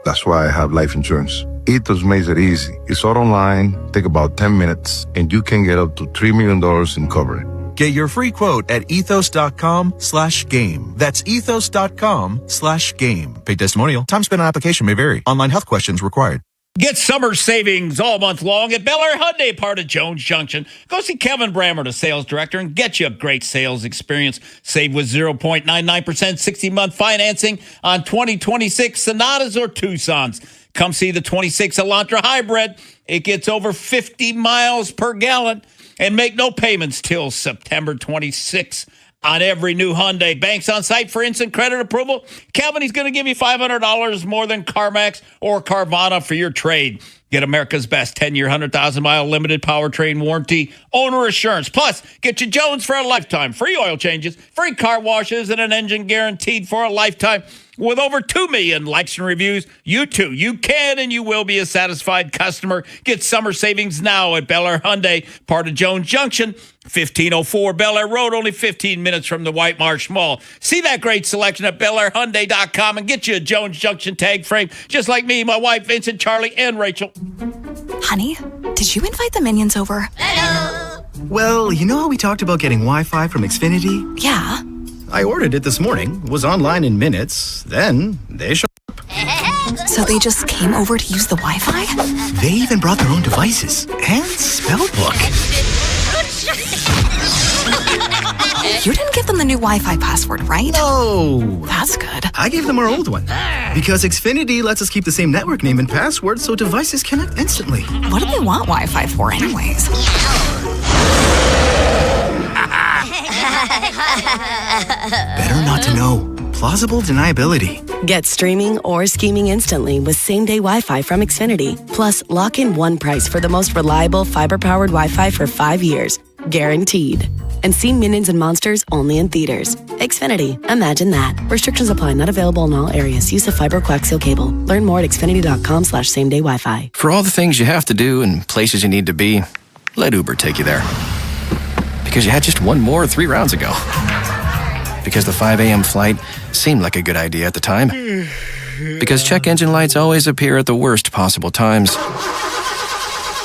That's why I have life insurance. Ethos makes it easy. It's all online, take about 10 minutes, and you can get up to $3 million in coverage. Get your free quote at ethos.com/game. That's ethos.com/game. Paid testimonial. Time spent on application may vary. Online health questions required. Get summer savings all month long at Bel Air Hyundai, part of Jones Junction. Go see Kevin Brammer, the sales director, and get you a great sales experience. Save with 0.99% 60-month financing on 2026 Sonatas or Tucsons. Come see the 26 Elantra Hybrid. It gets over 50 miles per gallon and make no payments till September 26 on every new Hyundai. Banks on site for instant credit approval. Calvin, he's going to give you $500 more than CarMax or Carvana for your trade. Get America's best 10-year, 100,000-mile limited powertrain warranty, owner assurance. Plus, get you Jones for a lifetime. Free oil changes, free car washes, and an engine guaranteed for a lifetime. With over 2 million likes and reviews, you too, you can and you will be a satisfied customer. Get summer savings now at Bel Air Hyundai, part of Jones Junction, 1504 Bel Air Road, only 15 minutes from the White Marsh Mall. See that great selection at BelAirHyundai.com and get you a Jones Junction tag frame, just like me, my wife, Vincent, Charlie, and Rachel. Honey, did you invite the minions over? Hello. Well, you know how we talked about getting Wi-Fi from Xfinity? Yeah. I ordered it this morning, was online in minutes, then they showed up. So they just came over to use the Wi-Fi? They even brought their own devices and spell book. You didn't give them the new Wi-Fi password, right? No. That's good. I gave them our old one. Because Xfinity lets us keep the same network name and password so devices connect instantly. What do they want Wi-Fi for anyways? Better not to know. Plausible deniability. Get streaming or scheming instantly with same-day Wi-Fi from Xfinity. Plus, lock in one price for the most reliable fiber-powered Wi-Fi for 5 years. Guaranteed. And see Minions and Monsters only in theaters. Xfinity. Imagine that. Restrictions apply. Not available in all areas. Use of fiber coaxial cable. Learn more at xfinity.com/same-day Wi-Fi. For all the things you have to do and places you need to be, let Uber take you there. Because you had just one more 3 rounds ago. Because the 5 a.m. flight seemed like a good idea at the time. Because check engine lights always appear at the worst possible times.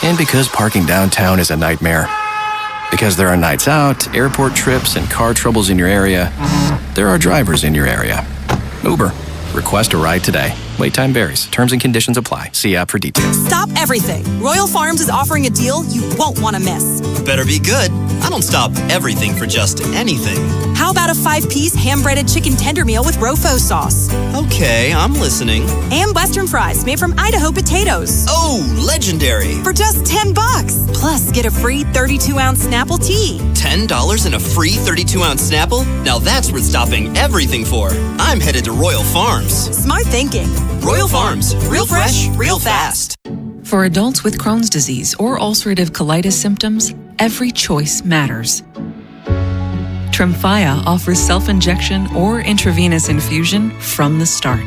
And because parking downtown is a nightmare. Because there are nights out, airport trips, and car troubles in your area, there are drivers in your area. Uber. Request a ride today. Wait time varies. Terms and conditions apply. See app for details. Stop everything. Royal Farms is offering a deal you won't want to miss. Better be good. I don't stop everything for just anything. How about a 5-piece ham-breaded chicken tender meal with Rofo sauce? Okay, I'm listening. And Western fries made from Idaho potatoes. Oh, legendary. For just $10. Plus, get a free 32-ounce Snapple tea. $10 and a free 32-ounce Snapple? Now that's worth stopping everything for. I'm headed to Royal Farms. Smart thinking. Royal Farms. Real fresh, real fast. For For adults with Crohn's disease or ulcerative colitis symptoms, every choice matters. Tremfya offers self-injection or intravenous infusion from the start.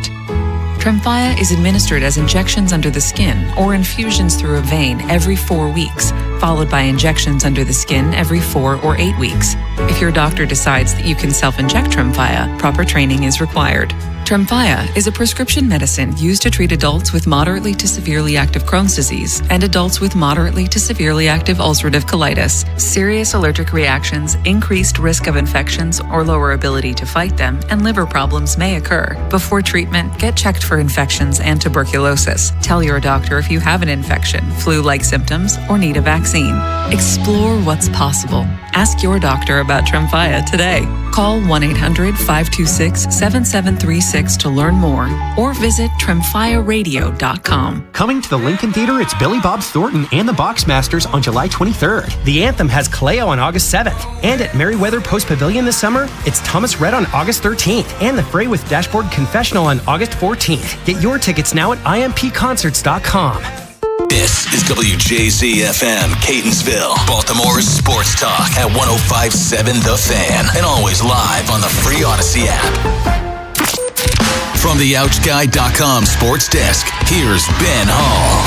Tremfya is administered as injections under the skin or infusions through a vein every 4 weeks, followed by injections under the skin every 4 or 8 weeks. If your doctor decides that you can self-inject Tremfya, proper training is required. Tremfya is a prescription medicine used to treat adults with moderately to severely active Crohn's disease and adults with moderately to severely active ulcerative colitis. Serious allergic reactions, increased risk of infections or lower ability to fight them, and liver problems may occur. Before treatment, get checked for infections and tuberculosis. Tell your doctor if you have an infection, flu-like symptoms, or need a vaccine. Explore what's possible. Ask your doctor about Tremfya today. Call 1-800-526-7736 to learn more or visit tremfyaradio.com. Coming to the Lincoln Theater, it's Billy Bob Thornton and the Boxmasters on July 23rd. The Anthem has Kaleo on August 7th. And at Merriweather Post Pavilion this summer, it's Thomas Rhett on August 13th and The Fray with Dashboard Confessional on August 14th. Get your tickets now at impconcerts.com. This is WJZ-FM, Catonsville, Baltimore's sports talk at 105.7 The Fan, and always live on the free Odyssey app. From the OutchGuy.com sports desk, here's Ben Hall.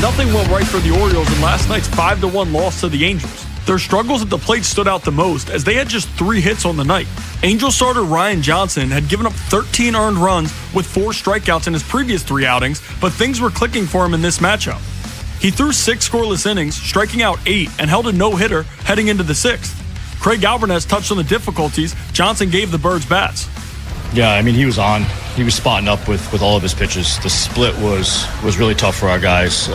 Nothing went right for the Orioles in last night's 5-1 loss to the Angels. Their struggles at the plate stood out the most as they had just 3 hits on the night. Angel starter Ryan Johnson had given up 13 earned runs with 4 strikeouts in his previous 3 outings, but things were clicking for him in this matchup. He threw 6 scoreless innings, striking out 8, and held a no-hitter heading into the 6th. Craig Alvarez touched on the difficulties Johnson gave the Birds bats. Yeah, I mean, he was on. He was spotting up with all of his pitches. The split was really tough for our guys.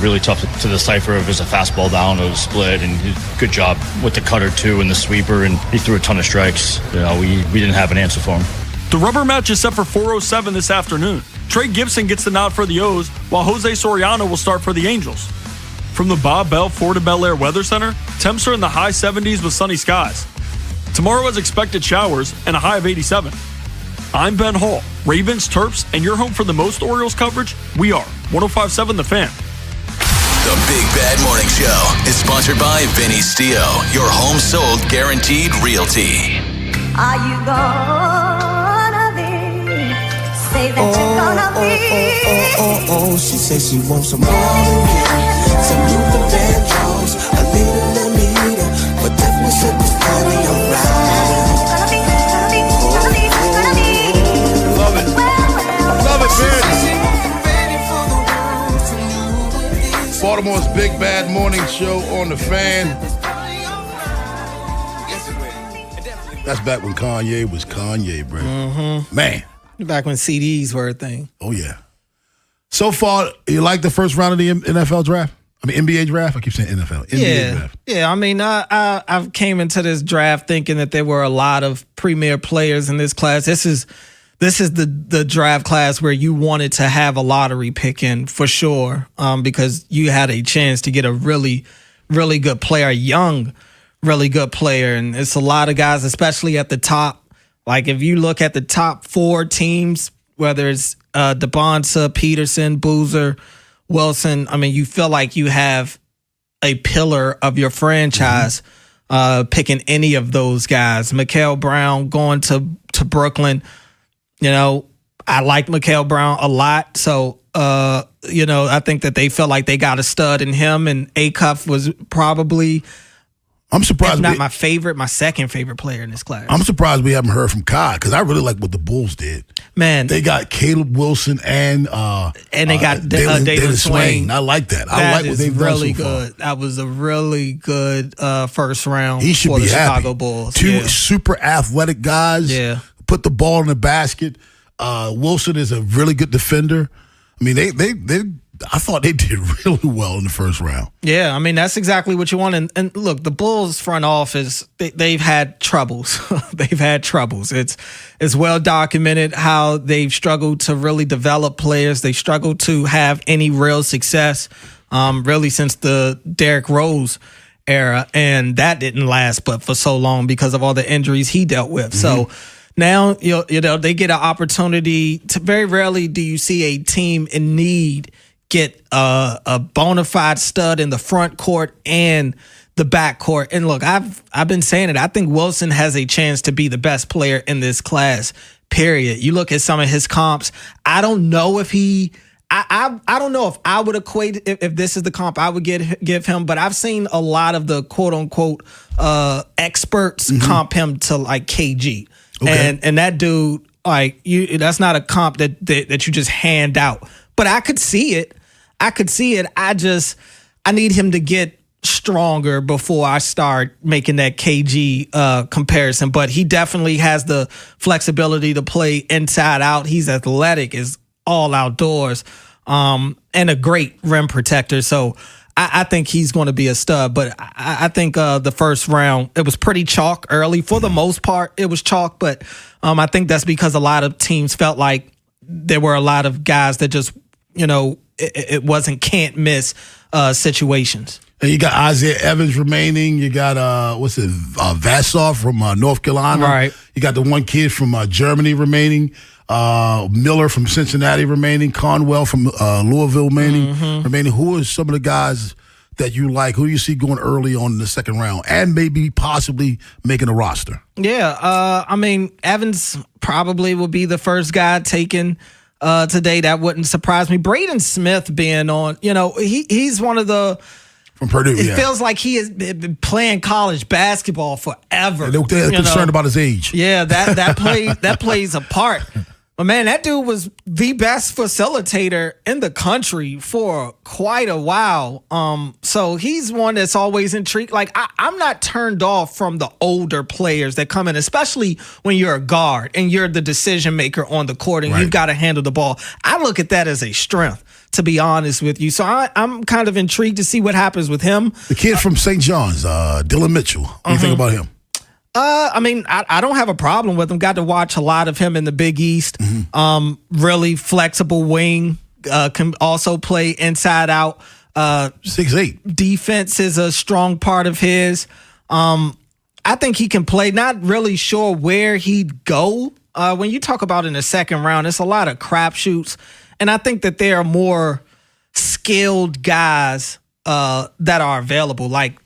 Really tough to decipher if it was a fastball down or a split. And good job with the cutter, too, and the sweeper. And he threw a ton of strikes. You know, we didn't have an answer for him. The rubber match is set for 4:07 this afternoon. Trey Gibson gets the nod for the O's, while Jose Soriano will start for the Angels. From the Bob Bell Florida Bel Air Weather Center, temps are in the high 70s with sunny skies. Tomorrow has expected showers and a high of 87. I'm Ben Hall, Ravens, Terps, and your home for the most Orioles coverage. We are 105.7 The Fan. The Big Bad Morning Show is sponsored by Vinny Stio, your home sold guaranteed realty. Are you gonna be? Say that you're gonna be. She says she wants some more than you. Some Luther Vandross, a little Anita, but definitely set this party alright. Baltimore's Big Bad Morning Show on The Fan. That's back when Kanye was Kanye, bro. Mm-hmm. Man. Back when CDs were a thing. Oh, yeah. So far, you like the first round of the NFL draft? I mean, NBA draft? I keep saying NFL. NBA draft. Yeah, I mean, I came into this draft thinking that there were a lot of premier players in this class. This is the draft class where you wanted to have a lottery pick in for sure, because you had a chance to get a really, really good player, a young, really good player. And it's a lot of guys, especially at the top. Like if you look at the top 4 teams, whether it's DeBonsa, Peterson, Boozer, Wilson, I mean, you feel like you have a pillar of your franchise picking any of those guys. Mikael Brown going to Brooklyn. You know, I like Mikael Brown a lot. So, I think that they felt like they got a stud in him. And Acuff was probably, I'm surprised, if not my favorite, my second favorite player in this class. I'm surprised we haven't heard from Kai, because I really like what the Bulls did. Man. They got Caleb Wilson and they got David Swain. I like that. I like what they've really done so far. good. That was a really good first round He should for be the happy. Chicago Bulls. Two super athletic guys. Yeah. Put the ball in the basket. Wilson is a really good defender. I mean, I thought they did really well in the first round. Yeah, I mean, that's exactly what you want. And look, the Bulls front office, they've had troubles. They've had troubles. It's well documented how they've struggled to really develop players. They struggled to have any real success, really since the Derrick Rose era. And that didn't last but for so long because of all the injuries he dealt with. So now, you know, they get an opportunity to, very rarely do you see a team in need get a bona fide stud in the front court and the back court. And look, I've been saying it. I think Wilson has a chance to be the best player in this class, period. You look at some of his comps. I don't know if I don't know if I would equate if this is the comp I would give him, but I've seen a lot of the quote unquote experts comp him to like KG. Okay. And that dude, like, that's not a comp that you just hand out. But I could see it. I need him to get stronger before I start making that KG comparison. But he definitely has the flexibility to play inside out. He's athletic, is all outdoors, and a great rim protector. So I think he's going to be a stud. But I think the first round, it was pretty chalk early. For the most part, it was chalk. But I think that's because a lot of teams felt like there were a lot of guys that just, it wasn't can't miss situations. And you got Isaiah Evans remaining. You got Vassov from North Carolina. Right. You got the one kid from Germany remaining. Miller from Cincinnati remaining. Conwell from Louisville remaining. Who are some of the guys that you like? Who do you see going early on in the second round and maybe possibly making a roster? Yeah, Evans probably will be the first guy taken today. That wouldn't surprise me. Braden Smith being on, he's one of the... From Purdue, It feels like he has been playing college basketball forever. They're concerned about his age. Yeah, that plays a part. But man, that dude was the best facilitator in the country for quite a while. So he's one that's always intrigued. Like, I'm not turned off from the older players that come in, especially when you're a guard and you're the decision maker on the court and you've got to handle the ball. I look at that as a strength, to be honest with you. So I'm kind of intrigued to see what happens with him. The kid from St. John's, Dylan Mitchell. What do you think about him? I don't have a problem with him. Got to watch a lot of him in the Big East. Really flexible wing. Can also play inside out. 6'8". Defense is a strong part of his. I think he can play. Not really sure where he'd go. When you talk about in the second round, it's a lot of crapshoots. And I think that there are more skilled guys that are available. Like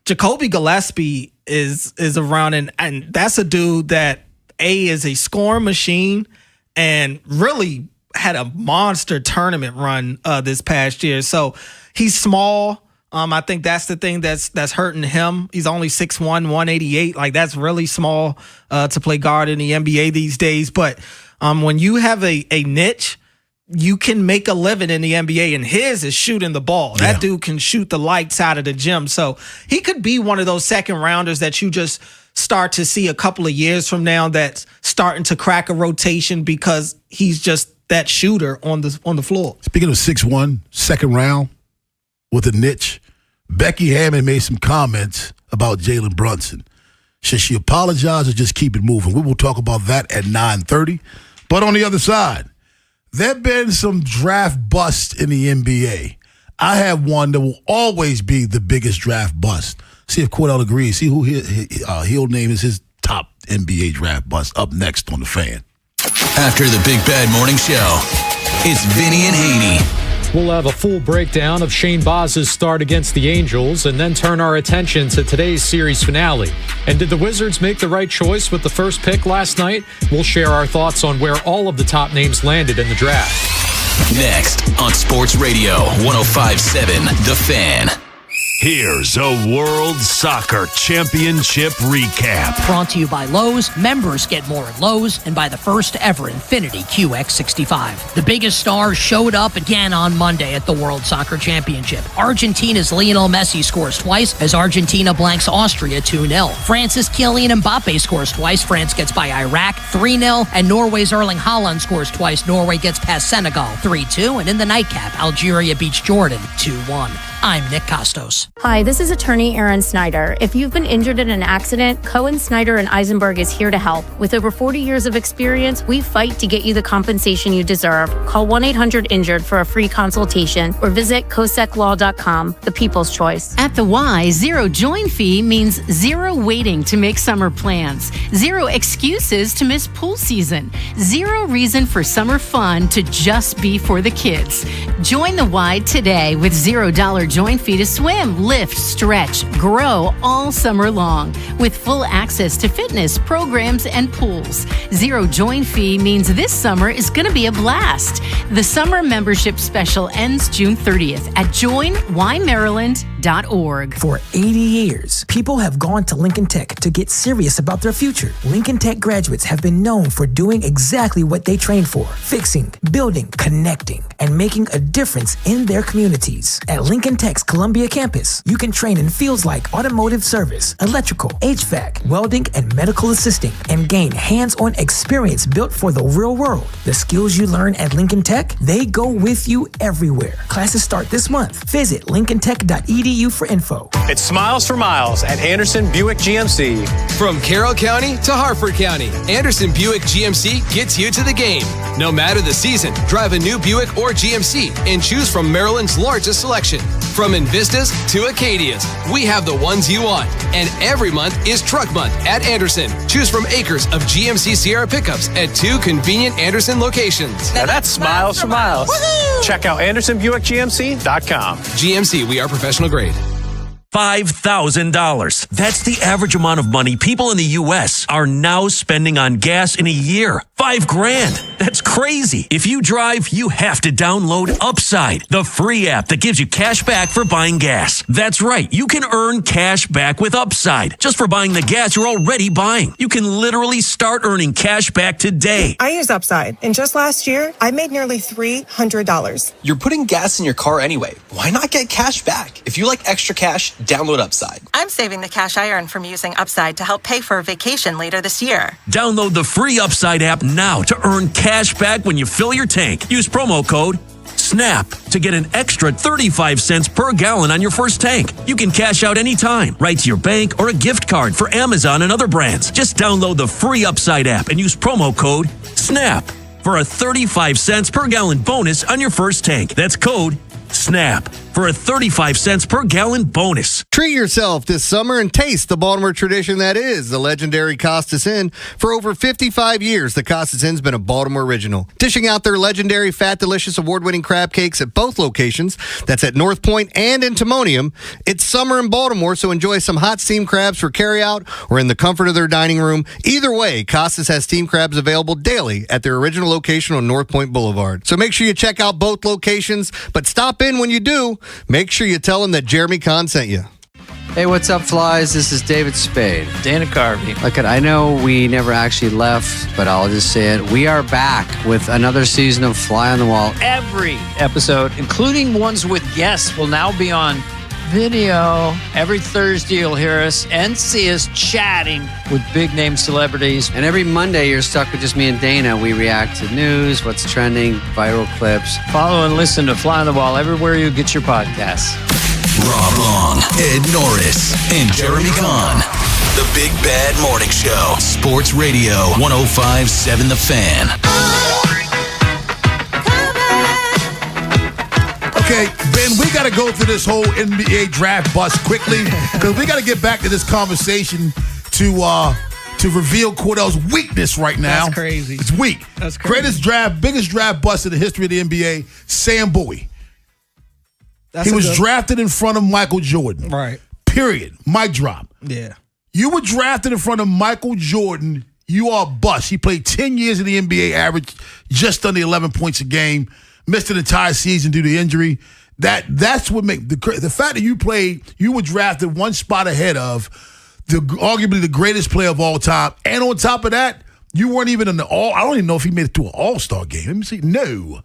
Jacoby Gillespie is around, and that's a dude that is a scoring machine and really had a monster tournament run this past year. So he's small. I think that's the thing that's hurting him. He's only 6'1", 188. Like, that's really small to play guard in the NBA these days. But when you have a niche, you can make a living in the NBA, and his is shooting the ball. Yeah. That dude can shoot the lights out of the gym. So he could be one of those second rounders that you just start to see a couple of years from now that's starting to crack a rotation because he's just that shooter on the floor. Speaking of 6'1", second round with a niche, Becky Hammond made some comments about Jalen Brunson. Should she apologize or just keep it moving? We will talk about that at 9:30. But on the other side, there have been some draft busts in the NBA. I have one that will always be the biggest draft bust. See if Cordell agrees. See who he'll name as his top NBA draft bust up next on The Fan. After the Big Bad Morning Show, it's Vinny and Haynie. We'll have a full breakdown of Shane Boz's start against the Angels and then turn our attention to today's series finale. And did the Wizards make the right choice with the first pick last night? We'll share our thoughts on where all of the top names landed in the draft. Next on Sports Radio 105.7 The Fan. Here's a World Soccer Championship recap. Brought to you by Lowe's. Members get more at Lowe's, and by the first ever Infiniti QX65. The biggest stars showed up again on Monday at the World Soccer Championship. Argentina's Lionel Messi scores twice as Argentina blanks Austria 2-0. France's Kylian Mbappe scores twice. France gets by Iraq 3-0. And Norway's Erling Haaland scores twice. Norway gets past Senegal 3-2. And in the nightcap, Algeria beats Jordan 2-1. I'm Nick Costos. Hi, this is attorney Aaron Snyder. If you've been injured in an accident, Cohen, Snyder, and Eisenberg is here to help. With over 40 years of experience, we fight to get you the compensation you deserve. Call 1-800-INJURED for a free consultation or visit coseclaw.com, the people's choice. At the Y, zero join fee means zero waiting to make summer plans, zero excuses to miss pool season, zero reason for summer fun to just be for the kids. Join the Y today with $0 join fee to swim, lift, stretch, grow all summer long with full access to fitness, programs, and pools. Zero join fee means this summer is going to be a blast. The summer membership special ends June 30th at joinymaryland.org. For 80 years, people have gone to Lincoln Tech to get serious about their future. Lincoln Tech graduates have been known for doing exactly what they trained for: fixing, building, connecting, and making a difference in their communities. At Lincoln Tech's Columbia campus, you can train in fields like automotive service, electrical, HVAC, welding, and medical assisting, and gain hands-on experience built for the real world. The skills you learn at Lincoln Tech, they go with you everywhere. Classes start this month. Visit lincolntech.edu for info. It's Smiles for Miles at Anderson Buick GMC. From Carroll County to Harford County, Anderson Buick GMC gets you to the game. No matter the season, drive a new Buick or GMC and choose from Maryland's largest selection. From Invistas to Acadias, we have the ones you want. And every month is Truck Month at Anderson. Choose from acres of GMC Sierra pickups at 2 convenient Anderson locations. Now that's Smiles for Miles. Woo-hoo! Check out AndersonBuickGMC.com. GMC, we are professional grade. $5,000. That's the average amount of money people in the U.S. are now spending on gas in a year. $5,000. That's crazy. If you drive, you have to download Upside, the free app that gives you cash back for buying gas. That's right. You can earn cash back with Upside just for buying the gas you're already buying. You can literally start earning cash back today. I use Upside, and just last year, I made nearly $300. You're putting gas in your car anyway. Why not get cash back? If you like extra cash, download Upside. I'm saving the cash I earn from using Upside to help pay for a vacation later this year. Download the free Upside app now to earn cash back when you fill your tank. Use promo code SNAP to get an extra 35 cents per gallon on your first tank. You can cash out anytime, right to your bank or a gift card for Amazon and other brands. Just download the free Upside app and use promo code SNAP for a 35 cents per gallon bonus on your first tank. That's code SNAP for a 35 cents per gallon bonus. Treat yourself this summer and taste the Baltimore tradition that is the legendary Costas Inn. For over 55 years, the Costas Inn's been a Baltimore original, dishing out their legendary fat, delicious, award-winning crab cakes at both locations. That's at North Point and in Timonium. It's summer in Baltimore, so enjoy some hot steamed crabs for carryout or in the comfort of their dining room. Either way, Costas has steamed crabs available daily at their original location on North Point Boulevard. So make sure you check out both locations, but stop in when you do. Make sure you tell them that Jeremy Kahn sent you. Hey, what's up, flies? This is David Spade. Dana Carvey. Look, I know we never actually left, but I'll just say it. We are back with another season of Fly on the Wall. Every episode, including ones with guests, will now be on video. Every Thursday, you'll hear us and see us chatting with big-name celebrities. And every Monday, you're stuck with just me and Dana. We react to news, what's trending, viral clips. Follow and listen to Fly on the Wall everywhere you get your podcasts. Rob Long, Ed Norris, and Jeremy Kahn. The Big Bad Morning Show. Sports Radio 105.7 The Fan. Okay, Ben, we got to go through this whole NBA draft bust quickly because we got to get back to this conversation to reveal Cordell's weakness right now. That's crazy. It's weak. That's crazy. Biggest draft bust in the history of the NBA, Sam Bowie. That's he was drafted in front of Michael Jordan. Right. Period. Mic drop. Yeah. You were drafted in front of Michael Jordan. You are a bust. He played 10 years in the NBA, averaged just under 11 points a game. Missed an entire season due to injury. That's what makes the fact that you were drafted one spot ahead of arguably the greatest player of all time, and on top of that, you weren't even in the all. I don't even know if he made it to an All-Star game. Let me see. No,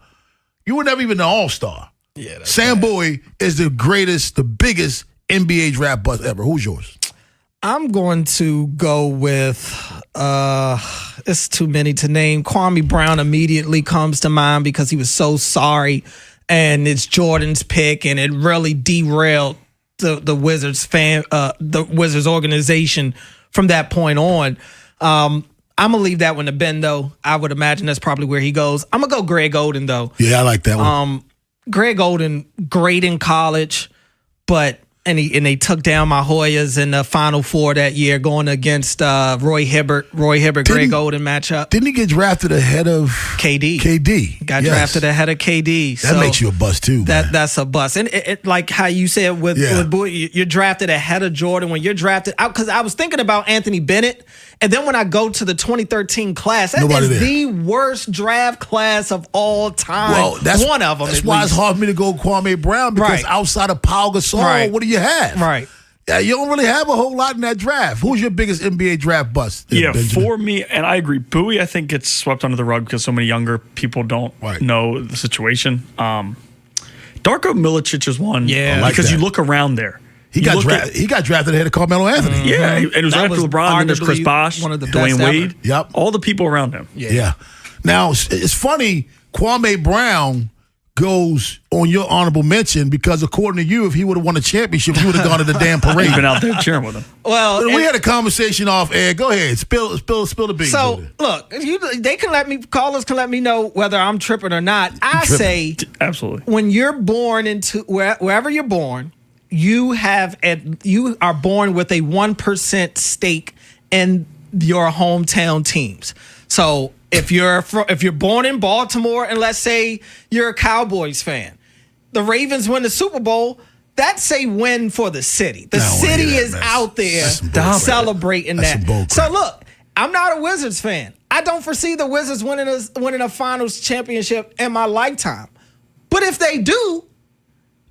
you were never even an All-Star. Yeah, Sam Bowie is the biggest NBA draft bust ever. Who's yours? I'm going to go with, it's too many to name. Kwame Brown immediately comes to mind because he was so sorry and it's Jordan's pick, and it really derailed the Wizards the Wizards organization from that point on. I'm gonna leave that one to Ben, though. I would imagine that's probably where he goes. I'm gonna go Greg Oden, though. Yeah, I like that one. Greg Oden, great in college, but they took down my Hoyas in the Final Four that year, going against Roy Hibbert. Greg Oden matchup. Didn't he get drafted ahead of KD? Got drafted ahead of KD. That makes you a bust too. That's a bust. And it, like how you said with Bowie, you're drafted ahead of Jordan when you're drafted. Because I was thinking about Anthony Bennett, and then when I go to the 2013 class, that is the worst draft class of all time. Well, that's one of them. That's why it's hard for me to go Kwame Brown, because outside of Paul Gasol, what do you have? Right. Yeah, you don't really have a whole lot in that draft. Who's your biggest NBA draft bust? Benjamin? For me, and I agree, Bowie, I think, gets swept under the rug because so many younger people don't know the situation. Darko Milicic is one. Yeah. Because you look around there. He got drafted ahead of Carmelo Anthony. Yeah, and it was after LeBron, and there's Chris Bosh, Dwayne Wade. Yep. All the people around him. Yeah. Now, it's funny, Kwame Brown goes on your honorable mention because, according to you, if he would have won a championship, he would have gone to the damn parade. You've been out there cheering with him. Well, we had a conversation off air. Go ahead, spill the beans. So look, callers can let me know whether I'm tripping or not. I say absolutely. When you're born into wherever you're born, you are born with a 1% stake in your hometown teams. So if you're born in Baltimore, and let's say you're a Cowboys fan, the Ravens win the Super Bowl, that's a win for the city. The city is out there celebrating that. So look, I'm not a Wizards fan. I don't foresee the Wizards winning a finals championship in my lifetime. But if they do,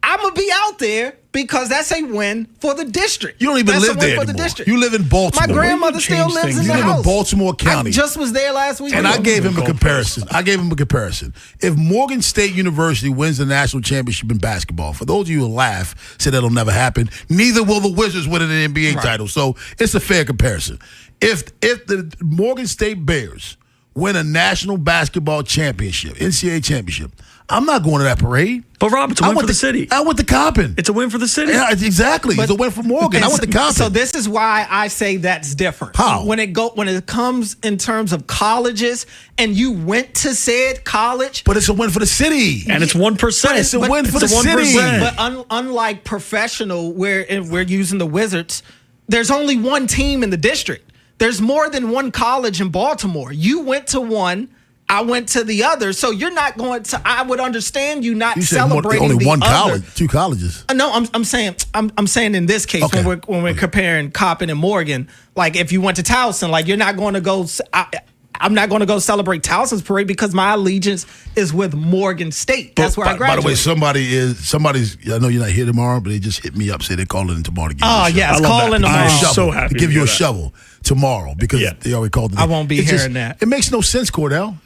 I'm going to be out there because that's a win for the district. You don't even live there anymore. You live in Baltimore. My grandmother still lives in the house. You live in Baltimore County. I just was there last week. And I gave him a comparison. If Morgan State University wins the national championship in basketball, for those of you who laugh, say that'll never happen, neither will the Wizards win an NBA title. So it's a fair comparison. If the Morgan State Bears win a national basketball championship, NCAA championship, I'm not going to that parade. But Rob, it's a win for the city. I went to Coppin. It's a win for the city. Yeah, exactly. It's a win for Morgan. I went to Coppin. So this is why I say that's different. How? When it comes in terms of colleges, and you went to said college, but it's a win for the city, and it's 1%. It's a win for the city. But unlike professional, where we're using the Wizards, there's only one team in the district. There's more than one college in Baltimore. You went to one. I went to the other, so you're not going to. I would understand you not celebrating only the one other. college, two colleges. No, I'm saying in this case, when we're comparing Coppin and Morgan, like if you went to Towson, like you're not going to go. I'm not going to go celebrate Towson's parade because my allegiance is with Morgan State. That's where I graduated. By the way, somebody's. I know you're not here tomorrow, but they just hit me up, say they're calling in tomorrow to give you a shovel. Yes, calling tomorrow. I'm so happy to give you a shovel tomorrow because they already called it. I won't be hearing that. It makes no sense, Cordell.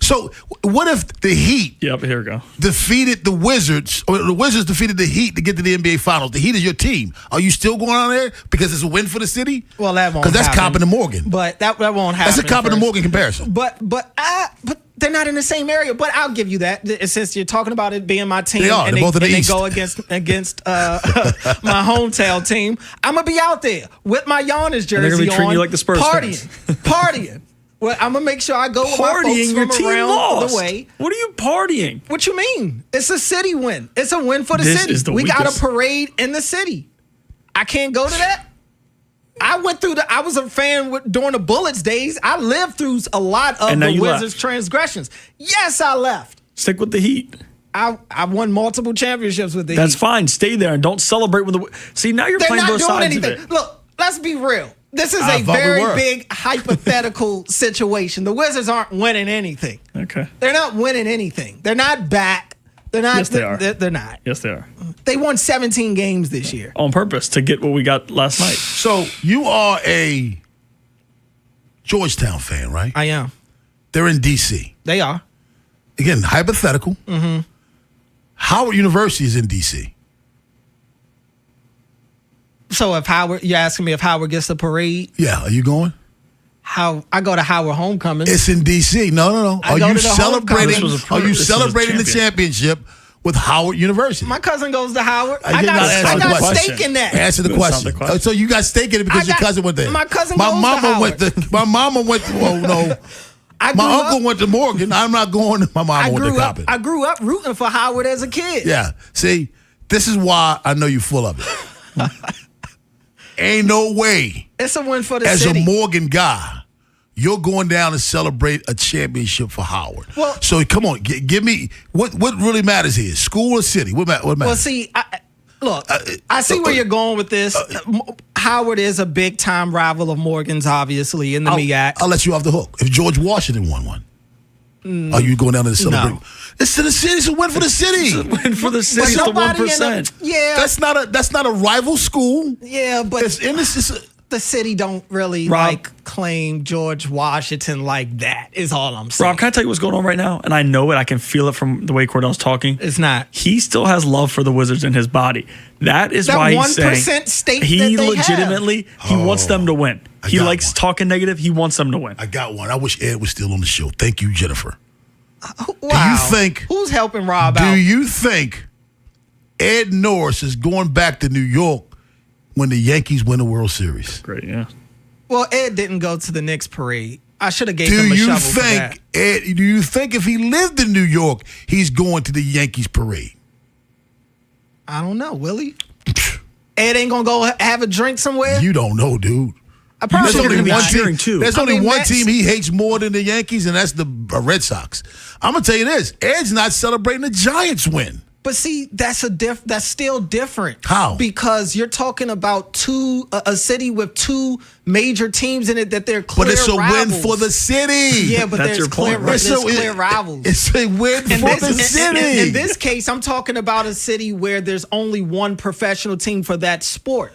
So what if the Heat? Yep, here we go. Defeated the Wizards, or the Wizards defeated the Heat to get to the NBA Finals. The Heat is your team. Are you still going on there because it's a win for the city? Well, that won't. Because that's Coppin and Morgan. But that won't happen. That's a Coppin and Morgan comparison. But they're not in the same area. But I'll give you that since you're talking about it being my team. They are. And they're both in the They East. go against my hometown team. I'm gonna be out there with my Giannis jersey and they're gonna be treating on, you like the Spurs partying. Well, I'm gonna make sure I go with my folks your from team around lost. the way. What are you partying? What you mean? It's a city win. It's a win for the This city. is the We got weakest. a parade in the city. I can't go to that. I went through I was a fan during the Bullets days. I lived through a lot of the Wizards' transgressions. Yes, I left. Stick with the Heat. I won multiple championships with the Heat. That's fine. Stay there and don't celebrate with the. See, now you're playing both sides of it. Look, let's be real. This is a very big hypothetical situation. The Wizards aren't winning anything. Okay. They're not winning anything. They're not back. They're not. Yes, they are. They're not. Yes, they are. They won 17 games this year. On purpose to get what we got last night. So you are a Georgetown fan, right? I am. They're in D.C. They are. Again, hypothetical. Mm-hmm. Howard University is in D.C. So if Howard, you're asking me if Howard gets the parade? Yeah, are you going? I go to Howard Homecoming. It's in D.C. No. Are you celebrating the championship with Howard University? My cousin goes to Howard. I got stake in that. Answer the question. So you got stake in it because your cousin went there. My cousin goes to Howard. My mama went to, well, no. My uncle went to Morgan. I'm not going. My mama went to Coppin. I grew up rooting for Howard as a kid. Yeah. See, this is why I know you're full of it. Ain't no way. It's a win for the city. As a Morgan guy, you're going down to celebrate a championship for Howard. Well, so come on, give me what really matters here: school or city? What matters? Well, see, I see where you're going with this. Howard is a big time rival of Morgan's, obviously, in the MEAC. I'll let you off the hook. If George Washington won one, are you going down to celebrate? No. It's to the city. It's a win for the city. It's a win for the city. It's the 1%. Yeah, that's not a rival school. Yeah, but the city don't really claim George Washington like that. Is all I'm saying. Rob, can I tell you what's going on right now? And I know it. I can feel it from the way Cordell's talking. It's not. He still has love for the Wizards in his body. That is why he's saying 1% stake he that they legitimately he wants them to win. He likes talking negative. He wants them to win. I got one. I wish Ed was still on the show. Thank you, Jennifer. Wow. Do you think who's helping Rob out? Do you think Ed Norris is going back to New York when the Yankees win the World Series? Great, yeah. Well, Ed didn't go to the Knicks parade. I should have gave him a shovel for that. Do you think if he lived in New York, he's going to the Yankees parade? I don't know. Will he? Ed ain't gonna go have a drink somewhere? You don't know, dude. There's only one team he hates more than the Yankees, and that's the Red Sox. I'm gonna tell you this: Ed's not celebrating the Giants win. But see, that's still different. How? Because you're talking about a city with two major teams in it that they're clear rivals. But it's a win for the city. Yeah, but there's clear rivals. It's a win for the city. In this case, I'm talking about a city where there's only one professional team for that sport.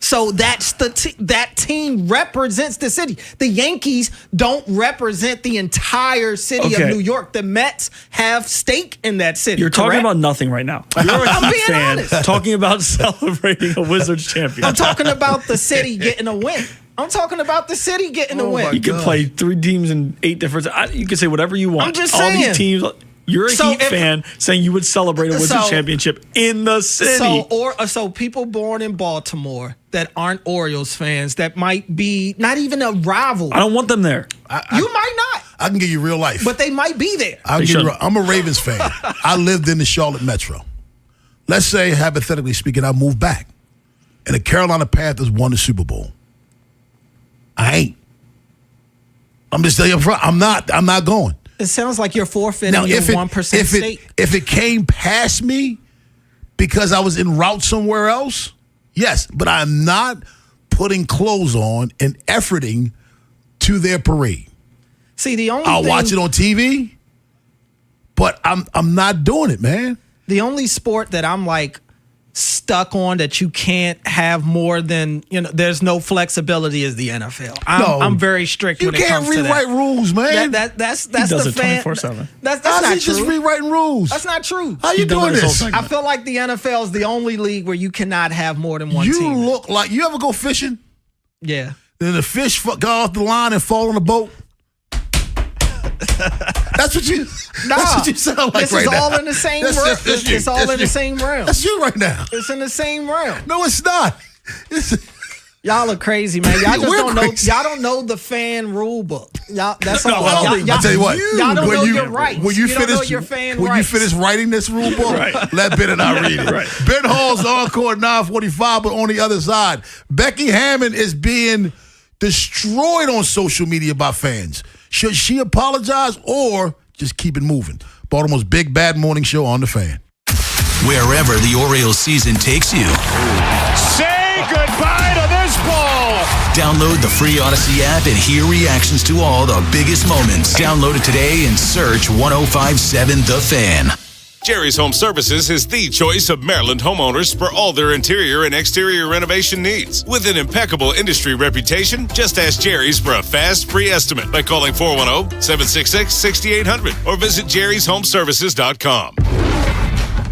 So that's that team represents the city. The Yankees don't represent the entire city of New York. The Mets have stake in that city. You're talking about nothing right now. You're a Heat fan talking about celebrating a Wizards champion. I'm talking about the city getting a win. I'm talking about the city getting a win. You can play 3 teams in 8 different. You can say whatever you want. I'm just all saying. These teams. You're a Heat fan saying you would celebrate a Wizards championship in the city. So people born in Baltimore that aren't Orioles fans, that might be not even a rival. I don't want them there. You might not. I can give you real life. But they might be there. I'm a Ravens fan. I lived in the Charlotte Metro. Let's say, hypothetically speaking, I moved back, and the Carolina Panthers won the Super Bowl. I ain't. I'm just telling you up front. I'm not going. It sounds like you're forfeiting your 1% stake. If it came past me because I was en route somewhere else, yes. But I'm not putting clothes on and efforting to their parade. See, I'll watch it on TV, but I'm not doing it, man. The only sport that I'm like stuck on that you can't have more than, there's no flexibility is the NFL. I'm very strict when it comes to that. You can't rewrite rules, man. That's he does the it fan. 24/7. That's not true. Just rewriting rules. That's not true. How you doing this? I feel like the NFL is the only league where you cannot have more than one team. You look like you ever go fishing? Yeah. Then the fish go off the line and fall on the boat. That's what you sound like this right now. This is all in the same realm. It's all in the same realm. That's you right now. It's in the same realm. No, it's not. Y'all are crazy, man. Y'all just don't know. Y'all don't know the fan rule book. Y'all. That's all. I tell you what. Y'all don't know your rights. When you finish writing this rule book, let Ben and I read it. Right. Ben Hall's encore 9:45, but on the other side, Becky Hammon is being destroyed on social media by fans. Should she apologize or just keep it moving? Baltimore's big bad morning show on the Fan. Wherever the Orioles season takes you. Say goodbye to this ball. Download the free Odyssey app and hear reactions to all the biggest moments. Download it today and search 1057 The Fan. Jerry's Home Services is the choice of Maryland homeowners for all their interior and exterior renovation needs. With an impeccable industry reputation, just ask Jerry's for a fast, free estimate by calling 410-766-6800 or visit jerryshomeservices.com.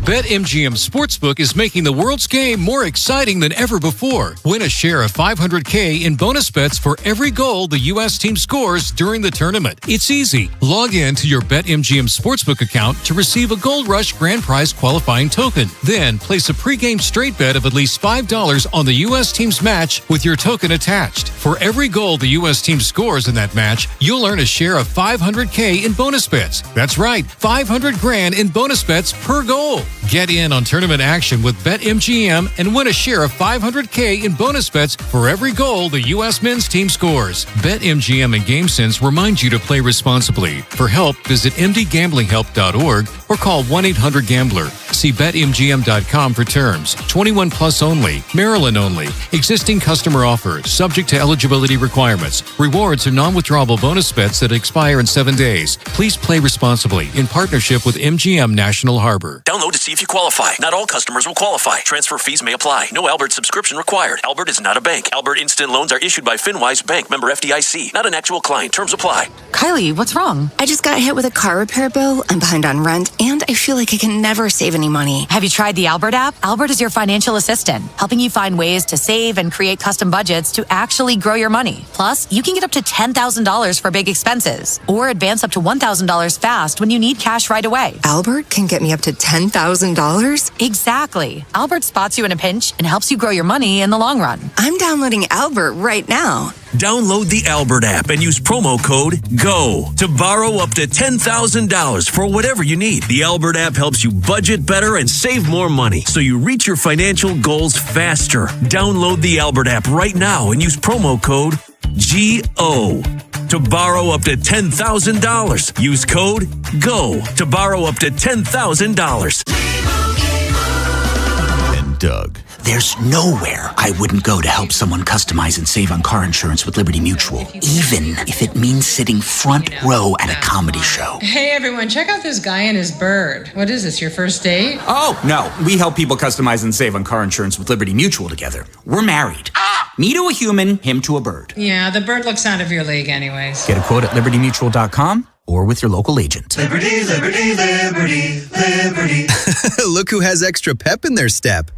BetMGM Sportsbook is making the world's game more exciting than ever before. Win a share of $500K in bonus bets for every goal the U.S. team scores during the tournament. It's easy. Log in to your BetMGM Sportsbook account to receive a Gold Rush Grand Prize qualifying token. Then place a pregame straight bet of at least $5 on the U.S. team's match with your token attached. For every goal the U.S. team scores in that match, you'll earn a share of $500K in bonus bets. That's right, $500,000 in bonus bets per goal. Get in on tournament action with BetMGM and win a share of $500K in bonus bets for every goal the U.S. men's team scores. BetMGM and GameSense remind you to play responsibly. For help, visit mdgamblinghelp.org or call 1-800-GAMBLER. See BetMGM.com for terms. 21 plus only. Maryland only. Existing customer offer. Subject to eligibility requirements. Rewards are non-withdrawable bonus bets that expire in 7 days. Please play responsibly in partnership with MGM National Harbor. Download to see if you qualify. Not all customers will qualify. Transfer fees may apply. No Albert subscription required. Albert is not a bank. Albert Instant Loans are issued by FinWise Bank, member FDIC. Not an actual client. Terms apply. Kylie, what's wrong? I just got hit with a car repair bill. I'm behind on rent, and I feel like I can never save any money. Have you tried the Albert app? Albert is your financial assistant, helping you find ways to save and create custom budgets to actually grow your money. Plus, you can get up to $10,000 for big expenses, or advance up to $1,000 fast when you need cash right away. Albert can get me up to $10,000? Exactly. Albert spots you in a pinch and helps you grow your money in the long run. I'm downloading Albert right now. Download the Albert app and use promo code GO to borrow up to $10,000 for whatever you need. The Albert app helps you budget better and save more money so you reach your financial goals faster. Download the Albert app right now and use promo code GO to borrow up to $10,000. Use code GO to borrow up to $10,000. And Doug. There's nowhere I wouldn't go to help someone customize and save on car insurance with Liberty Mutual, even if it means sitting front row at a comedy show. Hey everyone, check out this guy and his bird. What is this, your first date? Oh, no, we help people customize and save on car insurance with Liberty Mutual together. We're married. Me to a human, him to a bird. Yeah, the bird looks out of your league anyways. Get a quote at libertymutual.com or with your local agent. Liberty, liberty, liberty, liberty. Look who has extra pep in their step.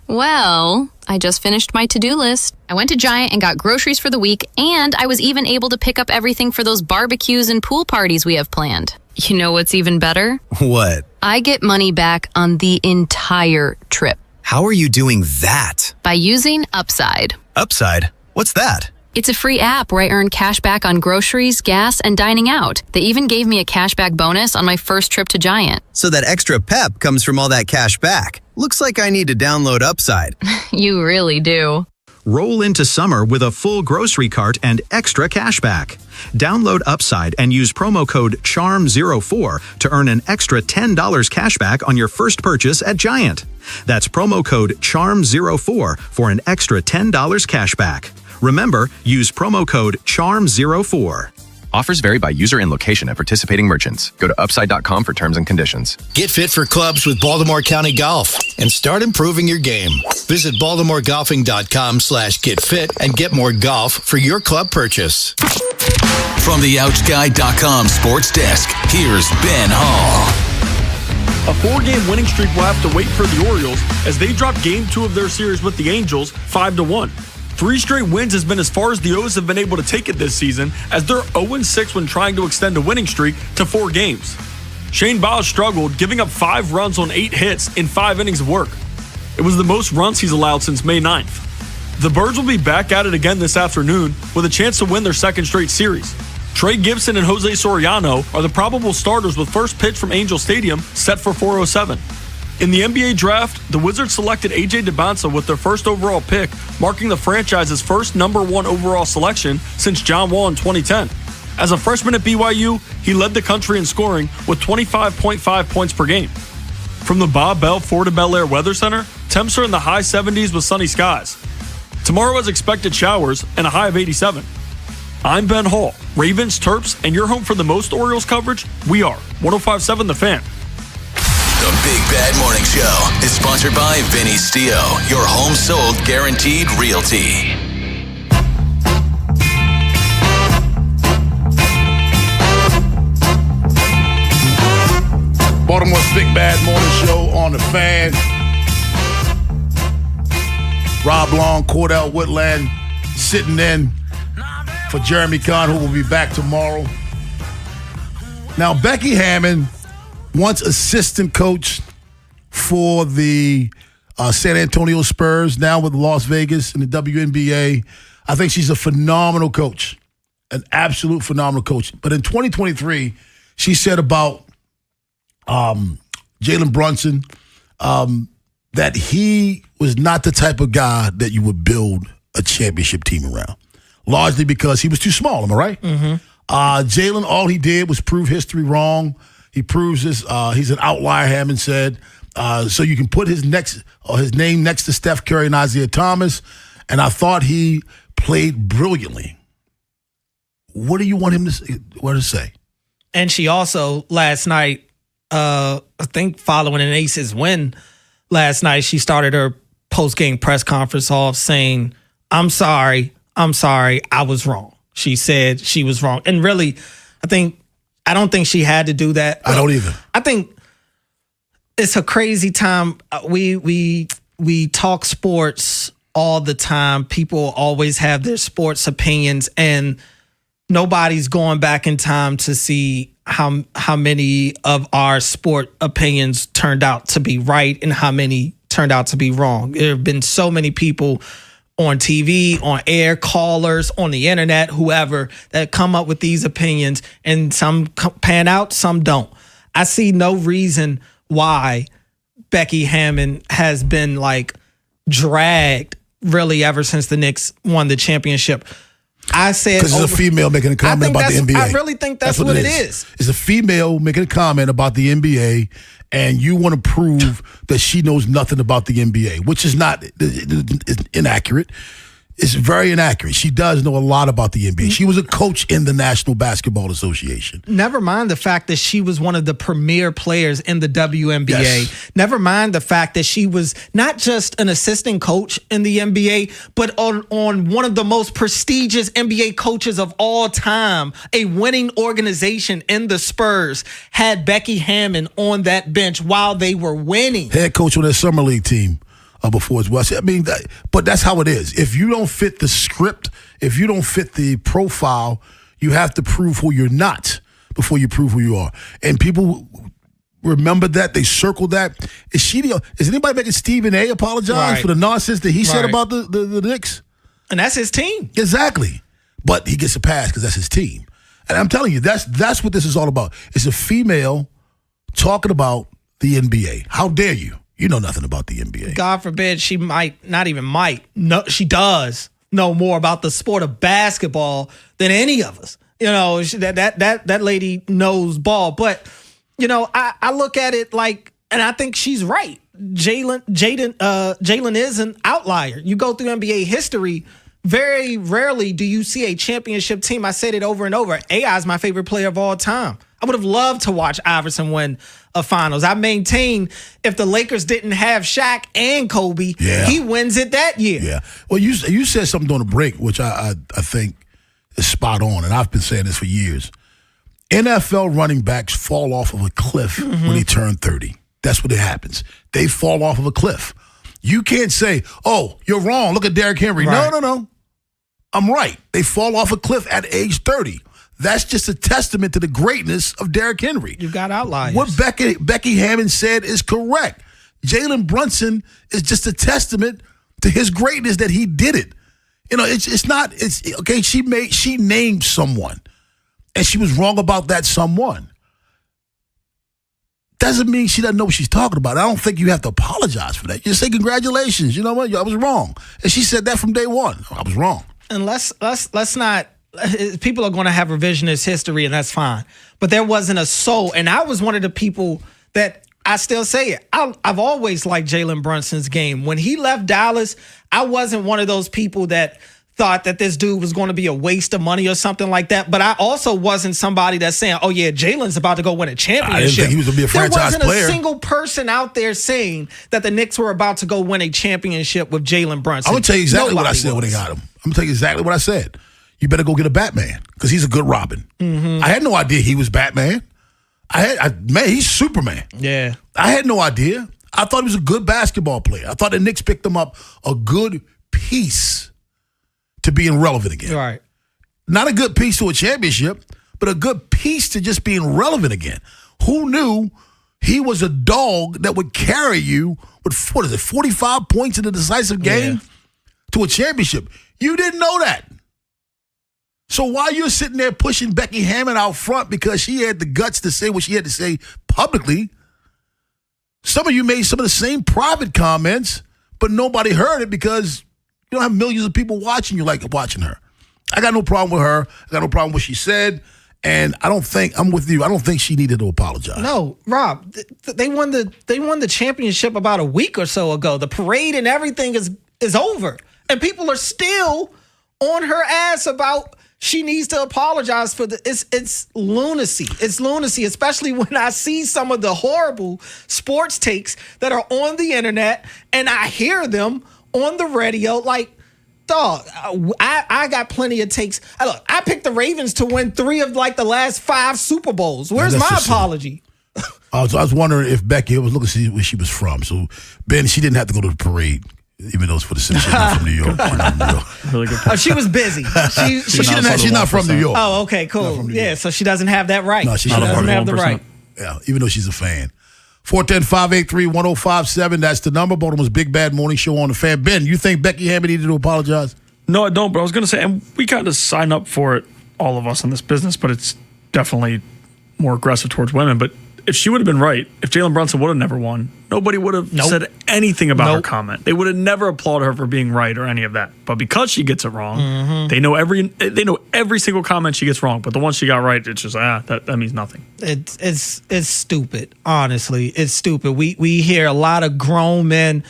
Well, I just finished my to-do list. I went to Giant and got groceries for the week, and I was even able to pick up everything for those barbecues and pool parties we have planned. You know what's even better? What? I get money back on the entire trip. How are you doing that? By using Upside. Upside? What's that? It's a free app where I earn cash back on groceries, gas, and dining out. They even gave me a cashback bonus on my first trip to Giant. So that extra pep comes from all that cash back. Looks like I need to download Upside. You really do. Roll into summer with a full grocery cart and extra cash back. Download Upside and use promo code CHARM04 to earn an extra $10 cash back on your first purchase at Giant. That's promo code CHARM04 for an extra $10 cash back. Remember, use promo code CHARM04. Offers vary by user and location at participating merchants. Go to upside.com for terms and conditions. Get fit for clubs with Baltimore County Golf and start improving your game. Visit baltimoregolfing.com/getfit and get more golf for your club purchase. From the OutSky.com sports desk, here's Ben Hall. A 4-game winning streak will have to wait for the Orioles as they drop Game 2 of their series with the Angels 5-1. 3 straight wins has been as far as the O's have been able to take it this season, as they're 0-6 when trying to extend a winning streak to 4 games. Shane Baz struggled, giving up 5 runs on 8 hits in 5 innings of work. It was the most runs he's allowed since May 9th. The Birds will be back at it again this afternoon with a chance to win their second straight series. Trey Gibson and Jose Soriano are the probable starters with first pitch from Angel Stadium set for 4:07. In the NBA draft, the Wizards selected A.J. Debonsa with their first overall pick, marking the franchise's first #1 overall selection since John Wall in 2010. As a freshman at BYU, he led the country in scoring with 25.5 points per game. From the Bob Bell Florida Bel Air Weather Center, temps are in the high 70s with sunny skies. Tomorrow has expected showers and a high of 87. I'm Ben Hall, Ravens, Terps, and your home for the most Orioles coverage? We are 105.7 The Fan. The Big Bad Morning Show is sponsored by Vinny Stio, your home sold guaranteed realty. Baltimore Big Bad Morning Show on the Fan. Rob Long, Cordell Woodland sitting in for Jeremy Kahn, who will be back tomorrow. Now, Becky Hammon, once assistant coach for the San Antonio Spurs, now with Las Vegas in the WNBA. I think she's a phenomenal coach, an absolute phenomenal coach. But in 2023, she said about Jalen Brunson that he was not the type of guy that you would build a championship team around, largely because he was too small. Am I right? Mm-hmm. Jalen, all he did was prove history wrong. He proves this. He's an outlier, Hammond said. So you can put his name next to Steph Curry and Isaiah Thomas. And I thought he played brilliantly. What do you want him to say? And she also, last night, I think following an Aces win last night, she started her post-game press conference off saying, I'm sorry, I was wrong. She said she was wrong. And really, I don't think she had to do that. I don't either. I think it's a crazy time. We talk sports all the time. People always have their sports opinions, and nobody's going back in time to see how many of our sport opinions turned out to be right and how many turned out to be wrong. There have been so many people on TV, on air, callers, on the internet, whoever, that come up with these opinions, and some pan out, some don't. I see no reason why Becky Hammon has been dragged really ever since the Knicks won the championship. I said because it's a female making a comment about the NBA. I really think that's what it is. It's a female making a comment about the NBA, and you want to prove that she knows nothing about the NBA, which is it's inaccurate. It's very inaccurate. She does know a lot about the NBA. She was a coach in the National Basketball Association. Never mind the fact that she was one of the premier players in the WNBA. Yes. Never mind the fact that she was not just an assistant coach in the NBA, but on one of the most prestigious NBA coaches of all time. A winning organization in the Spurs had Becky Hammon on that bench while they were winning. Head coach on their summer league team. Before as well. I mean, but that's how it is. If you don't fit the script, if you don't fit the profile, you have to prove who you're not before you prove who you are. And people remember that. They circle that. Is anybody making Stephen A. apologize for the nonsense that he said about the Knicks? And that's his team. Exactly. But he gets a pass because that's his team. And I'm telling you, that's what this is all about. It's a female talking about the NBA. How dare you? You know nothing about the NBA. God forbid she she does know more about the sport of basketball than any of us. You know, that lady knows ball. But, you know, I look at it and I think she's right. Jalen is an outlier. You go through NBA history, very rarely do you see a championship team. I said it over and over. AI is my favorite player of all time. I would have loved to watch Iverson win a finals. I maintain if the Lakers didn't have Shaq and Kobe, he wins it that year. Yeah. Well, you said something during the break, which I think is spot on, and I've been saying this for years. NFL running backs fall off of a cliff when they turn 30. That's what happens. They fall off of a cliff. You can't say, oh, you're wrong. Look at Derrick Henry. Right. No. I'm right. They fall off a cliff at age 30. That's just a testament to the greatness of Derrick Henry. You got outliers. What Becky Hammon said is correct. Jalen Brunson is just a testament to his greatness that he did it. You know, it's okay. She named someone, and she was wrong about that someone. Doesn't mean she doesn't know what she's talking about. I don't think you have to apologize for that. You just say congratulations. You know what? I was wrong, and she said that from day one. I was wrong. And let's not. People are going to have revisionist history, and that's fine. But there wasn't a soul, and I was one of the people that I still say it. I've always liked Jalen Brunson's game. When he left Dallas, I wasn't one of those people that thought that this dude was going to be a waste of money or something like that. But I also wasn't somebody that's saying, oh, yeah, Jalen's about to go win a championship. I didn't think he was going to be a franchise player. There wasn't a single person out there saying that the Knicks were about to go win a championship with Jalen Brunson. I'm going to tell you exactly what I said when they got him. I'm going to tell you exactly what I said. You better go get a Batman because he's a good Robin. I had no idea he was Batman. Man, he's Superman. Yeah. I had no idea. I thought he was a good basketball player. I thought the Knicks picked him up a good piece to being relevant again. Right. Not a good piece to a championship, but a good piece to just being relevant again. Who knew he was a dog that would carry you with, 45 points in the decisive game to a championship? You didn't know that. So while you're sitting there pushing Becky Hammond out front because she had the guts to say what she had to say publicly, some of you made some of the same private comments, but nobody heard it because you don't have millions of people watching you like watching her. I got no problem with her. I got no problem with what she said. And I'm with you. I don't think she needed to apologize. No, Rob, they won the championship about a week or so ago. The parade and everything is over. And people are still on her ass about she needs to apologize for it's lunacy. It's lunacy, especially when I see some of the horrible sports takes that are on the internet and I hear them on the radio. Like, dog, I got plenty of takes. Look, I picked the Ravens to win 3 of like the last 5 Super Bowls. Where's my apology? I was wondering if Becky was looking to see where she was from. So, Ben, she didn't have to go to the parade. Even though it's for the city, she's not from New York. Really good. Oh, she was busy. She's not from New York. Oh, okay, cool. Yeah, so she doesn't have that right. No, she doesn't have the right. Yeah, even though she's a fan. 410-583-1057. That's the number. Baltimore's Big Bad Morning Show on the Fan. Ben, you think Becky Hammond needed to apologize? No, I don't. But I was going to say, and we kind of sign up for it, all of us in this business, but it's definitely more aggressive towards women. But if she would have been right, if Jalen Brunson would have never won, nobody would have said anything about her comment. They would have never applauded her for being right or any of that. But because she gets it wrong, they know every single comment she gets wrong. But the one she got right, it's just that means nothing. It's stupid. Honestly, it's stupid. We hear a lot of grown men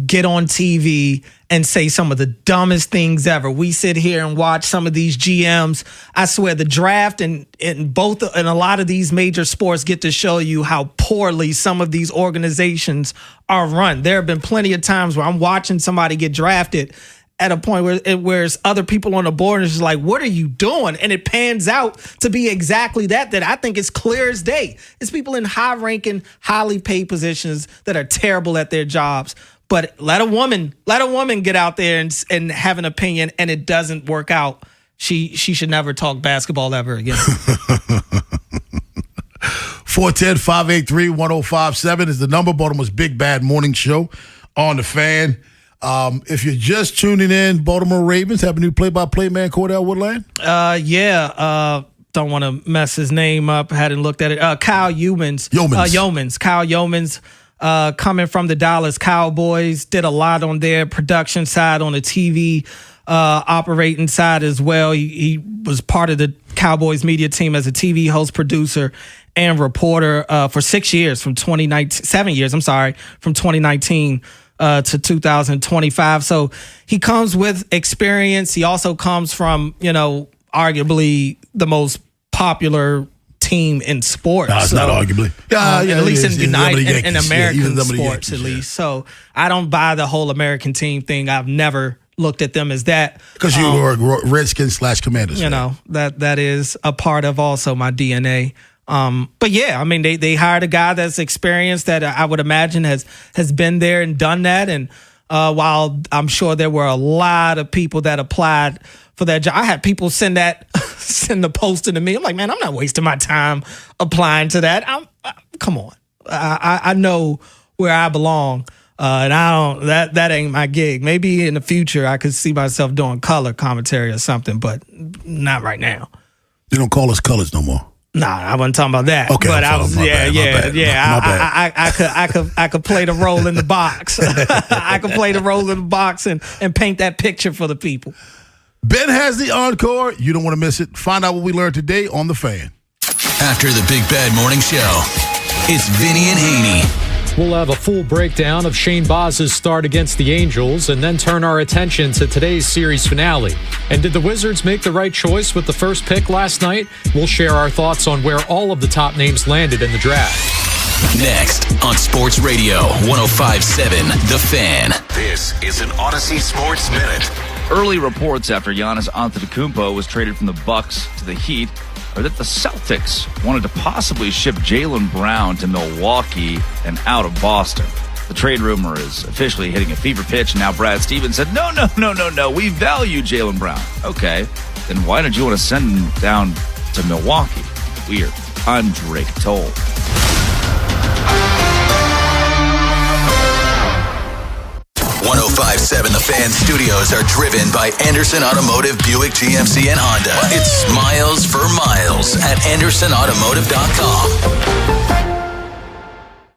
get on TV and say some of the dumbest things ever. We sit here and watch some of these GMs. I swear the draft and a lot of these major sports get to show you how poorly some of these organizations are run. There have been plenty of times where I'm watching somebody get drafted at a point where there's other people on the board and it's just like, what are you doing? And it pans out to be exactly that I think is clear as day. It's people in high-ranking, highly paid positions that are terrible at their jobs. But let a woman get out there and have an opinion, and it doesn't work out. She should never talk basketball ever again. 410-583-1057 is the number. Baltimore's Big Bad Morning Show on the Fan. If you're just tuning in, Baltimore Ravens have a new play-by-play man, Cordell Woodland. Don't want to mess his name up. Hadn't looked at it. Kyle Yeomans. Kyle Yeomans. Coming from the Dallas Cowboys, did a lot on their production side, on the TV operating side as well. He was part of the Cowboys media team as a TV host, producer, and reporter for 6 years, from 2019 to 2025. So he comes with experience. He also comes from, arguably the most popular team in sports. No, it's not arguably. At least in American sports, at least. So I don't buy the whole American team thing. I've never looked at them as that. Because you were a Redskins / Commanders. That is a part of also my DNA. But yeah, I mean, they hired a guy that's experienced, that I would imagine has been there and done that. And while I'm sure there were a lot of people that applied for that job, I had people send the posting to me. I'm like, man, I'm not wasting my time applying to that. Come on. I know where I belong. And that ain't my gig. Maybe in the future I could see myself doing color commentary or something, but not right now. They don't call us colors no more. Nah, I wasn't talking about that. Okay, but I was, bad. I could play the role in the box. I could play the role in the box and paint that picture for the people. Ben has the encore. You don't want to miss it. Find out what we learned today on The Fan. After the Big Bad Morning Show, it's Vinny and Haynie. We'll have a full breakdown of Shane Boz's start against the Angels and then turn our attention to today's series finale. And did the Wizards make the right choice with the first pick last night? We'll share our thoughts on where all of the top names landed in the draft. Next on Sports Radio 105.7 The Fan. This is an Odyssey Sports Minute. Early reports after Giannis Antetokounmpo was traded from the Bucks to the Heat or that the Celtics wanted to possibly ship Jaylen Brown to Milwaukee and out of Boston. The trade rumor is officially hitting a fever pitch, and now Brad Stevens said, no, we value Jaylen Brown. Okay, then why did you want to send him down to Milwaukee? Weird. I'm Drake Toll. .1057 The Fan studios are driven by Anderson Automotive, Buick, GMC, and Honda. It's miles for miles at AndersonAutomotive.com.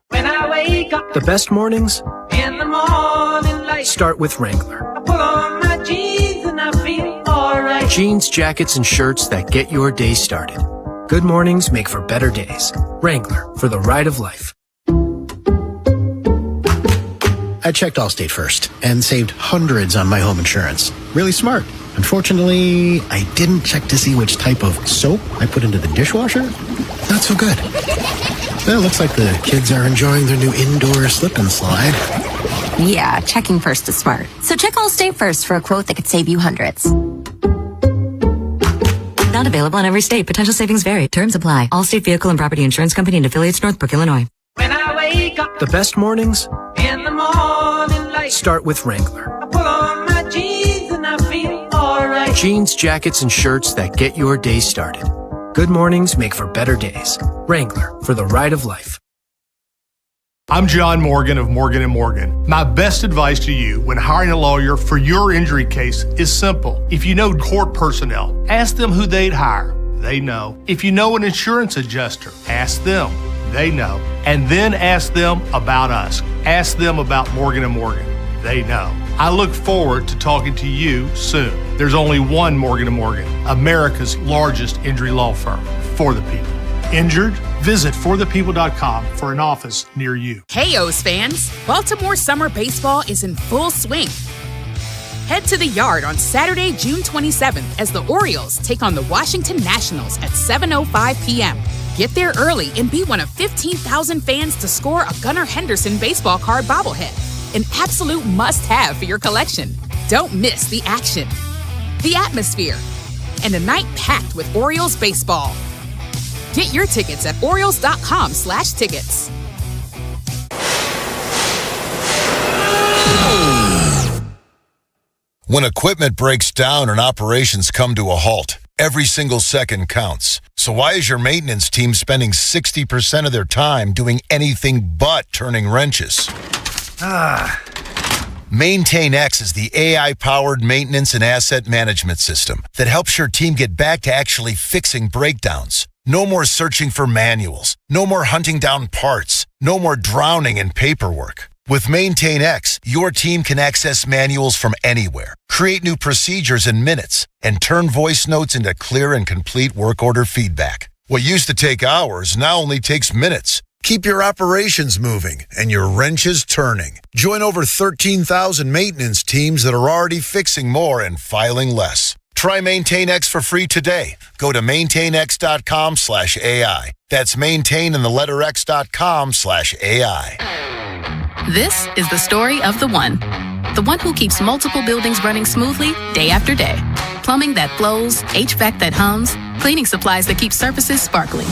When I wake up, the best mornings in the morning light start with Wrangler. I pull on my jeans and I feel alright. Jeans, jackets, and shirts that get your day started. Good mornings make for better days. Wrangler, for the ride of life. I checked Allstate first and saved hundreds on my home insurance. Really smart. Unfortunately, I didn't check to see which type of soap I put into the dishwasher. Not so good. Well, it looks like the kids are enjoying their new indoor slip and slide. Yeah, checking first is smart. So check Allstate first for a quote that could save you hundreds. Not available in every state. Potential savings vary. Terms apply. Allstate Vehicle and Property Insurance Company and affiliates, Northbrook, Illinois. When I wake up, the best mornings in the morning light start with Wrangler. I pull on my jeans and I feel alright. Jeans, jackets, and shirts that get your day started. Good mornings make for better days. Wrangler, for the ride of life. I'm John Morgan of Morgan & Morgan. My best advice to you when hiring a lawyer for your injury case is simple. If you know court personnel, ask them who they'd hire. They know. If you know an insurance adjuster, ask them. They know. And then ask them about us. Ask them about Morgan & Morgan. They know. I look forward to talking to you soon. There's only one Morgan & Morgan, America's largest injury law firm, for the people. Injured? Visit forthepeople.com for an office near you. Hey, O's fans! Baltimore summer baseball is in full swing. Head to the Yard on Saturday, June 27th as the Orioles take on the Washington Nationals at 7:05 p.m. Get there early and be one of 15,000 fans to score a Gunnar Henderson baseball card bobblehead. An absolute must-have for your collection. Don't miss the action, the atmosphere, and a night packed with Orioles baseball. Get your tickets at Orioles.com/tickets. When equipment breaks down and operations come to a halt, every single second counts. So why is your maintenance team spending 60% of their time doing anything but turning wrenches? MaintainX is the AI-powered maintenance and asset management system that helps your team get back to actually fixing breakdowns. No more searching for manuals. No more hunting down parts. No more drowning in paperwork. With MaintainX, your team can access manuals from anywhere, create new procedures in minutes, and turn voice notes into clear and complete work order feedback. What used to take hours now only takes minutes. Keep your operations moving and your wrenches turning. Join over 13,000 maintenance teams that are already fixing more and filing less. Try MaintainX for free today. Go to maintainx.com/AI. That's maintain and the letter x.com/AI. This is the story of the one who keeps multiple buildings running smoothly day after day. Plumbing that flows, HVAC that hums, cleaning supplies that keep surfaces sparkling.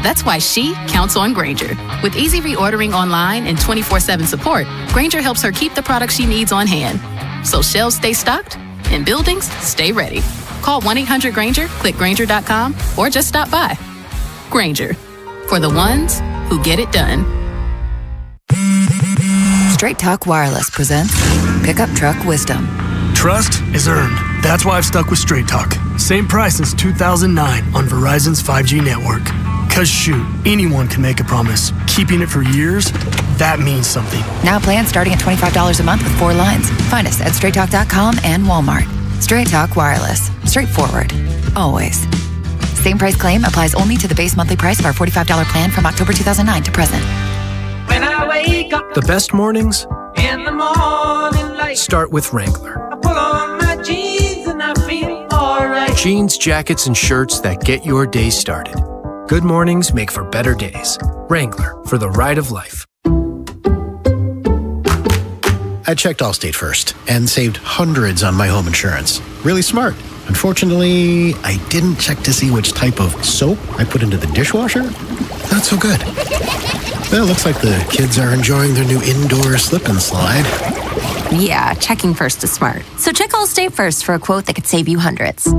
That's why she counts on Grainger. With easy reordering online and 24/7 support, Grainger helps her keep the products she needs on hand. So shelves stay stocked and buildings stay ready. Call 1-800-GRAINGER, click Grainger.com, or just stop by. Grainger, for the ones who get it done. Straight Talk Wireless presents Pickup Truck Wisdom. Trust is earned. That's why I've stuck with Straight Talk. Same price since 2009 on Verizon's 5G network. Cause shoot, anyone can make a promise. Keeping it for years, that means something. Now plans starting at $25 a month with 4 lines. Find us at straighttalk.com and Walmart. Straight Talk Wireless. Straightforward. Always. Same price claim applies only to the base monthly price of our $45 plan from October 2009 to present. When I wake up, the best mornings in the morning light start with Wrangler. I pull on my jeans and I feel alright. Jeans, jackets, and shirts that get your day started. Good mornings make for better days. Wrangler, for the ride of life. I checked Allstate first and saved hundreds on my home insurance. Really smart. Unfortunately, I didn't check to see which type of soap I put into the dishwasher. Not so good. Well, it looks like the kids are enjoying their new indoor slip and slide. Yeah, checking first is smart. So check Allstate first for a quote that could save you hundreds.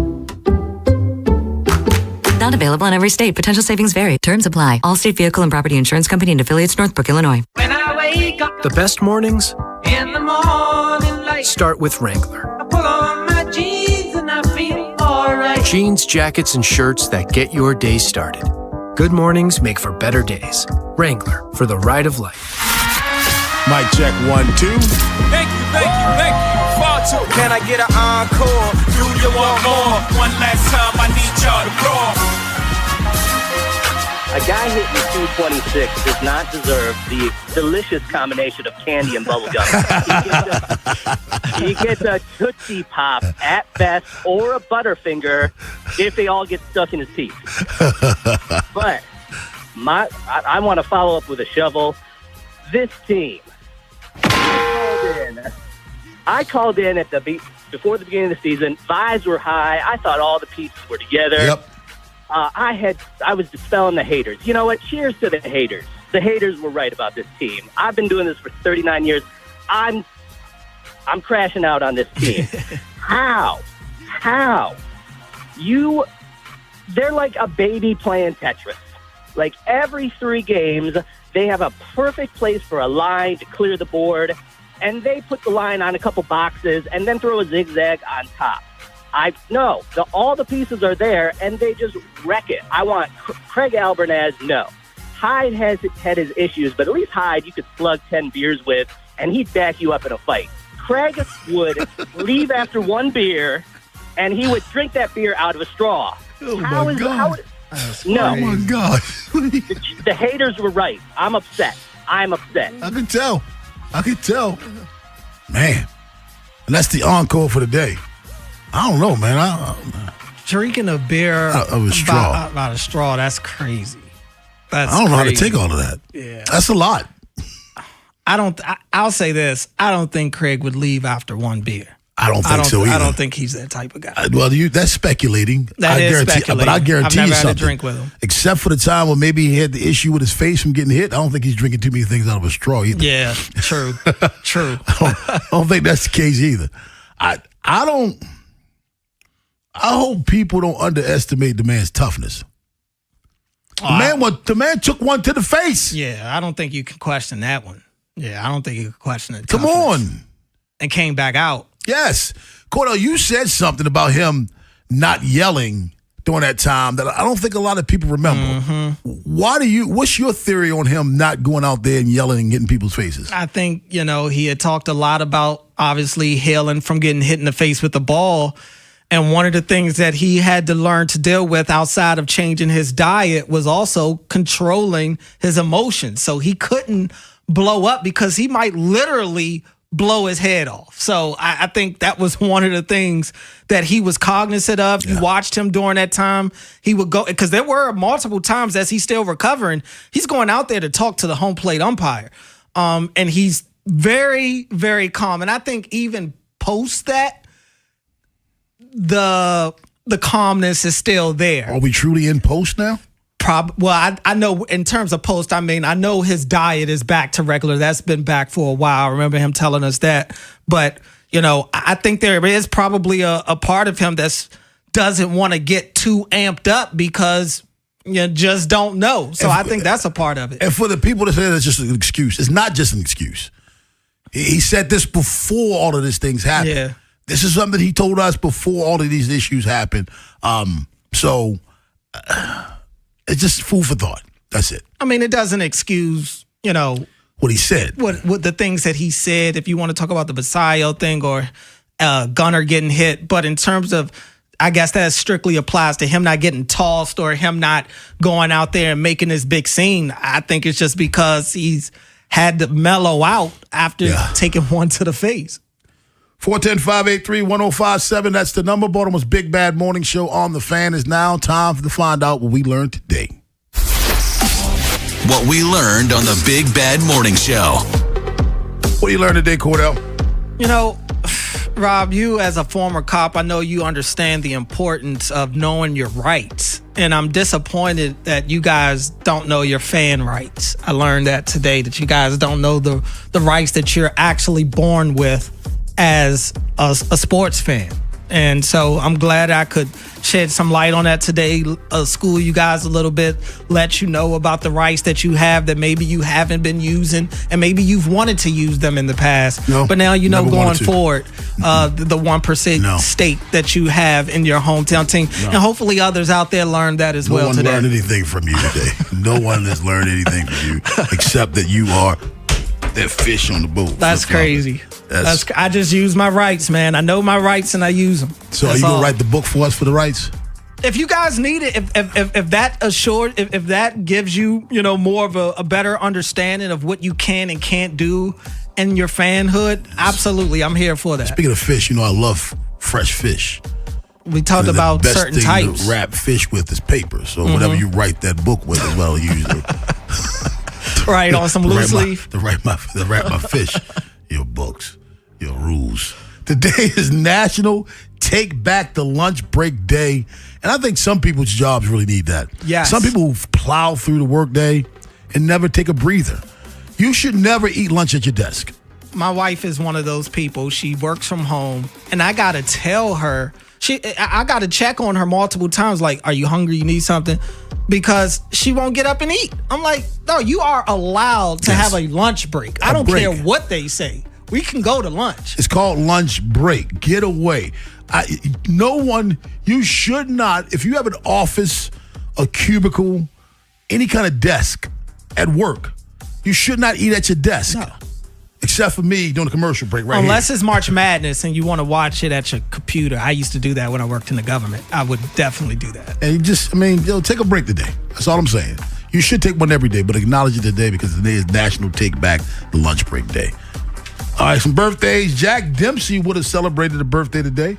Not available in every state. Potential savings vary. Terms apply. Allstate Vehicle and Property Insurance Company and affiliates, Northbrook, Illinois. When I wake up The best mornings in the morning light, start with Wrangler. I pull on my jeans and I feel alright. Jeans, jackets, and shirts that get your day started. Good mornings make for better days. Wrangler, for the ride of life. Mic check 1, 2. Thank you. Far too. Can I get an encore? Do you want more? One last time, I need y'all to roar. A guy hitting 226 does not deserve the delicious combination of candy and bubblegum. He gets a Tootsie Pop at best or a Butterfinger if they all get stuck in his teeth. But I want to follow up with a shovel. This team. I called in at before the beginning of the season. Vibes were high. I thought all the pieces were together. Yep. I was dispelling the haters. You know what? Cheers to the haters. The haters were right about this team. I've been doing this for 39 years. I'm crashing out on this team. How? They're like a baby playing Tetris. Like every 3 games, they have a perfect place for a line to clear the board, and they put the line on a couple boxes and then throw a zigzag on top. All the pieces are there, and they just wreck it. I want Craig Albernaz, no. Hyde has had his issues, but at least Hyde you could slug 10 beers with, and he'd back you up in a fight. Craig would leave after 1 beer, and he would drink that beer out of a straw. Oh, my God. No. Oh, my God. The haters were right. I'm upset. I can tell. Man. And that's the encore for the day. I don't know, man. Drinking a beer out of a straw. Out of straw, that's crazy. I don't know how to take all of that. Yeah. That's a lot. I'll say this. I don't think Craig would leave after 1 beer. I don't think so either. I don't think he's that type of guy. Well, that's speculating. That is speculating. But I guarantee I've never you something. had a drink with him. Except for the time when maybe he had the issue with his face from getting hit. I don't think he's drinking too many things out of a straw either. Yeah, true. True. I don't think that's the case either. I hope people don't underestimate the man's toughness. The man took one to the face. Yeah, I don't think you can question that one. Yeah, I don't think you can question it. Come on. And came back out. Yes. Cordell, you said something about him not yelling during that time that I don't think a lot of people remember. Mm-hmm. What's your theory on him not going out there and yelling and getting people's faces? I think, he had talked a lot about obviously hailing from getting hit in the face with the ball. And one of the things that he had to learn to deal with outside of changing his diet was also controlling his emotions. So he couldn't blow up because he might literally blow his head off. So I think that was one of the things that he was cognizant of. Yeah. You watched him during that time. He would go, because there were multiple times as he's still recovering, he's going out there to talk to the home plate umpire. And he's very, very calm. And I think even post that, the calmness is still there. Are we truly in post now? I know in terms of post, I know his diet is back to regular. That's been back for a while. I remember him telling us that. But, I think there is probably a part of him that doesn't want to get too amped up because you just don't know. So I think that's a part of it. And for the people that say that's just an excuse, it's not just an excuse. He said this before all of these things happened. Yeah. This is something he told us before all of these issues happened. It's just food for thought. That's it. It doesn't excuse, what he said. What the things that he said, if you want to talk about the Basayo thing or Gunner getting hit. But in terms of, I guess that strictly applies to him not getting tossed or him not going out there and making this big scene. I think it's just because he's had to mellow out after taking one to the face. 410-583-1057. That's the number. Baltimore's Big Bad Morning Show on The Fan is now. Time to find out what we learned today. What we learned on the Big Bad Morning Show. What you learned today, Cordell? Rob, you as a former cop, I know you understand the importance of knowing your rights. And I'm disappointed that you guys don't know your fan rights. I learned that today, that you guys don't know the rights that you're actually born with as a sports fan. And so I'm glad I could shed some light on that today, school you guys a little bit, let you know about the rights that you have that maybe you haven't been using, and maybe you've wanted to use them in the past. No, but now you know going to. forward, the 1% stake that you have in your hometown team. No. And hopefully others out there learn that as well today. No one learned anything from you today. No one has learned anything from you except that you are that fish on the boat. That's crazy. I just use my rights, man. I know my rights and I use them. So are you going to write the book for us for the rights? If you guys need it, if that assured, if that gives you, more of a better understanding of what you can and can't do in your fanhood, absolutely, I'm here for that. Speaking of fish, I love fresh fish. We talked about certain types. The best thing to wrap fish with is paper. So whatever you write that book with is what I'll use. Right, on some loose leaf. To wrap my fish. Your books, your rules. Today is National Take Back the Lunch Break Day, and I think some people's jobs really need that. Yes. Some people plow through the workday and never take a breather. You should never eat lunch at your desk. My wife is one of those people. She works from home, and I gotta tell her. I gotta check on her multiple times. Like, are you hungry? You need something? Because she won't get up and eat. I'm like, no, you are allowed to have a lunch break. I don't care what they say. We can go to lunch. It's called lunch break. Get away. You should not, if you have an office, a cubicle, any kind of desk at work, you should not eat at your desk. No. Except for me doing a commercial break right Unless here. it's March Madness and you want to watch it at your computer. I used to do that when I worked in the government. I would definitely do that. And take a break today. That's all I'm saying. You should take one every day, but acknowledge it today because today is National Take Back the Lunch Break Day. All right, some birthdays. Jack Dempsey would have celebrated a birthday today.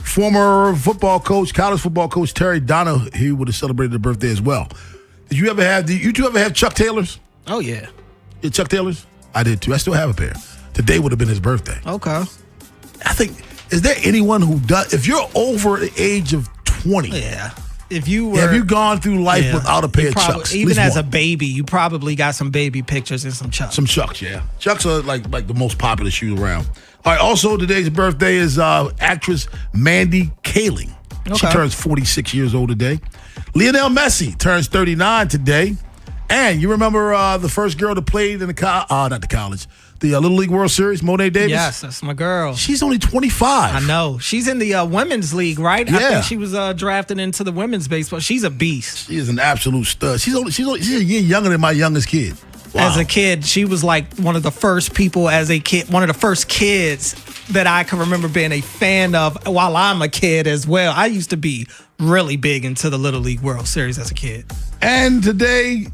Former football coach, college football coach Terry Donahue would have celebrated a birthday as well. Did you two ever have Chuck Taylors? Oh, yeah. Yeah, Chuck Taylors? I did too. I still have a pair. Today would have been his birthday. Okay. I think, is there anyone who does, if you're over the age of 20. Yeah. If you were. Have you gone through life without a pair of Chucks? Even as a baby, you probably got some baby pictures and some Chucks. Some Chucks, yeah. Chucks are like the most popular shoe around. All right, also today's birthday is actress Mandy Kaling. Okay. She turns 46 years old today. Lionel Messi turns 39 today. And you remember the first girl that played in the Little League World Series, Monet Davis? Yes, that's my girl. She's only 25. I know. She's in the women's league, right? Yeah. I think she was drafted into the women's baseball. She's a beast. She is an absolute stud. She's a year younger than my youngest kid. Wow. As a kid, she was like one of the first people as a kid, one of the first kids that I can remember being a fan of while I'm a kid as well. I used to be really big into the Little League World Series as a kid. And today,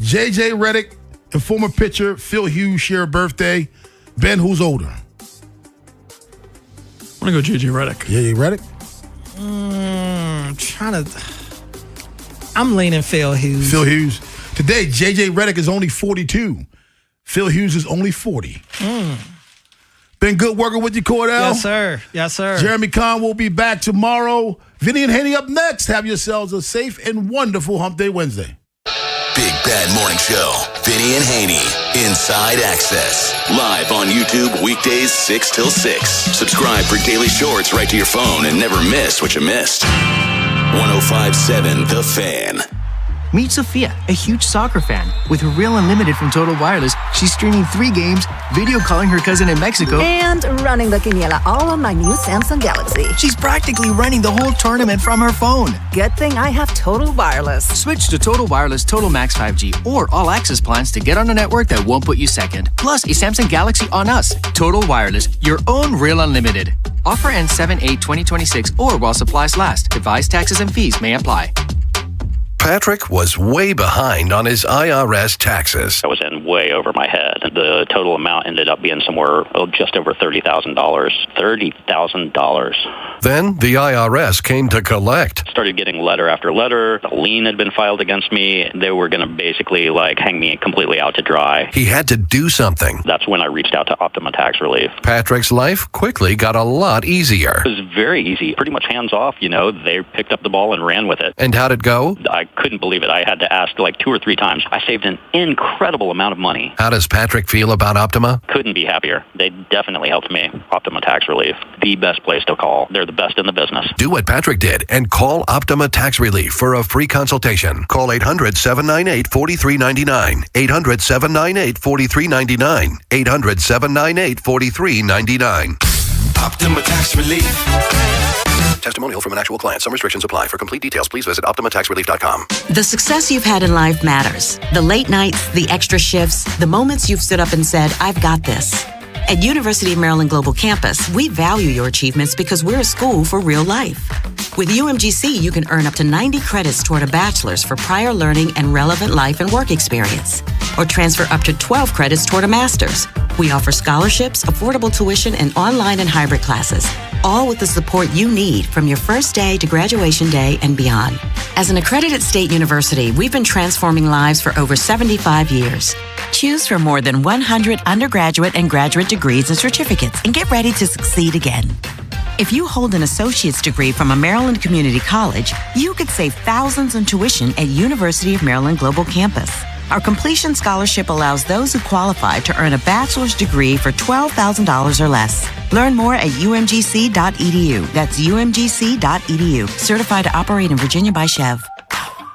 J.J. Redick and former pitcher Phil Hughes share a birthday. Ben, who's older? I'm going to go J.J. Redick. J.J. Redick? I'm leaning Phil Hughes. Phil Hughes. Today, J.J. Redick is only 42. Phil Hughes is only 40. Been good working with you, Cordell. Yes, sir. Yes, sir. Jeremy Kahn will be back tomorrow. Vinny and Haynie up next. Have yourselves a safe and wonderful Hump Day Wednesday. Big Bad Morning Show. Vinny and Haynie. Inside Access. Live on YouTube weekdays 6 till 6. Subscribe for daily shorts right to your phone and never miss what you missed. 105.7 The Fan. Meet Sophia, a huge soccer fan. With her Real Unlimited from Total Wireless, she's streaming 3 games, video calling her cousin in Mexico, and running the quiniela all on my new Samsung Galaxy. She's practically running the whole tournament from her phone. Good thing I have Total Wireless. Switch to Total Wireless Total Max 5G or All Access plans to get on a network that won't put you second. Plus, a Samsung Galaxy on us. Total Wireless, your own Real Unlimited. Offer ends 7/8/2026 or while supplies last. Device taxes and fees may apply. Patrick was way behind on his IRS taxes. I was in way over my head. The total amount ended up being somewhere just over $30,000. $30,000. Then the IRS came to collect. Started getting letter after letter. A lien had been filed against me. They were going to basically hang me completely out to dry. He had to do something. That's when I reached out to Optima Tax Relief. Patrick's life quickly got a lot easier. It was very easy, pretty much hands off. They picked up the ball and ran with it. And how'd it go? I couldn't believe it. I had to ask 2 or 3 times. I saved an incredible amount of money. How does Patrick feel about Optima? Couldn't be happier. They definitely helped me. Optima Tax Relief, the best place to call. They're the best in the business. Do what Patrick did and call Optima Tax Relief for a free consultation. Call 800-798-4399. 800-798-4399. 800-798-4399. Optima Tax Relief. Testimonial from an actual client. Some restrictions apply. For complete details, please visit OptimaTaxRelief.com. The success you've had in life matters. The late nights, the extra shifts, the moments you've stood up and said, I've got this. At University of Maryland Global Campus, we value your achievements because we're a school for real life. With UMGC, you can earn up to 90 credits toward a bachelor's for prior learning and relevant life and work experience, or transfer up to 12 credits toward a master's. We offer scholarships, affordable tuition, and online and hybrid classes, all with the support you need from your first day to graduation day and beyond. As an accredited state university, we've been transforming lives for over 75 years. Choose from more than 100 undergraduate and graduate degrees and certificates and get ready to succeed again. If you hold an associate's degree from a Maryland community college, you could save thousands on tuition at University of Maryland Global Campus. Our completion scholarship allows those who qualify to earn a bachelor's degree for $12,000 or less. Learn more at umgc.edu. That's umgc.edu. Certified to operate in Virginia by Chev.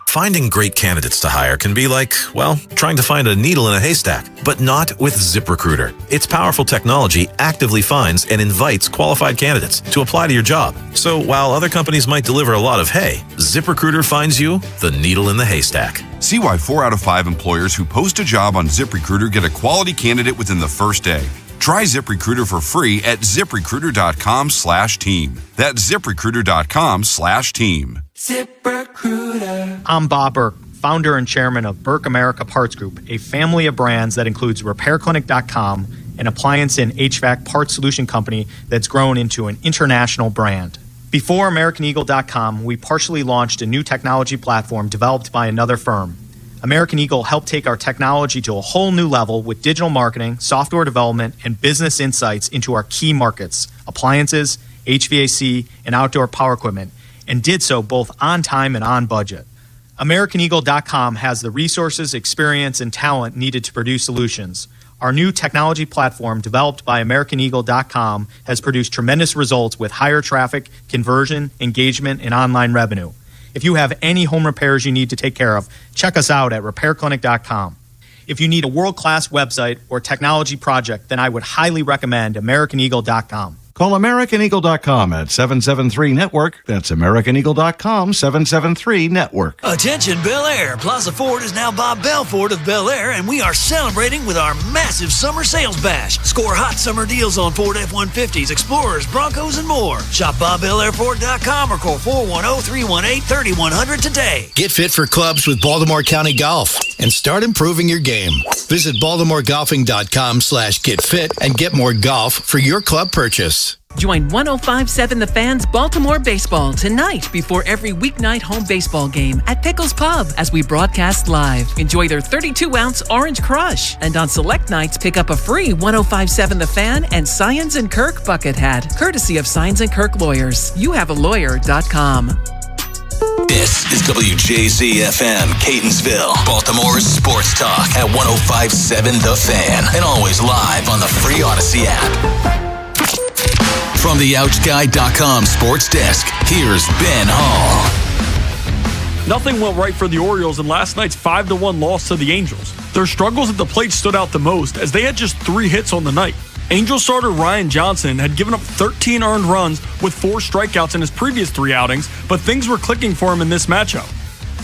Finding great candidates to hire can be like, trying to find a needle in a haystack, but not with ZipRecruiter. Its powerful technology actively finds and invites qualified candidates to apply to your job. So while other companies might deliver a lot of hay, ZipRecruiter finds you the needle in the haystack. See why 4 out of 5 employers who post a job on ZipRecruiter get a quality candidate within the first day. Try ZipRecruiter for free at ZipRecruiter.com/team. That's ZipRecruiter.com/team. ZipRecruiter. I'm Bob Burke, founder and chairman of Burke America Parts Group, a family of brands that includes RepairClinic.com, an appliance and HVAC parts solution company that's grown into an international brand. Before AmericanEagle.com, we partially launched a new technology platform developed by another firm. American Eagle helped take our technology to a whole new level with digital marketing, software development, and business insights into our key markets, appliances, HVAC, and outdoor power equipment, and did so both on time and on budget. AmericanEagle.com has the resources, experience, and talent needed to produce solutions. Our new technology platform, developed by AmericanEagle.com, has produced tremendous results with higher traffic, conversion, engagement, and online revenue. If you have any home repairs you need to take care of, check us out at RepairClinic.com. If you need a world-class website or technology project, then I would highly recommend AmericanEagle.com. Call AmericanEagle.com at 773-NETWORK. That's AmericanEagle.com, 773-NETWORK. Attention Bel Air. Plaza Ford is now Bob Belford of Bel Air, and we are celebrating with our massive summer sales bash. Score hot summer deals on Ford F-150s, Explorers, Broncos, and more. Shop BobBelAirFord.com or call 410-318-3100 today. Get fit for clubs with Baltimore County Golf and start improving your game. Visit BaltimoreGolfing.com/getfit and get more golf for your club purchase. Join 105.7 The Fan's Baltimore Baseball tonight before every weeknight home baseball game at Pickles Pub as we broadcast live. Enjoy their 32-ounce Orange Crush. And on select nights, pick up a free 105.7 The Fan and Science & Kirk bucket hat, courtesy of Science & Kirk Lawyers. YouHaveALawyer.com. This is WJZ-FM, Catonsville, Baltimore's sports talk at 105.7 The Fan, and always live on the free Odyssey app. From the OutGuy.com sports desk, here's Ben Hall. Nothing went right for the Orioles in last night's 5-1 loss to the Angels. Their struggles at the plate stood out the most as they had just 3 hits on the night. Angels starter Ryan Johnson had given up 13 earned runs with 4 strikeouts in his previous 3 outings, but things were clicking for him in this matchup.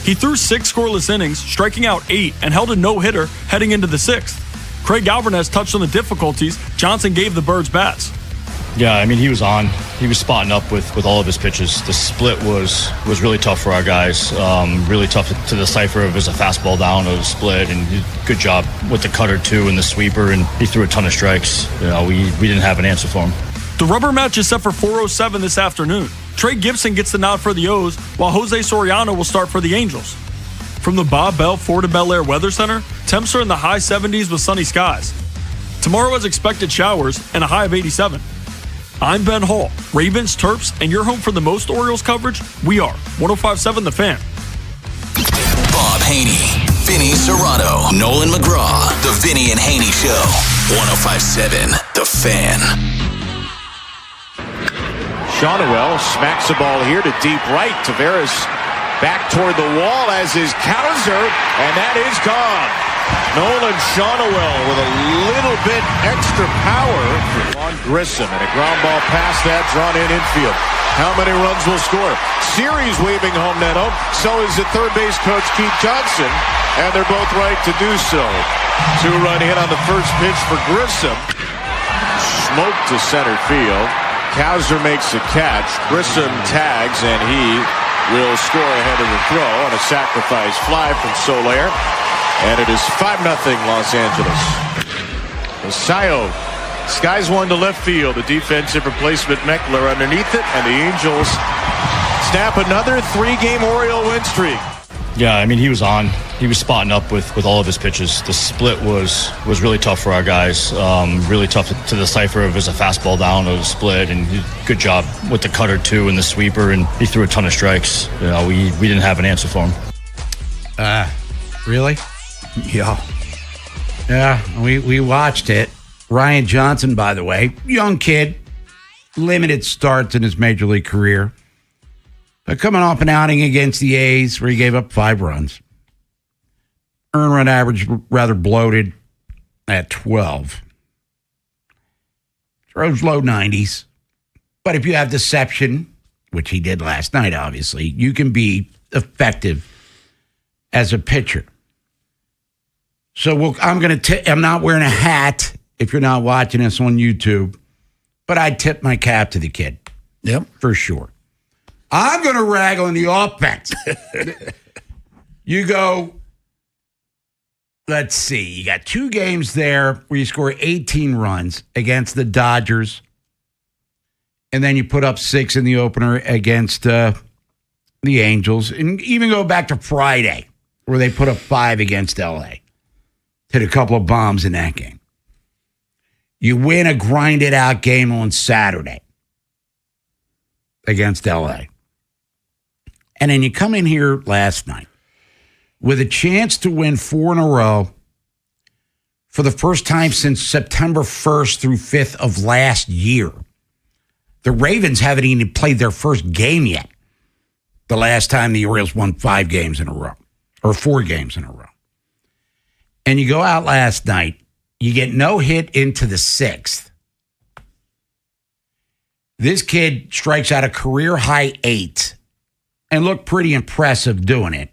He threw 6 scoreless innings, striking out 8, and held a no-hitter heading into the 6th. Craig Alvarez touched on the difficulties Johnson gave the Birds bats. Yeah, I mean, he was on. He was spotting up with all of his pitches. The split was really tough for our guys. Really tough to decipher if it was a fastball down or a split. And good job with the cutter, too, and the sweeper. And he threw a ton of strikes. We didn't have an answer for him. The rubber match is set for 4:07 this afternoon. Trey Gibson gets the nod for the O's, while Jose Soriano will start for the Angels. From the Bob Bell Ford of Bel Air Weather Center, temps are in the high 70s with sunny skies. Tomorrow has expected showers and a high of 87. I'm Ben Hall, Ravens, Terps, and you're home for the most Orioles coverage? We are. 105.7 The Fan. Bob Haynie, Vinny Serrato, Nolan McGraw. The Vinny and Haynie Show. 105.7 The Fan. Shawnuel smacks the ball here to deep right. Taveras back toward the wall as is Cowser, and that is gone. Nolan Shawnuel with a little bit extra power on Grissom, and a ground ball past that drawn in infield. How many runs will score? Series waving home Neto. So is the third base coach Keith Johnson, and they're both right to do so. 2-run hit on the first pitch for Grissom. Smoke to center field. Cowser makes the catch. Grissom tags, and he will score ahead of the throw on a sacrifice fly from Soler. And it is 5-0 Los Angeles. Sayo skies one to left field. The defensive replacement Meckler underneath it, and the Angels snap another 3-game Oriole win streak. Yeah, I mean, he was on. He was spotting up with all of his pitches. The split was really tough for our guys. Really tough to decipher if it was a fastball down or a split. And good job with the cutter, too, and the sweeper. And he threw a ton of strikes. We didn't have an answer for him. Really? Yeah. Yeah, we watched it. Ryan Johnson, by the way, young kid, limited starts in his major league career. But coming off an outing against the A's where he gave up 5 runs. Earned run average rather bloated at 12. Throws low 90s. But if you have deception, which he did last night, obviously, you can be effective as a pitcher. So I'm not wearing a hat if you're not watching us on YouTube, but I tip my cap to the kid. Yep. For sure. I'm going to rag on the offense. You go, let's see, you got 2 games there where you score 18 runs against the Dodgers, and then you put up 6 in the opener against the Angels, and even go back to Friday where they put up 5 against L.A. Hit a couple of bombs in that game. You win a grinded-out game on Saturday against L.A. And then you come in here last night with a chance to win 4 in a row for the first time since September 1st through 5th of last year. The Ravens haven't even played their first game yet. The last time the Orioles won 5 games in a row, or 4 games in a row. And you go out last night, you get no hit into the 6th. This kid strikes out a career high 8 and looked pretty impressive doing it.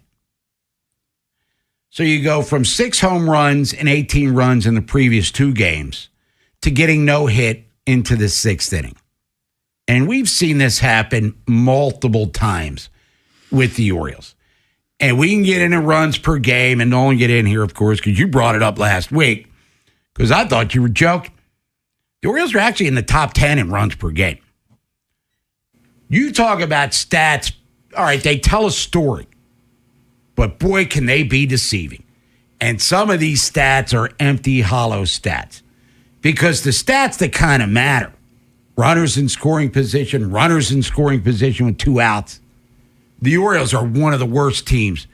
So you go from 6 home runs and 18 runs in the previous 2 games to getting no hit into the 6th inning. And we've seen this happen multiple times with the Orioles. And we can get into runs per game, and Nolan get in here, of course, because you brought it up last week, because I thought you were joking. The Orioles are actually in the top 10 in runs per game. You talk about stats, all right, they tell a story, but boy, can they be deceiving. And some of these stats are empty, hollow stats, because the stats that kind of matter, runners in scoring position with 2 outs, the Orioles are one of the worst teams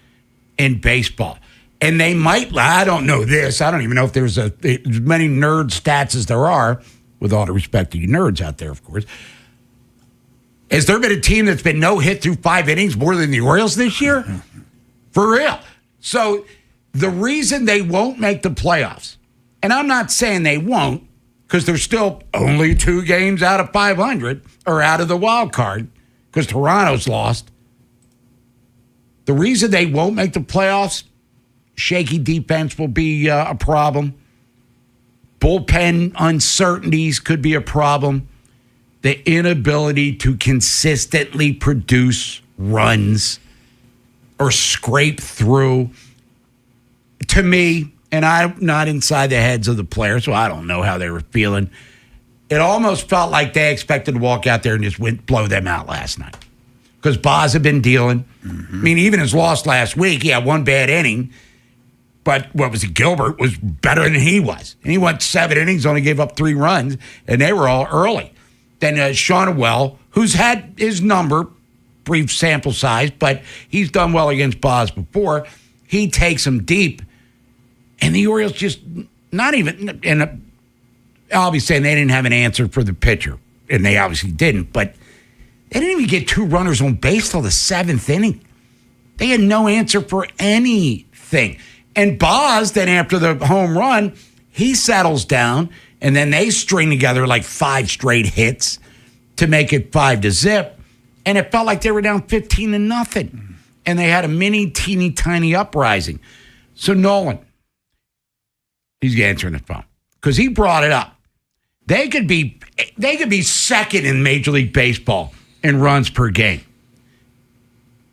in baseball. And they might, I don't know this, I don't even know if there's as many nerd stats as there are, with all the respect to you nerds out there, of course. Has there been a team that's been no hit through 5 innings more than the Orioles this year? For real. So the reason they won't make the playoffs, and I'm not saying they won't, because they're still only 2 games out of 500, or out of the wild card, because Toronto's lost. The reason they won't make the playoffs, shaky defense will be a problem. Bullpen uncertainties could be a problem. the inability to consistently produce runs or scrape through, to me, and I'm not inside the heads of the players, so I don't know how they were feeling. It almost felt like they expected to walk out there and just blow them out last night. Because Boz had been dealing. I mean, even his loss last week, he had one bad inning. But what was it? Gilbert was better than he was. And he went 7 innings, only gave up 3 runs, and they were all early. Then Shonawell, who's had his number, brief sample size, but he's done well against Boz before. He takes him deep. And the Orioles just not even, and I'll be saying they didn't have an answer for the pitcher. And they obviously didn't, but they didn't even get 2 runners on base till the 7th inning. They had no answer for anything. And Boz, then after the home run, he settles down, and then they string together like 5 straight hits to make it 5-0. And it felt like they were down 15-0. And they had a mini, teeny, tiny uprising. So Nolan, he's answering the phone because he brought it up. They could be second in Major League Baseball in runs per game.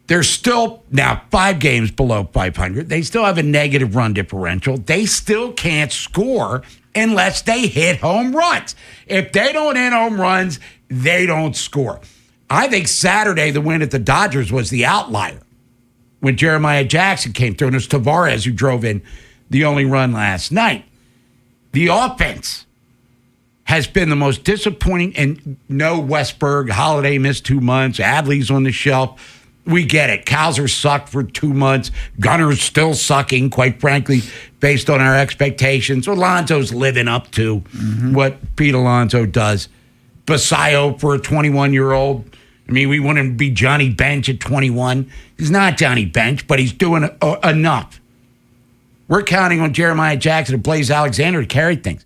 They're still now 5 games below 500. They still have a negative run differential. They still can't score unless they hit home runs. If they don't hit home runs, they don't score. I think Saturday, the win at the Dodgers was the outlier when Jeremiah Jackson came through, and it was Tavares who drove in the only run last night. The offense has been the most disappointing, and no Westberg, Holiday missed 2 months, Adley's on the shelf. We get it. Cowser sucked for 2 months. Gunner's still sucking, quite frankly, based on our expectations. Alonso's living up to what Pete Alonso does. Basayo for a 21-year-old. I mean, we want him to be Johnny Bench at 21. He's not Johnny Bench, but he's doing enough. We're counting on Jeremiah Jackson and Blaze Alexander to carry things.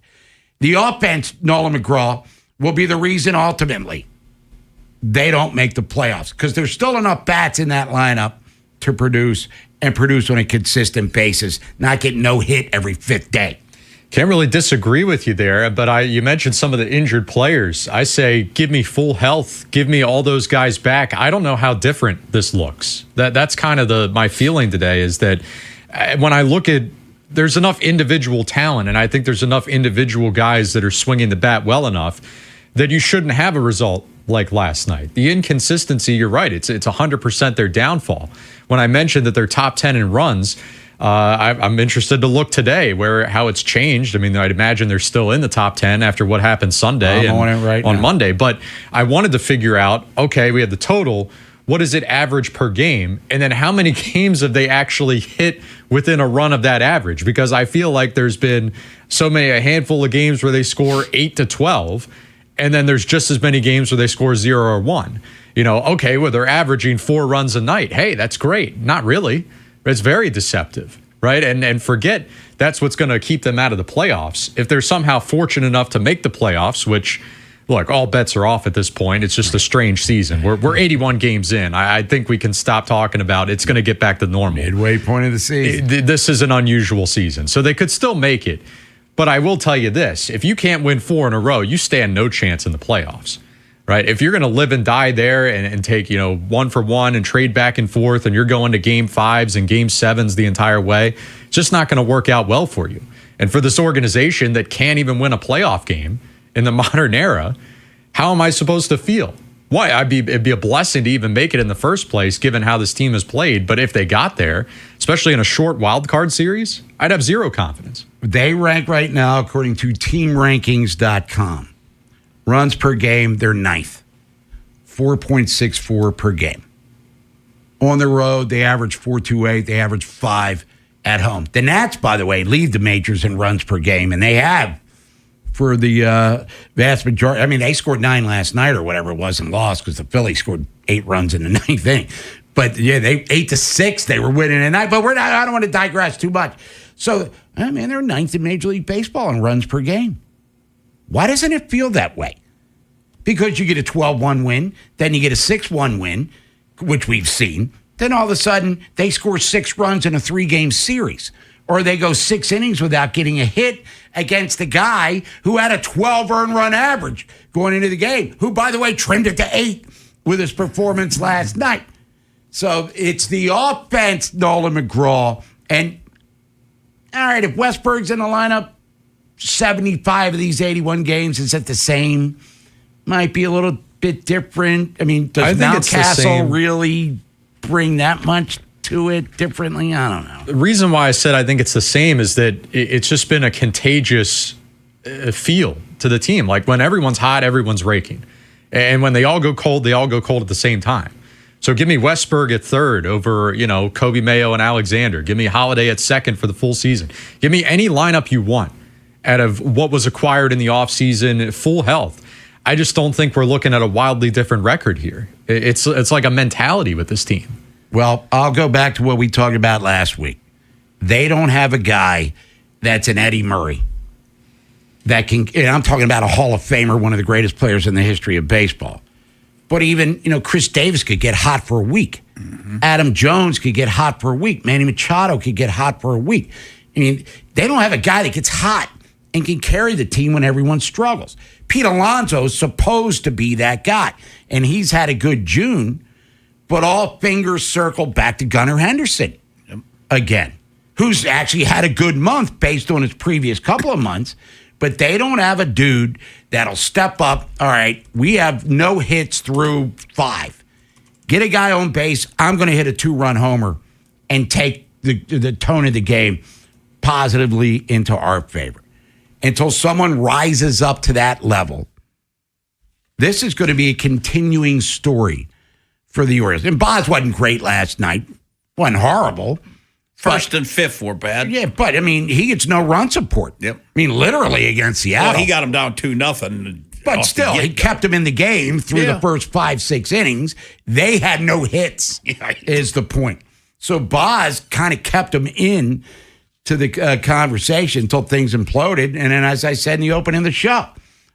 The offense, Nolan McGraw, will be the reason ultimately they don't make the playoffs because there's still enough bats in that lineup to produce and produce on a consistent basis, not get no hit every 5th day. Can't really disagree with you there, but you mentioned some of the injured players. I say, give me full health, give me all those guys back. I don't know how different this looks. That's kind of my feeling today is that when I look at, there's enough individual talent, and I think there's enough individual guys that are swinging the bat well enough that you shouldn't have a result like last night. The inconsistency, you're right, it's 100% their downfall. When I mentioned that they're top 10 in runs, I'm interested to look today how it's changed. I mean, I'd imagine they're still in the top 10 after what happened Sunday on Monday. But I wanted to figure out, okay, we had the total. What is it average per game? And then how many games have they actually hit within a run of that average? Because I feel like there's been a handful of games where they score 8 to 12. And then there's just as many games where they score 0 or 1. Okay, well, they're averaging 4 runs a night. Hey, that's great. Not really. It's very deceptive, right? And forget that's what's going to keep them out of the playoffs. If they're somehow fortunate enough to make the playoffs, which, look, all bets are off at this point. It's just a strange season. We're 81 games in. I think we can stop talking about it's going to get back to normal. Midway point of the season. This is an unusual season. So they could still make it. But I will tell you this, if you can't win 4 in a row, you stand no chance in the playoffs, right? If you're going to live and die there and take, 1 for 1 and trade back and forth and you're going to game 5s and game 7s the entire way, it's just not going to work out well for you. And for this organization that can't even win a playoff game in the modern era, how am I supposed to feel? Why? It'd be a blessing to even make it in the first place, given how this team has played. But if they got there, especially in a short wild card series, I'd have 0 confidence. They rank right now, according to TeamRankings.com. Runs per game, they're 9th. 4.64 per game. On the road, they average 4.28. They average 5 at home. The Nats, by the way, lead the majors in runs per game, and they have for the vast majority. I mean, they scored 9 last night or whatever it was and lost because the Phillies scored 8 runs in the 9th inning. But yeah, they 8-6. They were winning tonight. But I don't want to digress too much. So, they're 9th in Major League Baseball in runs per game. Why doesn't it feel that way? Because you get a 12-1 win, then you get a 6-1 win, which we've seen. Then all of a sudden, they score 6 runs in a 3-game series. or they go 6 innings without getting a hit against the guy who had a 12 earned run average going into the game, who, by the way, trimmed it to 8 with his performance last night. So it's the offense, Nolan McGraw. And, all right, if Westberg's in the lineup, 75 of these 81 games, is it the same? Might be a little bit different. I mean, does Mountcastle really bring that much to it differently? I don't know. The reason why I said I think it's the same is that it's just been a contagious feel to the team. Like when everyone's hot, everyone's raking. And when they all go cold at the same time. So give me Westberg at third over, Kobe Mayo and Alexander. Give me Holiday at second for the full season. Give me any lineup you want out of what was acquired in the offseason, full health. I just don't think we're looking at a wildly different record here. It's like a mentality with this team. Well, I'll go back to what we talked about last week. They don't have a guy that's an Eddie Murray that can, and I'm talking about a Hall of Famer, one of the greatest players in the history of baseball. But even, Chris Davis could get hot for a week. Mm-hmm. Adam Jones could get hot for a week. Manny Machado could get hot for a week. I mean, they don't have a guy that gets hot and can carry the team when everyone struggles. Pete Alonso is supposed to be that guy, and he's had a good June, but all fingers circle back to Gunnar Henderson again, who's actually had a good month based on his previous couple of months. But they don't have a dude that'll step up. All right, we have no hits through 5. Get a guy on base. I'm going to hit a 2-run homer and take the tone of the game positively into our favor. Until someone rises up to that level, this is going to be a continuing story for the Orioles. And Boz wasn't great last night. Wasn't horrible. First and fifth were bad. Yeah, but, he gets no run support. Yep. I mean, literally against Seattle. Well, he got him down 2-0. But still, he kept him in the game through the first 5-6 innings. They had no hits, is the point. So Boz kind of kept him in to the conversation until things imploded. And then, as I said in the opening of the show,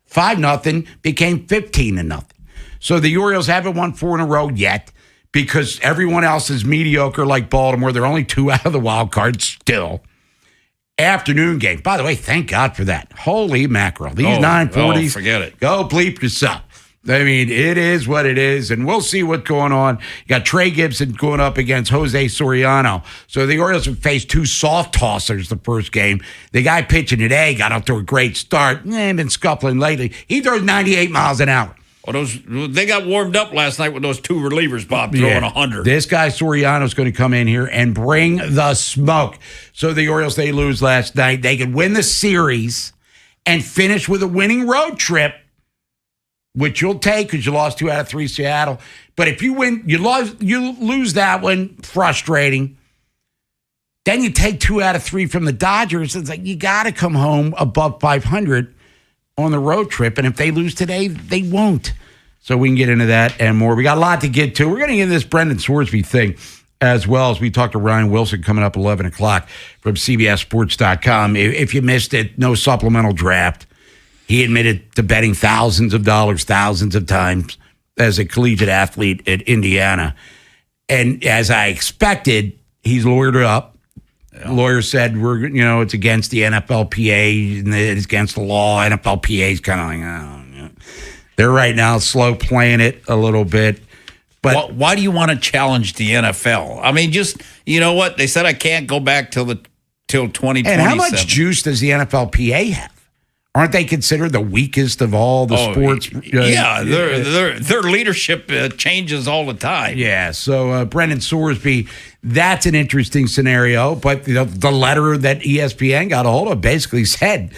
5-0 became 15-0. So the Orioles haven't won 4 in a row yet, because everyone else is mediocre like Baltimore. They're only 2 out of the wild card still. Afternoon game. By the way, thank God for that. Holy mackerel. These 940s. Forget it. Go bleep yourself. I mean, it is what it is, and we'll see what's going on. You got Trey Gibson going up against Jose Soriano. So the Orioles have faced 2 soft tossers the first game. The guy pitching today got up to a great start. Been scuffling lately. He throws 98 miles an hour. Well, they got warmed up last night with those 2 relievers, Bob, throwing 100. This guy Soriano's going to come in here and bring the smoke. So the Orioles, they lose last night. They could win the series and finish with a winning road trip, which you'll take because you lost 2 out of 3 Seattle. But if you win, you lose that one, frustrating. Then you take 2 out of 3 from the Dodgers. It's like you got to come home above 500 on the road trip, and if they lose today, they won't. So we can get into that and more. We got a lot to get to. We're going to get into this Brendan Sworsby thing as well as we talk to Ryan Wilson coming up 11 o'clock from CBSSports.com. If you missed it, no supplemental draft. He admitted to betting thousands of dollars, thousands of times as a collegiate athlete at Indiana. And as I expected, he's lawyered up. Lawyer said it's against the NFLPA and it's against the law. NFLPA is kind of like, they're right now slow playing it a little bit. But why do you want to challenge the NFL? I mean, just what they said, I can't go back till 2027. And how much juice does the NFLPA have? Aren't they considered the weakest of all the sports? Their leadership changes all the time. Yeah, so Brendan Sworsby, that's an interesting scenario. But the letter that ESPN got a hold of basically said,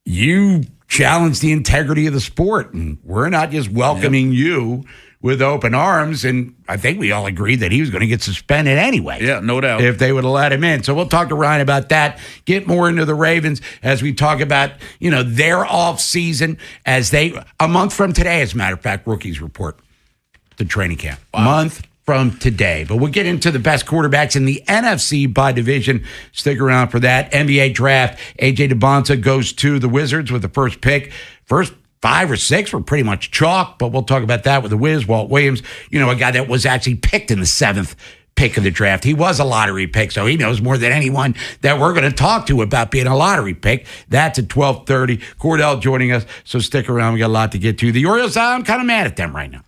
you challenge the integrity of the sport, and we're not just welcoming you with open arms. And I think we all agreed that he was going to get suspended anyway. Yeah, no doubt. If they would have let him in. So we'll talk to Ryan about that, get more into the Ravens as we talk about, their off season as a month from today, as a matter of fact, rookies report to training camp. Wow. A month from today. But we'll get into the best quarterbacks in the NFC by division. Stick around for that. NBA draft. AJ DeBonta goes to the Wizards with the first pick. First 5 or 6 were pretty much chalk, but we'll talk about that with the Wiz, Walt Williams, a guy that was actually picked in the 7th pick of the draft. He was a lottery pick, so he knows more than anyone that we're going to talk to about being a lottery pick. That's at 12:30. Cordell joining us, so stick around. We got a lot to get to. The Orioles, I'm kind of mad at them right now.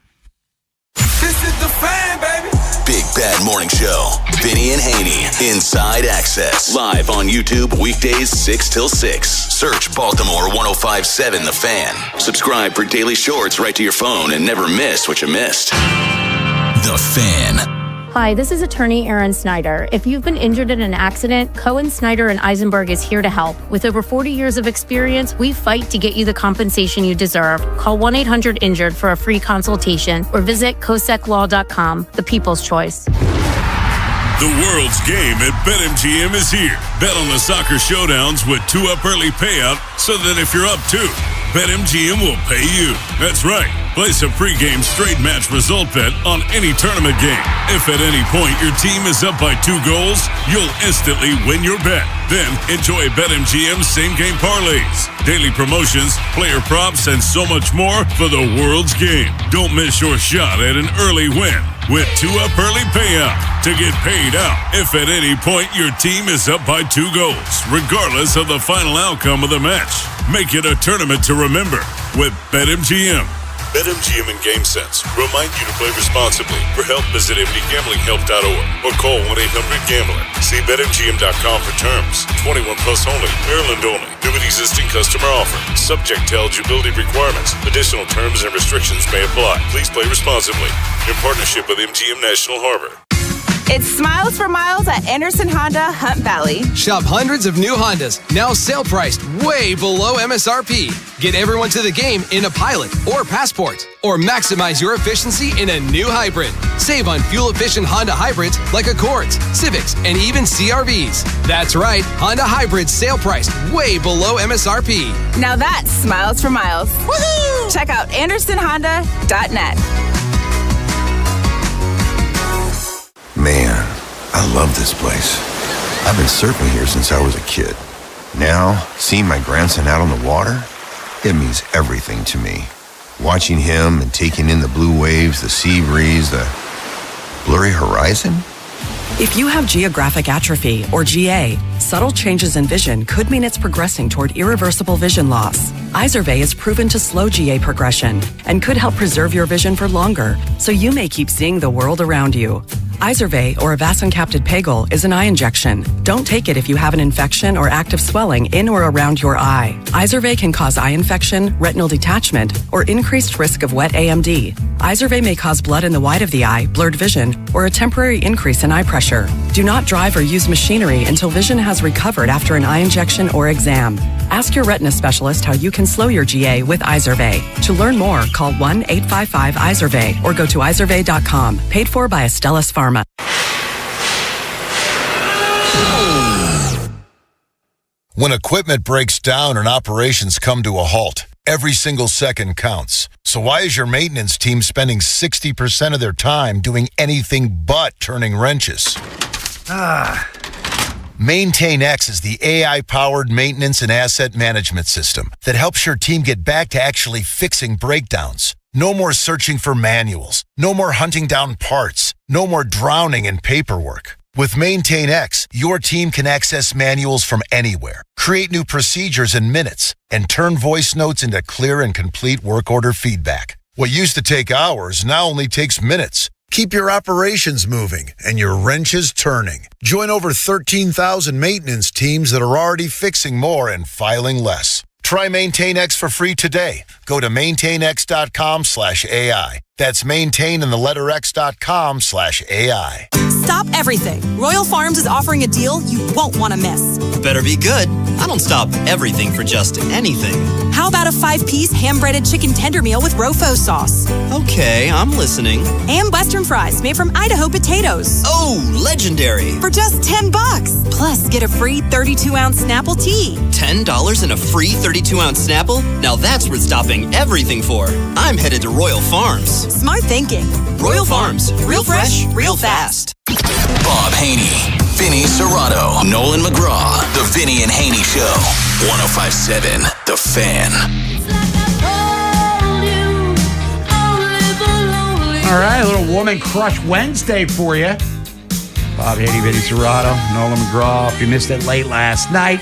This is the Fan, baby. Big Bad Morning Show. Vinny and Haynie. Inside Access. Live on YouTube weekdays 6 till 6. Search Baltimore 105.7 The Fan. Subscribe for daily shorts right to your phone and never miss what you missed. The Fan. Hi, this is attorney Erin Snyder. If you've been injured in an accident, Cohen, Snyder, and Eisenberg is here to help. With over 40 years of experience, we fight to get you the compensation you deserve. Call 1-800-INJURED for a free consultation or visit COSECLaw.com, the people's choice. The world's game at BetMGM is here. Bet on the soccer showdowns with 2-up early payout so that if you're up 2, BetMGM will pay you. That's right. Place a pregame straight match result bet on any tournament game. If at any point your team is up by 2 goals, you'll instantly win your bet. Then enjoy BetMGM's same-game parlays, daily promotions, player props, and so much more for the world's game. Don't miss your shot at an early win with 2-up early payout to get paid out if at any point your team is up by 2 goals, regardless of the final outcome of the match. Make it a tournament to remember with BetMGM. BetMGM and GameSense remind you to play responsibly. For help, visit mdgamblinghelp.org or call 1-800-GAMBLER. See BetMGM.com for terms. 21 plus only. Maryland only. New and existing customer offer. Subject to eligibility requirements. Additional terms and restrictions may apply. Please play responsibly. In partnership with MGM National Harbor. It's Smiles for Miles at Anderson Honda Hunt Valley. Shop hundreds of new Hondas, now sale priced way below MSRP. Get everyone to the game in a Pilot or Passport. Or maximize your efficiency in a new hybrid. Save on fuel-efficient Honda hybrids like Accords, Civics, and even CR-Vs. That's right, Honda hybrids sale priced way below MSRP. Now that's Smiles for Miles. Woohoo! Check out AndersonHonda.net. Man, I love this place. I've been surfing here since I was a kid. Now, seeing my grandson out on the water, it means everything to me. Watching him and taking in the blue waves, the sea breeze, the blurry horizon. If you have geographic atrophy, or GA, subtle changes in vision could mean it's progressing toward irreversible vision loss. Izervay is proven to slow GA progression and could help preserve your vision for longer, so you may keep seeing the world around you. Izervay, or avacincaptad pegol, is an eye injection. Don't take it if you have an infection or active swelling in or around your eye. Izervay can cause eye infection, retinal detachment, or increased risk of wet AMD. Izervay may cause blood in the white of the eye, blurred vision, or a temporary increase in eye pressure. Do not drive or use machinery until vision has recovered after an eye injection or exam. Ask your retina specialist how you can slow your GA with Izervay. To learn more, call 1-855-IZERVAY or go to izervay.com. Paid for by Astellas Pharma. When equipment breaks down and operations come to a halt, every single second counts. So why is your maintenance team spending 60% of their time doing anything but turning wrenches? MaintainX is the AI-powered maintenance and asset management system that helps your team get back to actually fixing breakdowns. No more searching for manuals. No more hunting down parts. No more drowning in paperwork. With MaintainX, your team can access manuals from anywhere, create new procedures in minutes, and turn voice notes into clear and complete work order feedback. What used to take hours now only takes minutes. Keep your operations moving and your wrenches turning. Join over 13,000 maintenance teams that are already fixing more and filing less. Try MaintainX for free today. Go to maintainx.com/AI. That's maintain and the letter x.com/AI. Stop everything. Royal Farms is offering a deal you won't want to miss. Better be good. I don't stop everything for just anything. How about a 5-piece ham-breaded chicken tender meal with Rofo sauce? Okay, I'm listening. And Western fries made from Idaho potatoes. Oh, legendary. For just $10. Plus, get a free 32-ounce Snapple tea. $10 and a free 32-ounce Snapple? Now that's worth stopping everything for. I'm headed to Royal Farms. Smart thinking. Royal Farms. Real fresh, real fast. Bob Haynie, Vinny Serrato, Nolan McGraw. The Vinny and Haynie Show. 105.7 The Fan. All right, a little Woman Crush Wednesday for you. Bob Haynie, Vinny Serrato, Nolan McGraw. If you missed it late last night.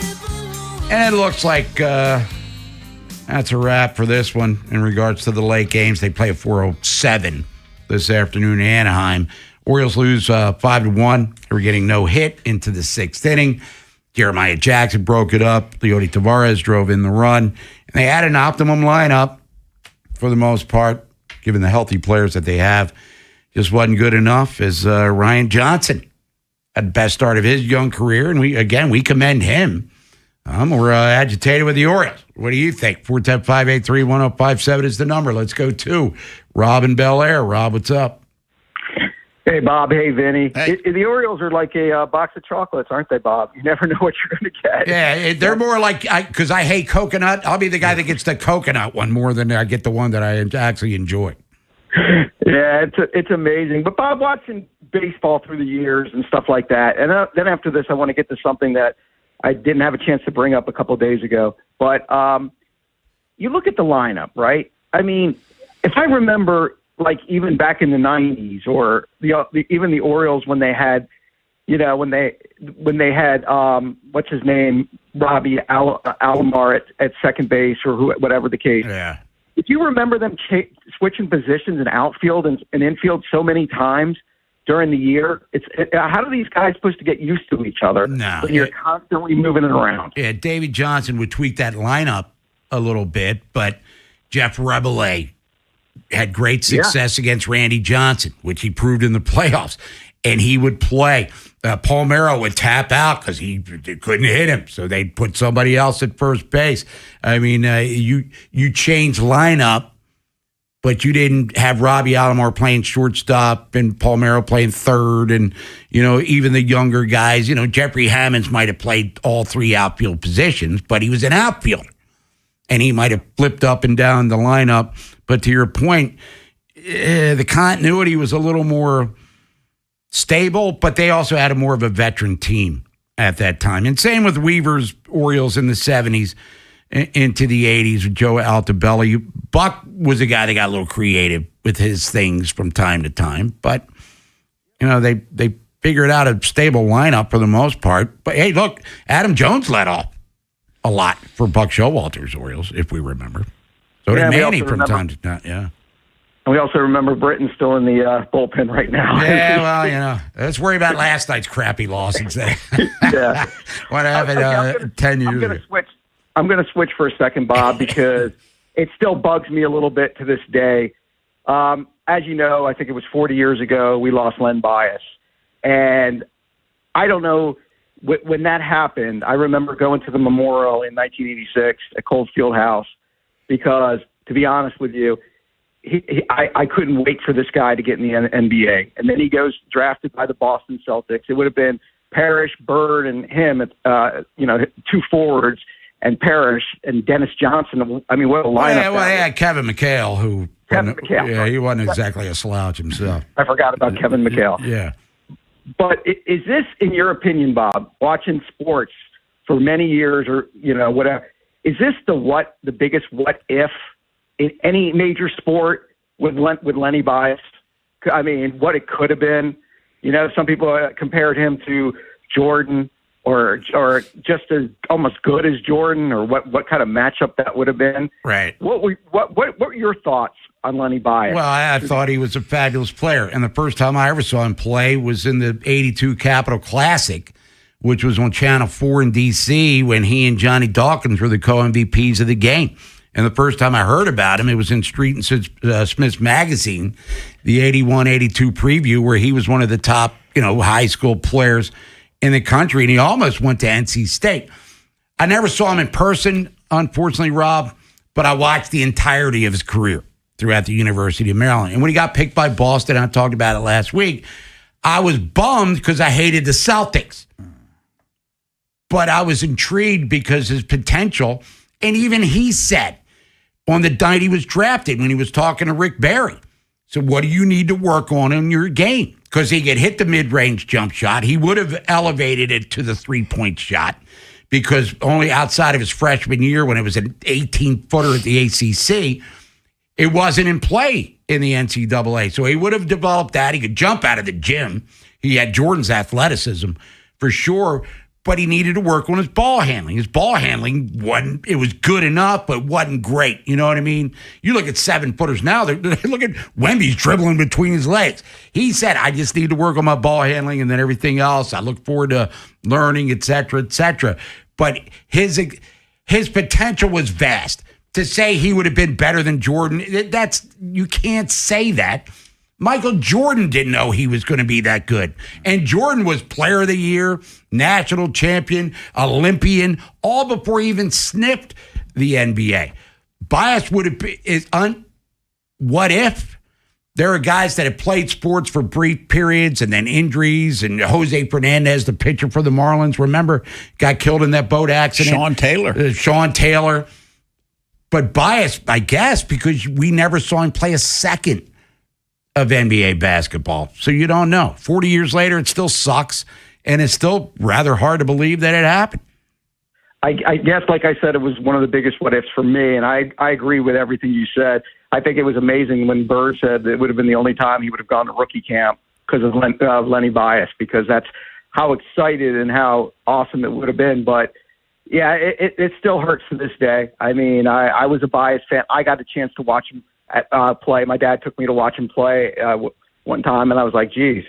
And it looks like that's a wrap for this one in regards to the late games. They play at 4:07 this afternoon in Anaheim. Orioles lose 5-1. They were getting no hit into the sixth inning. Jeremiah Jackson broke it up. Leody Taveras drove in the run. And they had an optimum lineup for the most part, given the healthy players that they have. Just wasn't good enough as Ryan Johnson had the best start of his young career. And we commend him. We're agitated with the Orioles. What do you think? 410-583-1057 is the number. Let's go to Rob in Bel Air. Rob, what's up? Hey, Bob. Hey, Vinny. Hey. The Orioles are like a box of chocolates, aren't they, Bob? You never know what you're going to get. Yeah, they're more like, because I hate coconut, I'll be the guy that gets the coconut one more than I get the one that I actually enjoy. Yeah, it's amazing. But, Bob, watching baseball through the years and stuff like that, and then after this, I want to get to something that I didn't have a chance to bring up a couple of days ago. But you look at the lineup, right? I mean, if I remember, like even back in the 90s or even the Orioles when they had, when they had what's his name, Robbie Alomar at second base or whatever the case. Yeah. If you remember them switching positions in outfield and infield so many times during the year, how are these guys supposed to get used to each other when you're constantly moving it around? Yeah, David Johnson would tweak that lineup a little bit, but Jeff Rabelais had great success against Randy Johnson, which he proved in the playoffs, and he would play. Palmeiro would tap out because he couldn't hit him, so they'd put somebody else at first base. I mean, you changed lineup, but you didn't have Robbie Alomar playing shortstop and Palmeiro playing third, and even the younger guys. Jeffrey Hammonds might have played all three outfield positions, but he was an outfielder, and he might have flipped up and down the lineup. But to your point, the continuity was a little more stable, but they also had more of a veteran team at that time. And same with Weaver's Orioles in the 70s into the 80s with Joe Altobelli. Buck was a guy that got a little creative with his things from time to time, but they figured out a stable lineup for the most part. But hey, look, Adam Jones led off a lot for Buck Showalter's Orioles, if we remember. So did Manny from time to time, yeah. And we also remember Britton still in the bullpen right now. Yeah, well, let's worry about last night's crappy loss instead. Yeah. What happened 10 years ago? I'm going to switch for a second, Bob, because it still bugs me a little bit to this day. As you know, I think it was 40 years ago, we lost Len Bias. And I don't know, when that happened, I remember going to the memorial in 1986 at Coles Fieldhouse because, to be honest with you, I couldn't wait for this guy to get in the NBA. And then he goes drafted by the Boston Celtics. It would have been Parrish, Bird, and him, two forwards, and Parrish and Dennis Johnson. I mean, what a lineup. Well, they had Kevin McHale, McHale. He wasn't exactly a slouch himself. I forgot about Kevin McHale. Yeah. But is this, in your opinion, Bob, watching sports for many years or, whatever, is this the biggest what if in any major sport with Lenny Bias? I mean, what it could have been. Some people compared him to Jordan or just as almost good as Jordan, or what kind of matchup that would have been. Right. What were your thoughts on Lenny Bias? Well, I thought he was a fabulous player, and the first time I ever saw him play was in the '82 Capitol Classic, which was on Channel 4 in D.C. when he and Johnny Dawkins were the co-MVPs of the game. And the first time I heard about him, it was in Street and Smith's magazine, the 81-82 preview, where he was one of the top, high school players in the country, and he almost went to NC State. I never saw him in person, unfortunately, Rob, but I watched the entirety of his career throughout the University of Maryland. And when he got picked by Boston, I talked about it last week, I was bummed because I hated the Celtics. But I was intrigued because his potential, and even he said on the night he was drafted when he was talking to Rick Barry, so what do you need to work on in your game? Because he could hit the mid-range jump shot. He would have elevated it to the three-point shot because only outside of his freshman year when it was an 18-footer at the ACC, it wasn't in play in the NCAA. So he would have developed that. He could jump out of the gym. He had Jordan's athleticism for sure, but he needed to work on his ball handling. His ball handling it was good enough, but wasn't great. You know what I mean? You look at 7-footers now, look at Wemby's dribbling between his legs. He said, I just need to work on my ball handling and then everything else. I look forward to learning, et cetera, et cetera. But his potential was vast. To say he would have been better than Jordan, you can't say that. Michael Jordan didn't know he was going to be that good. And Jordan was player of the year, national champion, Olympian, all before he even sniffed the NBA. Bias would have been, what if? There are guys that have played sports for brief periods and then injuries, and Jose Fernandez, the pitcher for the Marlins, remember, got killed in that boat accident. Sean Taylor. But Bias, I guess, because we never saw him play a second of NBA basketball. So you don't know. 40 years later, it still sucks, and it's still rather hard to believe that it happened. I guess, like I said, it was one of the biggest what-ifs for me, and I agree with everything you said. I think it was amazing when Bird said that it would have been the only time he would have gone to rookie camp because of Lenny Bias, because that's how excited and how awesome it would have been. But, yeah, it still hurts to this day. I mean, I was a Bias fan. I got a chance to watch him play. My dad took me to watch him play one time, and I was like, geez,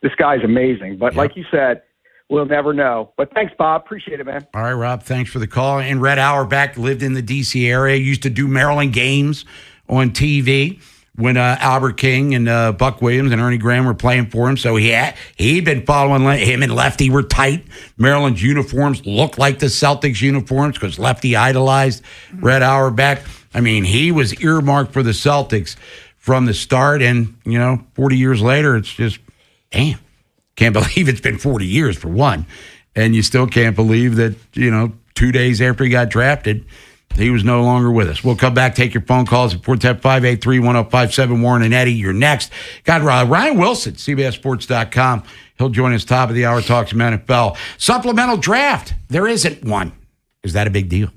this guy's amazing. But like you said, we'll never know. But thanks, Bob. Appreciate it, man. All right, Rob, thanks for the call. And Red Auerbach lived in the D.C. area, used to do Maryland games on TV when Albert King and Buck Williams and Ernie Graham were playing for him. So he'd been following him, and Lefty were tight. Maryland's uniforms looked like the Celtics uniforms because Lefty idolized Red Auerbach. I mean, he was earmarked for the Celtics from the start, and, 40 years later, it's just, damn. Can't believe it's been 40 years, for one. And you still can't believe that, 2 days after he got drafted, he was no longer with us. We'll come back, take your phone calls at 410-583-1057. Warren and Eddie, you're next. Got Ryan Wilson, CBSSports.com. He'll join us top of the hour, talk some NFL. Supplemental draft. There isn't one. Is that a big deal?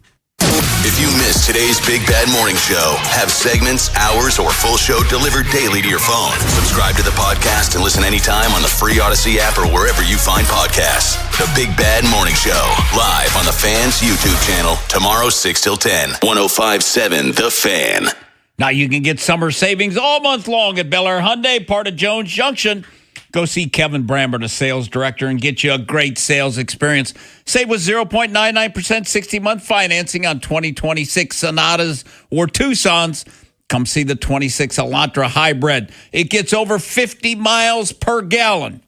If you missed today's Big Bad Morning Show, have segments, hours, or full show delivered daily to your phone. Subscribe to the podcast and listen anytime on the free Odyssey app or wherever you find podcasts. The Big Bad Morning Show, live on the Fan's YouTube channel, tomorrow 6 till 10, 105.7 The Fan. Now you can get summer savings all month long at Bel Air Hyundai, part of Jones Junction. Go see Kevin Bramber, the sales director, and get you a great sales experience. Save with 0.99% 60-month financing on 2026 Sonatas or Tucsons. Come see the 26 Elantra Hybrid. It gets over 50 miles per gallon.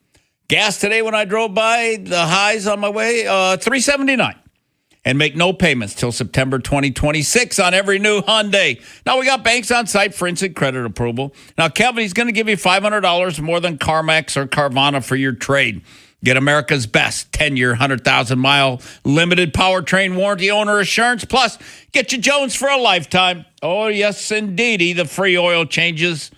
Gas today when I drove by, the highs on my way, $3.79. And make no payments till September 2026 on every new Hyundai. Now, we got banks on site for instant credit approval. Now, Kevin, he's going to give you $500 more than CarMax or Carvana for your trade. Get America's best 10-year, 100,000-mile limited powertrain warranty owner assurance. Plus, get you Jones for a lifetime. Oh, yes, indeedy, the free oil changes.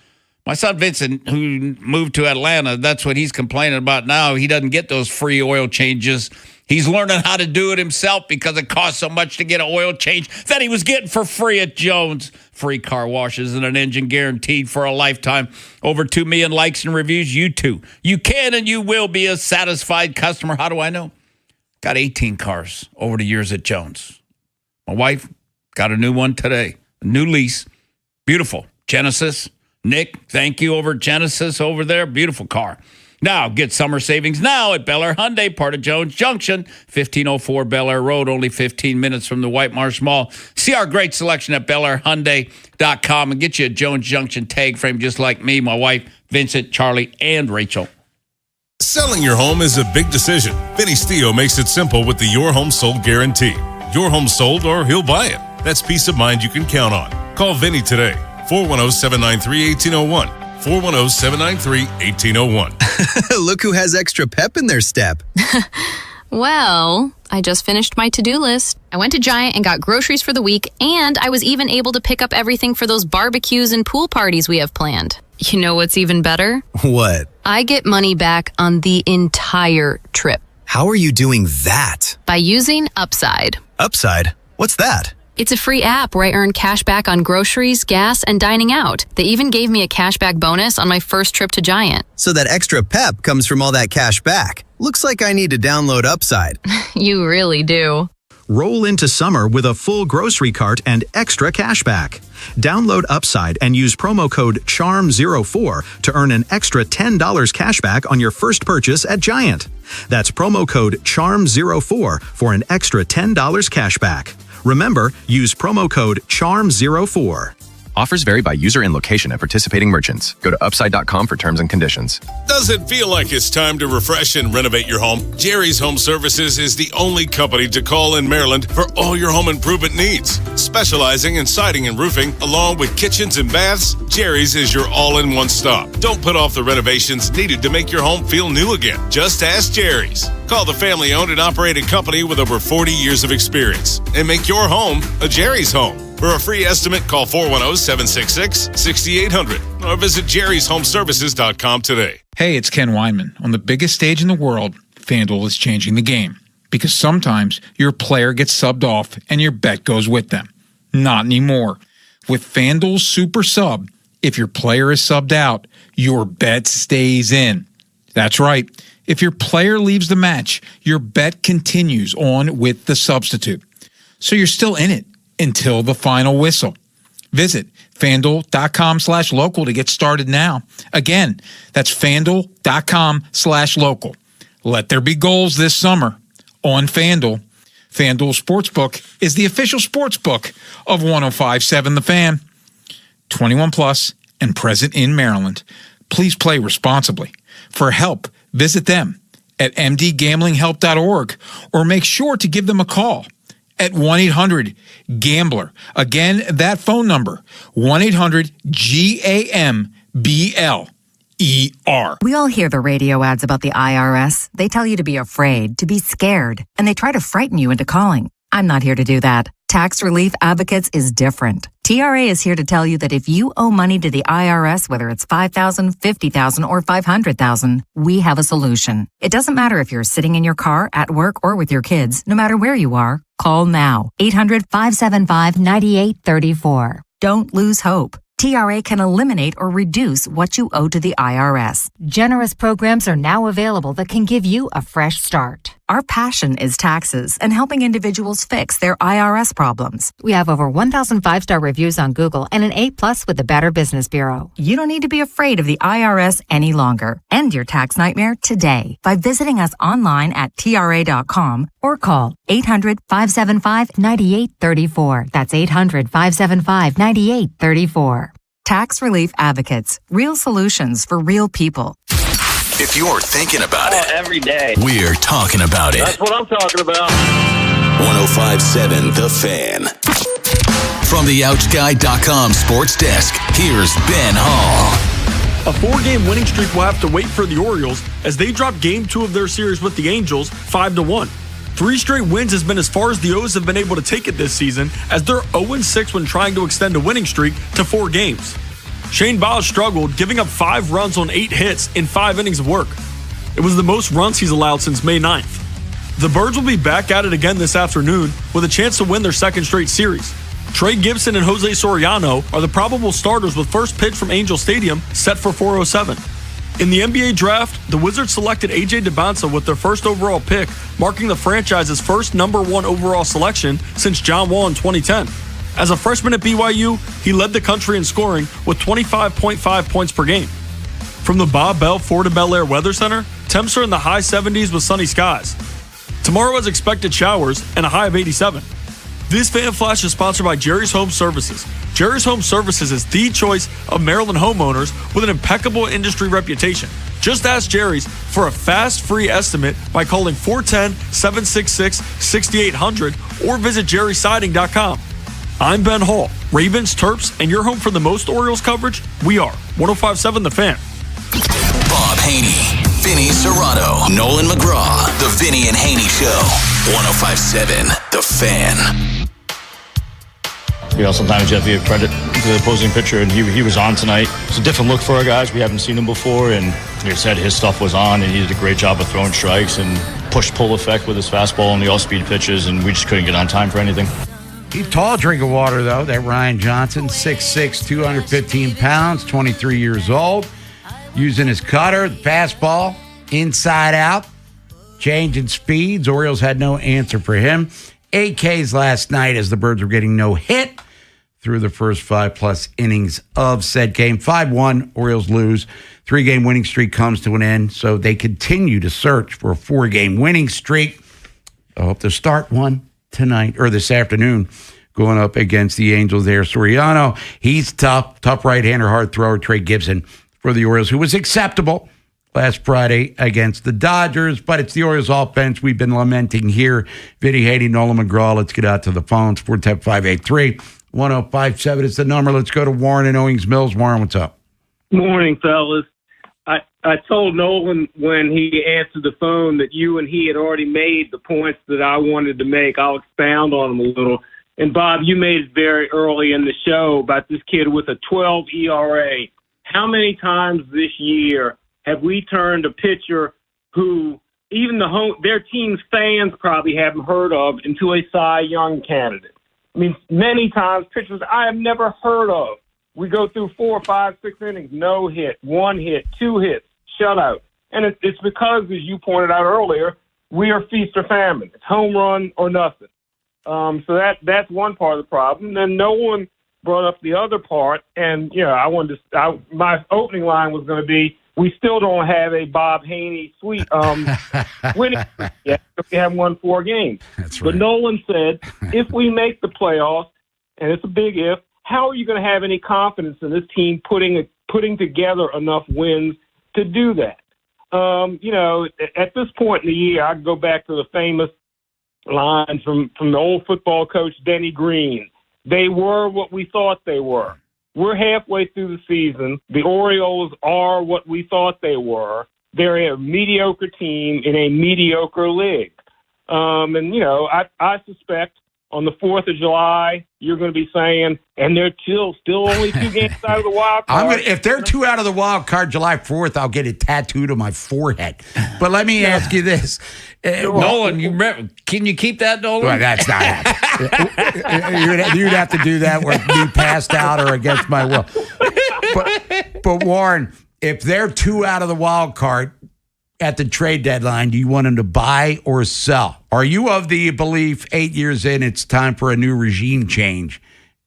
My son Vincent, who moved to Atlanta, that's what he's complaining about now. He doesn't get those free oil changes. He's learning how to do it himself because it costs so much to get an oil change that he was getting for free at Jones. Free car washes and an engine guaranteed for a lifetime. Over 2 million likes and reviews. You too. You can and you will be a satisfied customer. How do I know? Got 18 cars over the years at Jones. My wife got a new one today. A new lease. Beautiful. Genesis. Nick, thank you over at Genesis over there. Beautiful car. Now, get summer savings now at Bel Air Hyundai, part of Jones Junction, 1504 Bel Air Road, only 15 minutes from the White Marsh Mall. See our great selection at BelAirHyundai.com and get you a Jones Junction tag frame just like me, my wife, Vincent, Charlie, and Rachel. Selling your home is a big decision. Vinny Stio makes it simple with the Your Home Sold Guarantee. Your home sold or he'll buy it. That's peace of mind you can count on. Call Vinny today, 410-793-1801. 410-793-1801. Look who has extra pep in their step. Well, I just finished my to-do list. I went to Giant and got groceries for the week, and I was even able to pick up everything for those barbecues and pool parties we have planned. You know what's even better? What? I get money back on the entire trip. How are you doing that? By using Upside. Upside? What's that? It's a free app where I earn cash back on groceries, gas, and dining out. They even gave me a cashback bonus on my first trip to Giant. So that extra pep comes from all that cash back. Looks like I need to download Upside. You really do. Roll into summer with a full grocery cart and extra cash back. Download Upside and use promo code CHARM04 to earn an extra $10 cash back on your first purchase at Giant. That's promo code CHARM04 for an extra $10 cash back. Remember, use promo code CHARM04. Offers vary by user and location at participating merchants. Go to upside.com for terms and conditions. Does it feel like it's time to refresh and renovate your home? Jerry's Home Services is the only company to call in Maryland for all your home improvement needs. Specializing in siding and roofing, along with kitchens and baths, Jerry's is your all-in-one stop. Don't put off the renovations needed to make your home feel new again. Just ask Jerry's. Call the family-owned and operated company with over 40 years of experience and make your home a Jerry's home. For a free estimate, call 410-766-6800 or visit jerryshomeservices.com today. Hey, it's Ken Weinman. On the biggest stage in the world, FanDuel is changing the game. Because sometimes your player gets subbed off and your bet goes with them. Not anymore. With FanDuel's Super Sub, if your player is subbed out, your bet stays in. That's right. If your player leaves the match, your bet continues on with the substitute. So you're still in it until the final whistle. Visit FanDuel.com/local to get started now. Again, that's FanDuel.com/local. Let there be goals this summer on FanDuel. FanDuel Sportsbook is the official sportsbook of 105.7 The Fan. 21 plus and present in Maryland. Please play responsibly. For help, visit them at mdgamblinghelp.org or make sure to give them a call at 1-800-GAMBLER. Again, that phone number, 1-800-GAMBLER. We all hear the radio ads about the IRS. They tell you to be afraid, to be scared, and they try to frighten you into calling. I'm not here to do that. Tax Relief Advocates is different. TRA is here to tell you that if you owe money to the IRS, whether it's $5,000, $50,000, or $500,000, we have a solution. It doesn't matter if you're sitting in your car, at work, or with your kids. No matter where you are, call now. 800-575-9834. Don't lose hope. TRA can eliminate or reduce what you owe to the IRS. Generous programs are now available that can give you a fresh start. Our passion is taxes and helping individuals fix their IRS problems. We have over 1,000 5-star reviews on Google and an A+ with the Better Business Bureau. You don't need to be afraid of the IRS any longer. End your tax nightmare today by visiting us online at TRA.com or call 800-575-9834. That's 800-575-9834. Tax Relief Advocates. Real solutions for real people. If you're thinking about it, every day, we're talking about it. That's what I'm talking about. 105.7 The Fan. From the OutGuy.com sports desk, here's Ben Hall. A 4-game winning streak will have to wait for the Orioles as they drop Game 2 of their series with the Angels 5-1. 3 straight wins has been as far as the O's have been able to take it this season, as they're 0-6 when trying to extend a winning streak to 4 games. Shane Baz struggled, giving up 5 runs on 8 hits in 5 innings of work. It was the most runs he's allowed since May 9th. The Birds will be back at it again this afternoon with a chance to win their second straight series. Trey Gibson and Jose Soriano are the probable starters with first pitch from Angel Stadium set for 4:07. In the NBA draft, the Wizards selected A.J. Debonsa with their first overall pick, marking the franchise's first #1 overall selection since John Wall in 2010. As a freshman at BYU, he led the country in scoring with 25.5 points per game. From the Bob Bell Florida Bel Air Weather Center, temps are in the high 70s with sunny skies. Tomorrow has expected showers and a high of 87. This Fan Flash is sponsored by Jerry's Home Services. Jerry's Home Services is the choice of Maryland homeowners with an impeccable industry reputation. Just ask Jerry's for a fast, free estimate by calling 410-766-6800 or visit jerrysiding.com. I'm Ben Hall, Ravens, Terps, and you're home for the most Orioles coverage? We are. 105.7 The Fan. Bob Haynie, Vinny Serrato, Nolan McGraw, The Vinny and Haynie Show. 105.7 The Fan. You know, sometimes you have to give credit to the opposing pitcher, and he was on tonight. It's a different look for our guys. We haven't seen him before, and like I said, his stuff was on, and he did a great job of throwing strikes and push-pull effect with his fastball and the all-speed pitches, and we just couldn't get on time for anything. He's tall drink of water, though, that Ryan Johnson. 6'6", 215 pounds, 23 years old. Using his cutter, the fastball, inside out, changing speeds. Orioles had no answer for him. 8 Ks last night as the Birds were getting no hit through the first 5+ innings of said game. 5-1, Orioles lose. 3-game winning streak comes to an end, so they continue to search for a 4-game winning streak. I hope to start one tonight or this afternoon going up against the Angels there. Soriano, he's tough right-hander, hard thrower. Trey Gibson for the Orioles, who was acceptable last Friday against the Dodgers, but it's the Orioles offense we've been lamenting here. Vinny Haynie, Nolan McGraw, let's get out to the phones. 410-583-1057 is the number. Let's go to Warren in Owings Mills. Warren, what's up? Morning, fellas. I told Nolan when he answered the phone that you and he had already made the points that I wanted to make. I'll expound on them a little. And, Bob, you made it very early in the show about this kid with a 12 ERA. How many times this year have we turned a pitcher who even their team's fans probably haven't heard of into a Cy Young candidate? I mean, many times pitchers I have never heard of. We go through 4, 5, 6 innings, no hit, 1 hit, 2 hits, shutout. And it's because, as you pointed out earlier, we are feast or famine. It's home run or nothing. So that's one part of the problem. Then no one brought up the other part. And, my opening line was going to be, we still don't have a Bob Haynie sweet winning yet. We haven't won 4 games. That's right. But Nolan said, if we make the playoffs, and it's a big if, how are you going to have any confidence in this team putting together enough wins to do that? At this point in the year, I go back to the famous lines from the old football coach Denny Green. They were what we thought they were. We're halfway through the season. The Orioles are what we thought they were. They're a mediocre team in a mediocre league. I suspect on the 4th of July, you're going to be saying, and they're still only 2 games out of the wild card. If they're 2 out of the wild card July 4th, I'll get it tattooed on my forehead. But let me ask you this. Nolan, can you keep that, Nolan? Well, that's not happening. You'd have to do that with me passed out or against my will. But Warren, if they're 2 out of the wild card at the trade deadline, do you want them to buy or sell? Are you of the belief 8 years in it's time for a new regime change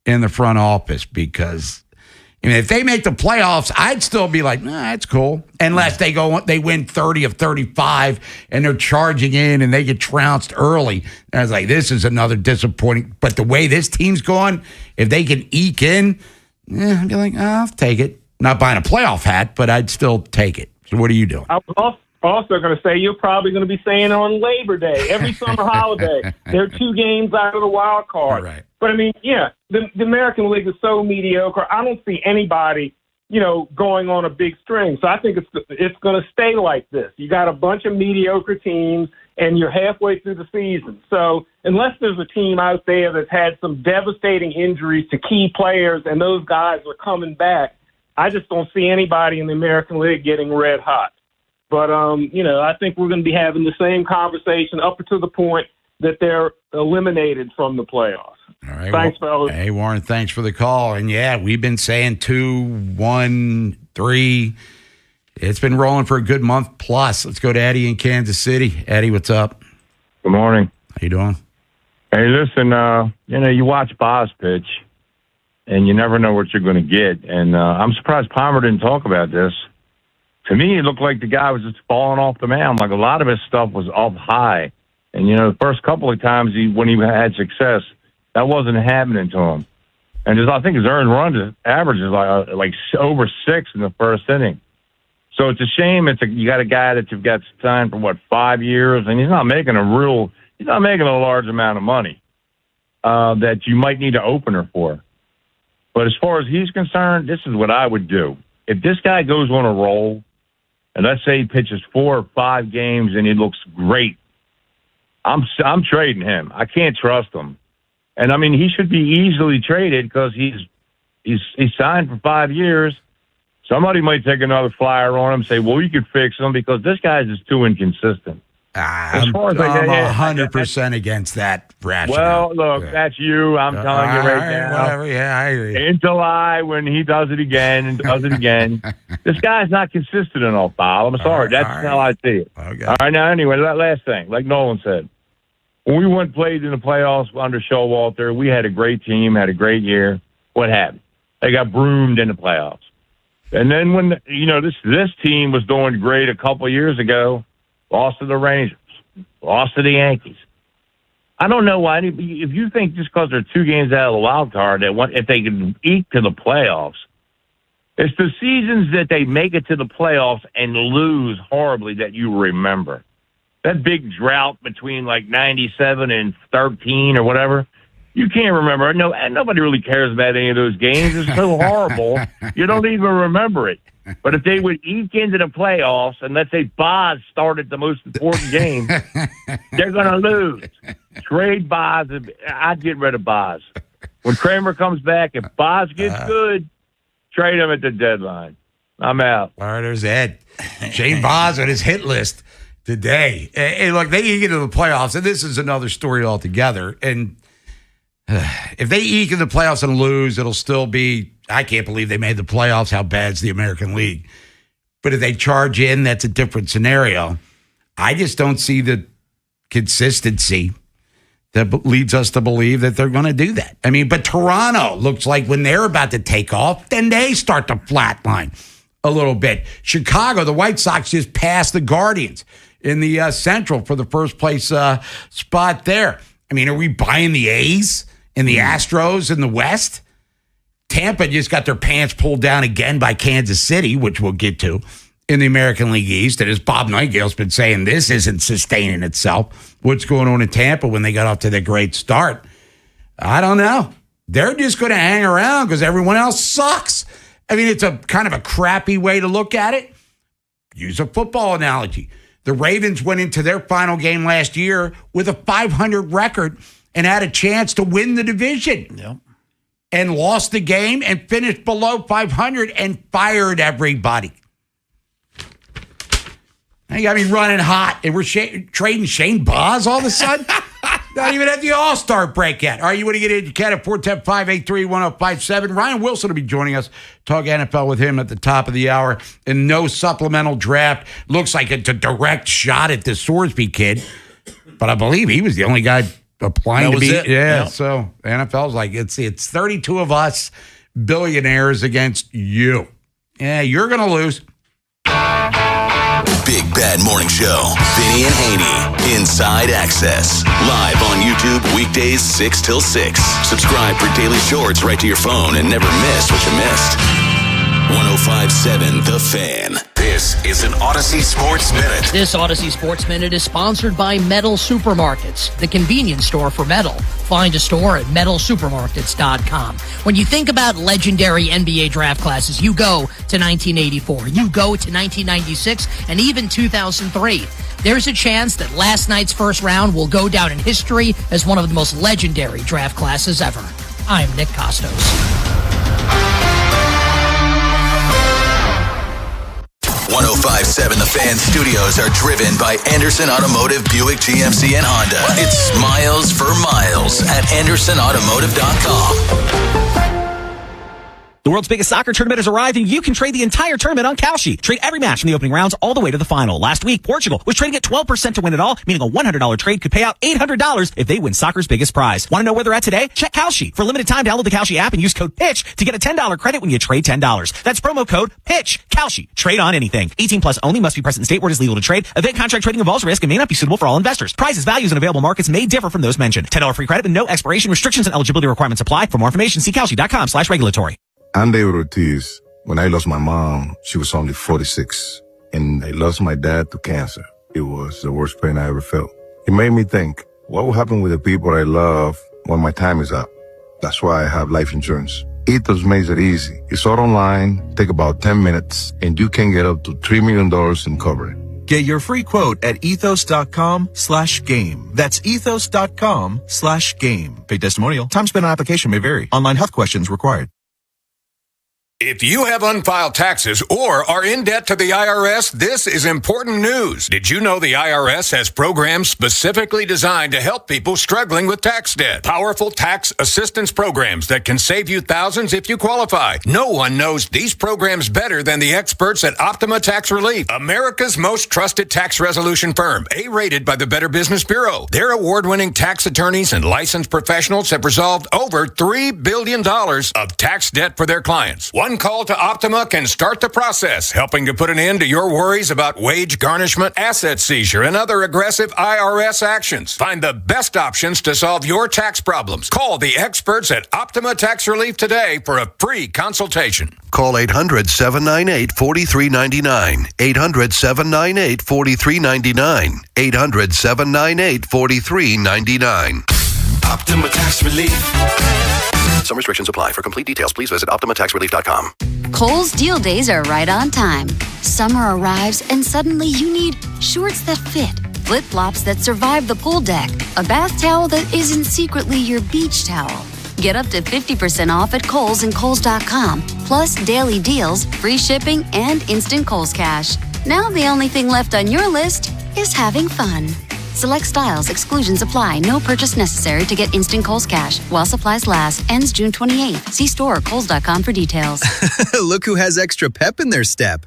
in the front office? Because if they make the playoffs, I'd still be like, nah, that's cool. Unless they win 30 of 35 and they're charging in and they get trounced early. And I was like, this is another disappointing. But the way this team's going, if they can eke in, I'd be like, I'll take it. Not buying a playoff hat, but I'd still take it. So what are you doing? I was also going to say you're probably going to be saying on Labor Day, every summer holiday, there are 2 games out of the wild card. Right. But, the American League is so mediocre. I don't see anybody, going on a big string. So I think it's going to stay like this. You got a bunch of mediocre teams, and you're halfway through the season. So unless there's a team out there that's had some devastating injuries to key players and those guys are coming back, I just don't see anybody in the American League getting red hot. But, I think we're going to be having the same conversation up to the point that they're eliminated from the playoffs. All right. Thanks, fellas. Hey, Warren, thanks for the call. And, we've been saying 2, 1, 3. It's been rolling for a good month plus. Let's go to Eddie in Kansas City. Eddie, what's up? Good morning. How you doing? Hey, listen, you watch Boz pitch, and you never know what you're going to get. And I'm surprised Palmer didn't talk about this. To me, it looked like the guy was just falling off the mound. Like a lot of his stuff was up high. And, the first couple of times when he had success, that wasn't happening to him. And I think his earned run average is like over 6 in the first inning. So it's a shame. You got a guy that you've got signed for 5 years, and he's not making a large amount of money that you might need an opener for. But as far as he's concerned, this is what I would do. If this guy goes on a roll, and let's say he pitches 4 or 5 games and he looks great, I'm trading him. I can't trust him. And, he should be easily traded because he's signed for 5 years. Somebody might take another flyer on him and say, well, you could fix him because this guy's just too inconsistent. I'm 100% against that Well, rationale. look, that's you. I'm telling you right now. Whatever. Yeah, I hear you. In July, when he does it again, this guy's not consistent enough, Bob. I'm sorry. That's how I see it. Okay. All right, now, anyway, that last thing, like Nolan said, when we went played in the playoffs under Showalter, we had a great team, had a great year. What happened? They got broomed in the playoffs. And then when, this team was doing great a couple years ago, lost to the Rangers, lost to the Yankees. I don't know why. If you think just because they're 2 games out of the wild card, if they can eke to the playoffs, it's the seasons that they make it to the playoffs and lose horribly that you remember. That big drought between like 97 and 13 or whatever, you can't remember. No, and nobody really cares about any of those games. It's so horrible. You don't even remember it. But if they would eke into the playoffs, and let's say Boz started the most important game, they're going to lose. Trade Boz. I'd get rid of Boz. When Kramer comes back, if Boz gets good, trade him at the deadline. I'm out. All right, there's Ed. Shane Boz on his hit list today. Hey, look, they eke into the playoffs, and this is another story altogether. And if they eke into the playoffs and lose, it'll still be, I can't believe they made the playoffs. How bad's the American League? But if they charge in, that's a different scenario. I just don't see the consistency that leads us to believe that they're going to do that. I mean, but Toronto looks like when they're about to take off, then they start to flatline a little bit. Chicago, the White Sox just passed the Guardians in the Central for the first place spot there. I mean, are we buying the A's and the Astros in the West? Tampa just got their pants pulled down again by Kansas City, which we'll get to, in the American League East. And as Bob Nightingale's been saying, this isn't sustaining itself. What's going on in Tampa when they got off to their great start? I don't know. They're just going to hang around because everyone else sucks. I mean, it's a kind of a crappy way to look at it. Use a football analogy. The Ravens went into their final game last year with a 500 record and had a chance to win the division. Yep. And lost the game and finished below 500 and fired everybody. Now you got me running hot, and we're trading Shane Boz all of a sudden? Not even at the All-Star break yet. All right, you want to get in? You can at 410-583-1057. Ryan Wilson will be joining us. Talk NFL with him at the top of the hour. And no supplemental draft. Looks like it's a direct shot at the Sorsby kid. But I believe he was the only guy applying to be. Yeah, so the NFL's like, it's 32 of us billionaires against you. Yeah, you're going to lose. Big Bad Morning Show. Vinny and Haynie. Inside Access. Live on YouTube weekdays 6 till 6. Subscribe for daily shorts right to your phone and never miss what you missed. 105.7 The Fan. This is an Odyssey Sports Minute. This Odyssey Sports Minute is sponsored by Metal Supermarkets, the convenience store for metal. Find a store at metalsupermarkets.com. When you think about legendary NBA draft classes, you go to 1984, you go to 1996, and even 2003. There's a chance that last night's first round will go down in history as one of the most legendary draft classes ever. I'm Nick Costos. 105.7 The Fan studios are driven by Anderson Automotive, Buick, GMC, and Honda. It's miles for miles at AndersonAutomotive.com. The world's biggest soccer tournament has arrived, and you can trade the entire tournament on Kalshi. Trade every match from the opening rounds all the way to the final. Last week, Portugal was trading at 12% to win it all, meaning a $100 trade could pay out $800 if they win soccer's biggest prize. Want to know where they're at today? Check Kalshi. For a limited time, download the Kalshi app and use code PITCH to get a $10 credit when you trade $10. That's promo code PITCH. Kalshi. Trade on anything. 18 plus only. Must be present in state where it is legal to trade. Event contract trading involves risk and may not be suitable for all investors. Prices, values, and available markets may differ from those mentioned. $10 free credit with no expiration. Restrictions and eligibility requirements apply. For more information, see Kalshi.com/regulatory. I'm David Ortiz. When I lost my mom, she was only 46. And I lost my dad to cancer. It was the worst pain I ever felt. It made me think, what will happen with the people I love when my time is up? That's why I have life insurance. Ethos makes it easy. It's all online, take about 10 minutes, and you can get up to $3 million in coverage. Get your free quote at ethos.com/game. That's ethos.com/game. Paid testimonial. Time spent on application may vary. Online health questions required. If you have unfiled taxes or are in debt to the IRS, this is important news. Did you know the IRS has programs specifically designed to help people struggling with tax debt? Powerful tax assistance programs that can save you thousands if you qualify. No one knows these programs better than the experts at Optima Tax Relief, America's most trusted tax resolution firm, A-rated by the Better Business Bureau. Their award-winning tax attorneys and licensed professionals have resolved over $3 billion of tax debt for their clients. One call to Optima can start the process, helping to put an end to your worries about wage garnishment, asset seizure, and other aggressive IRS actions. Find the best options to solve your tax problems. Call the experts at Optima Tax Relief today for a free consultation. Call 800-798-4399. 800-798-4399. 800-798-4399. Optima Tax Relief. Some restrictions apply. For complete details, please visit OptimaTaxRelief.com. Kohl's deal days are right on time. Summer arrives and suddenly you need shorts that fit, flip-flops that survive the pool deck, a bath towel that isn't secretly your beach towel. Get up to 50% off at Kohl's and Kohls.com, plus daily deals, free shipping, and instant Kohl's Cash. Now the only thing left on your list is having fun. Select styles, exclusions apply. No purchase necessary to get instant Kohl's Cash. While supplies last. Ends June 28th. See store or Kohls.com for details. Look who has extra pep in their step.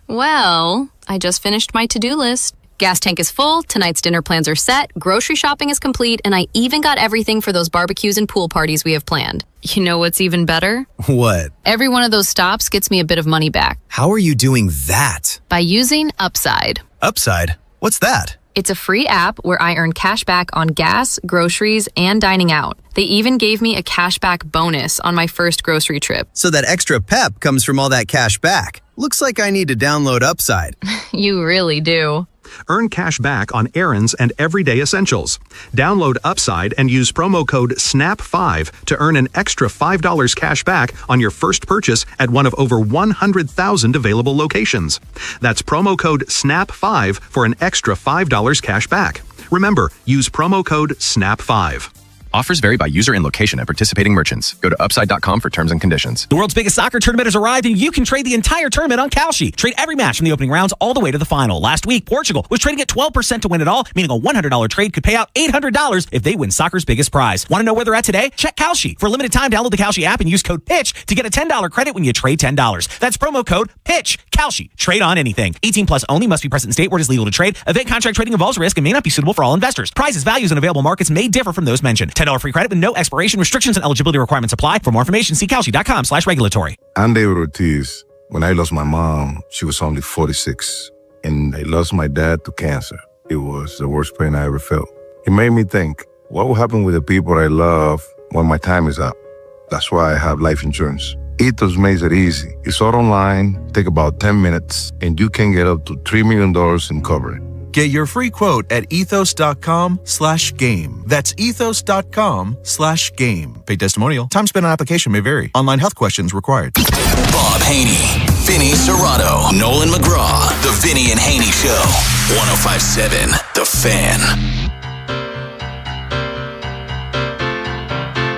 Well, I just finished my to-do list. Gas tank is full, tonight's dinner plans are set, grocery shopping is complete, and I even got everything for those barbecues and pool parties we have planned. You know what's even better? What? Every one of those stops gets me a bit of money back. How are you doing that? By using Upside. Upside? What's that? It's a free app where I earn cash back on gas, groceries, and dining out. They even gave me a cashback bonus on my first grocery trip. So that extra pep comes from all that cash back. Looks like I need to download Upside. You really do. Earn cash back on errands and everyday essentials. Download Upside and use promo code SNAP5 to earn an extra $5 cash back on your first purchase at one of over 100,000 available locations. That's promo code SNAP5 for an extra $5 cash back. Remember, use promo code SNAP5. Offers vary by user and location at participating merchants. Go to Upside.com for terms and conditions. The world's biggest soccer tournament has arrived, and you can trade the entire tournament on Kalshi. Trade every match from the opening rounds all the way to the final. Last week, Portugal was trading at 12% to win it all, meaning a $100 trade could pay out $800 if they win soccer's biggest prize. Want to know where they're at today? Check Kalshi. For a limited time, download the Kalshi app and use code PITCH to get a $10 credit when you trade $10. That's promo code PITCH. Kalshi. Trade on anything. 18 plus only. Must be present in state where it is legal to trade. Event contract trading involves risk and may not be suitable for all investors. Prices, values, and available markets may differ from those mentioned. $10 free credit with no expiration, restrictions, and eligibility requirements apply. For more information, see Kalshi.com/regulatory. I'm David Ortiz. When I lost my mom, she was only 46. And I lost my dad to cancer. It was the worst pain I ever felt. It made me think, what will happen with the people I love when my time is up? That's why I have life insurance. Ethos makes it easy. It's all online, take about 10 minutes, and you can get up to $3 million in coverage. Get your free quote at ethos.com/game. That's ethos.com/game. Paid testimonial. Time spent on application may vary. Online health questions required. Bob Haynie, Vinny Serrato, Nolan McGraw. The Vinny and Haynie Show. 105.7 The Fan.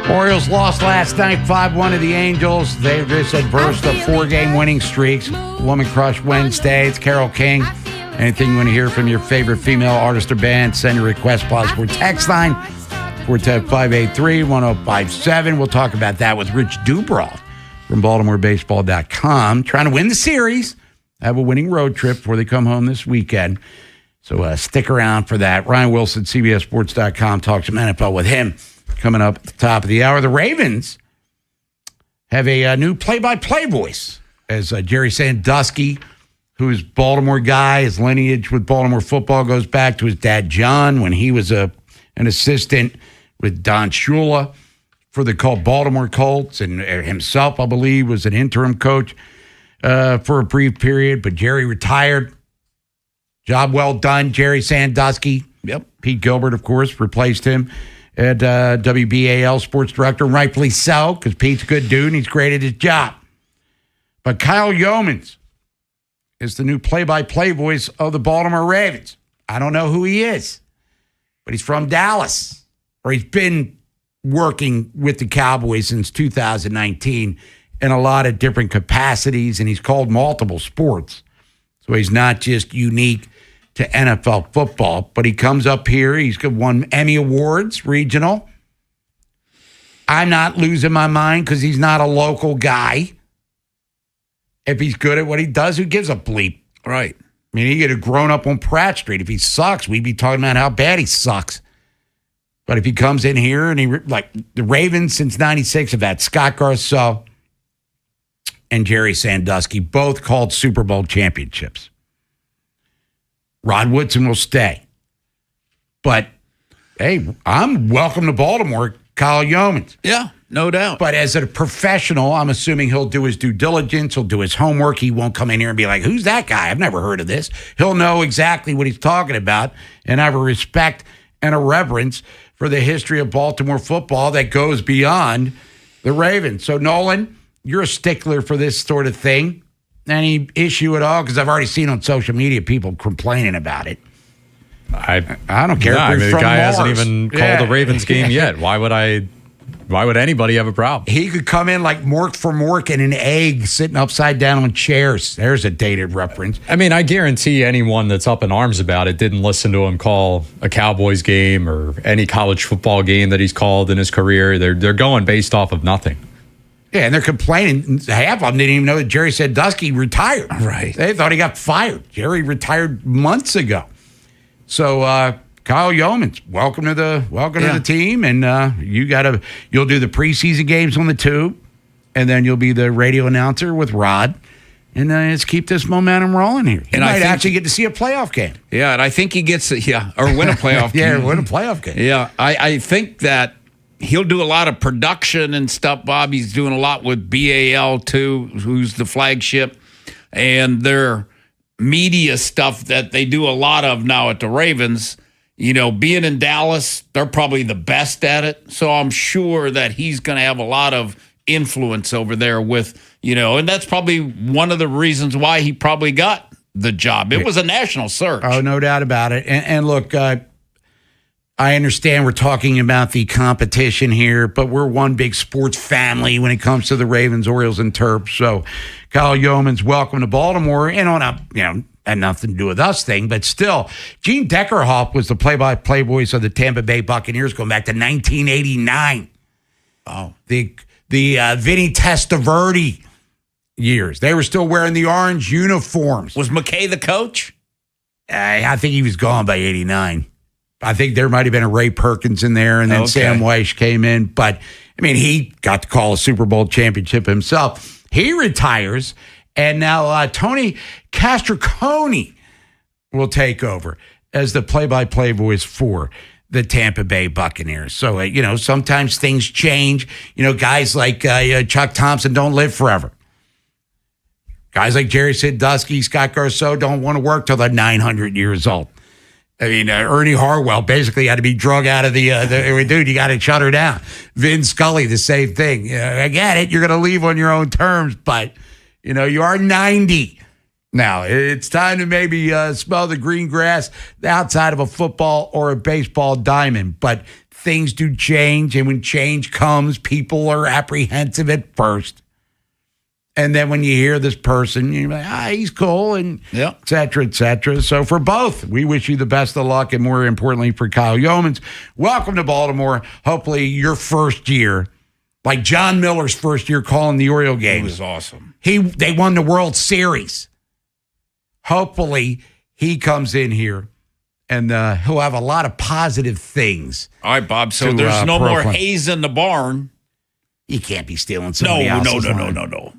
Orioles lost last night, 5-1 to the Angels. They just adverse the 4-game winning streaks. Woman Crush Wednesday. It's Carole King. Anything you want to hear from your favorite female artist or band, send your request possible text line 410-583-1057. We'll talk about that with Rich Dubroff from BaltimoreBaseball.com. Trying to win the series. Have a winning road trip before they come home this weekend. So stick around for that. Ryan Wilson, CBSSports.com, talks some NFL with him coming up at the top of the hour. The Ravens have a new play-by-play voice as Jerry Sandusky, who's a Baltimore guy. His lineage with Baltimore football goes back to his dad, John, when he was an assistant with Don Shula for the Baltimore Colts, and himself, I believe, was an interim coach for a brief period, but Jerry retired. Job well done, Jerry Sandusky. Yep. Pete Gilbert, of course, replaced him at WBAL sports director, and rightfully so, because Pete's a good dude and he's great at his job. But Kyle Yeomans is the new play-by-play voice of the Baltimore Ravens. I don't know who he is, but he's from Dallas, or he's been working with the Cowboys since 2019 in a lot of different capacities, and he's called multiple sports. So he's not just unique to NFL football, but he comes up here. He's won Emmy Awards, regional. I'm not losing my mind because he's not a local guy. If he's good at what he does, who gives a bleep? Right. I mean, he could have grown up on Pratt Street. If he sucks, we'd be talking about how bad he sucks. But if he comes in here and like the Ravens since 96 have had Scott Garceau and Jerry Sandusky, both called Super Bowl championships. Rod Woodson will stay. But, hey, I'm welcome to Baltimore, Kyle Yeomans. Yeah, no doubt. But as a professional, I'm assuming he'll do his due diligence. He'll do his homework. He won't come in here and be like, who's that guy? I've never heard of this. He'll know exactly what he's talking about and have a respect and a reverence for the history of Baltimore football that goes beyond the Ravens. So, Nolan, you're a stickler for this sort of thing. Any issue at all? Because I've already seen on social media people complaining about it. I don't care. No, the guy hasn't even called Yeah. the Ravens game yet. Why would anybody have a problem? He could come in like Mork for Mork and an egg sitting upside down on chairs. There's a dated reference. I mean, I guarantee anyone that's up in arms about it didn't listen to him call a Cowboys game or any college football game that he's called in his career. They're going based off of nothing. Yeah, and they're complaining. Half of them didn't even know that Jerry Sandusky retired. Right. They thought he got fired. Jerry retired months ago. So, Kyle Yeomans, welcome to the team, and you'll do the preseason games on the tube, and then you'll be the radio announcer with Rod, and let's keep this momentum rolling here. You might actually get to see a playoff game. Yeah, and I think he gets or win a playoff game. Yeah, win a playoff game. Yeah, I think that he'll do a lot of production and stuff, Bob. He's doing a lot with BAL too, who's the flagship, and their media stuff that they do a lot of now at the Ravens. You know, being in Dallas, they're probably the best at it. So I'm sure that he's going to have a lot of influence over there with, and that's probably one of the reasons why he probably got the job. It was a national search. Oh, no doubt about it. And look, I understand we're talking about the competition here, but we're one big sports family when it comes to the Ravens, Orioles, and Terps. So Kyle Yeomans, welcome to Baltimore. And on a, had nothing to do with us thing, but still, Gene Deckerhoff was the play-by-play voice of the Tampa Bay Buccaneers going back to 1989. Oh, the Vinny Testaverde years. They were still wearing the orange uniforms. Was McKay the coach? I think he was gone by 89. I think there might have been a Ray Perkins in there, and then Sam Weish came in. But, I mean, he got to call a Super Bowl championship himself. He retires, and now Tony Castriconi will take over as the play-by-play voice for the Tampa Bay Buccaneers. So, sometimes things change. Guys like Chuck Thompson don't live forever. Guys like Jerry Sandusky, Scott Garceau don't want to work till they're 900 years old. I mean, Ernie Harwell basically had to be drug out of the dude, you got to shut her down. Vin Scully, the same thing. I get it. You're going to leave on your own terms, but, you are 90 now. It's time to maybe smell the green grass outside of a football or a baseball diamond. But things do change, and when change comes, people are apprehensive at first. And then when you hear this person, you're like, he's cool, and et cetera, et cetera. So for both, we wish you the best of luck, and more importantly for Kyle Yeomans, welcome to Baltimore. Hopefully your first year, like John Miller's first year calling the Oriole games. It was awesome. They won the World Series. Hopefully he comes in here, and he'll have a lot of positive things. All right, Bob, so there's no more haze in the barn. You can't be stealing somebody else's line. No.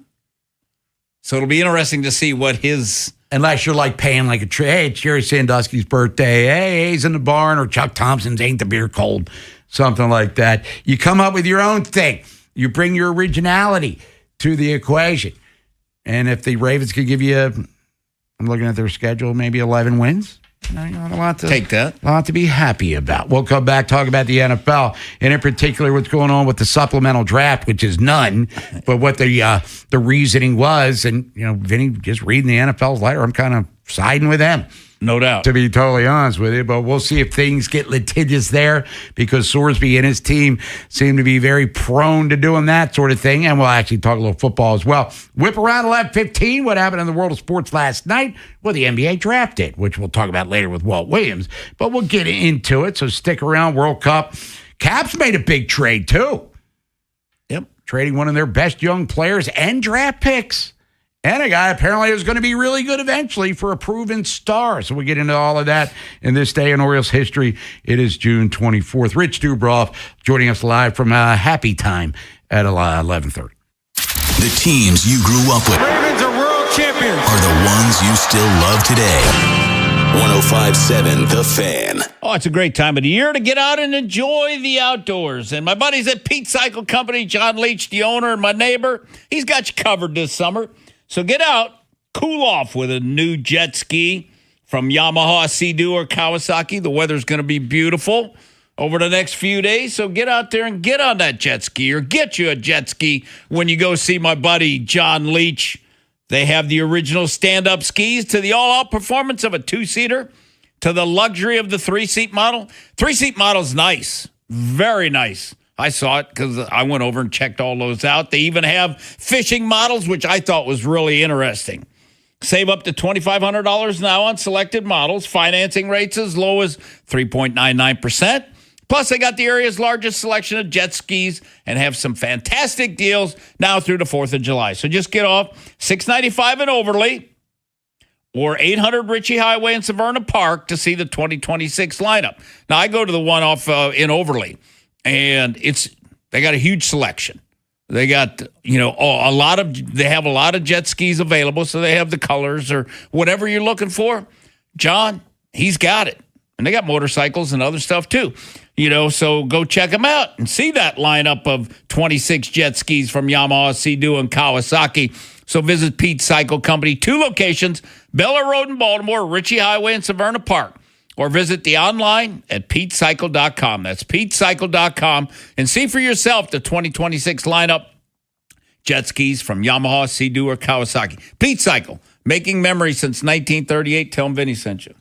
So it'll be interesting to see what his... Unless you're like paying like a trade. Hey, it's Jerry Sandusky's birthday. Hey, he's in the barn. Or Chuck Thompson's Ain't the Beer Cold. Something like that. You come up with your own thing. You bring your originality to the equation. And if the Ravens could give you, I'm looking at their schedule, maybe 11 wins. A lot to take that. A lot to be happy about. We'll come back, talk about the NFL, and in particular what's going on with the supplemental draft, which is none, but what the reasoning was. And, Vinny, just reading the NFL's letter, I'm kind of siding with them. No doubt. To be totally honest with you, but we'll see if things get litigious there because Sorsby and his team seem to be very prone to doing that sort of thing. And we'll actually talk a little football as well. Whip around 11:15. What happened in the world of sports last night? Well, the NBA draft did, which we'll talk about later with Walt Williams. But we'll get into it. So stick around. World Cup. Caps made a big trade too. Yep. Trading one of their best young players and draft picks. And a guy apparently is going to be really good eventually for a proven star. So we'll get into all of that in this day in Orioles history. It is June 24th. Rich Dubroff joining us live from Happy Time at 11:30. The teams you grew up with Ravens are world champions. are the ones you still love today. 105.7 The Fan. Oh, it's a great time of the year to get out and enjoy the outdoors. And my buddies at Pete Cycle Company, John Leach, the owner, and my neighbor, he's got you covered this summer. So get out, cool off with a new jet ski from Yamaha, Sea-Doo, or Kawasaki. The weather's going to be beautiful over the next few days. So get out there and get on that jet ski or get you a jet ski when you go see my buddy John Leach. They have the original stand-up skis to the all-out performance of a two-seater to the luxury of the three-seat model. Three-seat model's nice, very nice. I saw it because I went over and checked all those out. They even have fishing models, which I thought was really interesting. Save up to $2,500 now on selected models. Financing rates as low as 3.99%. Plus, they got the area's largest selection of jet skis and have some fantastic deals now through the 4th of July. So just get off 695 in Overley or 800 Ritchie Highway in Severna Park to see the 2026 lineup. Now, I go to the one off in Overley. And they got a huge selection. They got, they have a lot of jet skis available, so they have the colors or whatever you're looking for. John, he's got it. And they got motorcycles and other stuff too. So go check them out and see that lineup of 26 jet skis from Yamaha, Sea-Doo, and Kawasaki. So visit Pete Cycle Company, 2 locations, Bel Air Road in Baltimore, Ritchie Highway in Severna Park. Or visit the online at PeteCycle.com. That's PeteCycle.com. And see for yourself the 2026 lineup. Jet skis from Yamaha, Sea-Doo, or Kawasaki. Pete Cycle, making memories since 1938. Tell them Vinny sent you.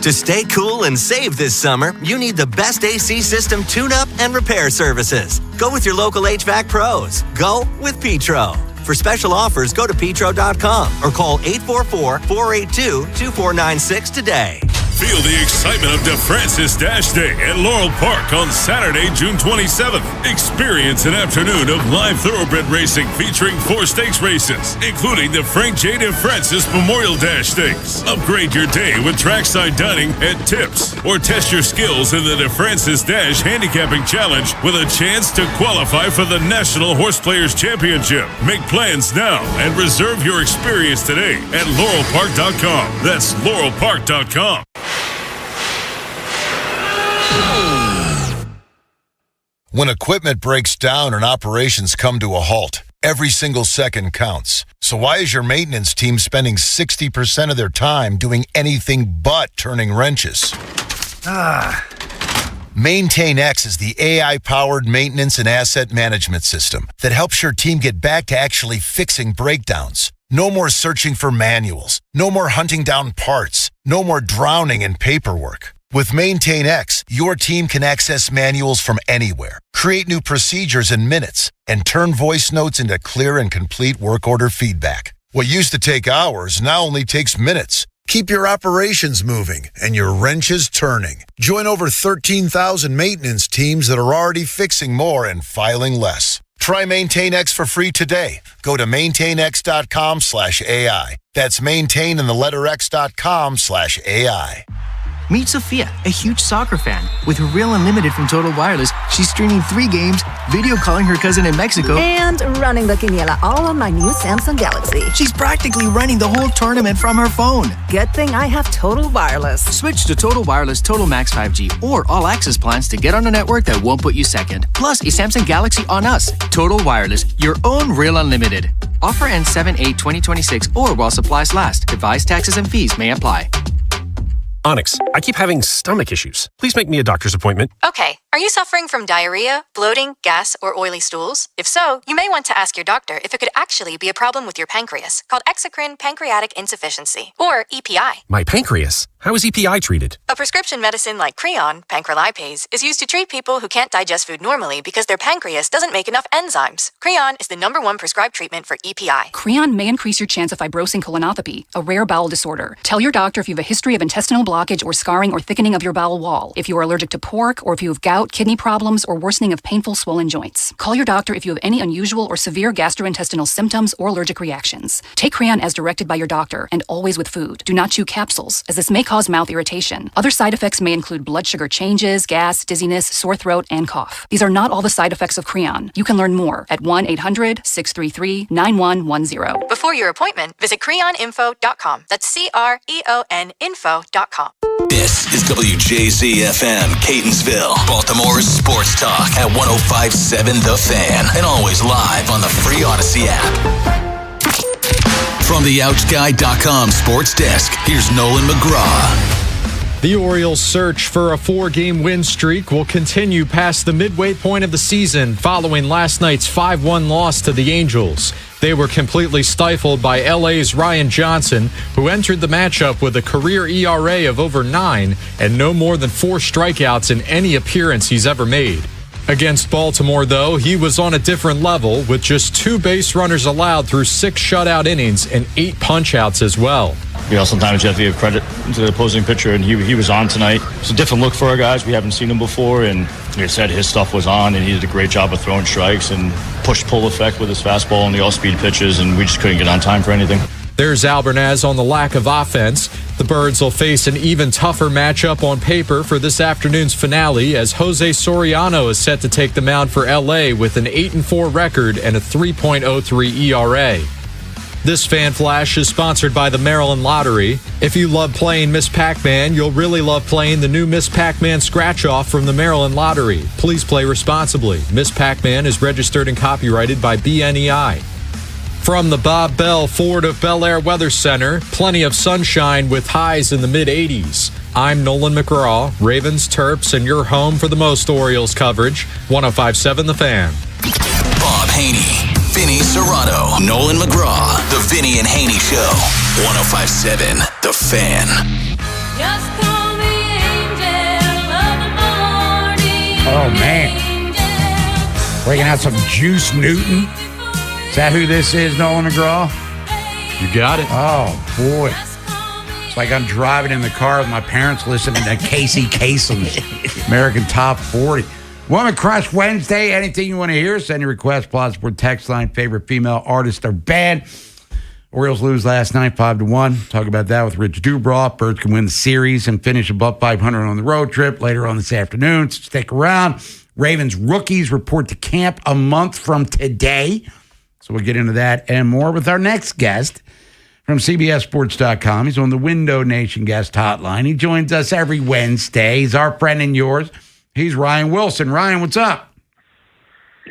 To stay cool and save this summer, you need the best AC system tune-up and repair services. Go with your local HVAC pros. Go with Petro. For special offers, go to Petro.com or call 844-482-2496 today. Feel the excitement of DeFrancis Dash Day at Laurel Park on Saturday, June 27th. Experience an afternoon of live thoroughbred racing featuring 4 stakes races, including the Frank J. DeFrancis Memorial Dash Stakes. Upgrade your day with trackside dining at Tips, or test your skills in the DeFrancis Dash Handicapping Challenge with a chance to qualify for the National Horse Players Championship. Make plans now and reserve your experience today at laurelpark.com. That's laurelpark.com. When equipment breaks down and operations come to a halt, every single second counts. So why is your maintenance team spending 60% of their time doing anything but turning wrenches? MaintainX is the AI-powered maintenance and asset management system that helps your team get back to actually fixing breakdowns. No more searching for manuals. No more hunting down parts. No more drowning in paperwork. With MaintainX, your team can access manuals from anywhere, create new procedures in minutes, and turn voice notes into clear and complete work order feedback. What used to take hours now only takes minutes. Keep your operations moving and your wrenches turning. Join over 13,000 maintenance teams that are already fixing more and filing less. Try MaintainX for free today. Go to maintainx.com/AI. That's maintain and the letter x.com/AI. Meet Sophia, a huge soccer fan. With her Real Unlimited from Total Wireless, she's streaming 3 games, video calling her cousin in Mexico, and running the quiniela all on my new Samsung Galaxy. She's practically running the whole tournament from her phone. Good thing I have Total Wireless. Switch to Total Wireless Total Max 5G or All Access plans to get on a network that won't put you second. Plus, a Samsung Galaxy on us. Total Wireless, your own Real Unlimited. Offer ends 7/8/2026 or while supplies last. Device taxes and fees may apply. Onyx, I keep having stomach issues. Please make me a doctor's appointment. Okay, Are you suffering from diarrhea, bloating, gas, or oily stools? If so, you may want to ask your doctor if it could actually be a problem with your pancreas, called exocrine pancreatic insufficiency, or EPI. My pancreas? How is EPI treated? A prescription medicine like Creon, pancrelipase, is used to treat people who can't digest food normally because their pancreas doesn't make enough enzymes. Creon is the #1 prescribed treatment for EPI. Creon may increase your chance of fibrosing colonopathy, a rare bowel disorder. Tell your doctor if you have a history of intestinal blockage or scarring or thickening of your bowel wall, if you are allergic to pork, or if you have gout, kidney problems, or worsening of painful swollen joints. Call your doctor if you have any unusual or severe gastrointestinal symptoms or allergic reactions. Take Creon as directed by your doctor and always with food. Do not chew capsules, as this may cause mouth irritation. Other side effects may include blood sugar changes, gas, dizziness, sore throat, and cough. These are not all the side effects of Creon. You can learn more at 1-800-633-9110. Before your appointment, visit creoninfo.com. That's CREON info.com. This is WJZ-FM, Catonsville, Baltimore's sports talk at 105.7 The Fan, and always live on the free Odyssey app. From the OutSky.com sports desk, here's Nolan McGraw. The Orioles' search for a 4-game win streak will continue past the midway point of the season following last night's 5-1 loss to the Angels. They were completely stifled by LA's Ryan Johnson, who entered the matchup with a career ERA of over 9 and no more than 4 strikeouts in any appearance he's ever made. Against Baltimore, though, he was on a different level with just 2 base runners allowed through 6 shutout innings and 8 punch-outs as well. Sometimes you have to give credit to the opposing pitcher, and he was on tonight. It's a different look for our guys. We haven't seen him before, and like I said, his stuff was on, and he did a great job of throwing strikes and push-pull effect with his fastball and the off-speed pitches, and we just couldn't get on time for anything. There's Albernaz on the lack of offense. The Birds will face an even tougher matchup on paper for this afternoon's finale, as Jose Soriano is set to take the mound for LA with an 8-4 record and a 3.03 ERA. This Fan Flash is sponsored by the Maryland Lottery. If you love playing Miss Pac-Man, you'll really love playing the new Miss Pac-Man scratch-off from the Maryland Lottery. Please play responsibly. Miss Pac-Man is registered and copyrighted by BNEI. From the Bob Bell Ford of Bel Air Weather Center, plenty of sunshine with highs in the mid-80s. I'm Nolan McGraw, Ravens, Terps, and your home for the most Orioles coverage. 105.7 The Fan. Bob Haynie, Vinny Serrano, Nolan McGraw, The Vinny and Haynie Show. 105.7 The Fan. Just call me angel of the morning. Oh, man. Breaking out some Juice Newton. Is that who this is, Nolan McGraw? You got it. Oh, boy. It's like I'm driving in the car with my parents listening to Casey Kasem's American Top 40. Woman Crush Wednesday. Anything you want to hear, send your request. Plausible text line. Favorite female artist or band. Orioles lose last night 5-1. Talk about that with Rich Dubroff. Birds can win the series and finish above 500 on the road trip later on this afternoon. So stick around. Ravens rookies report to camp a month from today. So we'll get into that and more with our next guest from CBSSports.com. He's on the Window Nation guest hotline. He joins us every Wednesday. He's our friend and yours. He's Ryan Wilson. Ryan, what's up?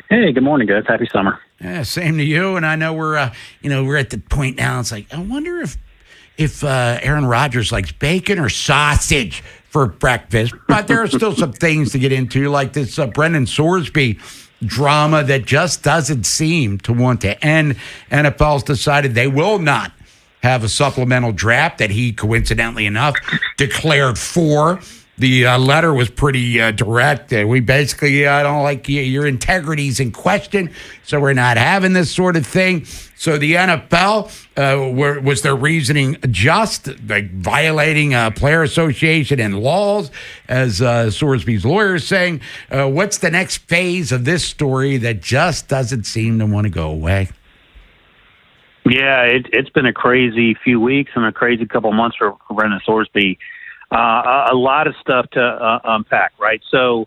Hey, good morning, guys. Happy summer. Yeah, same to you. And I know we're at the point now. It's like, I wonder if Aaron Rodgers likes bacon or sausage for breakfast. But there are still some things to get into, like this Brendan Sorsby drama that just doesn't seem to want to end. NFL's decided they will not have a supplemental draft that he, coincidentally enough, declared for. The letter was pretty direct. We basically don't like your integrity's in question, so we're not having this sort of thing. So the NFL, was their reasoning just like violating player association and laws, as Sorsby's lawyer is saying? What's the next phase of this story that just doesn't seem to want to go away? Yeah, it's been a crazy few weeks and a crazy couple months for Brendan Sorsby. A lot of stuff to unpack, right? So,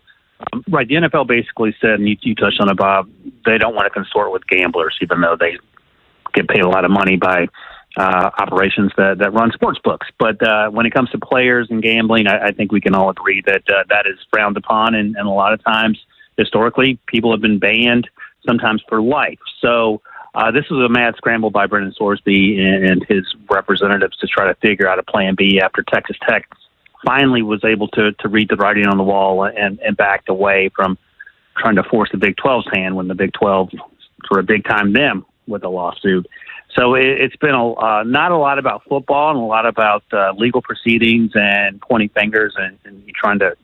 right, the NFL basically said, and you touched on it, Bob, they don't want to consort with gamblers, even though they get paid a lot of money by operations that run sports books. But when it comes to players and gambling, I think we can all agree that that is frowned upon, and a lot of times, historically, people have been banned, sometimes for life. So this was a mad scramble by Brendan Sorsby and his representatives to try to figure out a plan B after Texas Tech finally was able to read the writing on the wall and backed away from trying to force the Big 12's hand when the Big 12 sort of big time them with a lawsuit. So it's been not a lot about football and a lot about legal proceedings and pointing fingers and trying to,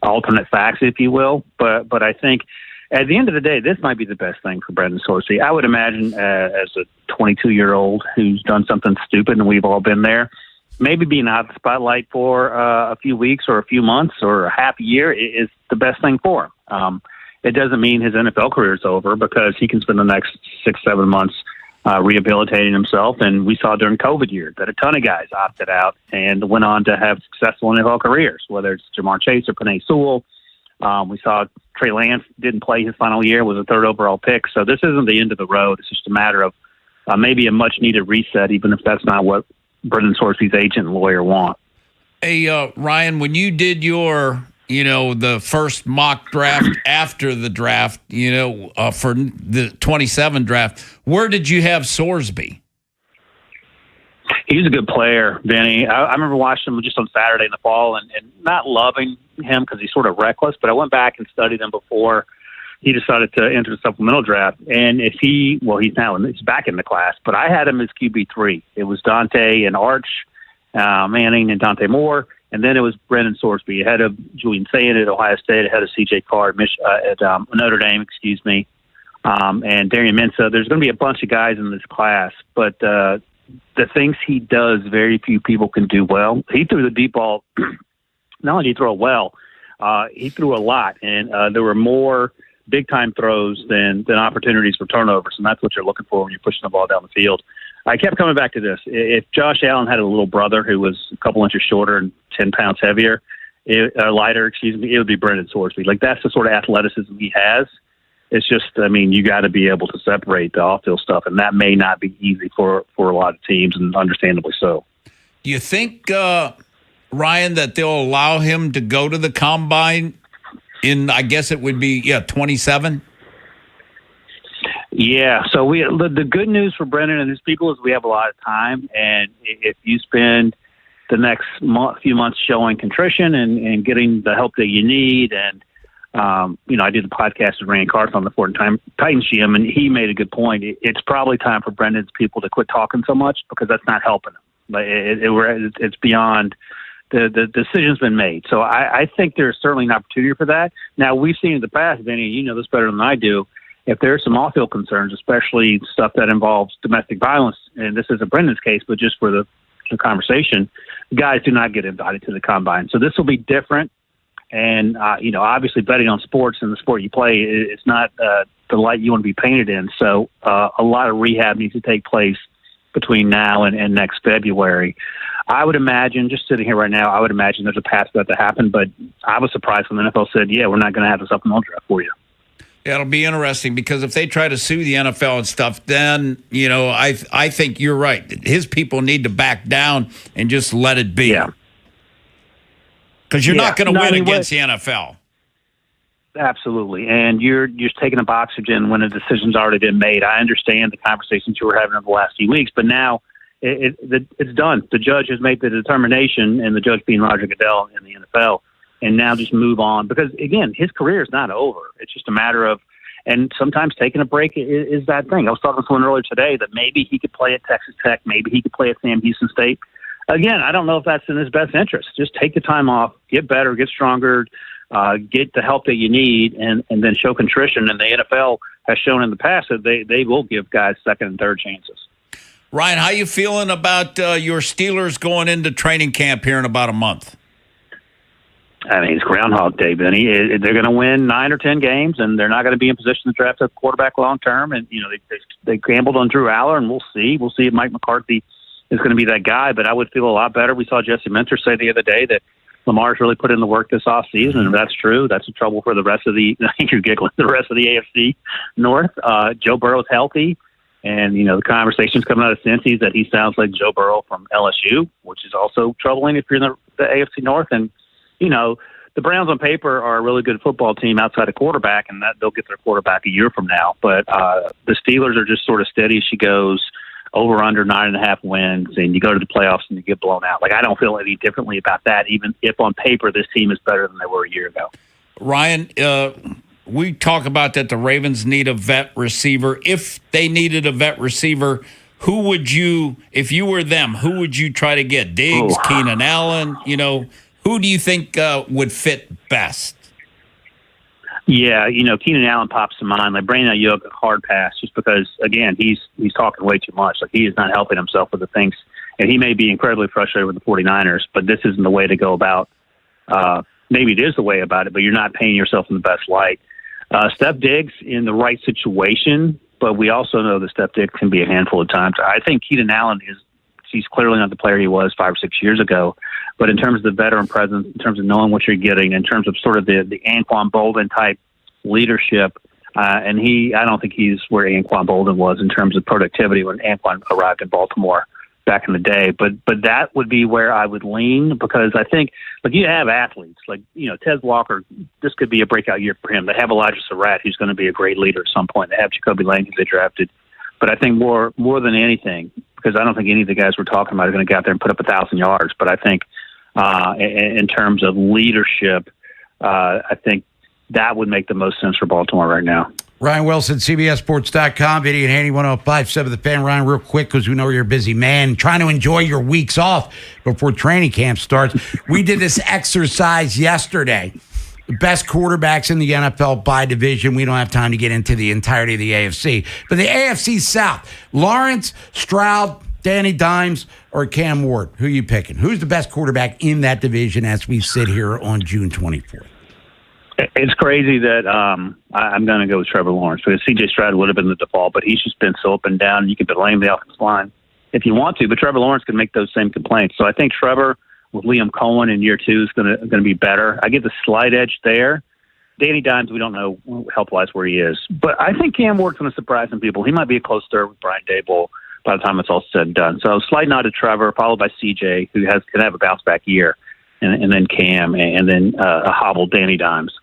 alternate facts, if you will. But I think at the end of the day, this might be the best thing for Brendan Sorsey. I would imagine as a 22-year-old who's done something stupid, and we've all been there, maybe being out of the spotlight for a few weeks or a few months or a half a year is the best thing for him. It doesn't mean his NFL career is over, because he can spend the next 6-7 months rehabilitating himself. And we saw during COVID year that a ton of guys opted out and went on to have successful NFL careers, whether it's Jamar Chase or Penei Sewell. We saw Trey Lance didn't play his final year, was a 3rd overall pick. So this isn't the end of the road. It's just a matter of maybe a much needed reset, even if that's not what Brendan Sorsey's agent and lawyer want. Hey, Ryan, when you did your, the first mock draft after the draft, for the 27 draft, where did you have Sorsby? He's a good player, Vinny. I remember watching him just on Saturday in the fall and not loving him because he's sort of reckless, but I went back and studied him before he decided to enter the supplemental draft. And he's back in the class, but I had him as QB3. It was Dante and Arch Manning and Dante Moore. And then it was Brendan Sorsby ahead of Julian Sayin at Ohio State, ahead of C.J. Carr at Notre Dame, and Darian Mensah. There's going to be a bunch of guys in this class, but the things he does, very few people can do well. He threw the deep ball. Not only did he throw it well, he threw a lot, and there were more big-time throws than opportunities for turnovers, and that's what you're looking for when you're pushing the ball down the field. I kept coming back to this. If Josh Allen had a little brother who was a couple inches shorter and 10 pounds lighter, it would be Brendan Sorsby. Like, that's the sort of athleticism he has. It's just, you got to be able to separate the off-field stuff, and that may not be easy for a lot of teams, and understandably so. Do you think, Ryan, that they'll allow him to go to the combine in, I guess it would be, 27? Yeah, so the good news for Brendan and his people is we have a lot of time, and if you spend the next few months showing contrition and getting the help that you need, and I did the podcast with Rand Carth on the Fort Titans GM, and he made a good point. It's probably time for Brendan's people to quit talking so much, because that's not helping them. Like it's beyond the decision's been made. So I think there's certainly an opportunity for that. Now, we've seen in the past, Vinny, you know this better than I do, if there's some off-field concerns, especially stuff that involves domestic violence, and this isn't Brendan's case, but just for the conversation, guys do not get invited to the combine. So this will be different. And, obviously betting on sports and the sport you play, it's not the light you want to be painted in. So a lot of rehab needs to take place between now and next February. I would imagine, just sitting here right now, I would imagine there's a path for that to happen. But I was surprised when the NFL said, yeah, we're not going to have a supplemental draft for you. Yeah, it'll be interesting, because if they try to sue the NFL and stuff, then, I think you're right. His people need to back down and just let it be. Yeah. Because you're not going to win against the NFL. Absolutely. And you're just taking up oxygen when a decision's already been made. I understand the conversations you were having over the last few weeks, but now it's done. The judge has made the determination, and the judge being Roger Goodell in the NFL, and now just move on. Because, again, his career is not over. It's just a matter of, and sometimes taking a break is that thing. I was talking to someone earlier today that maybe he could play at Texas Tech, maybe he could play at Sam Houston State. Again, I don't know if that's in his best interest. Just take the time off, get better, get stronger, get the help that you need, and then show contrition. And the NFL has shown in the past that they will give guys second and third chances. Ryan, how you feeling about your Steelers going into training camp here in about a month? It's Groundhog Day, Vinny. They're going to win 9 or 10 games, and they're not going to be in position to draft a quarterback long term. And they gambled on Drew Aller, and we'll see. We'll see if Mike McCarthy is going to be that guy. But I would feel a lot better. We saw Jesse Minter say the other day that Lamar's really put in the work this offseason, and if that's true, that's a trouble for the rest of the you're giggling, the rest of the AFC North. Joe Burrow's healthy, and the conversations coming out of Cincy that he sounds like Joe Burrow from LSU, which is also troubling if you're in the AFC North. And the Browns on paper are a really good football team outside of quarterback, and that they'll get their quarterback a year from now. But the Steelers are just sort of steady as she goes. over under 9.5 wins, and you go to the playoffs and you get blown out. Like, I don't feel any differently about that, even if on paper this team is better than they were a year ago. Ryan, we talk about that the Ravens need a vet receiver. If they needed a vet receiver, who would you, if you were them, who would you try to get? Diggs, Keenan Allen, who do you think would fit best? Yeah, Keenan Allen pops to mind. Like Brandon Ayuk, a hard pass, just because again he's talking way too much. Like he is not helping himself with the things, and he may be incredibly frustrated with the 49ers, but this isn't the way to go about. Maybe it is the way about it, but you're not painting yourself in the best light. Steph Diggs in the right situation, but we also know that Steph Diggs can be a handful of times. I think Keenan Allen he's clearly not the player he was 5 or 6 years ago. But in terms of the veteran presence, in terms of knowing what you're getting, in terms of sort of the Anquan Bolden type leadership, and I don't think he's where Anquan Bolden was in terms of productivity when Anquan arrived in Baltimore back in the day. But that would be where I would lean, because I think, like, you have athletes like, Tez Walker, this could be a breakout year for him. They have Elijah Surratt, who's going to be a great leader at some point. They have Jacoby Lane, who they drafted. But I think more than anything, because I don't think any of the guys we're talking about are going to get out there and put up 1,000 yards. But I think in terms of leadership, I think that would make the most sense for Baltimore right now. Ryan Wilson, CBSSports.com, Vinny Haynie, 105.7 The Fan. Ryan, real quick, because we know you're a busy man, trying to enjoy your weeks off before training camp starts. We did this exercise yesterday. The best quarterbacks in the NFL by division. We don't have time to get into the entirety of the AFC. But the AFC South, Lawrence, Stroud, Danny Dimes, or Cam Ward, who are you picking? Who's the best quarterback in that division as we sit here on June 24th? It's crazy that I'm going to go with Trevor Lawrence, because C.J. Stroud would have been the default, but he's just been so up and down. You can blame the offensive line if you want to, but Trevor Lawrence can make those same complaints. So I think Trevor with Liam Cohen in year 2 is going to be better. I give the slight edge there. Danny Dimes, we don't know health-wise where he is. But I think Cam Ward's going to surprise some people. He might be a close third with Brian Daboll by the time it's all said and done. So slight nod to Trevor, followed by CJ, who can have a bounce-back year, and then Cam, and then a hobbled Danny Dimes.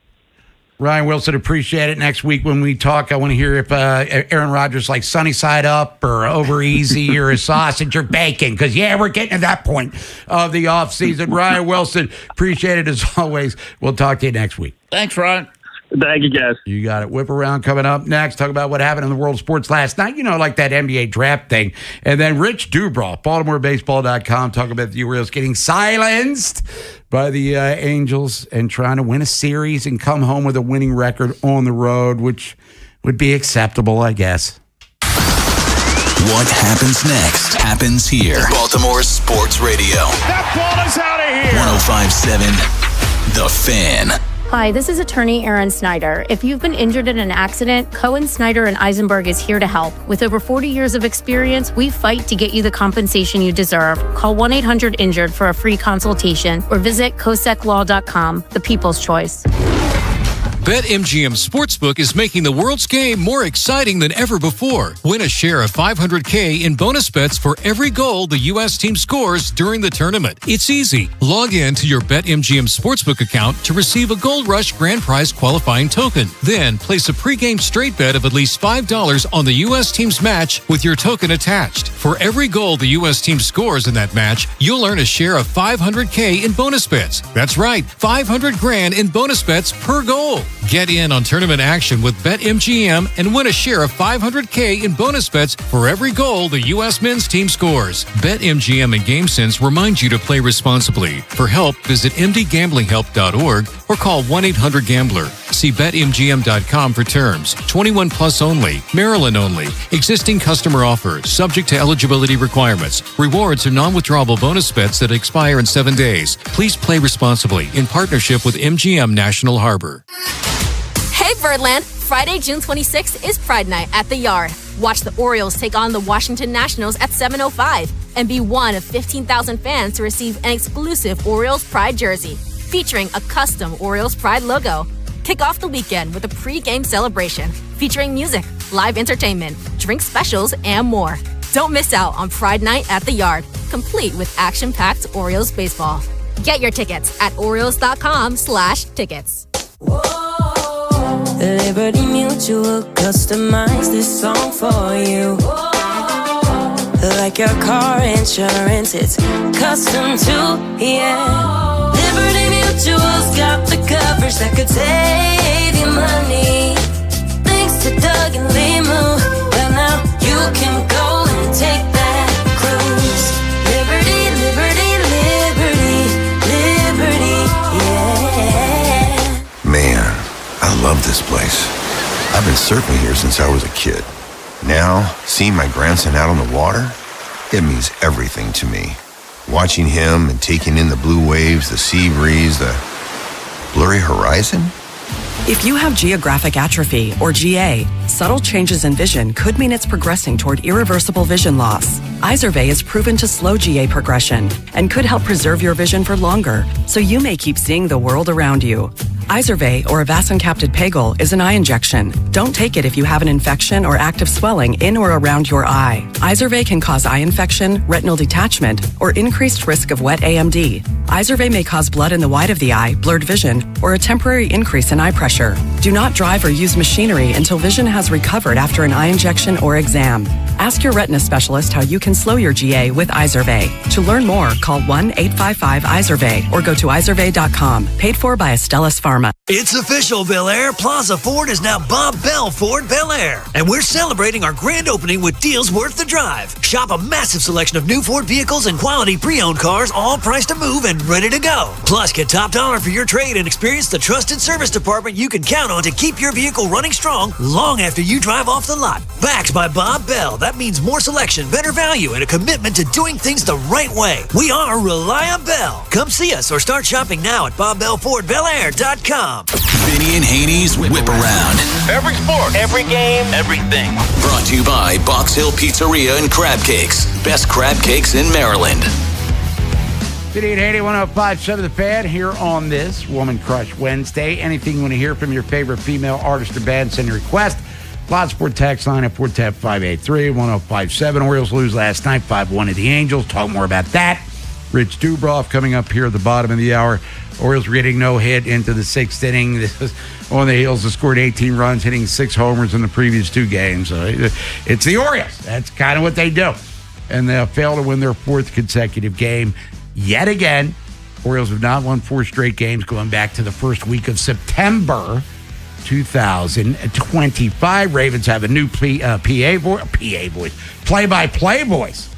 Ryan Wilson, appreciate it. Next week when we talk, I want to hear if Aaron Rodgers likes sunny side up or over easy or a sausage or bacon, because, we're getting to that point of the offseason. Ryan Wilson, appreciate it as always. We'll talk to you next week. Thanks, Ryan. Thank you, guys. You got it. Whip around coming up next. Talk about what happened in the world of sports last night. Like that NBA draft thing. And then Rich Dubroff, BaltimoreBaseball.com, talk about the Orioles getting silenced by the Angels and trying to win a series and come home with a winning record on the road, which would be acceptable, I guess. What happens next happens here. Baltimore Sports Radio. That ball is out of here. 105.7 The Fan. Hi, this is attorney Erin Snyder. If you've been injured in an accident, Cohen, Snyder, and Eisenberg is here to help. With over 40 years of experience, we fight to get you the compensation you deserve. Call 1-800-INJURED for a free consultation or visit COSECLaw.com, the people's choice. BetMGM Sportsbook is making the world's game more exciting than ever before. Win a share of $500K in bonus bets for every goal the U.S. team scores during the tournament. It's easy. Log in to your BetMGM Sportsbook account to receive a Gold Rush Grand Prize qualifying token. Then place a pregame straight bet of at least $5 on the U.S. team's match with your token attached. For every goal the U.S. team scores in that match, you'll earn a share of $500K in bonus bets. That's right, $500,000 in bonus bets per goal. Get in on tournament action with BetMGM and win a share of $500K in bonus bets for every goal the U.S. men's team scores. BetMGM and GameSense remind you to play responsibly. For help, visit mdgamblinghelp.org or call 1-800-GAMBLER. See BetMGM.com for terms. 21 plus only. Maryland only. Existing customer offer. Subject to eligibility requirements. Rewards are non-withdrawable bonus bets that expire in 7 days. Please play responsibly in partnership with MGM National Harbor. Hey, Birdland! Friday, June 26th is Pride Night at the Yard. Watch the Orioles take on the Washington Nationals at 7:05 and be one of 15,000 fans to receive an exclusive Orioles Pride jersey featuring a custom Orioles Pride logo. Kick off the weekend with a pre-game celebration featuring music, live entertainment, drink specials, and more. Don't miss out on Pride Night at the Yard, complete with action-packed Orioles baseball. Get your tickets at Orioles.com/tickets. Liberty Mutual customized this song for you. like your car insurance, it's custom too, yeah. Liberty Mutual's got the coverage that could save you money. Thanks to Doug and Limu, well now you can go and take that cruise. Liberty, liberty, liberty, liberty, yeah. Man, I love this place. I've been surfing here since I was a kid. Now, seeing my grandson out on the water, it means everything to me. Watching him and taking in the blue waves, the sea breeze, the blurry horizon. If you have geographic atrophy, or GA, subtle changes in vision could mean it's progressing toward irreversible vision loss. Izervay is proven to slow GA progression and could help preserve your vision for longer, so you may keep seeing the world around you. Izervay, or avacincaptad pegol, is an eye injection. Don't take it if you have an infection or active swelling in or around your eye. Izervay can cause eye infection, retinal detachment, or increased risk of wet AMD. Izervay may cause blood in the white of the eye, blurred vision, or a temporary increase in eye pressure. Do not drive or use machinery until vision has recovered after an eye injection or exam. Ask your retina specialist how you can slow your GA with Izervay. To learn more, call 1-855-IZERVAY or go to izervay.com. Paid for by Astellas Pharma. It's official, Bel Air. Plaza Ford is now Bob Bell Ford Bel Air. And we're celebrating our grand opening with deals worth the drive. Shop a massive selection of new Ford vehicles and quality pre-owned cars, all priced to move and ready to go. Plus, get top dollar for your trade and experience the trusted service department you can count on to keep your vehicle running strong long after you drive off the lot. Backed by Bob Bell, that means more selection, better value, and a commitment to doing things the right way. We are Reliable. Come see us or start shopping now at BobBellFordBelAir.com. Vinny and Haynie's Whip Around. Every sport, every game, everything. Brought to you by Box Hill Pizzeria and Crab Cakes. Best crab cakes in Maryland. Vinny and Haynie, 105.7 The Fan, here on this Woman Crush Wednesday. Anything you want to hear from your favorite female artist or band, send a request. Live Sport text line at 410-583-1057. Orioles lose last night, 5-1 to the Angels. Talk more about that. Rich Dubroff coming up here at the bottom of the hour. Orioles were getting no hit into the sixth inning. This was on the heels of scored 18 runs, hitting 6 homers in the previous 2 games. So it's the Orioles. That's kind of what they do. And they failed to win their 4th consecutive game yet again. Orioles have not won 4 straight games going back to the first week of September 2025. Ravens have a new play-by-play voice.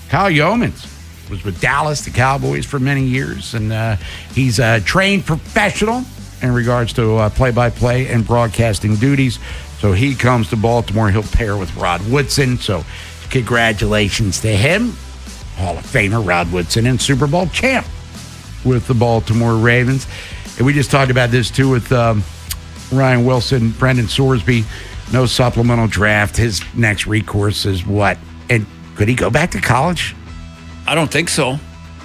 Kyle Yeomans was with Dallas, the Cowboys, for many years, and he's a trained professional in regards to play-by-play and broadcasting duties. So he comes to Baltimore. He'll pair with Rod Woodson. So congratulations to him. Hall of Famer Rod Woodson and Super Bowl champ with the Baltimore Ravens. And we just talked about this, too, with Ryan Wilson, Brendan Sorsby. No supplemental draft. His next recourse is what? And could he go back to college? I don't think so.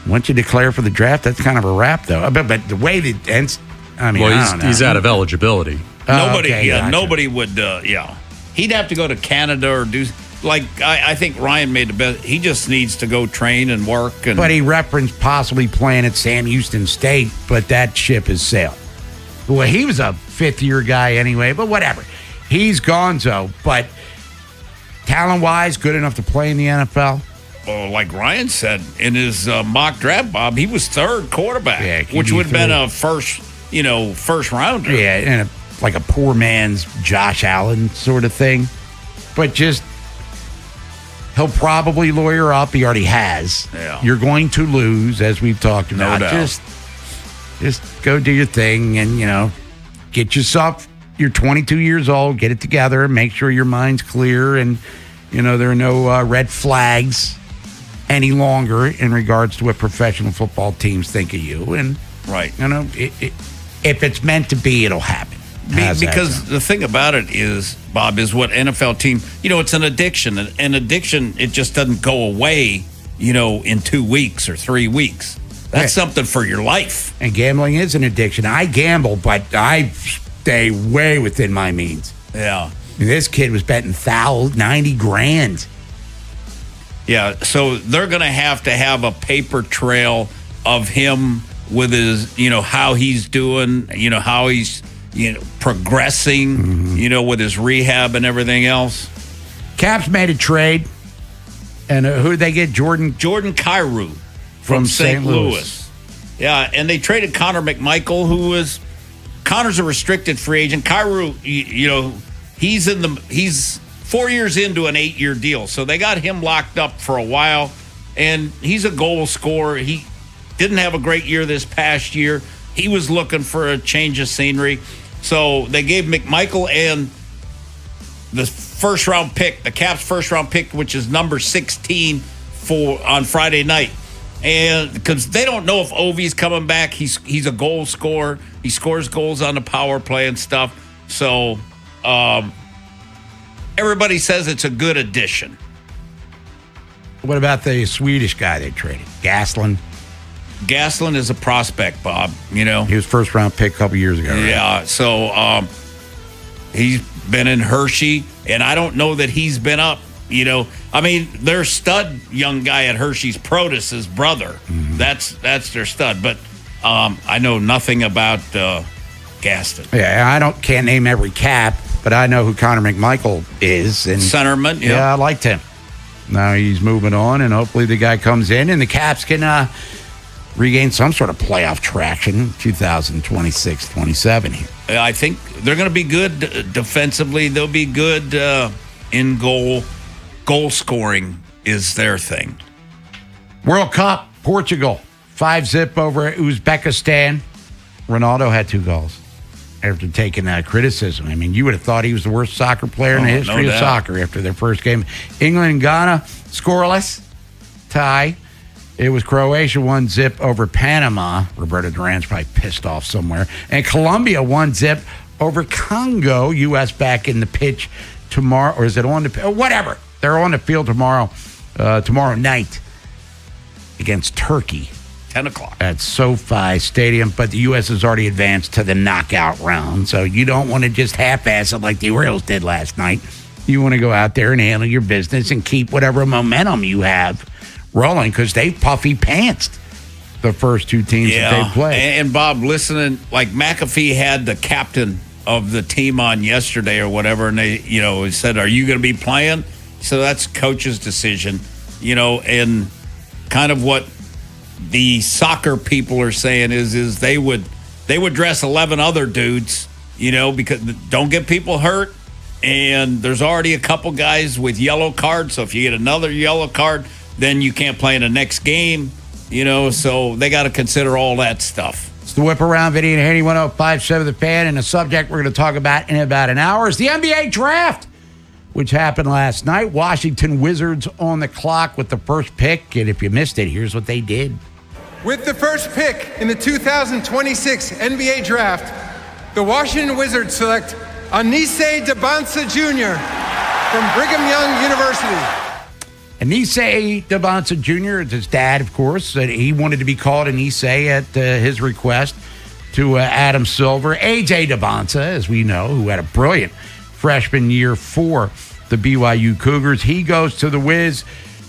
Once you declare for the draft, that's kind of a wrap, though. But the way that ends, I mean, well, he's out of eligibility. Nobody, gotcha. Nobody would, He'd have to go to Canada or do, I think Ryan made the best. He just needs to go train and work. But he referenced possibly playing at Sam Houston State, but that ship has sailed. Well, he was a 5th-year guy anyway, but whatever. He's gonzo, but talent-wise, good enough to play in the NFL. Oh, like Ryan said in his mock draft, Bob, he was 3rd quarterback, which would have been a first rounder. Yeah, and like a poor man's Josh Allen sort of thing. But just, he'll probably lawyer up. He already has. Yeah. You're going to lose, as we've talked about. No doubt. Just go do your thing and, get yourself, you're 22 years old, get it together, make sure your mind's clear, and, there are no red flags any longer in regards to what professional football teams think of you. And, right. If it's meant to be, it'll happen. Because the thing about it is, Bob, is what NFL team, it's an addiction. An addiction, it just doesn't go away, in 2 weeks or 3 weeks. That's something for your life. And gambling is an addiction. I gamble, but I stay way within my means. Yeah. This kid was betting $90,000. Yeah, so they're going to have a paper trail of him with his, how he's doing, how he's, progressing, with his rehab and everything else. Caps made a trade. And who did they get? Jordan Kyrou from St. Louis. Yeah, and they traded Connor McMichael, Connor's a restricted free agent. Kyrou, he's 4 years into an 8-year deal. So they got him locked up for a while. And he's a goal scorer. He didn't have a great year this past year. He was looking for a change of scenery. So they gave McMichael and the first-round pick, the Caps' first-round pick, which is number 16 on Friday night. And because they don't know if Ovi's coming back. He's a goal scorer. He scores goals on the power play and stuff. So everybody says it's a good addition. What about the Swedish guy they traded? Gasland? Gasland is a prospect, Bob. He was first-round pick a couple years ago, right? Yeah, so he's been in Hershey, and I don't know that he's been up. Their stud young guy at Hershey's Protus's brother. Mm-hmm. That's their stud. But I know nothing about Gaston. Yeah, can't name every Cap, but I know who Connor McMichael is. And centerman. Yeah, I liked him. Now he's moving on, and hopefully the guy comes in, and the Caps can regain some sort of playoff traction 2026-27 here. I think they're going to be good defensively. They'll be good in goal. Goal scoring is their thing. World Cup, Portugal, 5-0 over Uzbekistan. Ronaldo had 2 goals after taking criticism. You would have thought he was the worst soccer player in the history of soccer after their first game. England and Ghana, scoreless, tie. It was Croatia 1-0 over Panama. Roberto Duran's probably pissed off somewhere. And Colombia 1-0 over Congo. U.S. back in the pitch tomorrow. Or is it on the... whatever. They're on the field tomorrow night against Turkey. 10 o'clock. At SoFi Stadium. But the U.S. has already advanced to the knockout round. So you don't want to just half-ass it like the Orioles did last night. You want to go out there and handle your business and keep whatever momentum you have rolling, because they puffy pantsed the first 2 teams that they played. And Bob, listening, like McAfee had the captain of the team on yesterday or whatever, and they, said, "Are you going to be playing?" So that's coach's decision, and kind of what the soccer people are saying is they would dress 11 other dudes, because don't get people hurt. And there's already a couple guys with yellow cards, so if you get another yellow card, then you can't play in the next game, so they got to consider all that stuff. It's the Whip Around, Vinny and Haynie, 105.7 The Fan, and the subject we're going to talk about in about an hour is the NBA draft, which happened last night. Washington Wizards on the clock with the first pick, and if you missed it, here's what they did. With the first pick in the 2026 NBA draft, the Washington Wizards select Anise Debonsa Jr. from Brigham Young University. Anise Debonsa Jr., it's his dad, of course. He wanted to be called Anise at his request to Adam Silver. A.J. Debonsa, as we know, who had a brilliant freshman year for the BYU Cougars. He goes to the Wiz.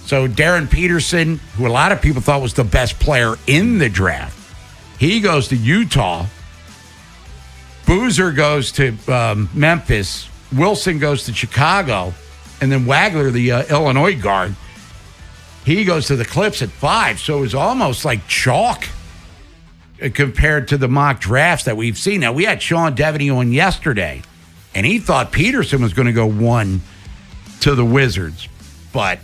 So Darren Peterson, who a lot of people thought was the best player in the draft, he goes to Utah. Boozer goes to Memphis. Wilson goes to Chicago. And then Wagler, the Illinois guard, he goes to the Clips at 5. So it was almost like chalk compared to the mock drafts that we've seen. Now, we had Sean Devaney on yesterday, and he thought Peterson was going to go 1 to the Wizards. But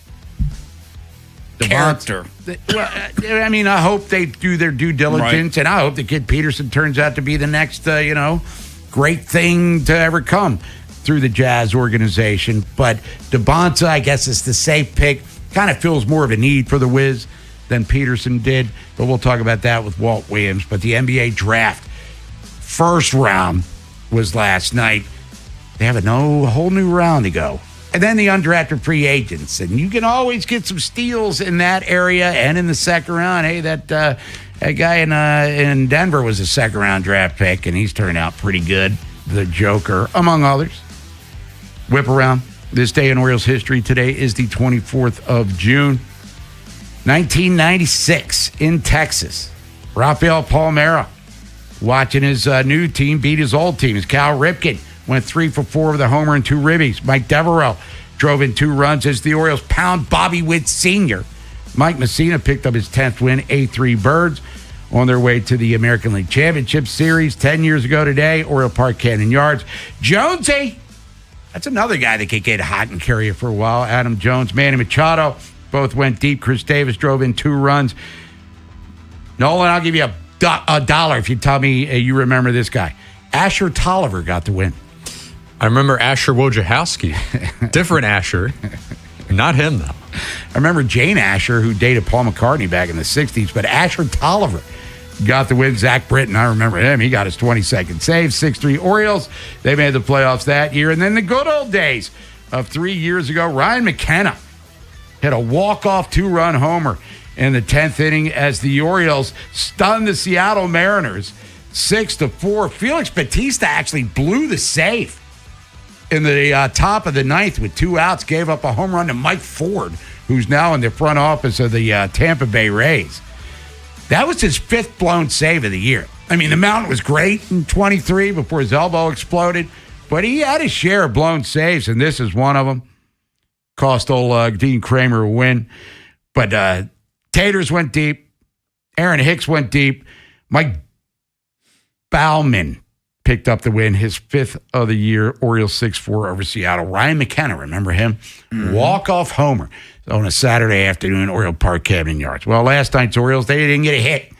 character. I hope they do their due diligence, and I hope the kid Peterson turns out to be the next, great thing to ever come through the Jazz organization. But Debonsa, I guess, is the safe pick. Kind of feels more of a need for the Wiz than Peterson did. But we'll talk about that with Walt Williams. But the NBA draft first round was last night. They have a whole new round to go. And then the undrafted free agents. And you can always get some steals in that area and in the second round. Hey, that guy in Denver was a second round draft pick, and he's turned out pretty good. The Joker, among others. Whip Around. This day in Orioles history today is the 24th of June, 1996 in Texas. Rafael Palmeiro watching his new team beat his old team. Cal Ripken went 3 for 4 with a homer and 2 ribbies. Mike Devereaux drove in 2 runs as the Orioles pound Bobby Witt Sr. Mike Messina picked up his 10th win, A3 Birds on their way to the American League Championship Series 10 years ago today, Oriole Park, Camden Yards. Jonesy, that's another guy that could get hot and carry it for a while. Adam Jones, Manny Machado, both went deep. Chris Davis drove in 2 runs. Nolan, I'll give you a dollar if you tell me you remember this guy. Asher Tolliver got the win. I remember Asher Wojciechowski. Different Asher. Not him, though. I remember Jane Asher, who dated Paul McCartney back in the 60s, but Asher Tolliver got the win. Zach Britton, I remember him. He got his 22nd save. 6-3 Orioles. They made the playoffs that year. And then the good old days of 3 years ago, Ryan McKenna hit a walk-off 2-run homer in the 10th inning as the Orioles stunned the Seattle Mariners 6-4. Felix Bautista actually blew the save in the top of the 9th with 2 outs, gave up a home run to Mike Ford, who's now in the front office of the Tampa Bay Rays. That was his 5th blown save of the year. I mean, the mountain was great in 23 before his elbow exploded, but he had his share of blown saves, and this is one of them. Cost old Dean Kramer a win. But Taters went deep. Aaron Hicks went deep. Mike Baumann picked up the win, his 5th of the year, Orioles 6-4 over Seattle. Ryan McKenna, remember him? Walk-off homer on a Saturday afternoon, Oriole Park, Camden Yards. Well, last night's Orioles, they didn't get a hit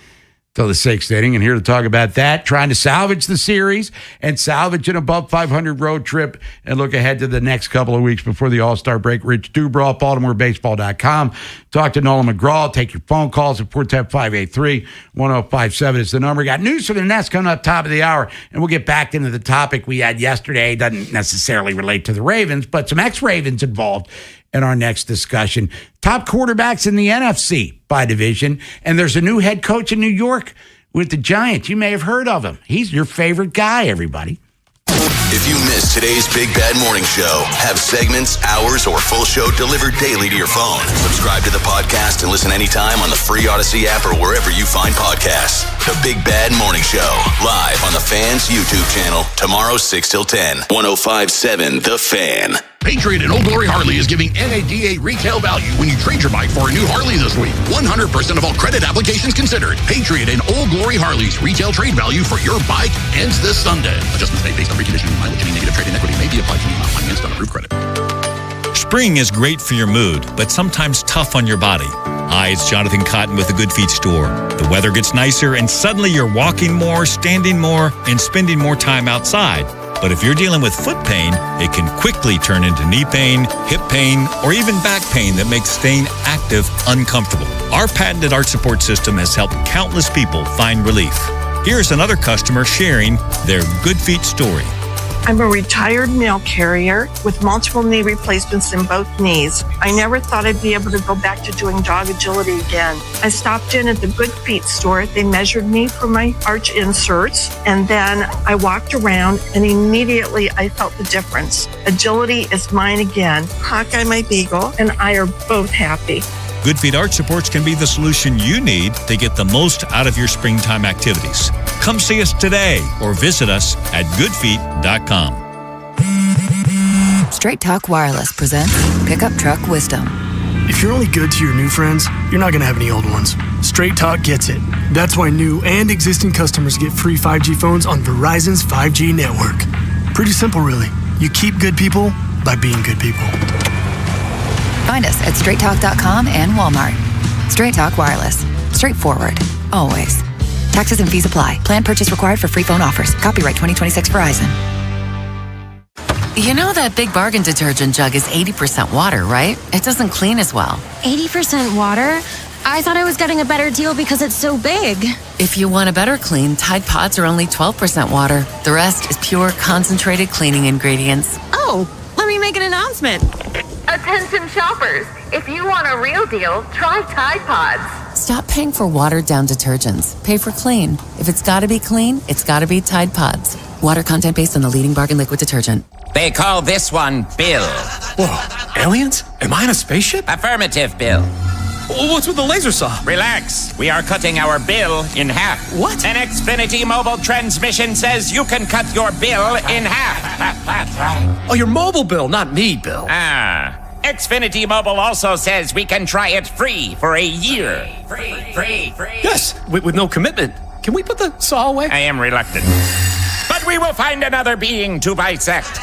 till the 6th inning, and here to talk about that, trying to salvage the series and salvage an above 500 road trip and look ahead to the next couple of weeks before the All-Star break. Rich Dubraw, BaltimoreBaseball.com. Talk to Nolan McGraw. Take your phone calls at 410-583-1057 is the number. Got news for the Nets coming up top of the hour, and we'll get back into the topic we had yesterday. Doesn't necessarily relate to the Ravens, but some ex-Ravens involved in our next discussion. Top quarterbacks in the NFC by division, and there's a new head coach in New York with the Giants. You may have heard of him. He's your favorite guy, everybody. If you missed today's Big Bad Morning Show, have segments, hours, or full show delivered daily to your phone. Subscribe to the podcast and listen anytime on the free Odyssey app or wherever you find podcasts. The Big Bad Morning Show, live on the Fan's YouTube channel, tomorrow 6 till 10, 105.7 The Fan. Patriot and Old Glory Harley is giving NADA retail value when you trade your bike for a new Harley this week. 100% of all credit applications considered. Patriot and Old Glory Harley's retail trade value for your bike ends this Sunday. Adjustments made based on reconditioning, mileage, any negative trade-in equity may be applied to the amount financed on approved credit. Spring is great for your mood, but sometimes tough on your body. Hi, it's Jonathan Cotton with the Good Feet store. The weather gets nicer and suddenly you're walking more, standing more, and spending more time outside. But if you're dealing with foot pain, it can quickly turn into knee pain, hip pain, or even back pain that makes staying active uncomfortable. Our patented arch support system has helped countless people find relief. Here's another customer sharing their Good Feet story. I'm a retired mail carrier with multiple knee replacements in both knees. I never thought I'd be able to go back to doing dog agility again. I stopped in at the Good Feet store. They measured me for my arch inserts, and then I walked around, and immediately I felt the difference. Agility is mine again. Hawkeye, my beagle, and I are both happy. Good Feet Arch Supports can be the solution you need to get the most out of your springtime activities. Come see us today or visit us at goodfeet.com. Straight Talk Wireless presents Pickup Truck Wisdom. If you're only good to your new friends, you're not going to have any old ones. Straight Talk gets it. That's why new and existing customers get free 5G phones on Verizon's 5G network. Pretty simple, really. You keep good people by being good people. Find us at straighttalk.com and Walmart. Straight Talk Wireless. Straightforward. Always. Taxes and fees apply. Plan purchase required for free phone offers. Copyright 2026 Verizon. You know that Big Bargain detergent jug is 80% water, right? It doesn't clean as well. 80% water? I thought I was getting a better deal because it's so big. If you want a better clean, Tide Pods are only 12% water. The rest is pure, concentrated cleaning ingredients. Oh, let me make an announcement. Attention shoppers, if you want a real deal, try Tide Pods. Stop paying for watered-down detergents. Pay for clean. If it's got to be clean, it's got to be Tide Pods. Water content based on the leading bargain liquid detergent. They call this one Bill. Whoa, aliens? Am I in a spaceship? Affirmative, Bill. What's with the laser saw? Relax. We are cutting our bill in half. What? An Xfinity mobile transmission says you can cut your bill in half. Oh, your mobile bill, not me, Bill. Xfinity Mobile also says we can try it free for a year. Free. Yes, with no commitment. Can we put the saw away? I am reluctant. But we will find another being to bisect.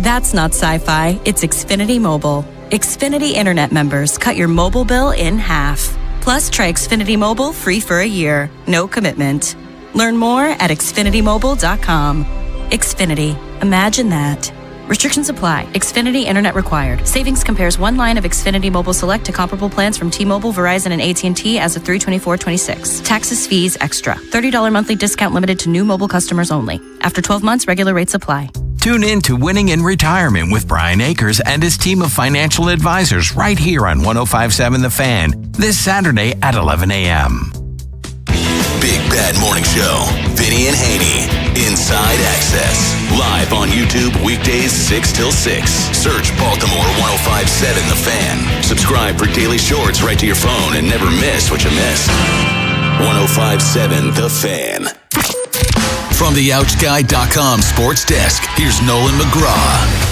That's not sci-fi. It's Xfinity Mobile. Xfinity Internet members cut your mobile bill in half. Plus, try Xfinity Mobile free for a year. No commitment. Learn more at xfinitymobile.com. Xfinity. Imagine that. Restrictions apply. Xfinity Internet required. Savings compares one line of Xfinity Mobile Select to comparable plans from T-Mobile, Verizon, and AT&T as of 3/24/26. Taxes, fees, extra. $30 monthly discount limited to new mobile customers only. After 12 months, regular rates apply. Tune in to Winning in Retirement with Brian Akers and his team of financial advisors right here on 105.7 The Fan this Saturday at 11 a.m. Big Bad Morning Show. Vinny and Haynie. Inside Access. Live on YouTube weekdays 6 till 6. Search Baltimore 105.7 The Fan. Subscribe for daily shorts right to your phone and never miss what you missed. 105.7 The Fan. From the OutSky.com sports desk, here's Nolan McGraw.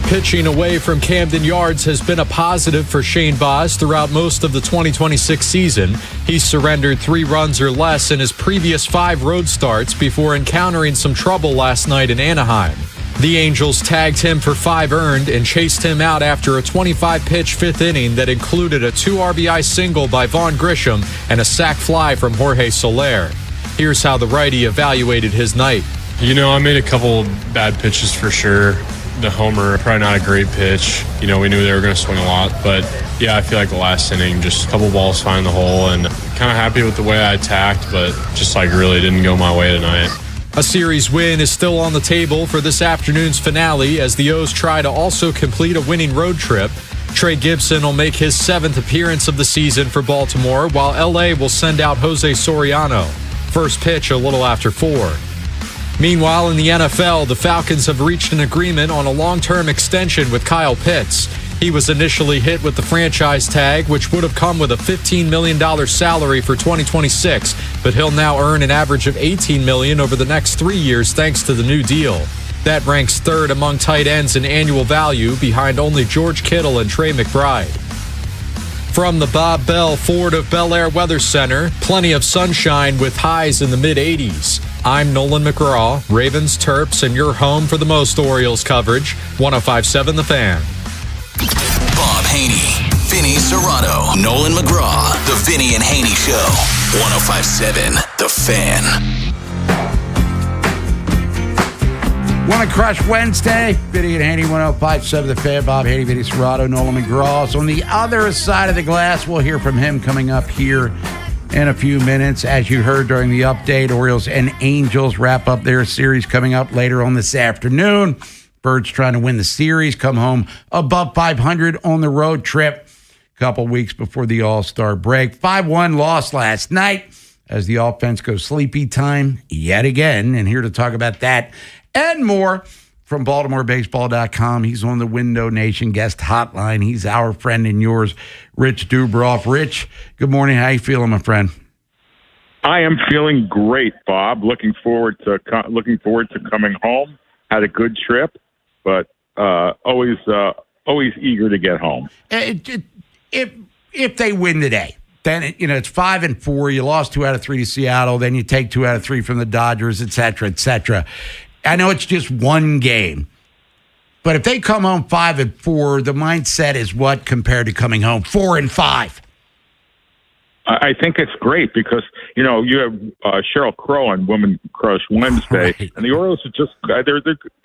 Pitching away from Camden Yards has been a positive for Shane Baz throughout most of the 2026 season. He surrendered 3 runs or less in his previous 5 road starts before encountering some trouble last night in Anaheim. The Angels tagged him for 5 earned and chased him out after a 25-pitch 5th inning that included a 2 RBI single by Vaughn Grisham and a sac fly from Jorge Soler. Here's how the righty evaluated his night. I made a couple bad pitches for sure. The homer, probably not a great pitch. We knew they were going to swing a lot. But, yeah, I feel like the last inning, just a couple balls finding the hole. And kind of happy with the way I attacked, but just really didn't go my way tonight. A series win is still on the table for this afternoon's finale as the O's try to also complete a winning road trip. Trey Gibson will make his 7th appearance of the season for Baltimore, while L.A. will send out Jose Soriano. First pitch a little after 4. Meanwhile, in the NFL, the Falcons have reached an agreement on a long-term extension with Kyle Pitts. He was initially hit with the franchise tag, which would have come with a $15 million salary for 2026, but he'll now earn an average of $18 million over the next 3 years thanks to the new deal. That ranks 3rd among tight ends in annual value, behind only George Kittle and Trey McBride. From the Bob Bell Ford of Bel Air Weather Center, plenty of sunshine with highs in the mid-80s. I'm Nolan McGraw, Ravens, Terps, and your home for the most Orioles coverage, 105.7 The Fan. Bob Haynie, Vinny Serrato, Nolan McGraw, The Vinny and Haynie Show, 105.7 The Fan. Want to crush Wednesday? Vinny and Haynie, 105.7 The Fan. Bob Haynie, Vinny Serrato, Nolan McGraw. So on the other side of the glass, we'll hear from him coming up here in a few minutes. As you heard during the update, Orioles and Angels wrap up their series coming up later on this afternoon. Birds trying to win the series, come home above 500 on the road trip a couple weeks before the All-Star break. 5-1 loss last night as the offense goes sleepy time yet again. And here to talk about that and more from BaltimoreBaseball.com. He's on the Window Nation guest hotline. He's our friend and yours, Rich Dubroff. Rich, good morning. How you feeling, my friend? I am feeling great, Bob. Looking forward to coming home. Had a good trip, but always eager to get home. If they win today, then it's 5-4. You lost 2 out of 3 to Seattle. Then you take 2 out of 3 from the Dodgers, et cetera, et cetera. I know it's just one game, but if they come home 5-4, the mindset is what compared to coming home 4-5? I think it's great because you have Sheryl Crow on Women Crush Wednesday, right. And the Orioles are just they're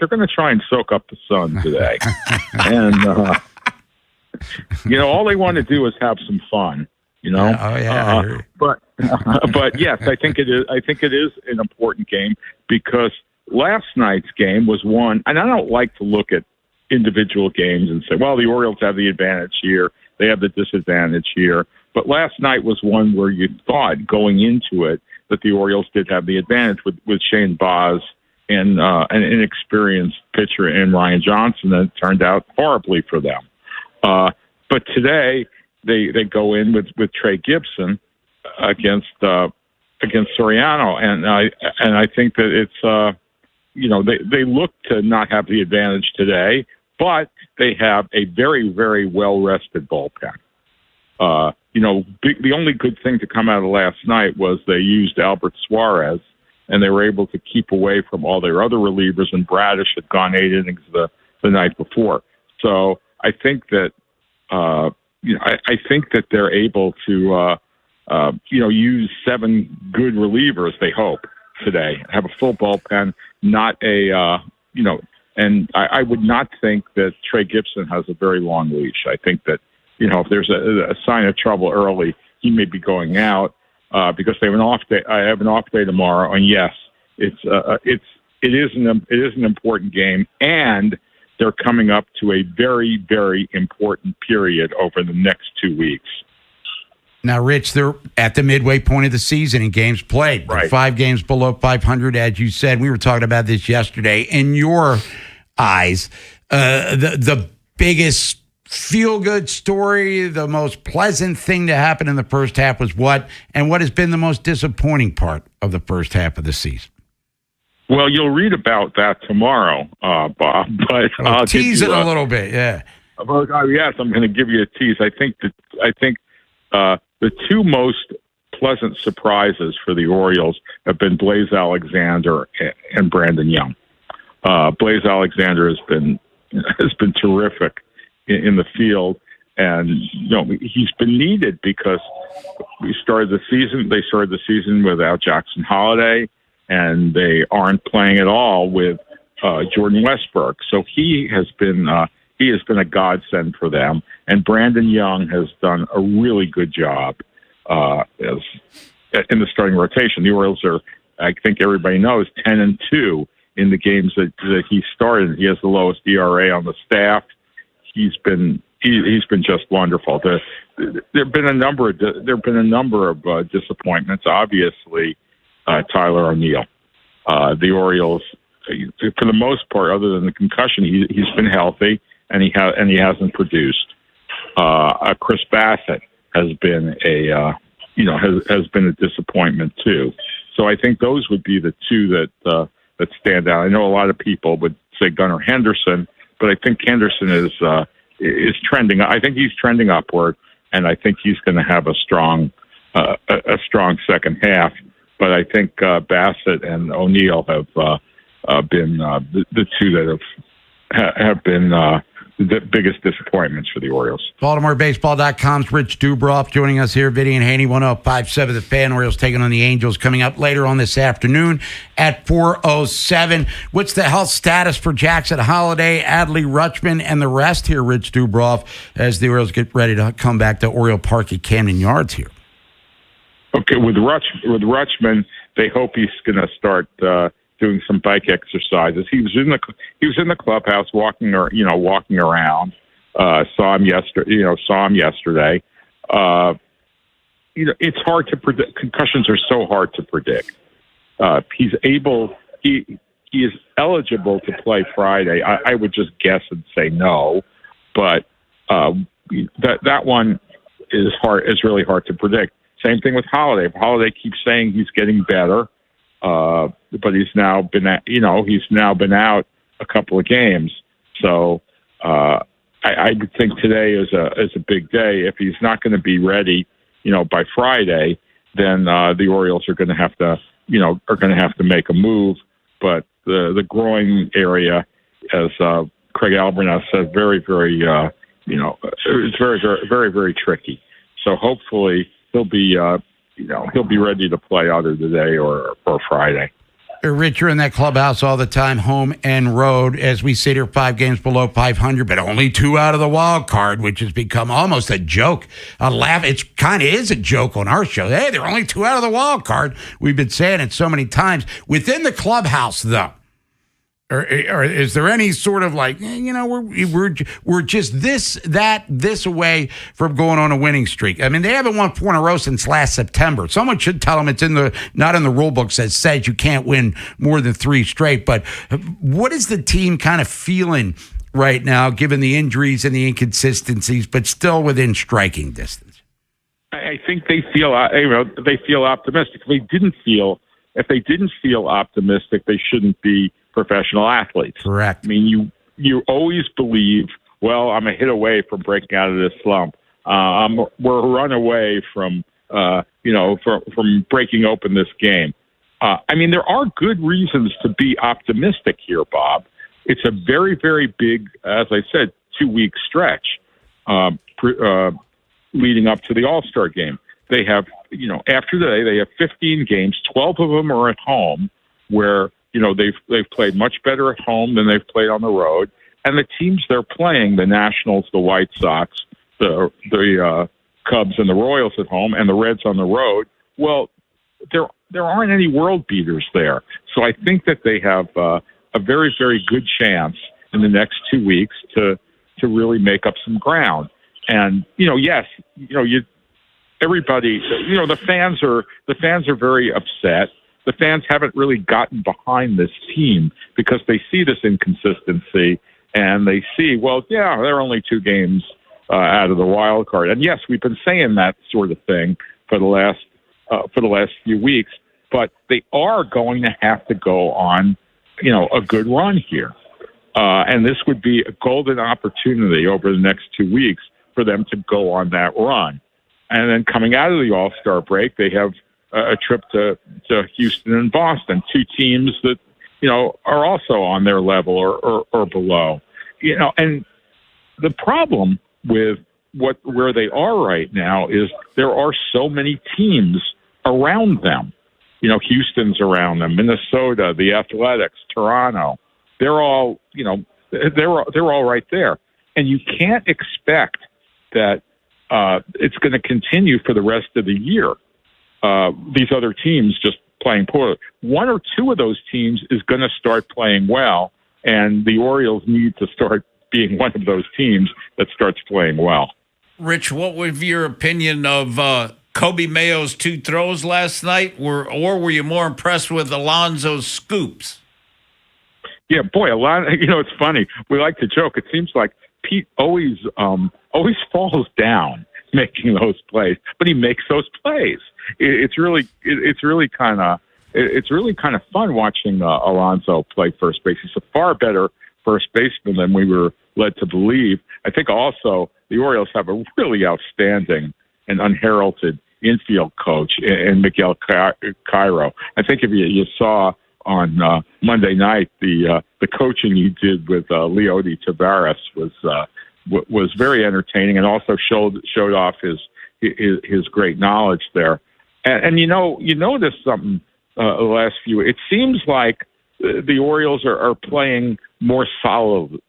going to try and soak up the sun today, and all they want to do is have some fun. But yes, I think it is. I think it is an important game because last night's game was one, and I don't like to look at individual games and say, well, the Orioles have the advantage here, they have the disadvantage here. But last night was one where you thought going into it that the Orioles did have the advantage with Shane Baz and an inexperienced pitcher in Ryan Johnson, and it turned out horribly for them. But today, they go in with Trey Gibson against Soriano, and I think that it's they look to not have the advantage today, but they have a very, very well rested bullpen. The only good thing to come out of last night was they used Albert Suarez, and they were able to keep away from all their other relievers, and Bradish had gone 8 innings the night before. So I think that I think that they're able to use 7 good relievers. They hope today have a full bullpen, not and I would not think that Trey Gibson has a very long leash. I think that if there's a sign of trouble early, he may be going out because they have an off day. I have an off day tomorrow, and yes, it is an important game, and they're coming up to a very, very important period over the next 2 weeks. Now, Rich, they're at the midway point of the season in games played. Right. 5 games below 500, as you said. We were talking about this yesterday. In your eyes, the biggest feel-good story, the most pleasant thing to happen in the first half was what? And what has been the most disappointing part of the first half of the season? Well, you'll read about that tomorrow, Bob. But I'll tease it a little bit, yeah. Yes, I'm going to give you a tease. I think the 2 most pleasant surprises for the Orioles have been Blaze Alexander and Brandon Young. Blaze Alexander has been terrific in the field, and he's been needed because they started the season without Jackson Holliday, and they aren't playing at all with Jordan Westbrook. So he has been a godsend for them, and Brandon Young has done a really good job in the starting rotation. The Orioles are, I think everybody knows, 10-2 in the games that he started. He has the lowest ERA on the staff. He's been just wonderful. There've been a number of disappointments. Obviously, Tyler O'Neill. The Orioles, for the most part, other than the concussion, he's been healthy and he hasn't produced. Chris Bassett has been has been a disappointment too. So I think those would be the 2 that stand out. I know a lot of people would say Gunnar Henderson, but I think Henderson is trending. I think he's trending upward, and I think he's going to have a strong second half. But I think Bassett and O'Neill have been the 2 that have been the biggest disappointments for the Orioles. BaltimoreBaseball.com's Rich Dubroff joining us here. Vinny Haynie, 105.7 The Fan. Orioles taking on the Angels coming up later on this afternoon at 4:07. What's the health status for Jackson Holliday, Adley Rutschman, and the rest here, Rich Dubroff, as the Orioles get ready to come back to Oriole Park at Camden Yards here? Okay, with Rutschman, they hope he's going to start doing some bike exercises. He was in the clubhouse walking around. Saw him yesterday. It's hard to predict. Concussions are so hard to predict. He is eligible to play Friday. I would just guess and say no, but that one is hard. Is really hard to predict. Same thing with Holliday. Holliday keeps saying he's getting better, but he's now been out a couple of games. So I would think today is a big day. If he's not going to be ready, by Friday, then the Orioles are going to have to make a move. But the groin area, as Craig Albernath said, very, very it's very, very, very, very tricky. So hopefully he'll be ready to play either today or Friday. Rich, you're in that clubhouse all the time, home and road. As we sit here, 5 games below 500, but only 2 out of the wild card, which has become almost a joke, a laugh. It kind of is a joke on our show. Hey, they're only 2 out of the wild card. We've been saying it so many times. Within the clubhouse, though, or is there any sort of we're just this away from going on a winning streak? I mean, they haven't won 4 in a row since last September. Someone should tell them it's not in the rule books that says you can't win more than 3 straight. But what is the team kind of feeling right now, given the injuries and the inconsistencies, but still within striking distance? I think they feel optimistic. If they didn't feel optimistic, they shouldn't be professional athletes. Correct. I mean, you always believe, well, I'm a hit away from breaking out of this slump. We're a run away from breaking open this game. I mean, there are good reasons to be optimistic here, Bob. It's a very, very big, as I said, 2-week stretch leading up to the All-Star game. They have, after today, they have 15 games. 12 of them are at home, where they've played much better at home than they've played on the road. And the teams they're playing, the Nationals, the White Sox, the Cubs and the Royals at home, and the Reds on the road, well, there aren't any world beaters there. So I think that they have a very, very good chance in the next 2 weeks to really make up some ground. And, everybody, the fans are very upset. The fans haven't really gotten behind this team because they see this inconsistency and they see, well, yeah, there are only 2 games out of the wild card. And yes, we've been saying that sort of thing for the last few weeks, but they are going to have to go on, a good run here. And this would be a golden opportunity over the next 2 weeks for them to go on that run. And then coming out of the All-Star break, they have a trip to Houston and Boston, 2 teams that, are also on their level or below. And the problem with where they are right now is there are so many teams around them. Houston's around them, Minnesota, the Athletics, Toronto. They're all, they're all right there. And you can't expect that it's going to continue for the rest of the year. These other teams just playing poorly. 1 or 2 of those teams is going to start playing well, and the Orioles need to start being one of those teams that starts playing well. Rich, what was your opinion of Kobe Mayo's 2 throws last night? Or were you more impressed with Alonso's scoops? Yeah, boy, it's funny. We like to joke. It seems like Pete always falls down making those plays, but he makes those plays. It's really kind of fun watching Alonso play first base. He's a far better first baseman than we were led to believe. I think also the Orioles have a really outstanding and unheralded infield coach in Miguel Cairo. I think if you saw on Monday night the coaching he did with Leody Taveras was very entertaining, and also showed off his great knowledge there. And you notice something the last few. It seems like the Orioles are playing more solid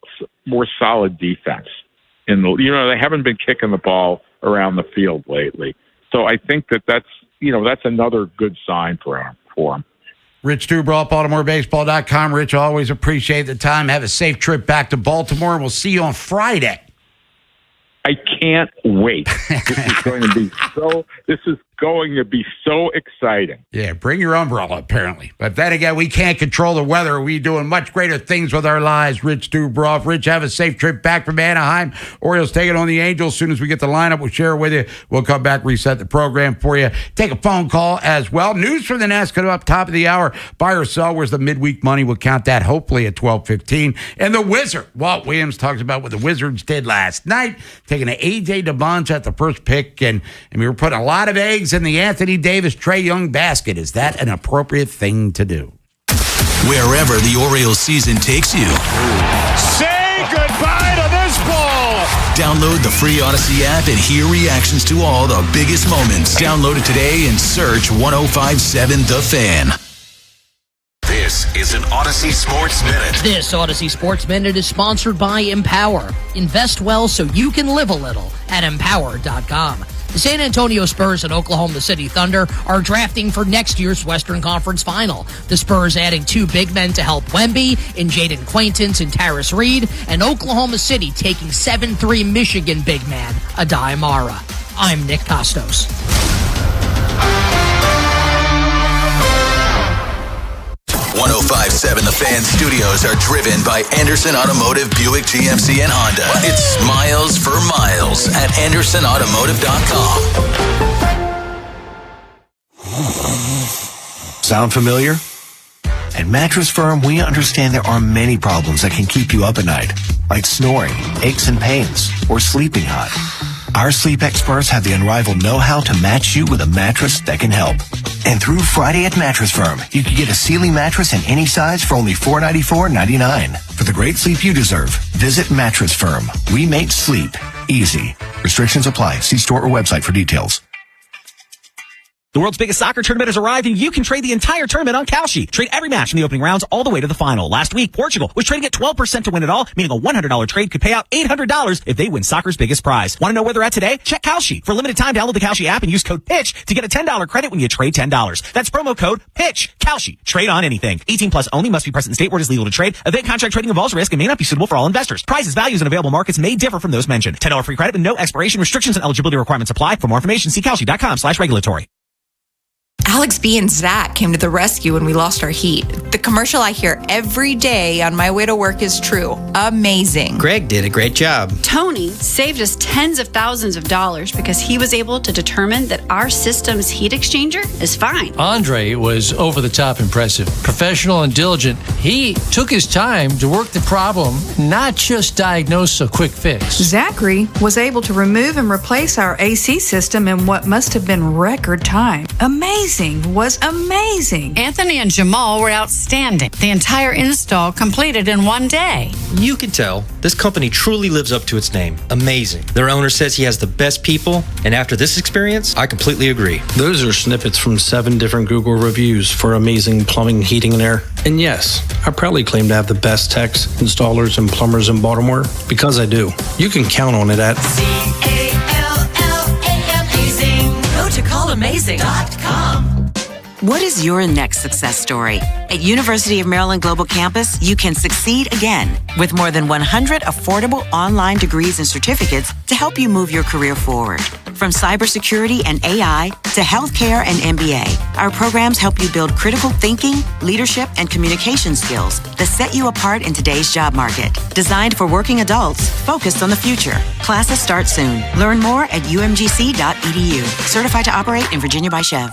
defense. They haven't been kicking the ball around the field lately. So I think that's another good sign for them. Rich Dubrow, BaltimoreBaseball.com. Rich, always appreciate the time. Have a safe trip back to Baltimore. We'll see you on Friday. I can't wait. This is going to be so exciting. Yeah, bring your umbrella, apparently. But then again, we can't control the weather. We're doing much greater things with our lives. Rich Dubrow. Rich, have a safe trip back from Anaheim. Orioles taking on the Angels. As soon as we get the lineup, we'll share it with you. We'll come back, reset the program for you. Take a phone call as well. News from the Nest coming up top of the hour. Buy or sell. Where's the midweek money? We'll count that hopefully at 12:15. And the Wizard, Walt Williams, talks about what the Wizards did last night, taking an A.J. DeBonge at the first pick. And we were putting a lot of eggs in the Anthony Davis, Trae Young basket. Is that an appropriate thing to do? Wherever the Orioles season takes you. Say goodbye to this ball. Download the free Odyssey app and hear reactions to all the biggest moments. Download it today and search 105.7 The Fan. This is an Odyssey Sports Minute. This Odyssey Sports Minute is sponsored by Empower. Invest well so you can live a little at empower.com. The San Antonio Spurs and Oklahoma City Thunder are drafting for next year's Western Conference Final. The Spurs adding 2 big men to help Wemby in Jaden Quaintance and Tyrus Reed, and Oklahoma City taking 7'3" Michigan big man Adai Mara. I'm Nick Costos. 1057 The Fan studios are driven by Anderson Automotive, Buick, GMC, and Honda. It's miles for miles at AndersonAutomotive.com. Sound familiar? At Mattress Firm, we understand there are many problems that can keep you up at night, like snoring, aches and pains, or sleeping hot. Our sleep experts have the unrivaled know-how to match you with a mattress that can help. And through Friday at Mattress Firm, you can get a Sealy mattress in any size for only $494.99. For the great sleep you deserve, visit Mattress Firm. We make sleep easy. Restrictions apply. See store or website for details. The world's biggest soccer tournament has arrived, and you can trade the entire tournament on Kalshi. Trade every match in the opening rounds all the way to the final. Last week, Portugal was trading at 12% to win it all, meaning a $100 trade could pay out $800 if they win soccer's biggest prize. Want to know where they're at today? Check Kalshi. For a limited time, download the Kalshi app and use code PITCH to get a $10 credit when you trade $10. That's promo code PITCH. Kalshi. Trade on anything. 18 plus only. Must be present in state where it is legal to trade. Event contract trading involves risk and may not be suitable for all investors. Prices, values, and available markets may differ from those mentioned. $10 free credit with no expiration. Restrictions and eligibility requirements apply. For more information, see Kalshi.com/regulatory. Alex B and Zach came to the rescue when we lost our heat. The commercial I hear every day on my way to work is true. Amazing. Greg did a great job. Tony saved us tens of thousands of dollars because he was able to determine that our system's heat exchanger is fine. Andre was over the top impressive. Professional and diligent. He took his time to work the problem, not just diagnose a quick fix. Zachary was able to remove and replace our AC system in what must have been record time. Amazing. Was amazing. Anthony and Jamal were outstanding. The entire install completed in one day. You can tell this company truly lives up to its name. Amazing. Their owner says he has the best people, and after this experience, I completely agree. Those are snippets from 7 different Google reviews for amazing plumbing, heating, and air. And yes, I proudly claim to have the best techs, installers, and plumbers in Baltimore because I do. You can count on it at CALLAMAZING. Go to callamazing.com. What is your next success story? At University of Maryland Global Campus, you can succeed again with more than 100 affordable online degrees and certificates to help you move your career forward. From cybersecurity and AI to healthcare and MBA, our programs help you build critical thinking, leadership, and communication skills that set you apart in today's job market. Designed for working adults, focused on the future. Classes start soon. Learn more at umgc.edu. Certified to operate in Virginia by Chev.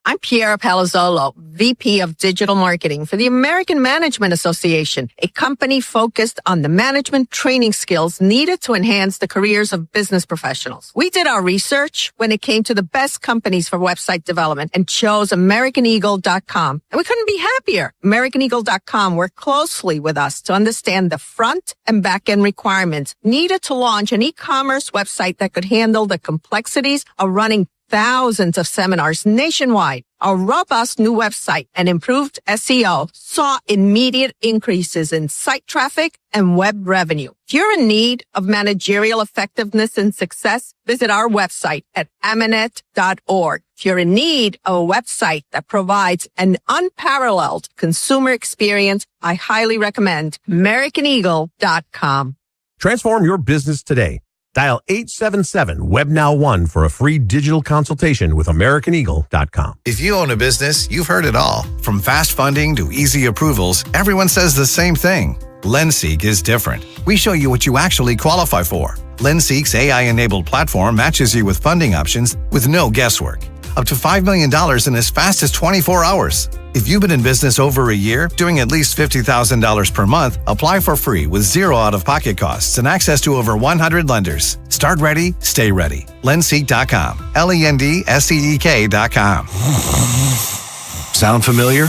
I'm Piera Palazzolo, VP of Digital Marketing for the American Management Association, a company focused on the management training skills needed to enhance the careers of business professionals. We did our research when it came to the best companies for website development and chose AmericanEagle.com. And we couldn't be happier. AmericanEagle.com worked closely with us to understand the front and back end requirements needed to launch an e-commerce website that could handle the complexities of running thousands of seminars nationwide. Our robust new website and improved SEO saw immediate increases in site traffic and web revenue. If you're in need of managerial effectiveness and success, visit our website at amanet.org. If you're in need of a website that provides an unparalleled consumer experience, I highly recommend AmericanEagle.com. Transform your business today. Dial 877-WebNow1 for a free digital consultation with AmericanEagle.com. If you own a business, you've heard it all. From fast funding to easy approvals, everyone says the same thing. LendSeek is different. We show you what you actually qualify for. LendSeek's AI-enabled platform matches you with funding options with no guesswork. Up to $5 million in as fast as 24 hours. If you've been in business over a year, doing at least $50,000 per month, apply for free with zero out-of-pocket costs and access to over 100 lenders. Start ready, stay ready. Lendseek.com. LENDSEEK.com. Sound familiar?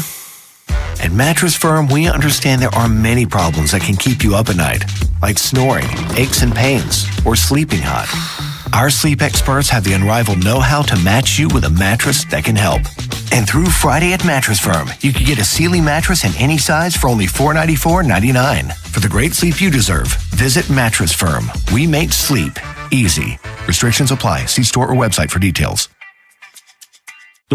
At Mattress Firm, we understand there are many problems that can keep you up at night, like snoring, aches and pains, or sleeping hot. Our sleep experts have the unrivaled know-how to match you with a mattress that can help. And through Friday at Mattress Firm, you can get a Sealy mattress in any size for only $494.99. For the great sleep you deserve, visit Mattress Firm. We make sleep easy. Restrictions apply. See store or website for details.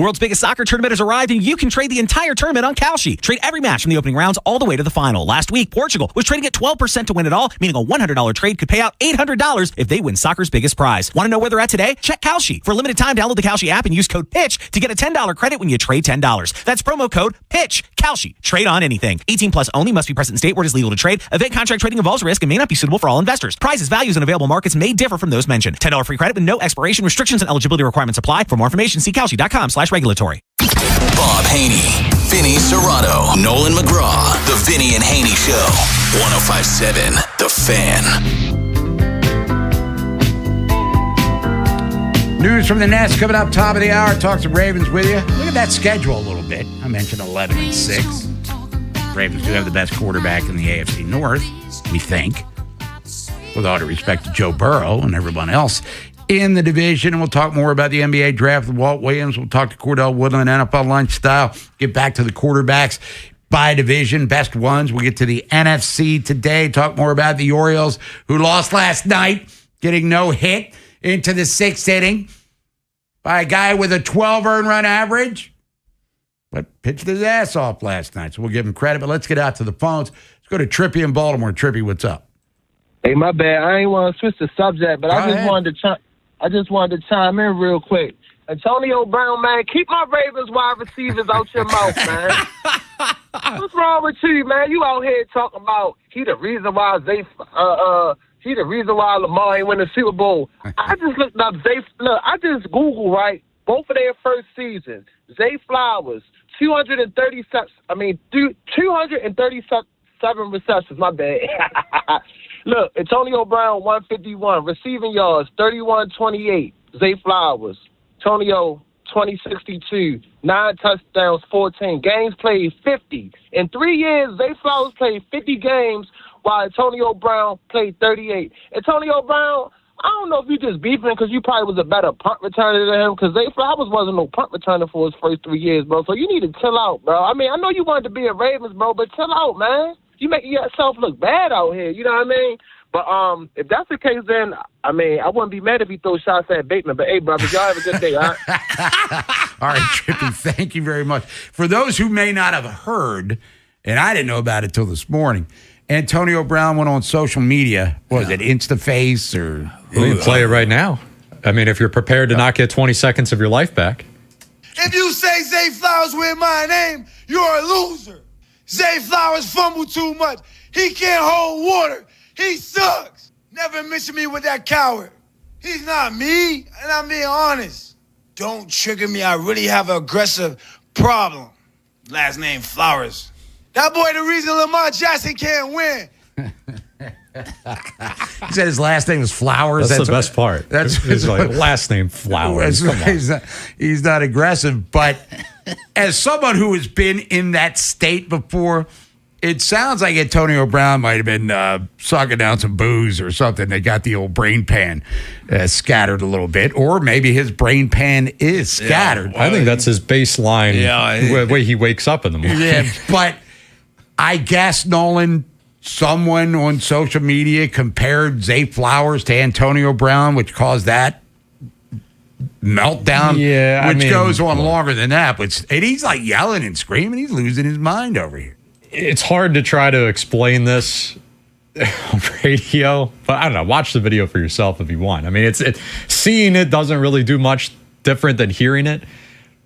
The world's biggest soccer tournament has arrived, and you can trade the entire tournament on Kalshi. Trade every match from the opening rounds all the way to the final. Last week, Portugal was trading at 12% to win it all, meaning a $100 trade could pay out $800 if they win soccer's biggest prize. Want to know where they're at today? Check Kalshi. For a limited time, download the Kalshi app and use code PITCH to get a $10 credit when you trade $10. That's promo code PITCH. Kalshi. Trade on anything. 18 plus only. Must be present in state where it is legal to trade. Event contract trading involves risk and may not be suitable for all investors. Prizes, values, and available markets may differ from those mentioned. $10 free credit with no expiration. Restrictions and eligibility requirements apply. For more information, see Kalshi.com/regulatory. Bob Haney, Vinny Serrato, Nolan McGraw. The Vinny and Haney Show. 105.7 The Fan. News from the Nest coming up top of the hour. Talk some Ravens with you. Look at that schedule a little bit. I mentioned 11-6. Ravens do have the best quarterback in the AFC North, we think. With all due respect to Joe Burrow and everyone else in the division. And we'll talk more about the NBA draft with Walt Williams. We'll talk to Cordell Woodland, NFL Lunch Style. Get back to the quarterbacks by division, best ones. We'll get to the NFC today. Talk more about the Orioles, who lost last night, getting no hit into the sixth inning by a guy with a 12 earned run average, but pitched his ass off last night. So we'll give him credit. But let's get out to the phones. Let's go to Trippy in Baltimore. Trippy, what's up? Hey, my bad. I ain't want to switch the subject, but I just wanted to chime in real quick. Antonio Brown, man, keep my Ravens wide receivers out your mouth, man. What's wrong with you, man? You out here talking about he the reason why Lamar ain't win the Super Bowl. I just looked up I just Googled, right, both of their first seasons. Zay Flowers, 237 receptions, my bad. Look, Antonio Brown, 151. Receiving yards, 31-28. Zay Flowers. Antonio, 20-62. 9 touchdowns, 14. Games played, 50. In 3 years, Zay Flowers played 50 games, while Antonio Brown played 38. Antonio Brown, I don't know if you just beefing because you probably was a better punt returner than him, because Zay Flowers wasn't no punt returner for his first 3 years, bro. So you need to chill out, bro. I mean, I know you wanted to be a Ravens, bro, but chill out, man. You making yourself look bad out here. You know what I mean? But if that's the case, then, I mean, I wouldn't be mad if he throw shots at Bateman. But, hey, brothers, y'all have a good day, all right? All right, Trippy, thank you very much. For those who may not have heard, and I didn't know about it till this morning, Antonio Brown went on social media. What was it, InstaFace or? Well, you can play it right now. I mean, if you're prepared to not get 20 seconds of your life back. If you say Zay Flowers with my name, you're a loser. Zay Flowers fumbled too much. He can't hold water. He sucks. Never mention me with that coward. He's not me, and I'm being honest. Don't trigger me. I really have an aggressive problem. Last name Flowers. That boy the reason Lamar Jackson can't win. He said his last name was Flowers. That's the best part. That's his last name Flowers. He's not aggressive, but as someone who has been in that state before, it sounds like Antonio Brown might have been sucking down some booze or something. They got the old brain pan scattered a little bit, or maybe his brain pan is scattered. I think that's his baseline way he wakes up in the morning. Yeah, but I guess, Nolan, someone on social media compared Zay Flowers to Antonio Brown, which caused that meltdown, which goes on longer than that. But and he's like yelling and screaming. He's losing his mind over here. It's hard to try to explain this on radio, but I don't know. Watch the video for yourself if you want. I mean, it's seeing it doesn't really do much different than hearing it.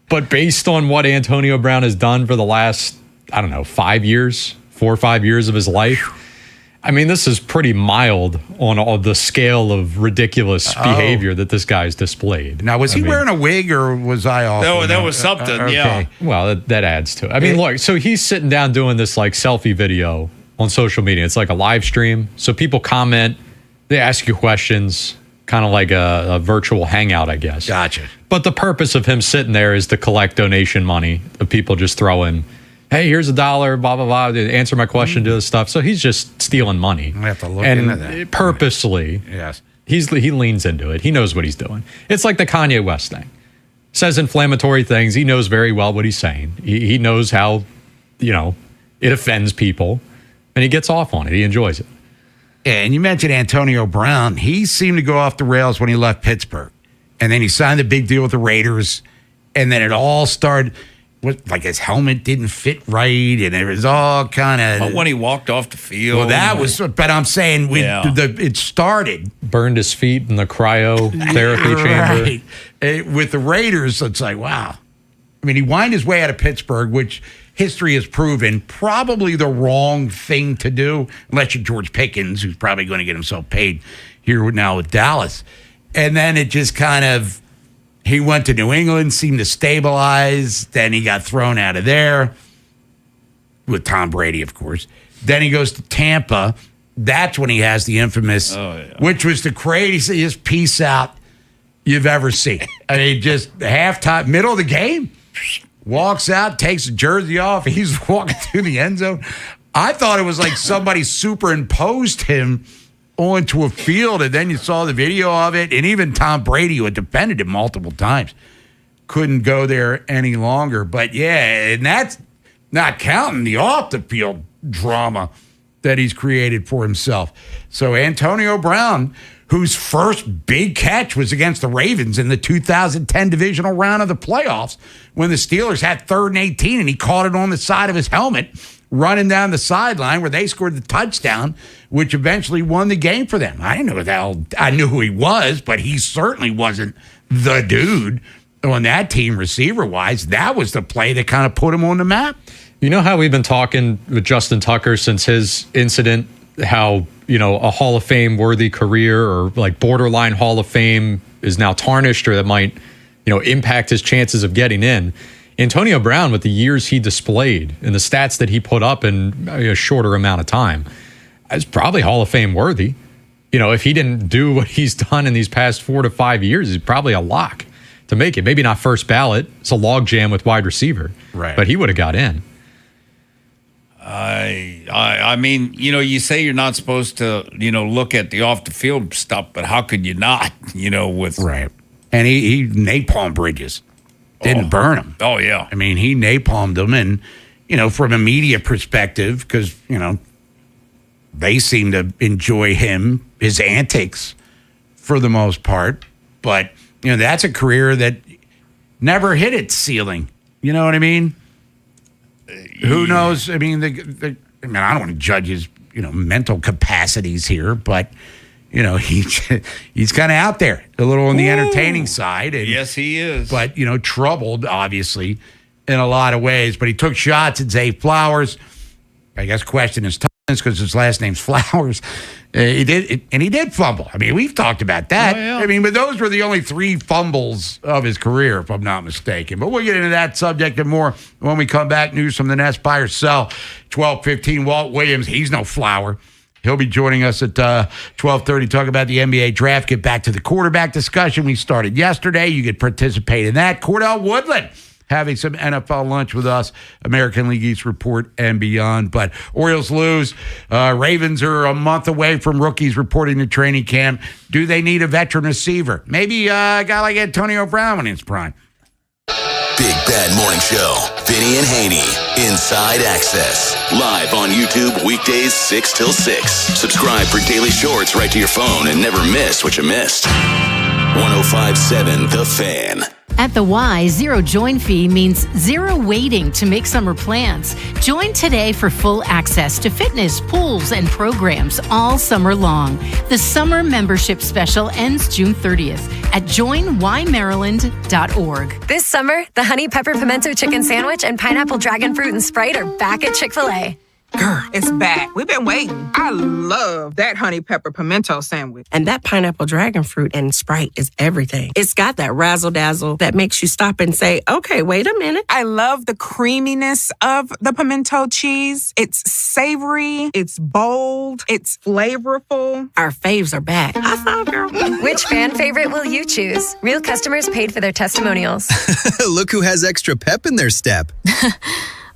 But based on what Antonio Brown has done for the last, 4 or 5 years of his life, I mean, this is pretty mild on all the scale of ridiculous behavior that this guy's displayed. Now, was he wearing a wig or was I off? No, that was something, yeah. Well, that adds to it. I mean, look, so he's sitting down doing this like selfie video on social media. It's like a live stream. So people comment, they ask you questions, kind of like a virtual hangout, I guess. Gotcha. But the purpose of him sitting there is to collect donation money of people just throwing, hey, here's $1, blah, blah, blah, to answer my question, do this stuff. So he's just stealing money. I have to look into that. Purposely, yes. He leans into it. He knows what he's doing. It's like the Kanye West thing. Says inflammatory things. He knows very well what he's saying. He knows how, it offends people, and he gets off on it. He enjoys it. Yeah, and you mentioned Antonio Brown. He seemed to go off the rails when he left Pittsburgh. And then he signed a big deal with the Raiders. And then it all started with, like, his helmet didn't fit right, and it was all kind of... When he walked off the field. Well, that was... But I'm saying it started... Burned his feet in the cryotherapy chamber. Right. With the Raiders, it's like, wow. I mean, he whined his way out of Pittsburgh, which history has proven probably the wrong thing to do, unless you're George Pickens, who's probably going to get himself paid here now with Dallas. And then it just kind of... He went to New England, seemed to stabilize. Then he got thrown out of there with Tom Brady, of course. Then he goes to Tampa. That's when he has the infamous, which was the craziest peace out you've ever seen. I mean, just halftime, middle of the game, walks out, takes the jersey off. He's walking through the end zone. I thought it was like somebody superimposed him onto a field, and then you saw the video of it, and even Tom Brady, who had defended him multiple times, couldn't go there any longer. But yeah, and that's not counting the off-the-field drama that he's created for himself. So Antonio Brown, whose first big catch was against the Ravens in the 2010 divisional round of the playoffs, when the Steelers had 3rd and 18, and he caught it on the side of his helmet, running down the sideline where they scored the touchdown, which eventually won the game for them. I didn't know that. I knew who he was, but he certainly wasn't the dude on that team receiver-wise. That was the play that kind of put him on the map. You know how we've been talking with Justin Tucker since his incident, how, you know, a Hall of Fame worthy career or like borderline Hall of Fame is now tarnished, or that might, you know, impact his chances of getting in. Antonio Brown, with the years he displayed and the stats that he put up in a shorter amount of time, is probably Hall of Fame worthy. You know, if he didn't do what he's done in these past 4 to 5 years, he's probably a lock to make it. Maybe not first ballot. It's a log jam with wide receiver. Right. But he would have got in. I mean, you know, you say you're not supposed to, you know, look at the off the field stuff, but how could you not, you know, with... Right. And he napalm Bridges. Didn't burn him. Oh, yeah. I mean, he napalmed them. And, you know, from a media perspective, because, you know, they seem to enjoy his antics for the most part. But, you know, that's a career that never hit its ceiling. You know what I mean? Who knows? I mean, I don't want to judge his, you know, mental capacities here, but... You know, he's kind of out there, a little on the entertaining side. And, yes, he is. But, you know, troubled, obviously, in a lot of ways. But he took shots at Zay Flowers. I guess question his toughness because his last name's Flowers. He did fumble. I mean, we've talked about that. Oh, yeah. I mean, but those were the only 3 fumbles of his career, if I'm not mistaken. But we'll get into that subject and more when we come back. News from the Nest, buy or sell. 12:15, Walt Williams. He's no flower. He'll be joining us at 12:30, talk about the NBA draft, get back to the quarterback discussion we started yesterday. You could participate in that. Cordell Woodland having some NFL lunch with us, American League East report and beyond. But Orioles lose. Ravens are a month away from rookies reporting to training camp. Do they need a veteran receiver? Maybe a guy like Antonio Brown in his prime. Big Bad Morning Show. Vinny and Haynie. Inside Access. Live on YouTube weekdays 6 till 6. Subscribe for daily shorts right to your phone and never miss what you missed. 105.7 The Fan. At the Y, zero join fee means zero waiting to make summer plans. Join today for full access to fitness, pools, and programs all summer long. The summer membership special ends June 30th at joinymaryland.org. This summer, the Honey Pepper Pimento Chicken Sandwich and Pineapple Dragon Fruit and Sprite are back at Chick-fil-A. Girl, it's back. We've been waiting. I love that honey pepper pimento sandwich. And that pineapple dragon fruit and Sprite is everything. It's got that razzle-dazzle that makes you stop and say, okay, wait a minute. I love the creaminess of the pimento cheese. It's savory. It's bold. It's flavorful. Our faves are back. High five, girl. Which fan favorite will you choose? Real customers paid for their testimonials. Look who has extra pep in their step.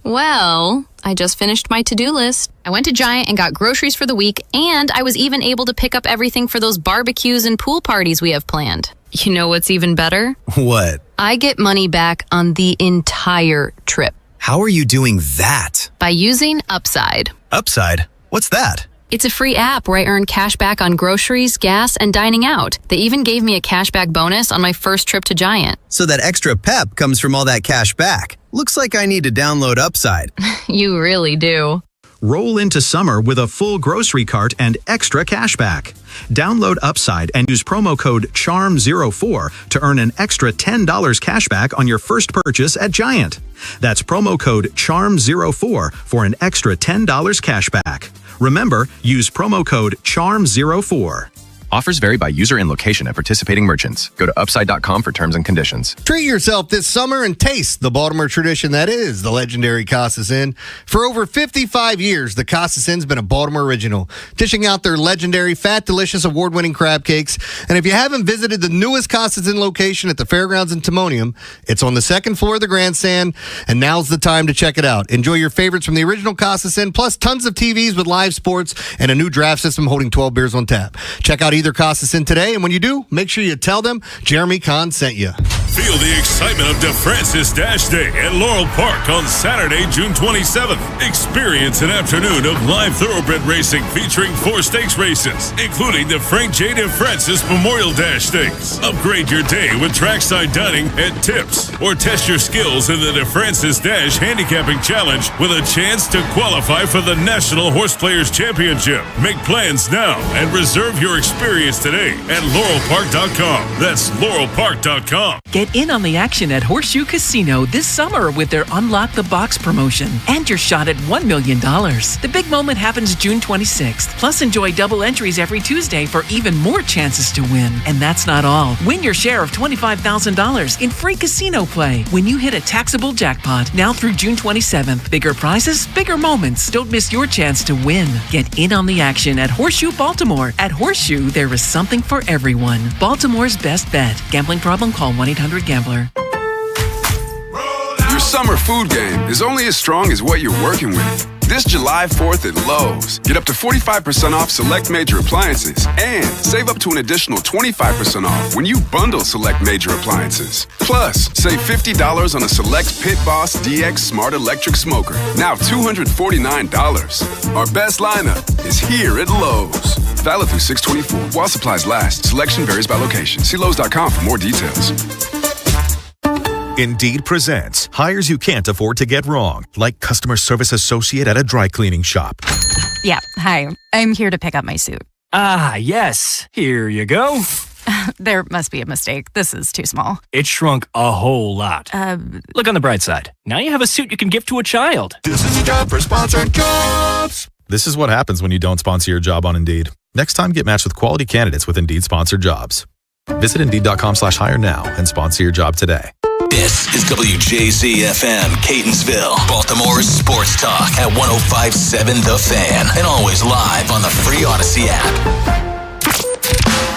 Well, I just finished my to-do list. I went to Giant and got groceries for the week, and I was even able to pick up everything for those barbecues and pool parties we have planned. You know what's even better? What? I get money back on the entire trip. How are you doing that? By using Upside. Upside? What's that? It's a free app where I earn cash back on groceries, gas, and dining out. They even gave me a cashback bonus on my first trip to Giant. So that extra pep comes from all that cash back. Looks like I need to download Upside. You really do. Roll into summer with a full grocery cart and extra cash back. Download Upside and use promo code CHARM04 to earn an extra $10 cash back on your first purchase at Giant. That's promo code CHARM04 for an extra $10 cash back. Remember, use promo code CHARM04. Offers vary by user and location at participating merchants. Go to upside.com for terms and conditions. Treat yourself this summer and taste the Baltimore tradition that is the legendary Costas Inn. For over 55 years, the Costas Inn's been a Baltimore original, dishing out their legendary, fat, delicious, award-winning crab cakes. And if you haven't visited the newest Costas Inn location at the Fairgrounds in Timonium, it's on the second floor of the grandstand, and now's the time to check it out. Enjoy your favorites from the original Costas Inn, plus tons of TVs with live sports and a new draft system holding 12 beers on tap. Check out either Costas Inn today, and when you do, make sure you tell them Jeremy Kahn sent you. Feel the excitement of DeFrancis Dash Day at Laurel Park on Saturday, June 27th. Experience an afternoon of live thoroughbred racing featuring 4 stakes races, including the Frank J. DeFrancis Memorial Dash Stakes. Upgrade your day with trackside dining and tips, or test your skills in the DeFrancis Dash Handicapping Challenge with a chance to qualify for the National Horse Players Championship. Make plans now and reserve your experience today at laurelpark.com. That's laurelpark.com. Get in on the action at Horseshoe Casino this summer with their Unlock the Box promotion and your shot at $1 million. The big moment happens June 26th. Plus, enjoy double entries every Tuesday for even more chances to win. And that's not all. Win your share of $25,000 in free casino play when you hit a taxable jackpot. Now through June 27th. Bigger prizes, bigger moments. Don't miss your chance to win. Get in on the action at Horseshoe Baltimore. At Horseshoe, there is something for everyone. Baltimore's best bet. Gambling problem? Call 1-800-GAMBLER. Your summer food game is only as strong as what you're working with. This July 4th at Lowe's, get up to 45% off select major appliances and save up to an additional 25% off when you bundle select major appliances. Plus, save $50 on a select Pit Boss DX Smart Electric Smoker, now $249. Our best lineup is here at Lowe's. Valid through 6/24 while supplies last. Selection varies by location. See Lowe's.com for more details. Indeed presents hires you can't afford to get wrong, like customer service associate at a dry cleaning shop. Yeah, hi. I'm here to pick up my suit. Ah, yes. Here you go. There must be a mistake. This is too small. It shrunk a whole lot. Look on the bright side. Now you have a suit you can give to a child. This is a job for sponsored jobs. This is what happens when you don't sponsor your job on Indeed. Next time, get matched with quality candidates with Indeed sponsored jobs. Visit Indeed.com/hire now and sponsor your job today. This is WJZ-FM, Catonsville, Baltimore's sports talk at 105.7 The Fan, and always live on the free Odyssey app.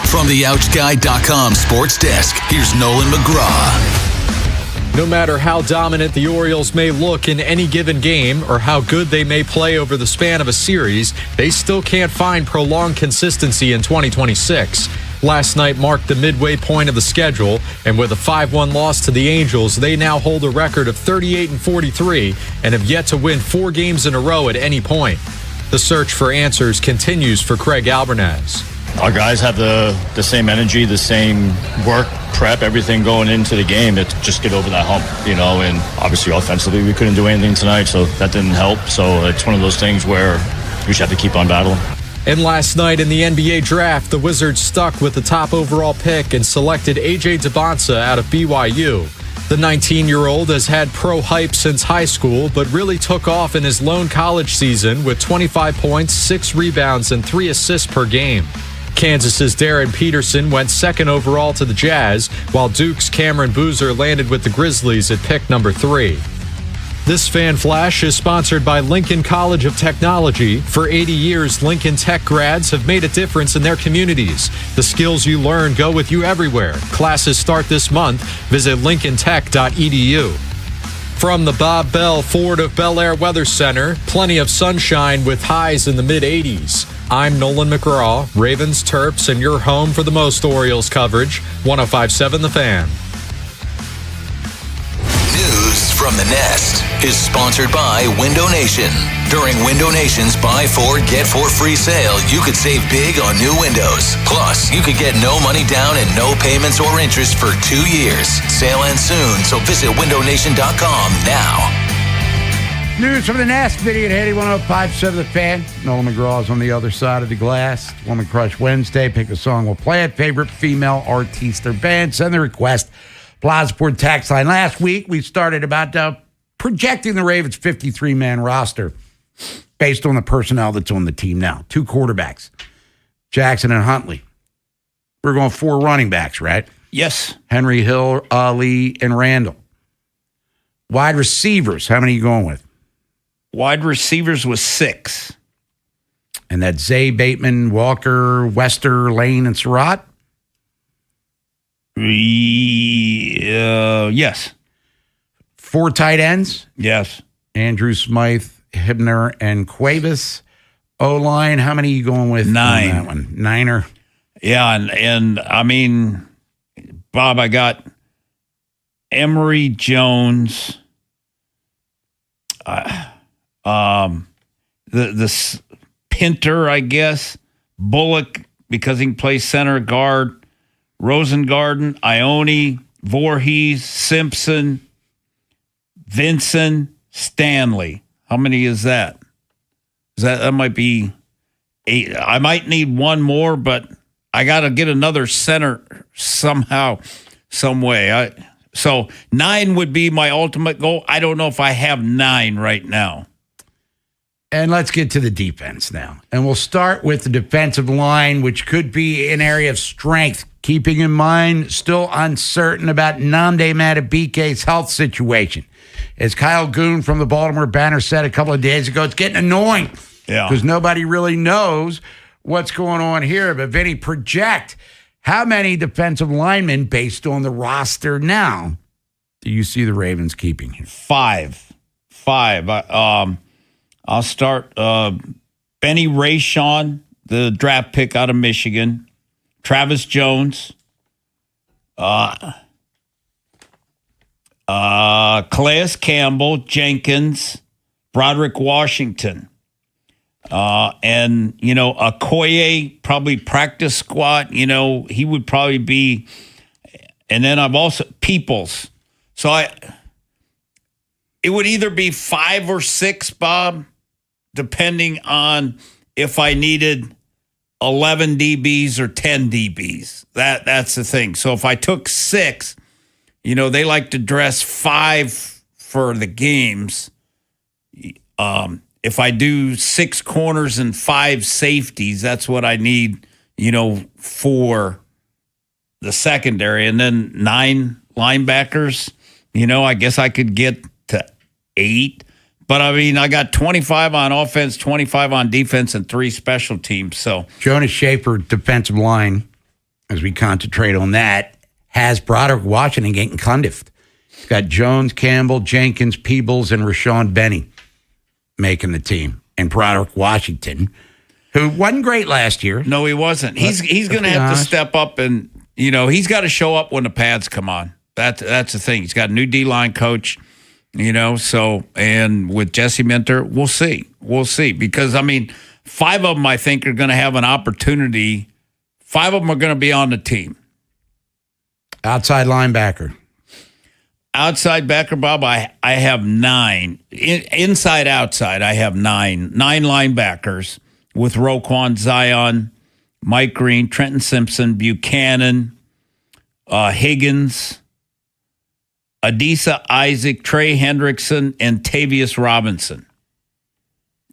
From the OutGuy.com sports desk, here's Nolan McGraw. No matter how dominant the Orioles may look in any given game or how good they may play over the span of a series, they still can't find prolonged consistency in 2026. Last night marked the midway point of the schedule, and with a 5-1 loss to the Angels, they now hold a record of 38-43 and have yet to win 4 games in a row at any point. The search for answers continues for Craig Albernaz. Our guys have the same energy, the same work, prep, everything going into the game to just get over that hump, and obviously offensively we couldn't do anything tonight, so that didn't help. So it's one of those things where we just have to keep on battling. And last night in the NBA draft, the Wizards stuck with the top overall pick and selected A.J. Debonsa out of BYU. The 19-year-old has had pro hype since high school, but really took off in his lone college season with 25 points, 6 rebounds, and 3 assists per game. Kansas's Darren Peterson went second overall to the Jazz, while Duke's Cameron Boozer landed with the Grizzlies at pick number 3. This Fan Flash is sponsored by Lincoln College of Technology. For 80 years, Lincoln Tech grads have made a difference in their communities. The skills you learn go with you everywhere. Classes start this month. Visit lincolntech.edu. From the Bob Bell Ford of Bel Air Weather Center, plenty of sunshine with highs in the mid-80s. I'm Nolan McGraw, Ravens, Terps, and your home for the most Orioles coverage. 105.7 The Fan. News from the Nest is sponsored by Window Nation. During Window Nation's Buy 4, Get 4 free sale, you could save big on new windows. Plus, you could get no money down and no payments or interest for 2 years. Sale ends soon, so visit windownation.com now. News from the Nest. Vinny and Haynie, 105.7 The Fan. Nolan McGraw's on the other side of the glass. Woman Crush Wednesday. Pick a song. We'll play it. Favorite female artiste or band. Send the request. Blazport tax line. Last week, we started about projecting the Ravens' 53-man roster based on the personnel that's on the team now. 2 quarterbacks, Jackson and Huntley. We're going 4 running backs, right? Yes. Henry, Hill, Ali, and Randall. Wide receivers, how many are you going with? Wide receivers was 6. And that's Zay, Bateman, Walker, Wester, Lane, and Surratt? Yes. 4 tight ends? Yes. Andrew, Smythe, Hibner, and Cuevas. O-line, how many are you going with? 9. On that one? 9er? Yeah, and I mean, Bob, I got Emory Jones, the Pinter, I guess, Bullock, because he can play center guard, Rosengarten, Ione, Voorhees, Simpson, Vincent, Stanley. How many is that? That might be 8. I might need one more, but I got to get another center somehow, some way. So 9 would be my ultimate goal. I don't know if I have 9 right now. And let's get to the defense now. And we'll start with the defensive line, which could be an area of strength. Keeping in mind, still uncertain about Nnamdi Madubuike's health situation. As Kyle Goon from the Baltimore Banner said a couple of days ago, it's getting annoying. Yeah. Because nobody really knows what's going on here. But Vinny, project how many defensive linemen based on the roster now do you see the Ravens keeping here? 5. I'll start Benny Rayshon, the draft pick out of Michigan, Travis Jones, Calais Campbell, Jenkins, Broderick Washington, and, Okoye, probably practice squad, he would probably be, and then I've also, Peoples. So it would either be 5 or 6, Bob, depending on if I needed 11 DBs or 10 DBs. That's the thing. So if I took 6, they like to dress 5 for the games. If I do 6 corners and 5 safeties, that's what I need, for the secondary. And then 9 linebackers, I guess I could get to 8. But, I got 25 on offense, 25 on defense, and 3 special teams. So Jonas Schaefer, defensive line, as we concentrate on that, has Broderick Washington getting Cundiff. He's got Jones, Campbell, Jenkins, Peebles, and Rashawn Benny making the team. And Broderick Washington, who wasn't great last year. No, he wasn't. He's going to have to step up and, he's got to show up when the pads come on. That's the thing. He's got a new D-line coach. And with Jesse Minter, we'll see. Because, 5 of them, I think, are going to have an opportunity. 5 of them are going to be on the team. Outside linebacker. Outside backer, Bob, I have 9. Inside, outside, I have 9. 9 linebackers with Roquan, Zion, Mike Green, Trenton Simpson, Buchanan, Higgins, Adisa Isaac, Trey Hendrickson, and Tavius Robinson.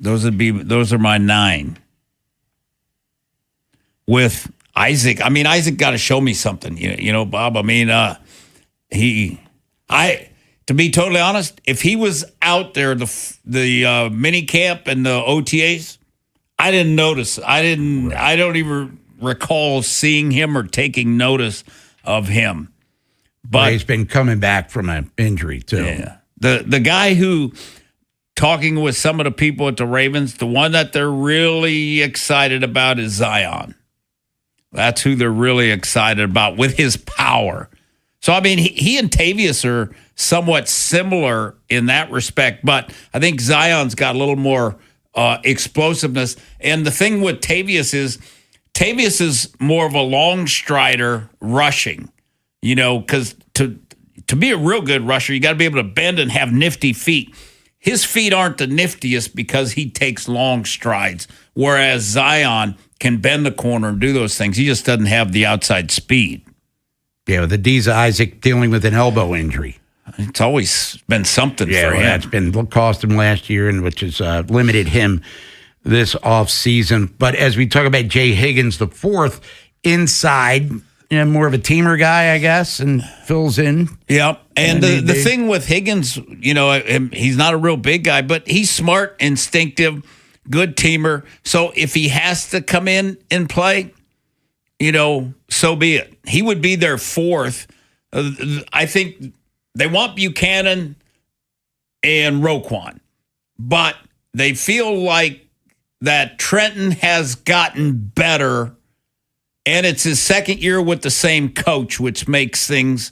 Those are my 9. With Isaac, Isaac got to show me something, Bob. To be totally honest, if he was out there the mini camp and the OTAs, I didn't notice. I don't even recall seeing him or taking notice of him. But he's been coming back from an injury too. Yeah. The guy who, talking with some of the people at the Ravens, the one that they're really excited about is Zion. That's who they're really excited about with his power. So, he and Tavius are somewhat similar in that respect. But I think Zion's got a little more explosiveness. And the thing with Tavius is more of a long strider rushing, because to be a real good rusher, you got to be able to bend and have nifty feet. His feet aren't the niftiest because he takes long strides, whereas Zion can bend the corner and do those things. He just doesn't have the outside speed. Yeah, with Adiza Isaac dealing with an elbow injury. It's always been something for him. Yeah, it's been cost him last year, and which has limited him this offseason. But as we talk about Jay Higgins, the fourth inside, more of a teamer guy, I guess, and fills in. Yep. And the thing with Higgins, he's not a real big guy, but he's smart, instinctive, good teamer. So if he has to come in and play, so be it. He would be their fourth. I think they want Buchanan and Roquan, but they feel like that Trenton has gotten better, and it's his second year with the same coach, which makes things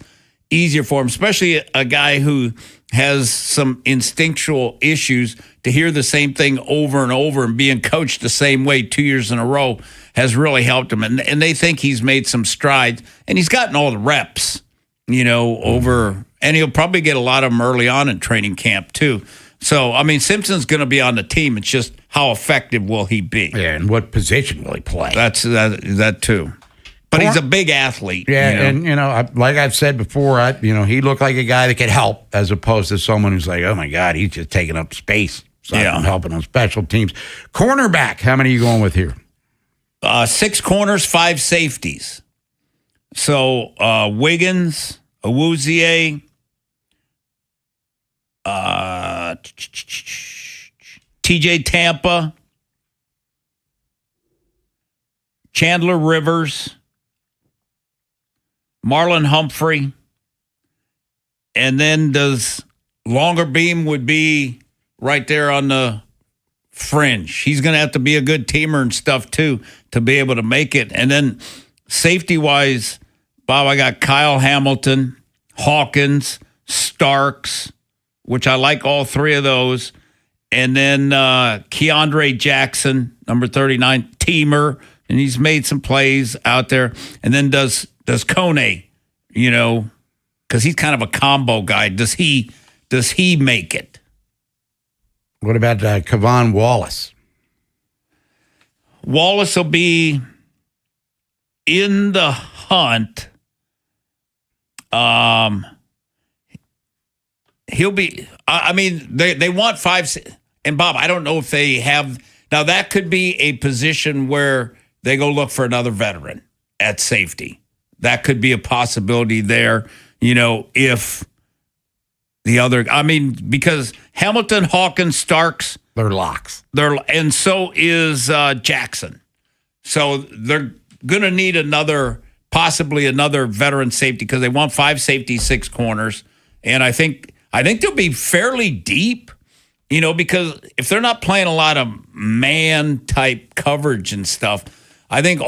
easier for him, especially a guy who has some instinctual issues. To hear the same thing over and over and being coached the same way 2 years in a row has really helped him. And they think he's made some strides, and he's gotten all the reps, over, and he'll probably get a lot of them early on in training camp too. So, Simpson's going to be on the team. It's just how effective will he be? Yeah, and what position will he play? That's that too. But he's a big athlete. Yeah, and like I've said before, he looked like a guy that could help, as opposed to someone who's like, oh my God, he's just taking up space. So I'm helping on special teams. Cornerback, how many are you going with here? 6 corners, 5 safeties. So Wiggins, Awuzie, TJ Tampa, Chandler Rivers, Marlon Humphrey, and then does longer beam would be right there on the fringe. He's going to have to be a good teamer and stuff too to be able to make it. And then safety-wise, Bob, I got Kyle Hamilton, Hawkins, Starks, which I like all 3 of those. And then Keandre Jackson, number 39, teamer, and he's made some plays out there. And then does Kone, because he's kind of a combo guy. Does he make it? What about Kevon Wallace? Wallace will be in the hunt. He'll be. They want 5. And Bob, I don't know if they have now. That could be a position where they go look for another veteran at safety. That could be a possibility there. If the other, because Hamilton, Hawkins, Starks, they're locks. And so is Jackson. So they're going to need possibly another veteran safety, because they want 5 safeties, 6 corners. And I think they'll be fairly deep, because if they're not playing a lot of man type coverage and stuff, I think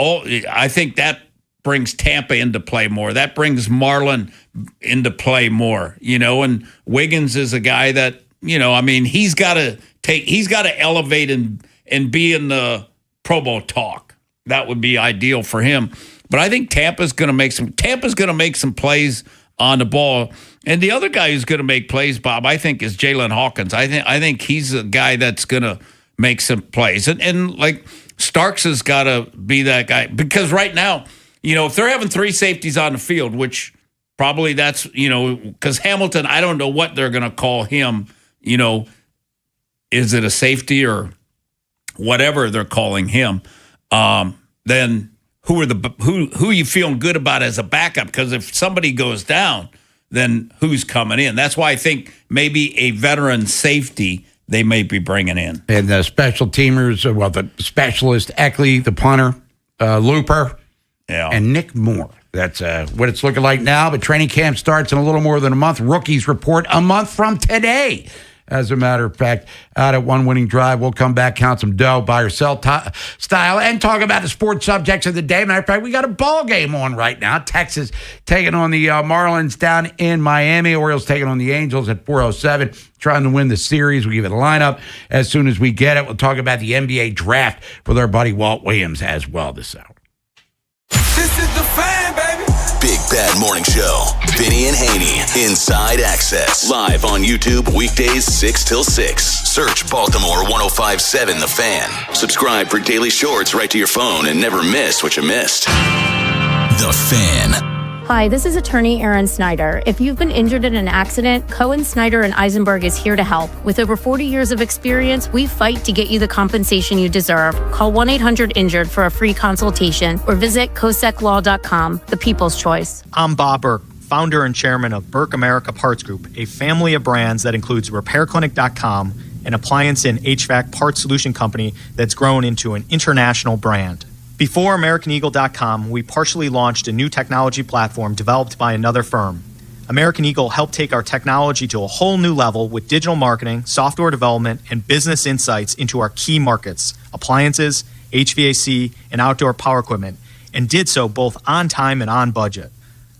that brings Tampa into play more. That brings Marlon into play more, and Wiggins is a guy that, he's got to elevate and be in the Pro Bowl talk. That would be ideal for him. But I think Tampa's going to make some plays on the ball. And the other guy who's going to make plays, Bob, I think, is Jalen Hawkins. I think he's a guy that's going to make some plays. And like Starks has got to be that guy, because right now, if they're having 3 safeties on the field, which probably that's, because Hamilton, I don't know what they're going to call him. Is it a safety or whatever they're calling him? Then who are you feeling good about as a backup? Because if somebody goes down, then who's coming in? That's why I think maybe a veteran safety they may be bringing in. And the special teamers, the specialist, Eckley, the punter, Looper, and Nick Moore. That's what it's looking like now. But training camp starts in a little more than a month. Rookies report a month from today as a matter of fact, out at One Winning Drive. We'll come back, count some dough, buy or sell style, and talk about the sports subjects of the day. Matter of fact, we got a ball game on right now. Texas taking on the Marlins down in Miami. Orioles taking on the Angels at 4:07, trying to win the series. We'll give it a lineup as soon as we get it. We'll talk about the NBA draft with our buddy Walt Williams as well this hour. This is the Fan, baby. Big Bad Morning Show. Vinny and Haynie. Inside Access. Live on YouTube weekdays 6 till 6. Search Baltimore 105.7 The Fan. Subscribe for daily shorts right to your phone and never miss what you missed. The Fan. Hi, this is attorney Erin Snyder. If you've been injured in an accident, Cohen, Snyder, and Eisenberg is here to help. With over 40 years of experience, we fight to get you the compensation you deserve. Call 1-800-INJURED for a free consultation or visit COSECLaw.com, the people's choice. I'm Bob Burke, founder and chairman of Burke America Parts Group, a family of brands that includes RepairClinic.com, an appliance and HVAC parts solution company that's grown into an international brand. Before AmericanEagle.com, we partially launched a new technology platform developed by another firm. American Eagle helped take our technology to a whole new level with digital marketing, software development, and business insights into our key markets, appliances, HVAC, and outdoor power equipment, and did so both on time and on budget.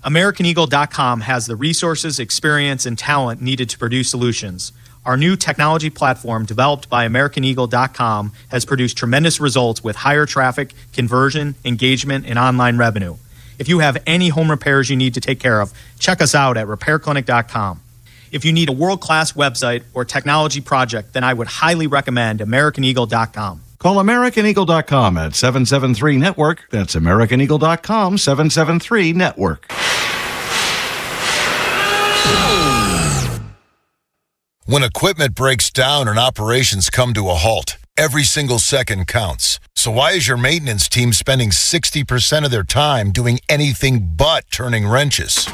AmericanEagle.com has the resources, experience, and talent needed to produce solutions. Our new technology platform, developed by AmericanEagle.com, has produced tremendous results with higher traffic, conversion, engagement, and online revenue. If you have any home repairs you need to take care of, check us out at RepairClinic.com. If you need a world-class website or technology project, then I would highly recommend AmericanEagle.com. Call AmericanEagle.com at 773-NETWORK. That's AmericanEagle.com, 773-NETWORK. When equipment breaks down and operations come to a halt, every single second counts. So why is your maintenance team spending 60% of their time doing anything but turning wrenches?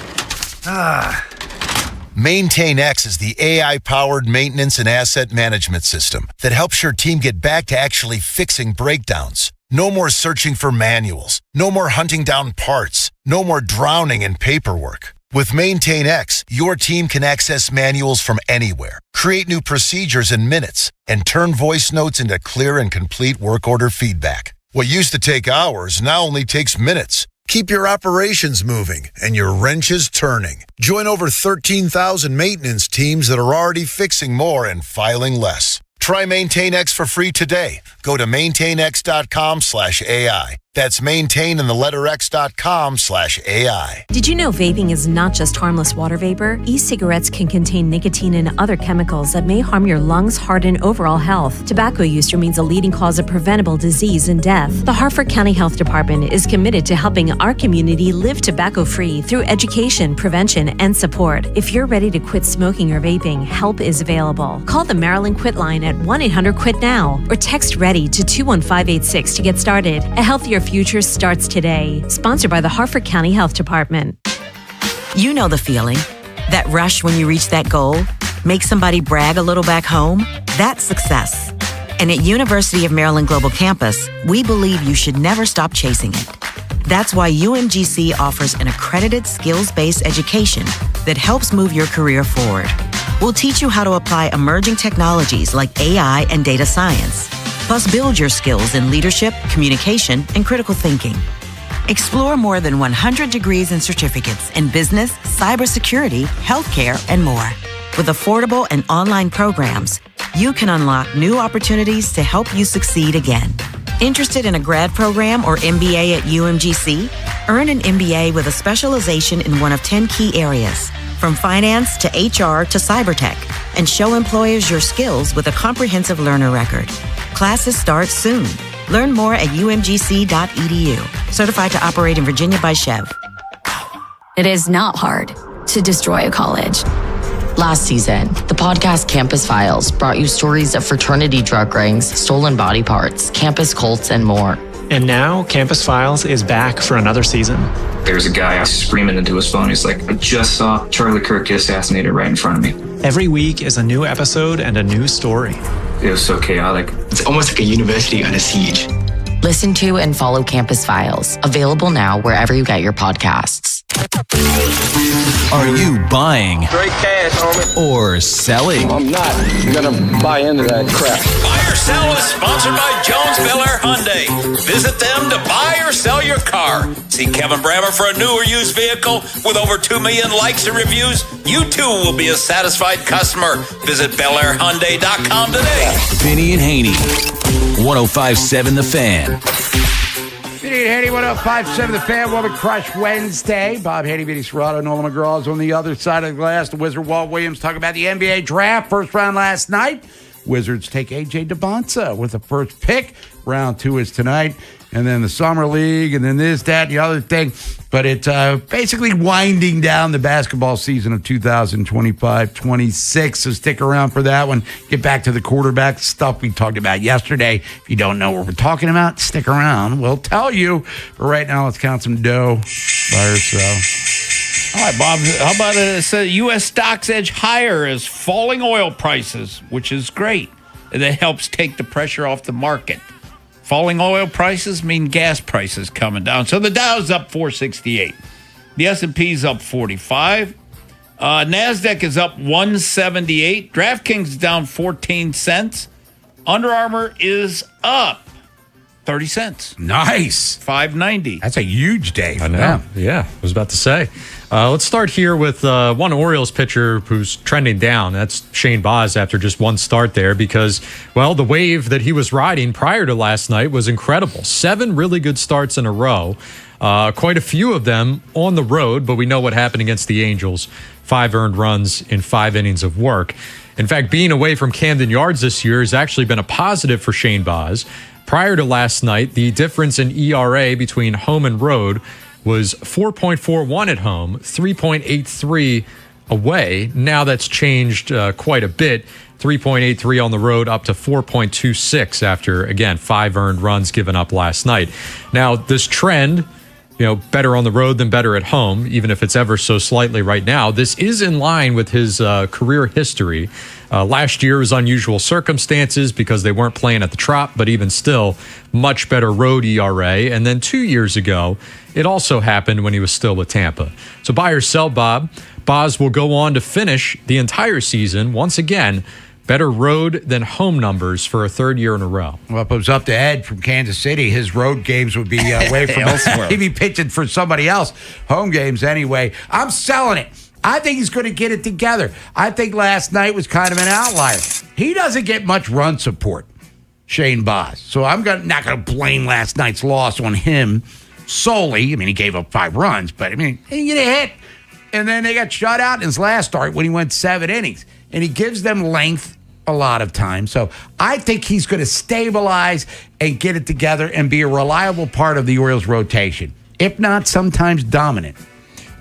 MaintainX is the AI-powered maintenance and asset management system that helps your team get back to actually fixing breakdowns. No more searching for manuals. No more hunting down parts. No more drowning in paperwork. With MaintainX, your team can access manuals from anywhere, create new procedures in minutes, and turn voice notes into clear and complete work order feedback. What used to take hours now only takes minutes. Keep your operations moving and your wrenches turning. Join over 13,000 maintenance teams that are already fixing more and filing less. Try MaintainX for free today. Go to maintainx.com/AI. That's maintain and the letter x.com/AI. Did you know vaping is not just harmless water vapor? E-cigarettes can contain nicotine and other chemicals that may harm your lungs, heart, and overall health. Tobacco use remains a leading cause of preventable disease and death. The Harford County Health Department is committed to helping our community live tobacco-free through education, prevention, and support. If you're ready to quit smoking or vaping, help is available. Call the Maryland Quit line at 1-800-QUIT-NOW or text READY to 21586 to get started. A healthier future starts today. Sponsored by the Harford County Health Department. You know the feeling. That rush when you reach that goal. Make somebody brag a little back home. That's success. And at University of Maryland Global Campus, we believe you should never stop chasing it. That's why UMGC offers an accredited skills-based education that helps move your career forward. We'll teach you how to apply emerging technologies like AI and data science. Plus, build your skills in leadership, communication, and critical thinking. Explore more than 100 degrees and certificates in business, cybersecurity, healthcare, and more. With affordable and online programs, you can unlock new opportunities to help you succeed again. Interested in a grad program or MBA at UMGC? Earn an MBA with a specialization in one of 10 key areas, from finance to HR to cybertech, and show employers your skills with a comprehensive learner record. Classes start soon. Learn more at umgc.edu. Certified to operate in Virginia by Chev. It is not hard to destroy a college. Last season, the podcast Campus Files brought you stories of fraternity drug rings, stolen body parts, campus cults, and more. And now, Campus Files is back for another season. There's a guy screaming into his phone. He's like, I just saw Charlie Kirk get assassinated right in front of me. Every week is a new episode and a new story. It was so chaotic. It's almost like a university on a siege. Listen to and follow Campus Files. Available now wherever you get your podcasts. Are you buying Straight cash, homie. or selling? I'm not gonna buy into that crap. Buy or Sell is sponsored by Jones Bel Air Hyundai. Visit them to buy or sell your car. See Kevin Brammer for a new or used vehicle with over 2 million likes and reviews. You too will be a satisfied customer. Visit BelAirHyundai.com today. Vinny and Haynie, 105.7 The Fan. Vinny Haynie, 105.7 The Fan, Woman Crush Wednesday. Bob Haynie, Vinny Serrato, Nolan McGraw's on the other side of the glass. The Wizard Walt Williams talking about the NBA draft. First round last night. Wizards take A.J. DeBonsa with the first pick. Round 2 is tonight. And then the Summer League, and then this, that, and the other thing. But it's basically winding down the basketball season of 2025-26. So stick around for that one. Get back to the quarterback stuff we talked about yesterday. If you don't know what we're talking about, stick around. We'll tell you. But right now, let's count some dough. Buy or sell. All right, Bob, how about it says U.S. stocks edge higher as falling oil prices, which is great. That helps take the pressure off the market. Falling oil prices mean gas prices coming down. So the Dow's up 468. The S&P's up 45. NASDAQ is up 178. DraftKings down 14 cents. Under Armour is up 30 cents. Nice. $5.90. That's a huge day for I know. them. Yeah, I was about to say. Let's start here with one Orioles pitcher who's trending down. That's Shane Baz after just one start there because, well, the wave that he was riding prior to last night was incredible. 7 really good starts in a row. Quite a few of them on the road, but we know what happened against the Angels. 5 earned runs in 5 innings of work. In fact, being away from Camden Yards this year has actually been a positive for Shane Baz. Prior to last night, the difference in ERA between home and road was 4.41 at home, 3.83 away. Now that's changed quite a bit. 3.83 on the road up to 4.26 after, again, 5 earned runs given up last night. Now, this trend, better on the road than better at home, even if it's ever so slightly right now, this is in line with his career history. Last year was unusual circumstances because they weren't playing at the Trop, but even still, much better road ERA. And then 2 years ago, it also happened when he was still with Tampa. So buy or sell, Bob. Baz will go on to finish the entire season, once again, better road than home numbers for a third year in a row. Well, if it was up to Ed from Kansas City, his road games would be away from elsewhere. He'd be pitching for somebody else. Home games anyway. I'm selling it. I think he's going to get it together. I think last night was kind of an outlier. He doesn't get much run support, Shane Baz. So I'm not going to blame last night's loss on him solely. I mean, he gave up 5 runs, but he didn't get a hit. And then they got shut out in his last start when he went 7 innings. And he gives them length a lot of times. So I think he's going to stabilize and get it together and be a reliable part of the Orioles rotation. If not, sometimes dominant.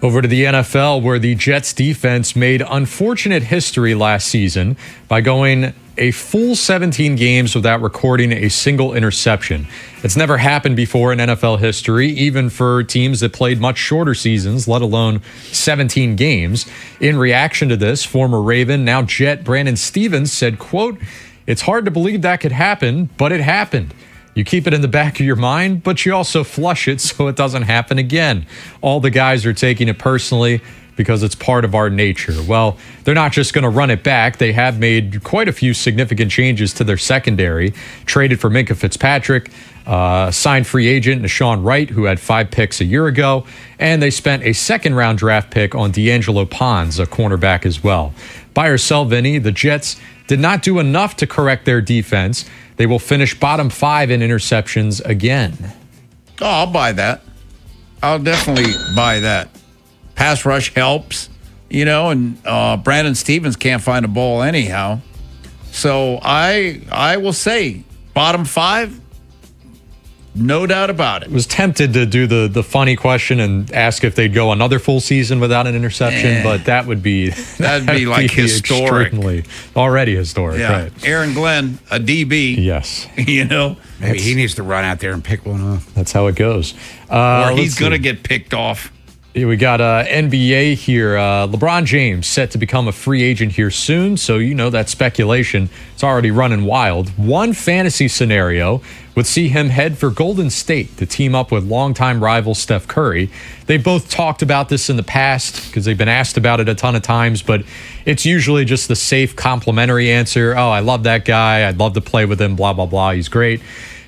Over to the NFL, where the Jets defense made unfortunate history last season by going a full 17 games without recording a single interception. It's never happened before in NFL history, even for teams that played much shorter seasons, let alone 17 games. In reaction to this, former Raven, now Jet, Brandon Stevens said, quote, "It's hard to believe that could happen, but it happened. You keep it in the back of your mind, but you also flush it so it doesn't happen again. All the guys are taking it personally because it's part of our nature." Well, they're not just going to run it back. They have made quite a few significant changes to their secondary, traded for Minkah Fitzpatrick, signed free agent Nashawn Wright, who had 5 picks a year ago, and they spent a second-round draft pick on D'Angelo Pons, a cornerback as well. Buy or sell, Vinny, the Jets did not do enough to correct their defense. They will finish bottom 5 in interceptions again. Oh, I'll buy that. I'll definitely buy that. Pass rush helps, and Brandon Stevens can't find a ball anyhow. So I will say bottom 5, no doubt about it. Was tempted to do the funny question and ask if they'd go another full season without an interception, but that'd be like historic. Already historic, Yeah. right? Aaron Glenn, a DB. Yes. Maybe he needs to run out there and pick one off. That's how it goes. Or he's going to get picked off. We got NBA here. LeBron James set to become a free agent here soon, so you know that speculation is already running wild. One fantasy scenario would see him head for Golden State to team up with longtime rival Steph Curry. They both talked about this in the past because they've been asked about it a ton of times, but it's usually just the safe complimentary answer. Oh, I love that guy. I'd love to play with him, blah, blah, blah. He's great.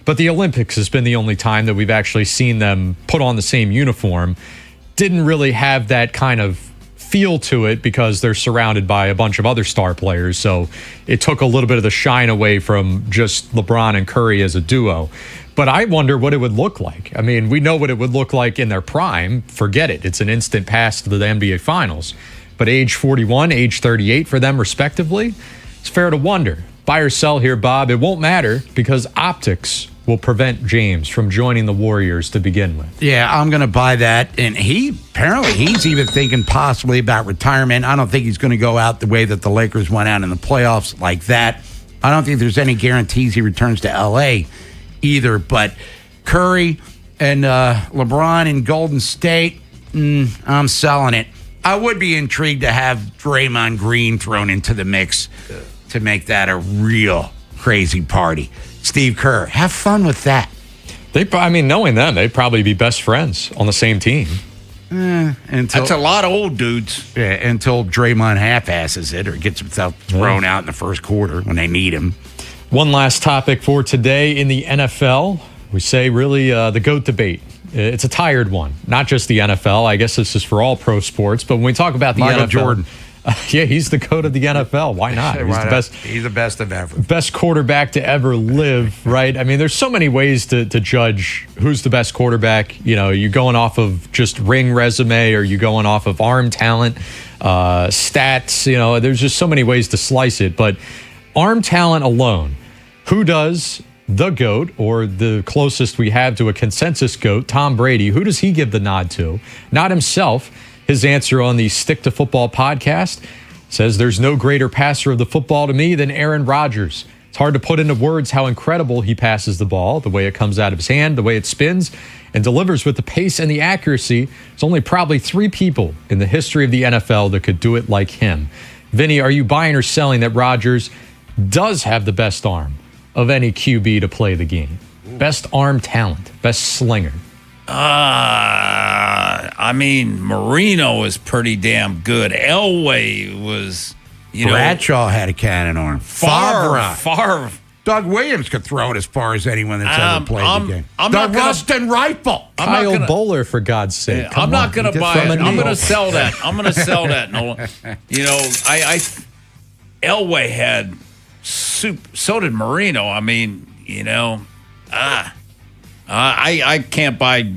But the Olympics has been the only time that we've actually seen them put on the same uniform. Didn't really have that kind of feel to it because they're surrounded by a bunch of other star players. So it took a little bit of the shine away from just LeBron and Curry as a duo. But I wonder what it would look like. I mean, we know what it would look like in their prime. Forget it. It's an instant pass to the NBA Finals. But age 41, age 38 for them respectively, it's fair to wonder. Buy or sell here, Bob. It won't matter because optics will prevent James from joining the Warriors to begin with. Yeah, I'm going to buy that. And he's even thinking possibly about retirement. I don't think he's going to go out the way that the Lakers went out in the playoffs like that. I don't think there's any guarantees he returns to L.A. either. But Curry and LeBron in Golden State, I'm selling it. I would be intrigued to have Draymond Green thrown into the mix to make that a real crazy party. Steve Kerr, have fun with that. Knowing them, they'd probably be best friends on the same team. That's a lot of old dudes. Yeah, until Draymond half-asses it or gets himself thrown out in the first quarter when they need him. One last topic for today in the NFL. We say really the GOAT debate. It's a tired one. Not just the NFL. I guess this is for all pro sports. But when we talk about the Michael NFL, Jordan. Yeah, he's the GOAT of the NFL. Why not? He's the best. He's the best of ever. Best quarterback to ever live, right? I mean, there's so many ways to judge who's the best quarterback. You know, you going off of just ring resume, or you going off of arm talent, stats. You know, there's just so many ways to slice it. But arm talent alone, who does the GOAT, or the closest we have to a consensus GOAT, Tom Brady, who does he give the nod to? Not himself. His answer on the Stick to Football podcast says, there's no greater passer of the football to me than Aaron Rodgers. It's hard to put into words how incredible he passes the ball, the way it comes out of his hand, the way it spins, and delivers with the pace and the accuracy. There's only probably 3 people in the history of the NFL that could do it like him. Vinny, are you buying or selling that Rodgers does have the best arm of any QB to play the game? Best arm talent, best slinger. Marino was pretty damn good. Elway was, Bradshaw had a cannon arm. Favre. Doug Williams could throw it as far as anyone that's ever played the game. The Rustin Rifle. Kyle Bowler, for God's sake. I'm not going to buy it. I'm going to sell that. Nolan. Elway had so did Marino. I can't buy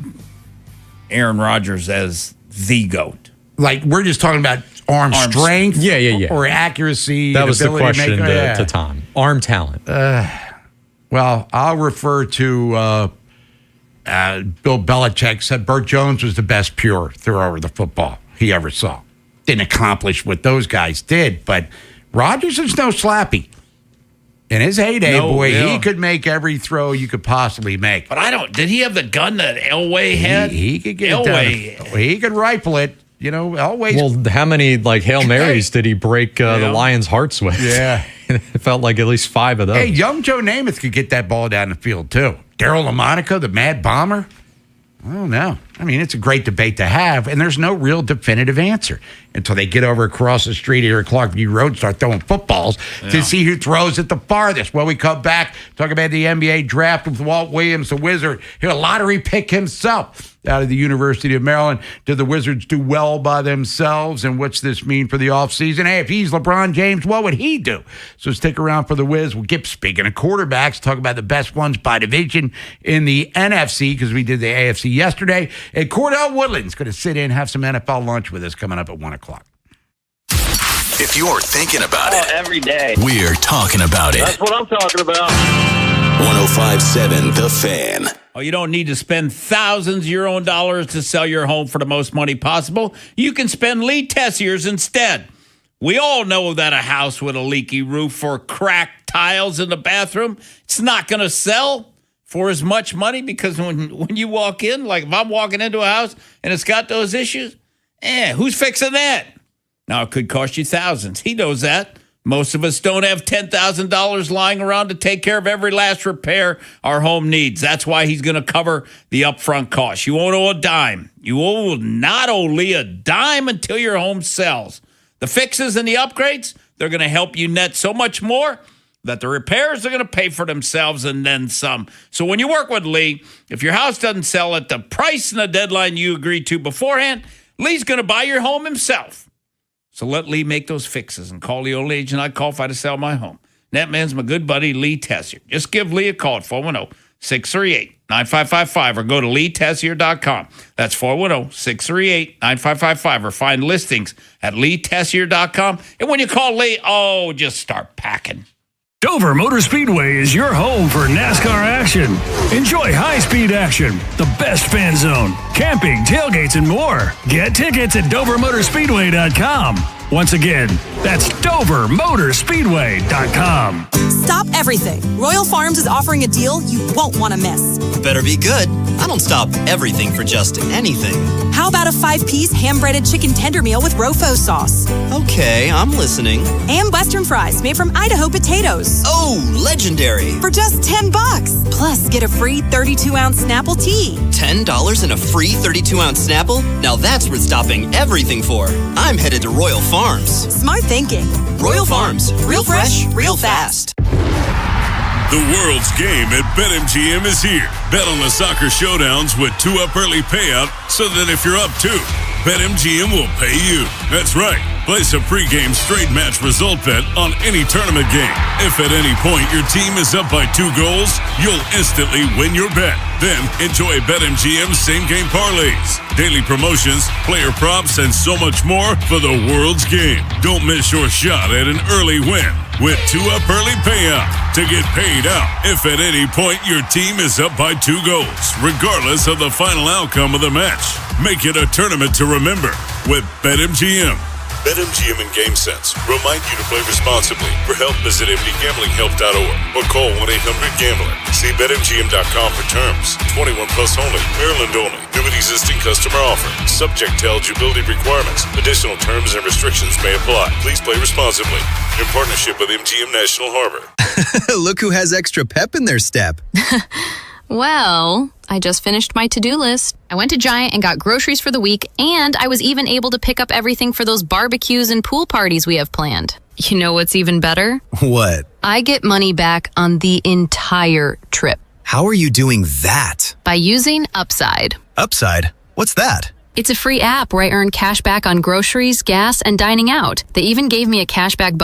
Aaron Rodgers as the GOAT. Like, we're just talking about arm strength? Yeah. Or accuracy? That was the question to Tom. Arm talent. Well, I'll refer to Bill Belichick said Burt Jones was the best pure thrower of the football he ever saw. Didn't accomplish what those guys did, but Rodgers is no slappy. In his heyday, he could make every throw you could possibly make. But did he have the gun that Elway had? He could get it down. He could rifle it. Elway. Well, how many Hail Marys did he break the Lions' hearts with? Yeah. It felt like at least 5 of those. Hey, young Joe Namath could get that ball down the field, too. Darryl LaMonica, the Mad Bomber. I don't know. It's a great debate to have, and there's no real definitive answer until they get over across the street here at Clarkview Road and start throwing footballs to see who throws it the farthest. When we come back, talk about the NBA draft with Walt Williams, the Wizard. He'll lottery pick himself out of the University of Maryland. Did the Wizards do well by themselves, and what's this mean for the offseason? Hey, if he's LeBron James, what would he do? So stick around for the Wiz. We'll get, speaking of quarterbacks, talk about the best ones by division in the NFC, because we did the AFC yesterday. And Cordell Woodland's going to sit in and have some NFL lunch with us coming up at 1 o'clock. If you're thinking about it every day, we're talking about it. That's what I'm talking about. 105.7 The Fan. Oh, you don't need to spend thousands of your own dollars to sell your home for the most money possible. You can spend Lee Tessier's instead. We all know that a house with a leaky roof or cracked tiles in the bathroom, it's not going to sell for as much money, because when you walk in, like if I'm walking into a house and it's got those issues, Who's fixing that? Now, it could cost you thousands. He knows that. Most of us don't have $10,000 lying around to take care of every last repair our home needs. That's why he's going to cover the upfront cost. You won't owe a dime. You will not owe Lee a dime until your home sells. The fixes and the upgrades, they're going to help you net so much more that the repairs are going to pay for themselves and then some. So when you work with Lee, if your house doesn't sell at the price and the deadline you agreed to beforehand, Lee's going to buy your home himself. So let Lee make those fixes and call the only agent I call if I to sell my home. That man's my good buddy, Lee Tessier. Just give Lee a call at 410-638-9555 or go to leetessier.com. That's 410-638-9555 or find listings at leetessier.com. And when you call Lee, just start packing. Dover Motor Speedway is your home for NASCAR action. Enjoy high-speed action, the best fan zone, camping, tailgates, and more. Get tickets at DoverMotorspeedway.com. Once again, that's DoverMotorspeedway.com. Stop everything. Royal Farms is offering a deal you won't want to miss. Better be good. I don't stop everything for just anything. How about a 5-piece ham-breaded chicken tender meal with Rofo sauce? Okay, I'm listening. And Western fries made from Idaho potatoes. Oh, legendary. For just $10. Plus, get a free 32-ounce Snapple tea. $10 and a free 32-ounce Snapple? Now that's worth stopping everything for. I'm headed to Royal Farms. Smart thinking. Royal Farms. Real fresh, real fast. The world's game at BetMGM is here. Bet on the soccer showdowns with 2-up early payout so that if you're up 2, BetMGM will pay you. That's right. Place a pregame straight match result bet on any tournament game. If at any point your team is up by 2 goals, you'll instantly win your bet. Then enjoy BetMGM's same-game parlays, daily promotions, player props, and so much more for the world's game. Don't miss your shot at an early win with 2-up early payout to get paid out if at any point your team is up by 2 goals, regardless of the final outcome of the match. Make it a tournament to remember with BetMGM. BetMGM and GameSense remind you to play responsibly. For help, visit mdgamblinghelp.org or call 1-800-GAMBLER. See BetMGM.com for terms. 21 plus only. Maryland only. New and existing customer offer. Subject to eligibility requirements. Additional terms and restrictions may apply. Please play responsibly. In partnership with MGM National Harbor. Look who has extra pep in their step. Well, I just finished my to-do list. I went to Giant and got groceries for the week, and I was even able to pick up everything for those barbecues and pool parties we have planned. You know what's even better? What? I get money back on the entire trip. How are you doing that? By using Upside. Upside? What's that? It's a free app where I earn cash back on groceries, gas, and dining out. They even gave me a cashback